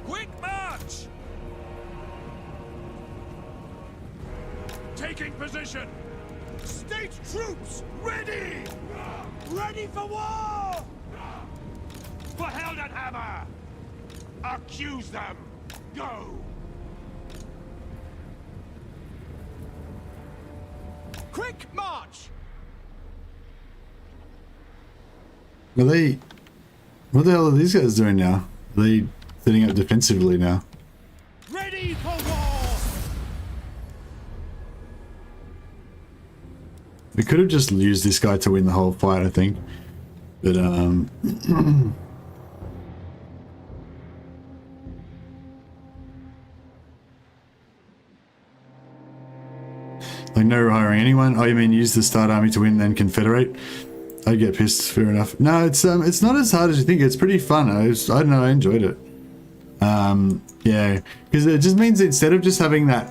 Quick march. Taking position! State troops ready! Ready for war! For Heldenhammer! Accuse them! Go! Quick march. Are they... What the hell are these guys doing now? Are they setting up defensively now? Ready for war! We could have just used this guy to win the whole fight, I think. But, like, no hiring anyone? Oh, you mean use the start army to win, then confederate? I'd get pissed, fair enough. No, it's not as hard as you think. It's pretty fun. I don't know, I enjoyed it. Yeah, because it just means instead of just having that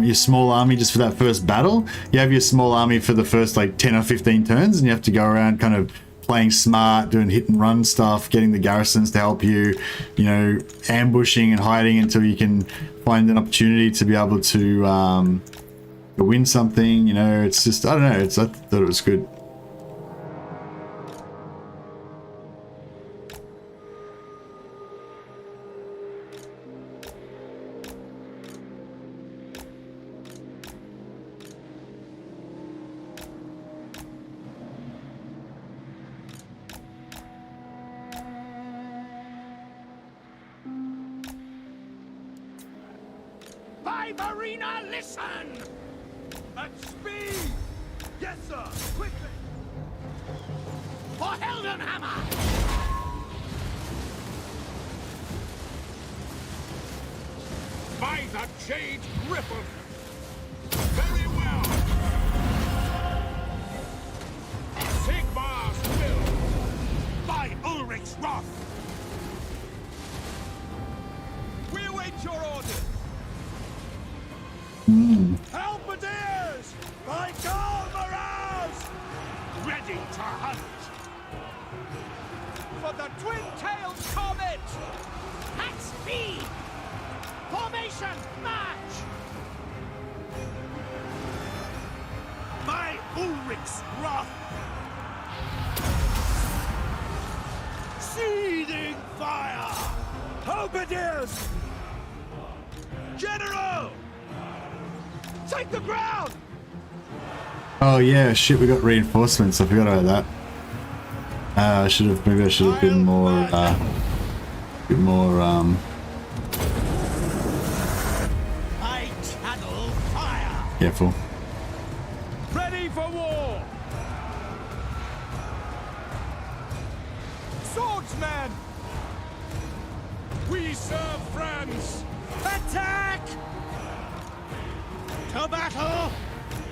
your small army just for that first battle, you have your small army for the first like 10 or 15 turns, and you have to go around kind of playing smart, doing hit and run stuff, getting the garrisons to help you, you know, ambushing and hiding until you can find an opportunity to be able to win something. You know, it's just, I don't know, I thought it was good. Marina, listen! At speed! Yes, sir! Quickly! For Heldenhammer! By the Jade Griffin! Very well! Sigmar's will! By Ulrich's wrath! We await your orders. Halberdiers! By Galmaraz! Ready to hunt! For the twin-tailed comet! At speed! Formation, march! By Ulrich's wrath! Seething fire! Halberdiers! General! Take the ground! Oh yeah, shit, we got reinforcements. I forgot about that. Maybe I should have been more, I channel fire! careful. Ready for war! Swordsmen! We serve France! Attack! To battle!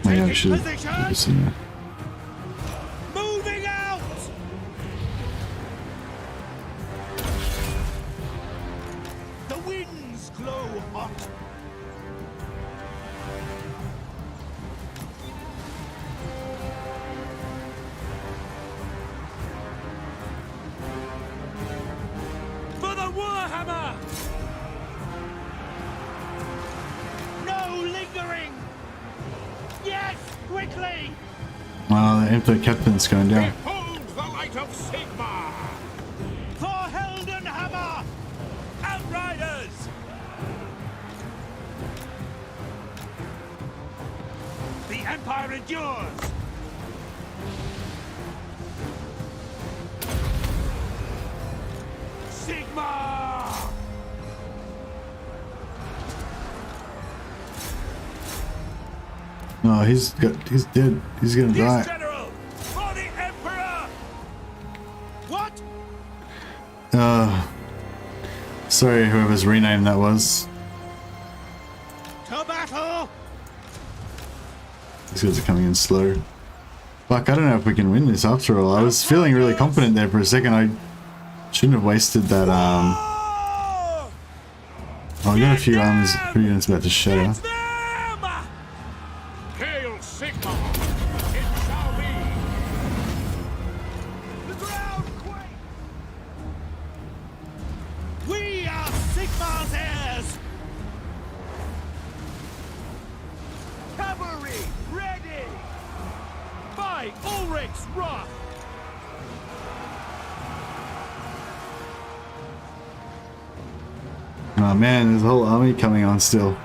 Maybe I Taking should position! have seen that. Moving out! The winds glow hot! For the Warhammer! No lingering! Yes, quickly! Oh, the Emperor Captain's going down. Behold the light of Sigmar! For Heldenhammer! Outriders! The Empire endures! Sigma! No, he's dead. He's gonna die. General! For the Emperor! What? Sorry, whoever's rename that was. To battle! These guys are coming in slow. Fuck, I don't know if we can win this after all. I was feeling really confident there for a second. I shouldn't have wasted that, Oh, we got a few armies, a few units about to shatter. Hail Sigma! It shall be! The ground quakes! We are Sigma's heirs! Cavalry, ready! By Ulrich's wrath! Oh man, there's a whole army coming on still.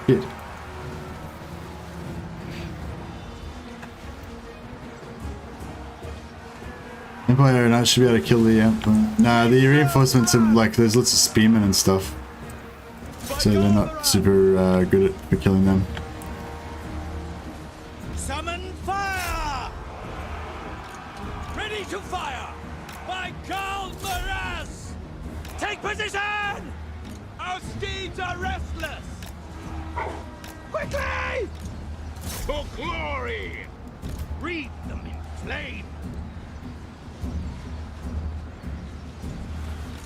Shit. Empire and I should be able to kill the Nah, the reinforcements are like, there's lots of spearmen and stuff. So they're not super good at killing them. Summon fire! Ready to fire! By Karl Maraz! Take position! Our steeds are restless! Quickly! To glory! Breathe them in flame!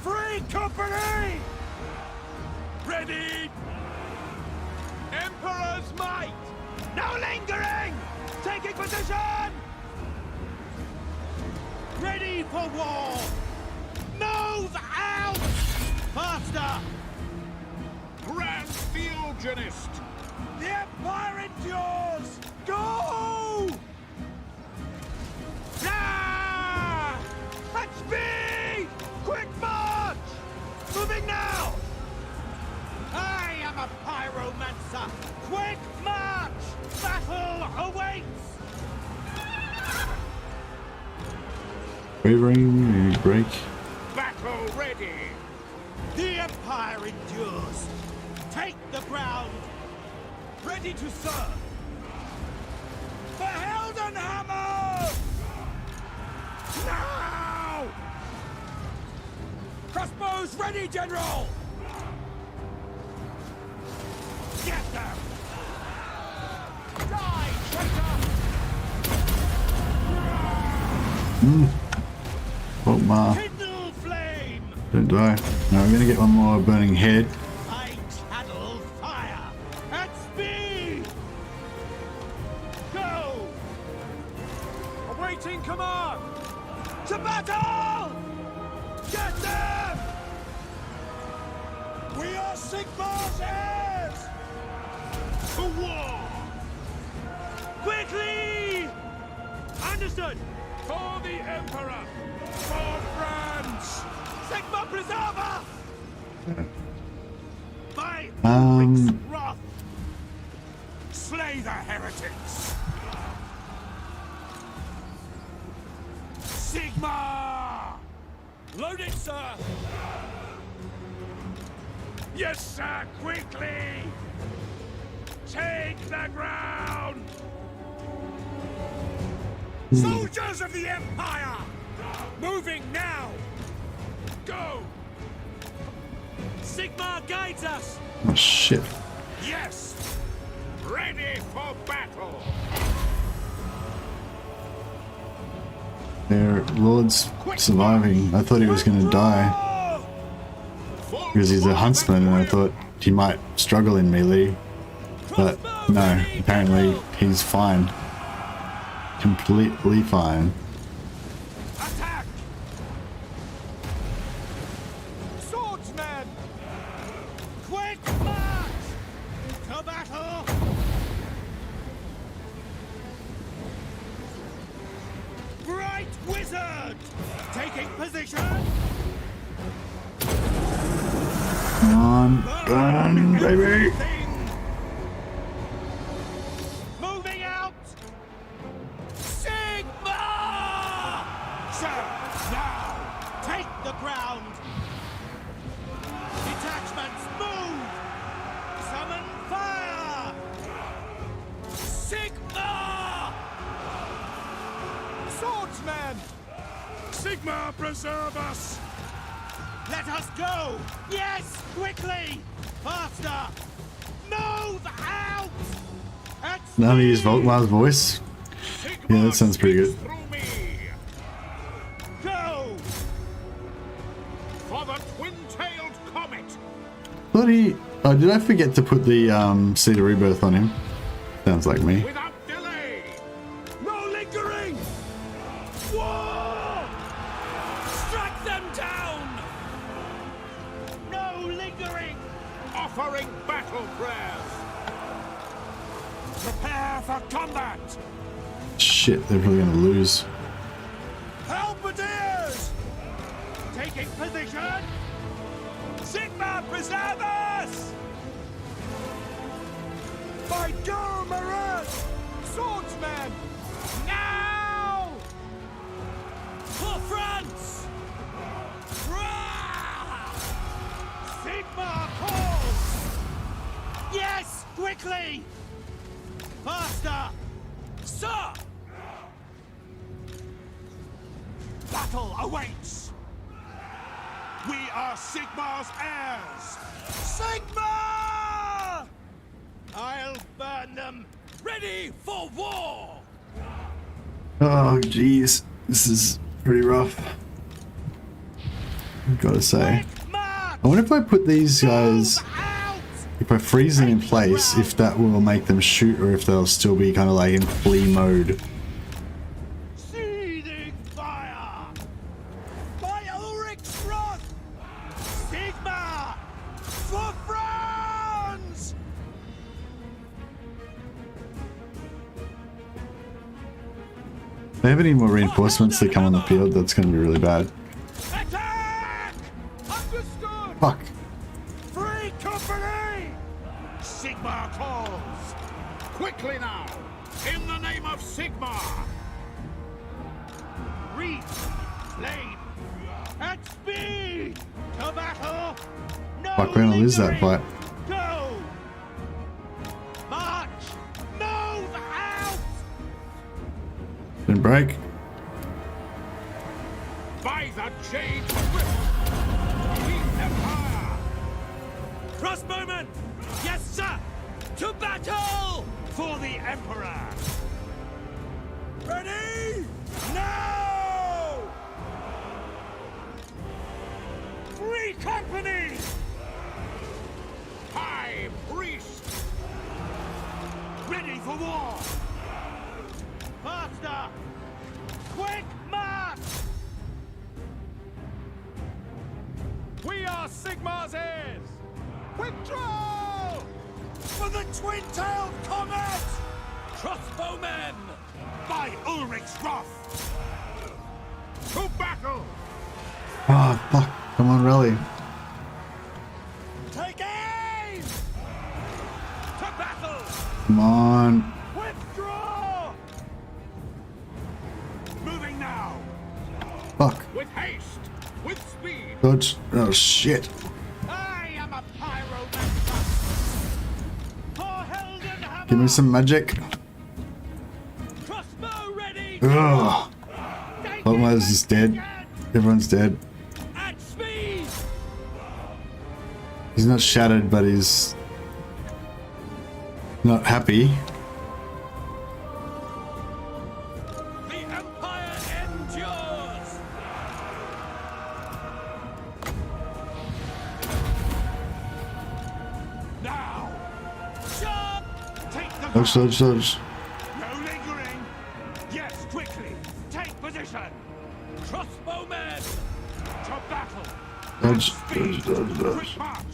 Free company! Ready! Emperor's might! No lingering! Taking position! Ready for war! Move out! Faster! Grand Theogenist! The Empire endures! Go! Ah! At speed! Quick march! Moving now! I am a pyromancer! Quick march! Battle awaits! Wavering, break. Battle ready! The Empire endures! Take the ground! Ready to serve! For Heldenhammer! Now! Crossbows ready, General! Get them! Die, traitor! Oh ma. Kindle flame! Don't die. No, I'm gonna get one more burning head. I channel fire! At speed! Go! Awaiting command! To battle! Get them! We are Sigmar's heirs! To war! Quickly! Understood! For the Emperor! For France! Sigma Preserver! By Um, Ulrich's wrath! Slay the heretics! Sigma! Load it, sir! Yes, sir! Quickly! Take the ground! Soldiers of the Empire! Moving now! Go! Sigma guides us! oh shit. Yes! Ready for battle! Their lord's surviving. I thought he was gonna die because he's a huntsman, and I thought he might struggle in melee. But no, apparently he's fine. Completely fine. Attack! Swordsmen! Quick march! To battle! Bright wizard! Taking position! Come on, burn, baby! Sigmar preserve us! Let us go! Yes! Quickly! Faster! Move out! At Now I'm gonna use speed! Volkmar's voice. Yeah, that sounds pretty good. Through me. Go! For the twin-tailed comet. Bloody! Oh, did I forget to put the Seed of Rebirth on him? Sounds like me. Without delay. No lingering! War! Strike them down! No lingering! Offering battle prayers. Prepare for combat! Shit, they're probably gonna lose. Halberdiers! Taking position! Sigmar preserve us! By Gormaraz! Swordsmen! Now! For France! Rah! Sigmar calls! Yes! Quickly! Faster! Sir! Battle awaits! We are Sigmar's heirs! Sigmar! I'll burn them! Ready for war! Oh, jeez. This is pretty rough. I've gotta say. Quick march! I wonder if I put these guys, Move out! if I freeze them in place, if that will make them shoot or if they'll still be kind of like in flee mode. Seething fire! By Ulrich's wrath! Sigmar! For France! If they have any more reinforcements that come on the field, that's going to be really bad. Attack! Understood! Fuck. Free company! Sigmar calls! Quickly now. In the name of Sigmar. Rite! Flame! At speed! To battle! No Fuck, we're gonna lose that lingering! fight. Go! March! Move out! Didn't break. By the Jade Rift. The Empire. Crossbowmen! Yes, sir! To battle! For the Emperor! Ready? Now! Free company! High Priest. Ready for war! Faster! Quick march! We are Sigmar's heirs! Withdraw! For the twin-tailed comet! Crossbowmen! By Ulrich's wrath! To battle. Oh, fuck. Come on, rally. Take aim! To battle! Come on. Withdraw! Moving now! Fuck. With haste. With speed. Dodge. Oh, shit. I am a pyromancer! For Heldenhammer! Give me some magic. Crossbow ready! Ugh. Take Volkmar's is dead. Everyone's dead. At speed! He's not shattered, but he's not happy. The Empire endures! Now! Sharp! Take the Dodge, dodge, dodge. No lingering! Yes, quickly! Take position! Crossbowmen! To battle! Dodge, Speed! dodge, dodge, dodge. Quick march!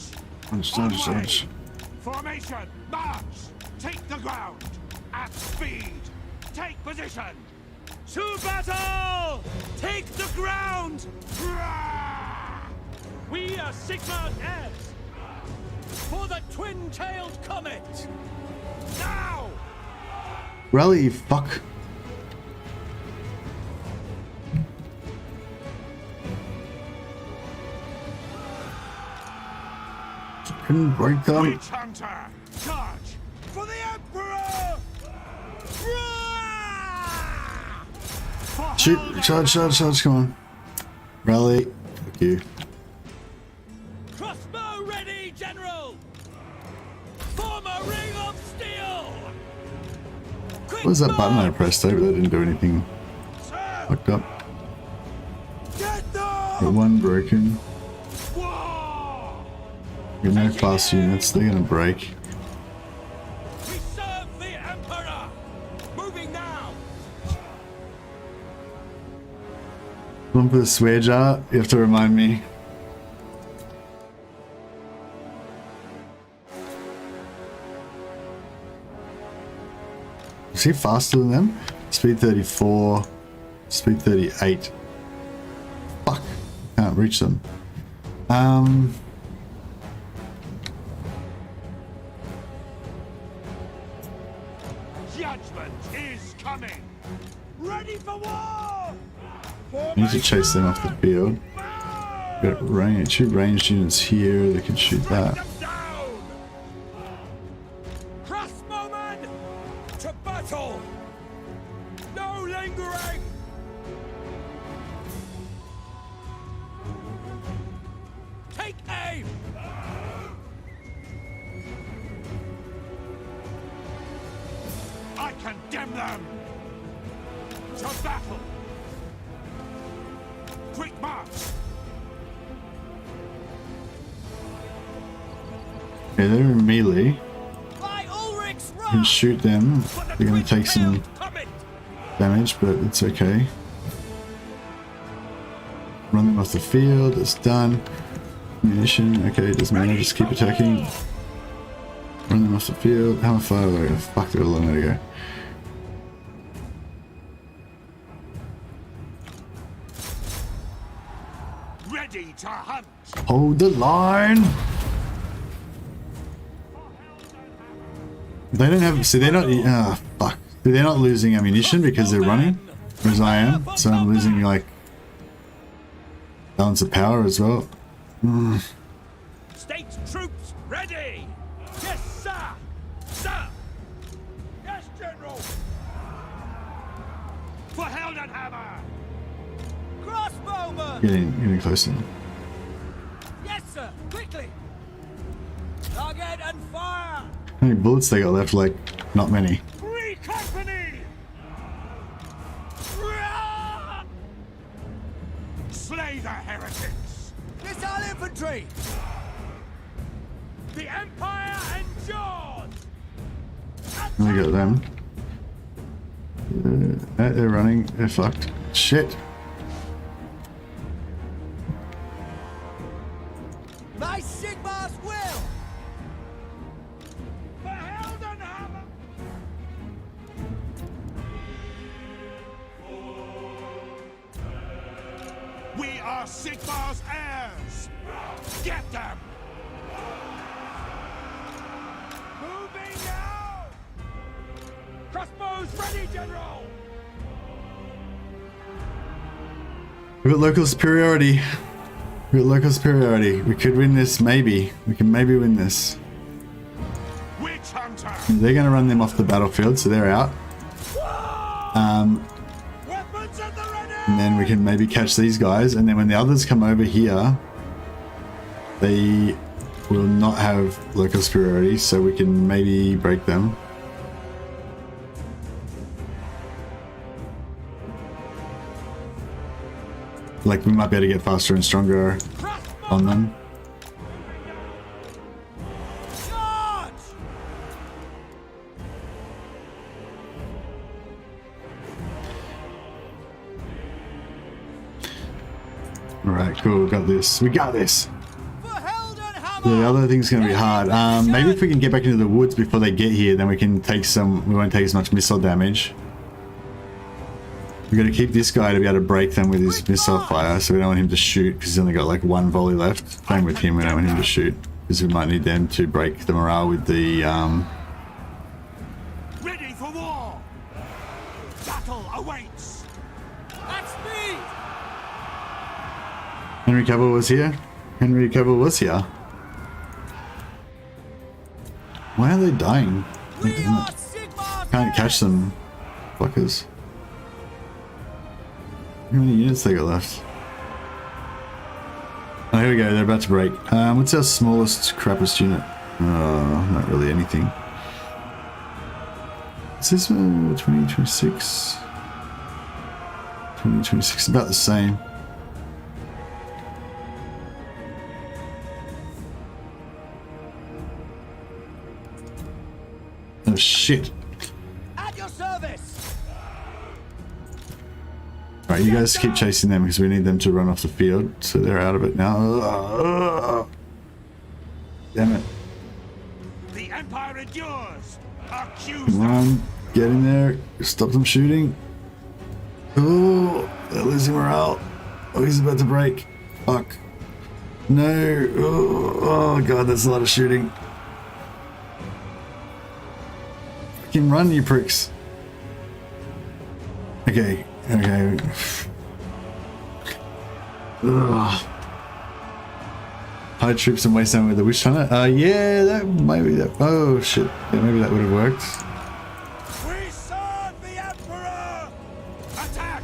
Dodge, On dodge, way. dodge. Formation! March! Take the ground! At speed! Take position! To battle! Take the ground! Hurrah! We are Sigmar's heirs! For the twin-tailed comet! Now! Rally, you fuck. Couldn't break them. Witch Hunter! Charge! For the Emperor! Roar! For Shoot, Heldenhammer! charge, charge, charge, come on. Rally. Fuck you. Crossbow ready, General! Form a ring of steel! What was that button I pressed over that didn't do anything? Fucked up. Got one broken. Got no fast units, they're gonna break. We serve the Emperor! Moving now! One for the swear jar, you have to remind me. Is he faster than them? Speed 34, speed 38. Fuck, can't reach them. Judgment is coming! Ready for war! I need to chase them off the field. Got range, 2 ranged units here, they can shoot that. Down! Crossbowmen! To battle! No lingering! Take aim! I condemn them! To battle! Quick march! Okay, they're in melee. By Ulrich's You can shoot them. They're gonna take some damage, but it's okay. Run them off the field, it's done. Munition, okay, it doesn't matter, just keep attacking. Run them off the field. How far away? Fuck, they're a long way to go. Ready to hunt! Hold the line! They don't have, see they're not, fuck. They're not losing ammunition because they're running, whereas I am, so I'm losing like balance of power as well. State troops ready! Yes, sir! Sir! Yes, General! For Heldenhammer! Crossbowman! Getting closer. Yes, sir! Quickly! Target and fire! How many bullets they got left? Like, not many. Free company! Slay the heretics! Missile infantry! The Empire endures! I got them. They're running. They're fucked. Shit. By Sigmar's will! For Heldenhammer! We are Sigmar's heirs! Get them! Moving now! Crossbows ready, General! We've got local superiority. We've got local superiority. We could win this, maybe. We can maybe win this. Witch Hunter! They're going to run them off the battlefield, so they're out. Weapons at the ready! And then we can maybe catch these guys, and then when the others come over here, they will not have local superiority, so we can maybe break them. Like, we might be able to get faster and stronger on them. Charge! Alright, cool, we got this. We got this! For Heldenhammer! The other thing's gonna be hard. Maybe if we can get back into the woods before they get here, then we can take some, we won't take as much missile damage. We gotta keep this guy to be able to break them with his missile fire, so we don't want him to shoot, because he's only got like 1 volley left. Playing with him, we don't want him to shoot, because we might need them to break the morale with the, Ready for war! Battle awaits! At speed! Henry Cavill was here. Henry Cavill was here. Why are they dying? We are Sigmar's Can't catch them, fuckers. How many units they got left? Oh, here we go. They're about to break. What's our smallest, crappiest unit? Not really anything. Is this 2026? 2026, about the same. Oh shit. At your service. Right, you guys keep chasing them because we need them to run off the field, so they're out of it now. Damn it. The Empire endures. Accuse Come on, get in there. Stop them shooting. Oh, they're losing morale. Oh, he's about to break. Fuck. No. Oh god, that's a lot of shooting. Fucking run, you pricks. Okay, okay. Ugh. Hide troops and waste time with the witch hunter. Yeah, that maybe that. Oh shit. Yeah, maybe that would have worked. We serve the Emperor. Attack.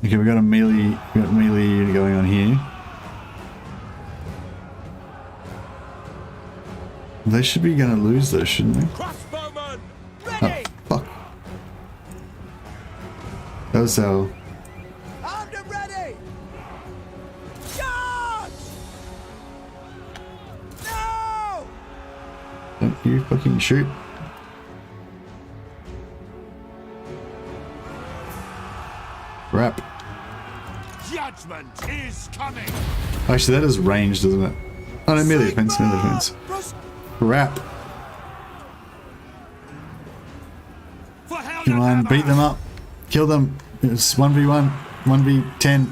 Okay, we got a melee. We got melee unit going on here. They should be gonna lose though, shouldn't they? Crossbowmen. Ready. Oh, fuck. That was our. Armed and ready. Charge. No. Don't you fucking shoot. Crap. Judgment is coming. Actually, that is ranged, doesn't it? Oh no, melee defense, melee defense. Crap. For hell Come on, beat them up. Kill them. It's 1v1, 1v10.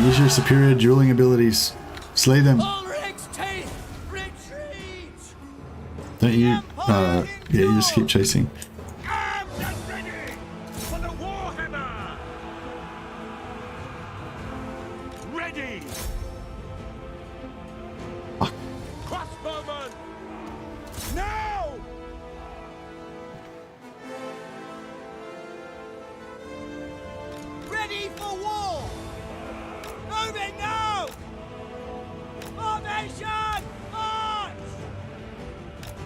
Use your superior dueling abilities. Slay them. Ulrich's teeth. Retreat. Don't you? Yeah, you just keep chasing. Armed and ready for the Warhammer. Ready. Fuck. Crossbowmen. Now. Ready for war. Moving now. Formation. March.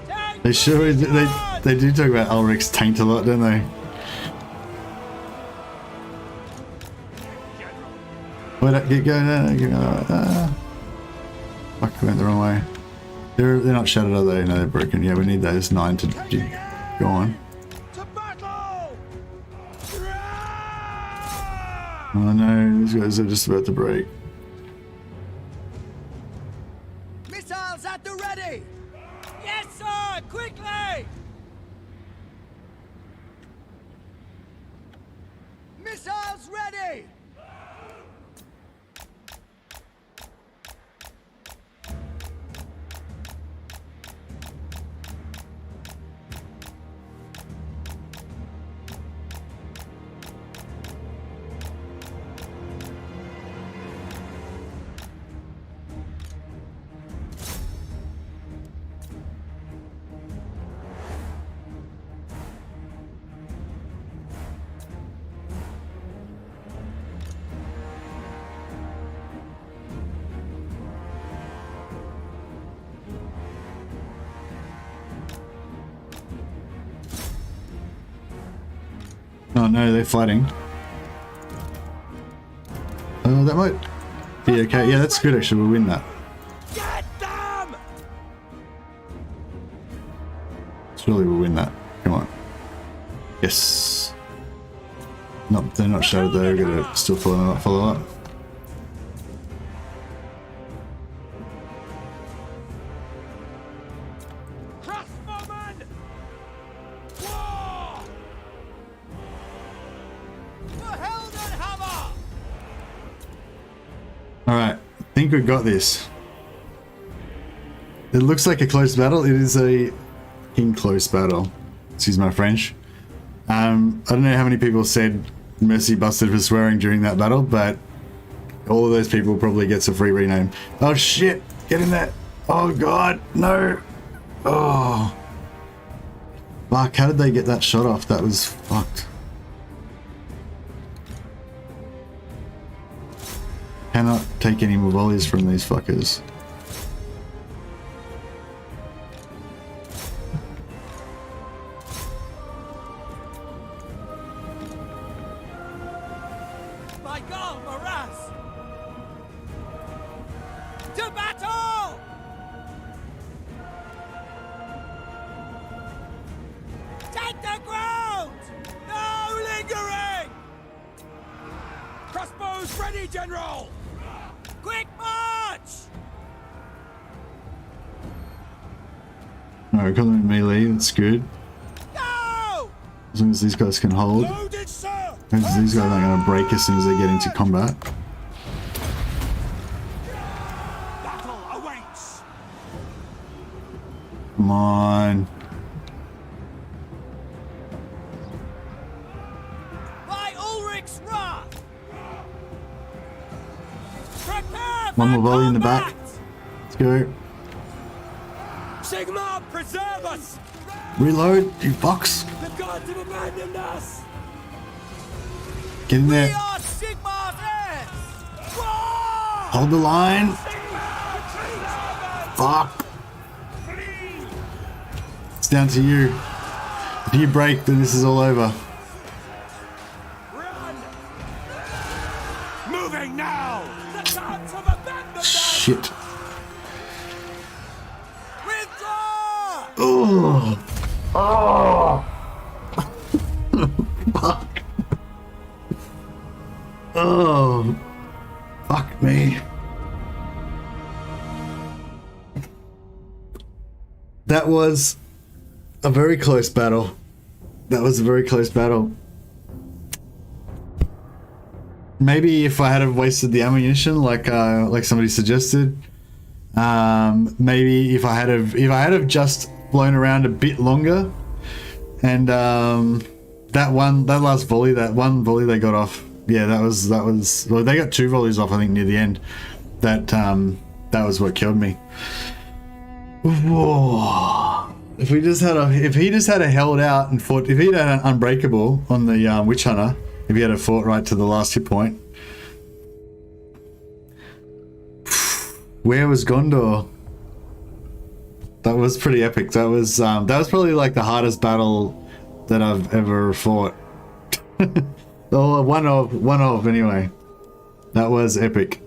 Take They sure they do talk about Ulrich's taint a lot, don't they? Wait, get going. Fuck, we went the wrong way. They're not shattered, are they? No, they're broken. Yeah, we need those 9 to go on. To battle. Oh no, these guys are just about to break. Missiles at the ready. Yes, sir. Quickly. Missiles ready. Oh no, they're fighting. Oh, that might be okay. Yeah, that's good actually. We'll win that. Get them. Surely we'll win that. Come on. Yes. No, they're not shattered though. We're gonna still follow up. Crossbowmen. War. For Heldenhammer. Alright, I think we've got this. It looks like a close battle. It is a close battle. Excuse my French. I don't know how many people said Mercy busted for swearing during that battle, but all of those people probably gets a free rename. Oh shit! Get in there! Oh god! No! Oh! Fuck, how did they get that shot off? That was fucked. take any more volleys from these fuckers. By God, Moraz! To battle! Take the ground! No lingering! Crossbows ready, General! Quick march! Alright, got them in melee, that's good. Go! As long as these guys can hold. Loaded, sir! Because these guys aren't going to break as soon as they get into combat. Battle awaits! Come on. By Ulrich's wrath! Prepare One more for volley in the back. combat! Let's go. Sigmar, preserve us! Reload, you fucks. The gods have abandoned us! Get in We there. are Sigmar's heirs! Roar! Hold the line. Fuck. It's down to you. If you break, then this is all over. Run! Moving now! The gods have abandoned us! Shit. Withdraw! Oh. Oh. Fuck. Oh. Fuck me. That was a very close battle. That was a very close battle. Maybe if I had have wasted the ammunition, like somebody suggested, maybe if I had have just flown around a bit longer, and that last volley, that one volley they got off, yeah, that was well, they got 2 volleys off, I think, near the end. That was what killed me. Whoa. If he just had held out and fought, if he'd had an unbreakable on the Witch Hunter, if he had fought right to the last hit point. Where was Gondor? That was pretty epic. That was probably like the hardest battle that I've ever fought. Oh, one of anyway. That was epic.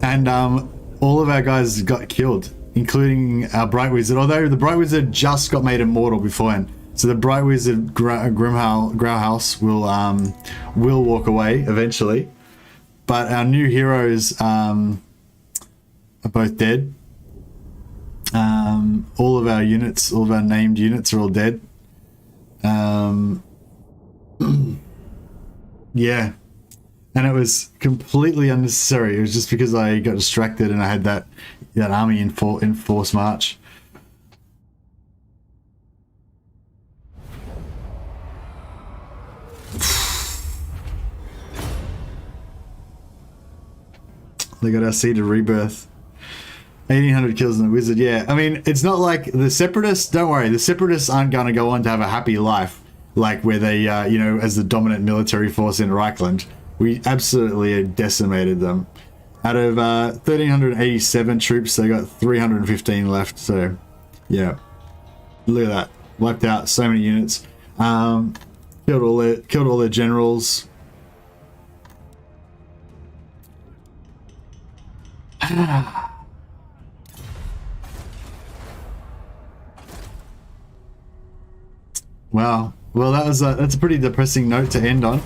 And all of our guys got killed, including our Bright Wizard. Although the Bright Wizard just got made immortal beforehand, so the Bright Wizard Growhouse will walk away eventually. But our new heroes are both dead. All of our units, all of our named units are all dead. Yeah, and it was completely unnecessary. It was just because I got distracted and I had that army in force march. They got our Seed of Rebirth. 1800 kills in the Wizard. Yeah, I mean, it's not like the Separatists. Don't worry, the Separatists aren't going to go on to have a happy life, like where they, as the dominant military force in Reichland. We absolutely decimated them. Out of 1,387 troops, they got 315 left. So, yeah, look at that. Wiped out so many units. Killed all their generals. Wow. Well, that's a pretty depressing note to end on.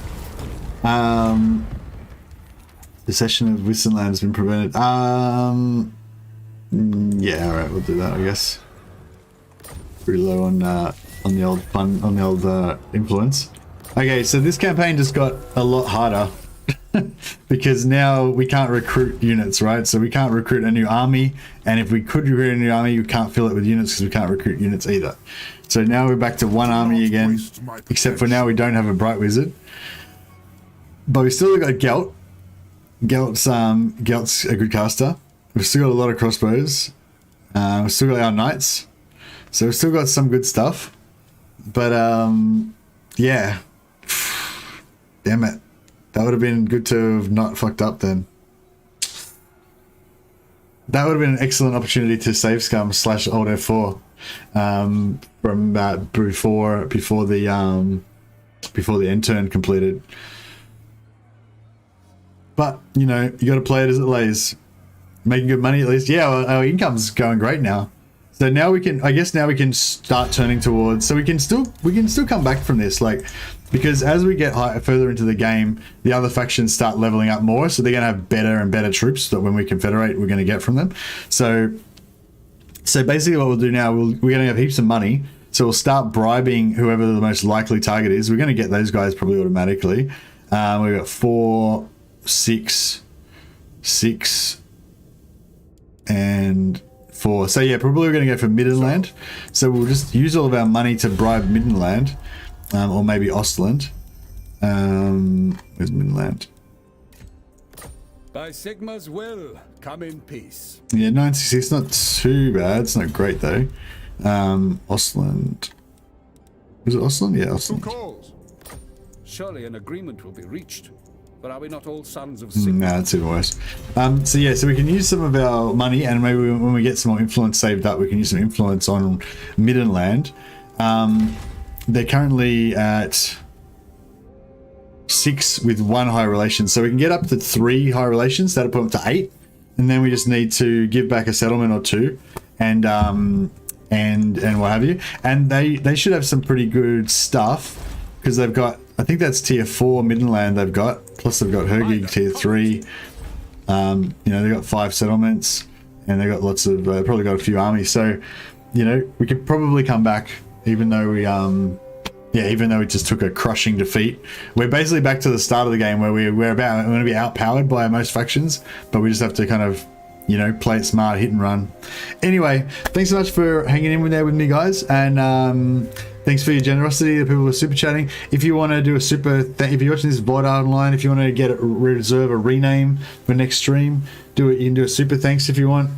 The session of Wissenland has been prevented. Yeah, all right, we'll do that, I guess. Pretty low on the old fun, on the old influence. Okay, so this campaign just got a lot harder because now we can't recruit units, right? So we can't recruit a new army, and if we could recruit a new army, we can't fill it with units because we can't recruit units either. So now we're back to one army again, except for now we don't have a Bright Wizard. But we still got Gelt. Gelt's a good caster. We've still got a lot of crossbows. We've still got our knights. So we've still got some good stuff. But, yeah. Damn it. That would have been good to have not fucked up then. that would have been an excellent opportunity to save scum / Alt F4 from before the end turn completed. But you know, you got to play it as it lays. Making good money at least. Yeah, well, our income's going great now. So now we can, I guess now we can start turning towards, so we can still come back from this, like, because as we get further into the game, the other factions start leveling up more, so they're going to have better and better troops that when we confederate, we're going to get from them. So basically what we'll do now, we're going to have heaps of money, so we'll start bribing whoever the most likely target is. We're going to get those guys probably automatically. We've got 4, 6, and 4. So yeah, probably we're going to go for Middenland. So we'll just use all of our money to bribe Middenland, or maybe Ostland. Where's Middenland? By Sigma's will, come in peace. Yeah, 966, not too bad. It's not great though. Ostland. Was it Ostland? Yeah, Ostland. Who calls? Surely an agreement will be reached. But are we not all sons of Sigma? Nah, it's even worse. So yeah, so we can use some of our money, and maybe when we get some more influence saved up, we can use some influence on Middenland. They're currently at 6 with 1 high relation, so we can get up to 3 high relations. That'll put them to 8, and then we just need to give back a settlement or 2, and what have you. And they should have some pretty good stuff because they've got, I think that's tier 4 Middenland they've got, plus they've got Hergig tier 3. You know, they've got 5 settlements, and they've got lots of, probably got a few armies. So, you know, we could probably come back, even though we, even though we just took a crushing defeat. We're basically back to the start of the game where we're going to be outpowered by most factions, but we just have to kind of, you know, play it smart, hit and run. Anyway, thanks so much for hanging in there with me, guys, and thanks for your generosity, the people who are super chatting. If you want to do a super, if you're watching this VOD online, if you want to reserve a rename for next stream, do it. You can do a super thanks if you want.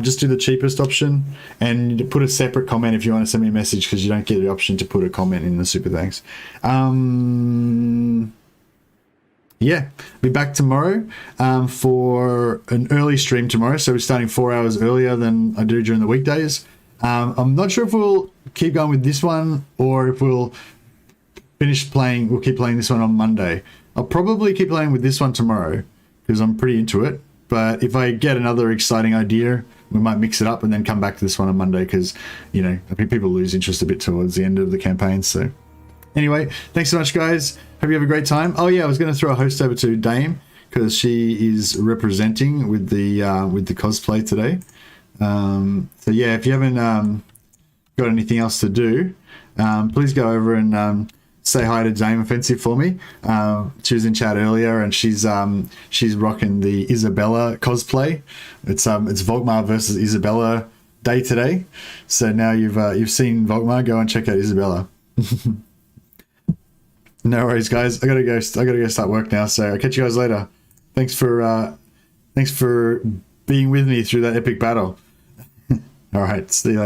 Just do the cheapest option and put a separate comment if you want to send me a message, because you don't get the option to put a comment in the super thanks. Yeah, be back tomorrow for an early stream tomorrow. So we're starting 4 hours earlier than I do during the weekdays. I'm not sure if we'll keep going with this one or if we'll finish playing. We'll keep playing this one on Monday. I'll probably keep playing with this one tomorrow because I'm pretty into it. But if I get another exciting idea, we might mix it up and then come back to this one on Monday because, you know, I think people lose interest a bit towards the end of the campaign. So anyway, thanks so much, guys. Hope you have a great time. Oh yeah, I was going to throw a host over to Dame because she is representing with the cosplay today. So yeah, if you haven't got anything else to do, please go over and say hi to Dame Offensive for me. She was in chat earlier, and she's rocking the Isabella cosplay. It's Volkmar versus Isabella day today. So now you've seen Volkmar, go and check out Isabella. No worries, guys. I gotta go start work now. So I'll catch you guys later. Thanks for being with me through that epic battle. All right, see you later.